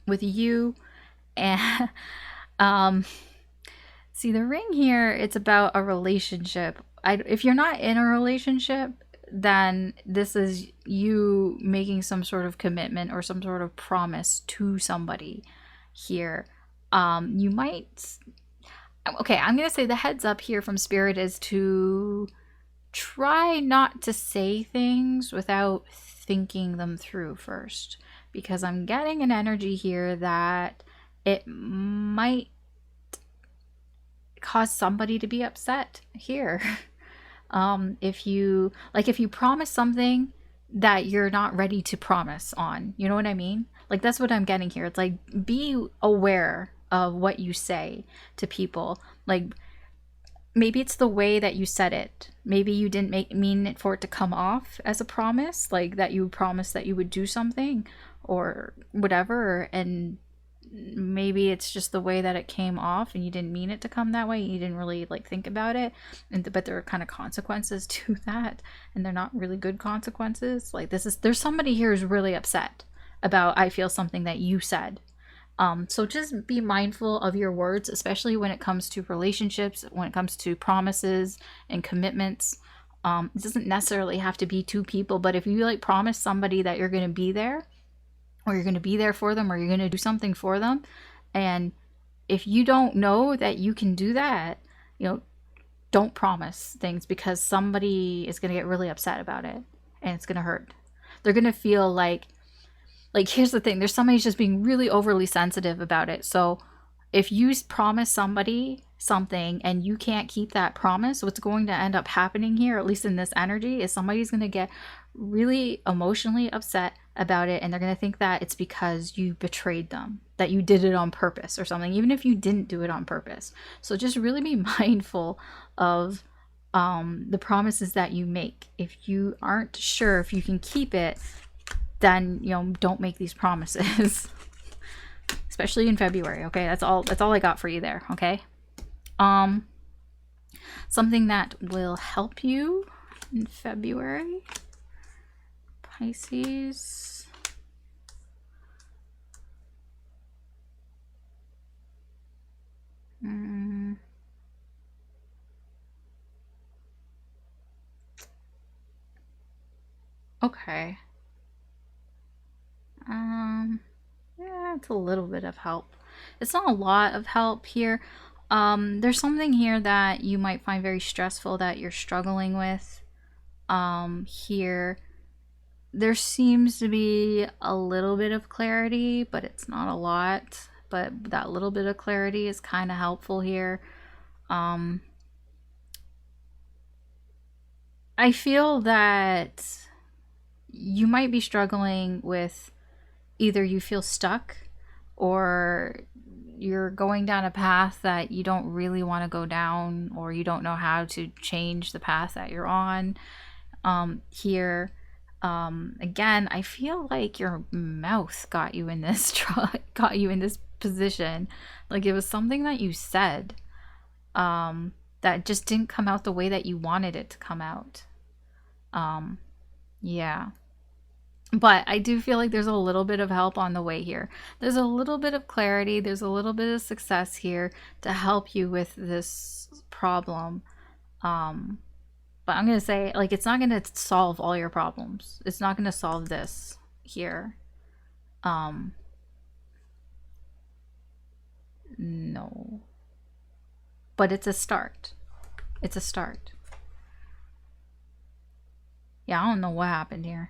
With you and see, the ring here, it's about a relationship. If you're not in a relationship, then this is you making some sort of commitment or some sort of promise to somebody here. You might... Okay, I'm going to say the heads up here from Spirit is to try not to say things without thinking them through first. Because I'm getting an energy here that it might cause somebody to be upset here. If you promise something that you're not ready to promise on, you know what I mean? Like, that's what I'm getting here. It's like, be aware of what you say to people. Like, maybe it's the way that you said it. Maybe you didn't mean it for it to come off as a promise, like that you promised that you would do something or whatever, and maybe it's just the way that it came off and you didn't mean it to come that way. You didn't really like think about it, but there are kind of consequences to that, and they're not really good consequences. Like, there's somebody here who's really upset about, I feel, something that you said. So just be mindful of your words, especially when it comes to relationships, when it comes to promises and commitments. It doesn't necessarily have to be two people, but if you like promise somebody that you're going to be there, or you're going to be there for them, or you're going to do something for them. And if you don't know that you can do that, you know, don't promise things, because somebody is going to get really upset about it and it's going to hurt. They're going to feel like here's the thing, there's somebody who's just being really overly sensitive about it. So if you promise somebody something and you can't keep that promise, what's going to end up happening here, at least in this energy, is somebody's going to get really emotionally upset about it, and they're going to think that it's because you betrayed them, that you did it on purpose or something, even if you didn't do it on purpose. So just really be mindful of the promises that you make. If you aren't sure if you can keep it, then, you know, don't make these promises. Especially in February, okay? That's all I got for you there, okay? Something that will help you in February, Pisces. Okay. Yeah, it's a little bit of help. It's not a lot of help here. There's something here that you might find very stressful that you're struggling with. Here, there seems to be a little bit of clarity, but it's not a lot. But that little bit of clarity is kind of helpful here. I feel that you might be struggling with, either you feel stuck or you're going down a path that you don't really want to go down, or you don't know how to change the path that you're on. Here, again, I feel like your mouth got you in this position. Like it was something that you said that just didn't come out the way that you wanted it to come out. Yeah. But I do feel like there's a little bit of help on the way here. There's a little bit of clarity. There's a little bit of success here to help you with this problem. But I'm going to say, like, it's not going to solve all your problems. It's not going to solve this here. No. But it's a start. It's a start. Yeah, I don't know what happened here.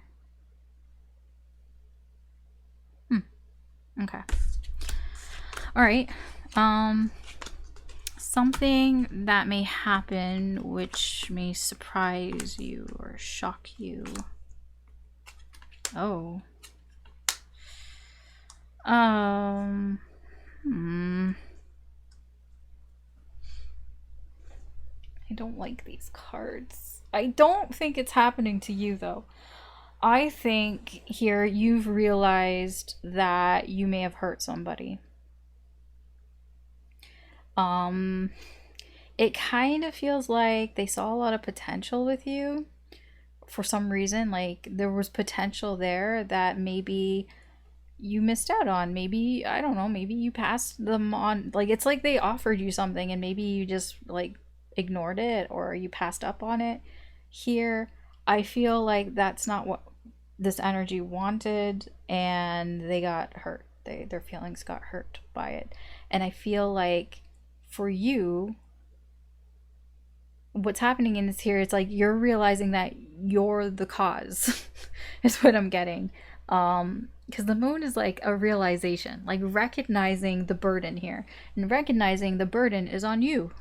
Okay. All right. Something that may happen which may surprise you or shock you. Oh. I don't like these cards. I don't think it's happening to you though. I think here you've realized that you may have hurt somebody. It kind of feels like they saw a lot of potential with you for some reason. Like there was potential there that maybe you missed out on. Maybe, I don't know, maybe you passed them on. Like it's like they offered you something and maybe you just like ignored it, or you passed up on it. Here, I feel like that's not what this energy wanted, and they got hurt. Their feelings got hurt by it. And I feel like for you, what's happening in this here, it's like you're realizing that you're the cause is what I'm getting. Because the moon is like a realization, like recognizing the burden here, and recognizing the burden is on you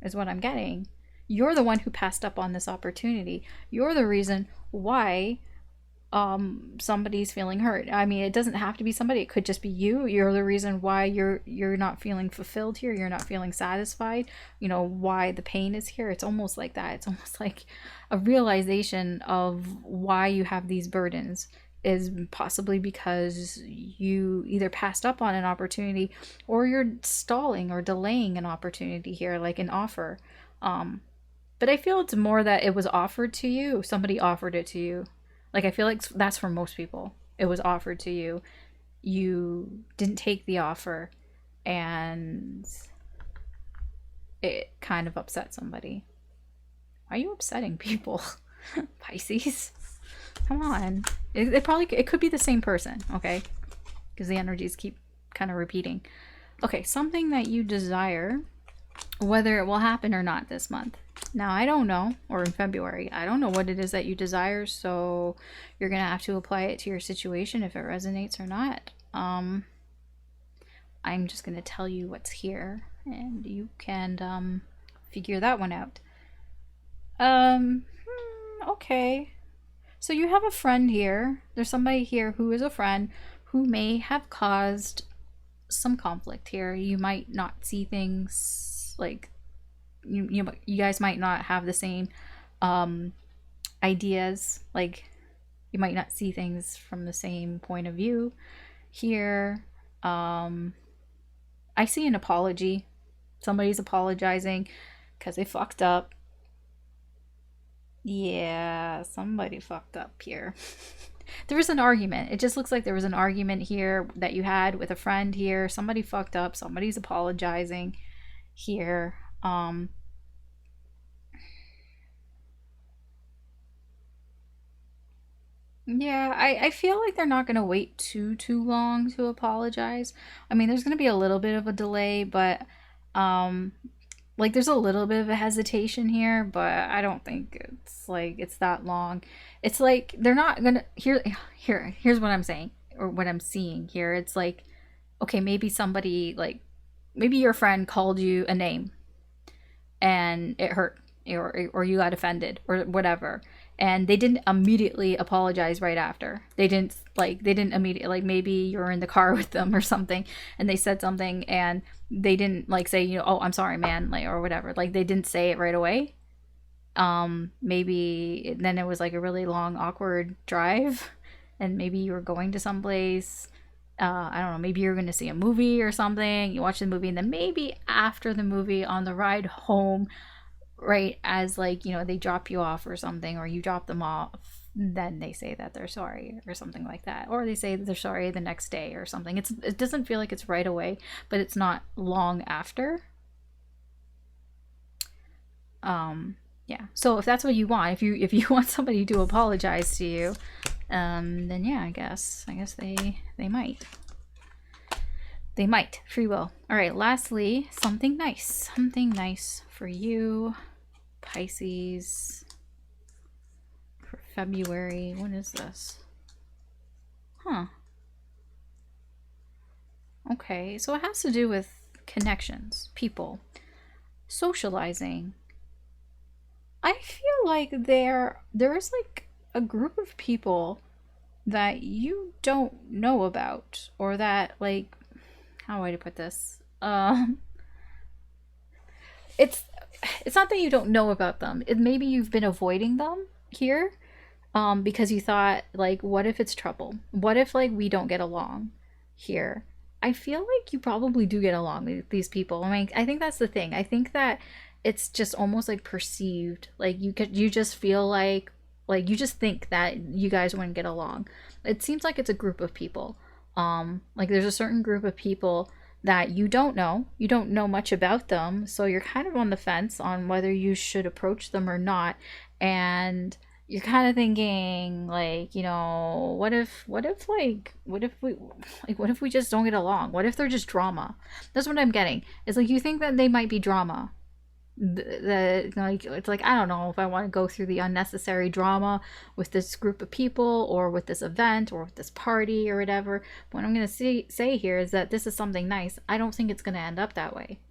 is what I'm getting. You're the one who passed up on this opportunity. You're the reason why somebody's feeling hurt. I mean, it doesn't have to be somebody. It could just be you. You're the reason why you're not feeling fulfilled here. You're not feeling satisfied. You know, why the pain is here. It's almost like that. It's almost like a realization of why you have these burdens is possibly because you either passed up on an opportunity, or you're stalling or delaying an opportunity here, like an offer. But I feel it's more that it was offered to you. Somebody offered it to you. Like, I feel like that's for most people. It was offered to you. You didn't take the offer, and it kind of upset somebody. Why are you upsetting people? Pisces? Come on. It could be the same person, okay? because the energies keep kind of repeating. Okay, something that you desire, whether it will happen or not this month. Now, I don't know, or in February, I don't know what it is that you desire, so you're going to have to apply it to your situation if it resonates or not. I'm just going to tell you what's here, and you can figure that one out. Okay. So you have a friend here. There's somebody here who is a friend who may have caused some conflict here. You might not see things like you guys might not have the same ideas. Like you might not see things from the same point of view here. I see an apology. Somebody's apologizing because they fucked up. Yeah, somebody fucked up here. There was an argument. It just looks like there was an argument here that you had with a friend here. Somebody fucked up. Somebody's apologizing here. Yeah, I feel like they're not going to wait too long to apologize. I mean, there's going to be a little bit of a delay, but like there's a little bit of a hesitation here, but I don't think it's that long. It's like they're not gonna here's what I'm saying, or what I'm seeing here. It's like, okay, maybe somebody, like maybe your friend called you a name and it hurt, or you got offended or whatever, and they didn't immediately apologize right after. They didn't immediately, like maybe you're in the car with them or something and they said something and they didn't like say, you know, oh, I'm sorry, man, like, or whatever. Like they didn't say it right away. Maybe then it was like a really long awkward drive and maybe you were going to someplace. I don't know, maybe you're going to see a movie or something. You watch the movie and then maybe after the movie on the ride home, right as like, you know, they drop you off or something, or you drop them off, then they say that they're sorry or something like that, or they say that they're sorry the next day or something. It doesn't feel like it's right away, but it's not long after. Yeah, so if that's what you want, if you want somebody to apologize to you, then yeah, I guess they might. Free will. All right, lastly, something nice for you, Pisces, for February. What is this? Huh. Okay, so it has to do with connections, people, socializing. I feel like there's like a group of people that you don't know about, or that, like, how would I put this? It's not that you don't know about them. Maybe you've been avoiding them here, because you thought, like, what if it's trouble? What if, like, we don't get along here? I feel like you probably do get along with these people. I mean, I think that's the thing. I think that it's just almost like perceived. Like you just feel like you just think that you guys wouldn't get along. It seems like it's a group of people. Like there's a certain group of people that you don't know much about them, so you're kind of on the fence on whether you should approach them or not, and you're kind of thinking, like, you know, what if we just don't get along? What if they're just drama? That's what I'm getting. It's like you think that they might be drama. Like, it's like, I don't know if I want to go through the unnecessary drama with this group of people, or with this event, or with this party, or whatever. What I'm going to say here is that this is something nice. I don't think it's going to end up that way.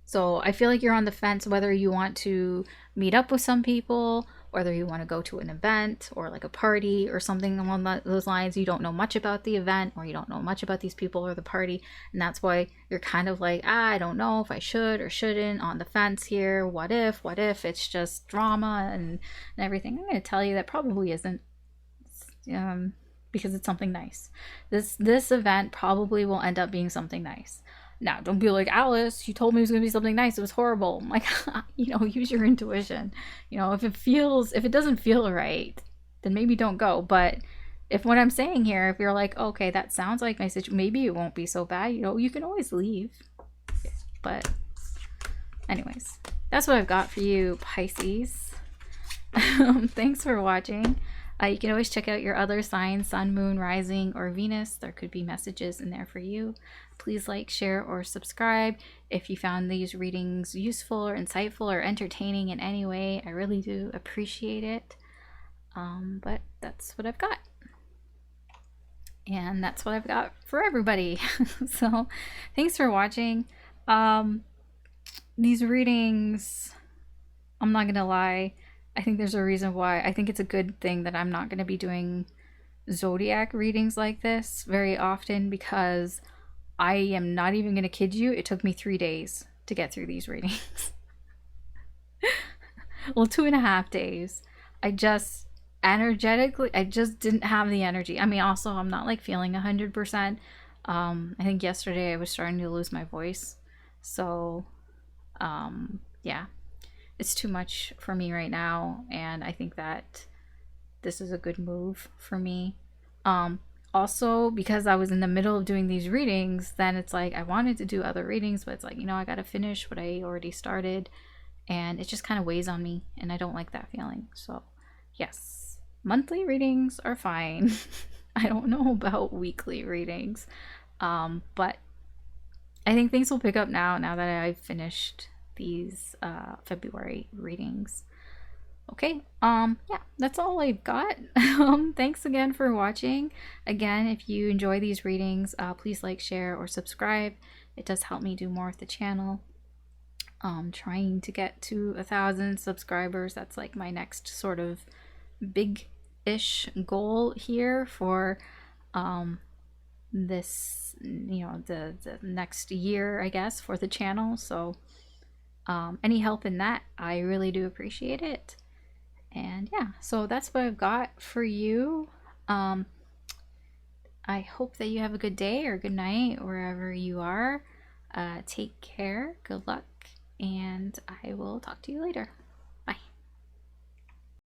So I feel like you're on the fence whether you want to meet up with some people, whether you want to go to an event or like a party or something along those lines. You don't know much about the event, or you don't know much about these people or the party, and that's why you're kind of like, I don't know if I should or shouldn't, on the fence here. What if it's just drama and everything? I'm going to tell you that probably isn't, because it's something nice. This event probably will end up being something nice. Now, don't be like, Alice, you told me it was going to be something nice. It was horrible. I'm like, you know, use your intuition. You know, if it doesn't feel right, then maybe don't go. But if what I'm saying here, if you're like, okay, that sounds like my situation, maybe it won't be so bad. You know, you can always leave. But anyways, that's what I've got for you, Pisces. Thanks for watching. You can always check out your other signs, sun, moon, rising, or Venus. There could be messages in there for you. Please like, share, or subscribe. If you found these readings useful or insightful or entertaining in any way, I really do appreciate it. But that's what I've got. And that's what I've got for everybody. So thanks for watching. These readings, I'm not gonna lie, I think there's a reason why. I think it's a good thing that I'm not gonna be doing zodiac readings like this very often, because I am not even gonna kid you, it took me 3 days to get through these readings. Well, 2.5 days. I just energetically, I just didn't have the energy. I mean, also, I'm not like feeling 100%. I think yesterday I was starting to lose my voice. So, yeah, it's too much for me right now. And I think that this is a good move for me. Also, because I was in the middle of doing these readings, then it's like I wanted to do other readings, but it's like, you know, I got to finish what I already started. And it just kind of weighs on me, and I don't like that feeling. So, yes, monthly readings are fine. I don't know about weekly readings, but I think things will pick up now that I've finished these February readings. Okay, yeah, that's all I've got. Thanks again for watching. Again, if you enjoy these readings, please like, share, or subscribe. It does help me do more with the channel. Trying to get to 1,000 subscribers. That's like my next sort of big-ish goal here for this, you know, the next year, I guess, for the channel. So any help in that, I really do appreciate it. And yeah, so that's what I've got for you. I hope that you have a good day or good night wherever you are. Take care. Good luck. And I will talk to you later.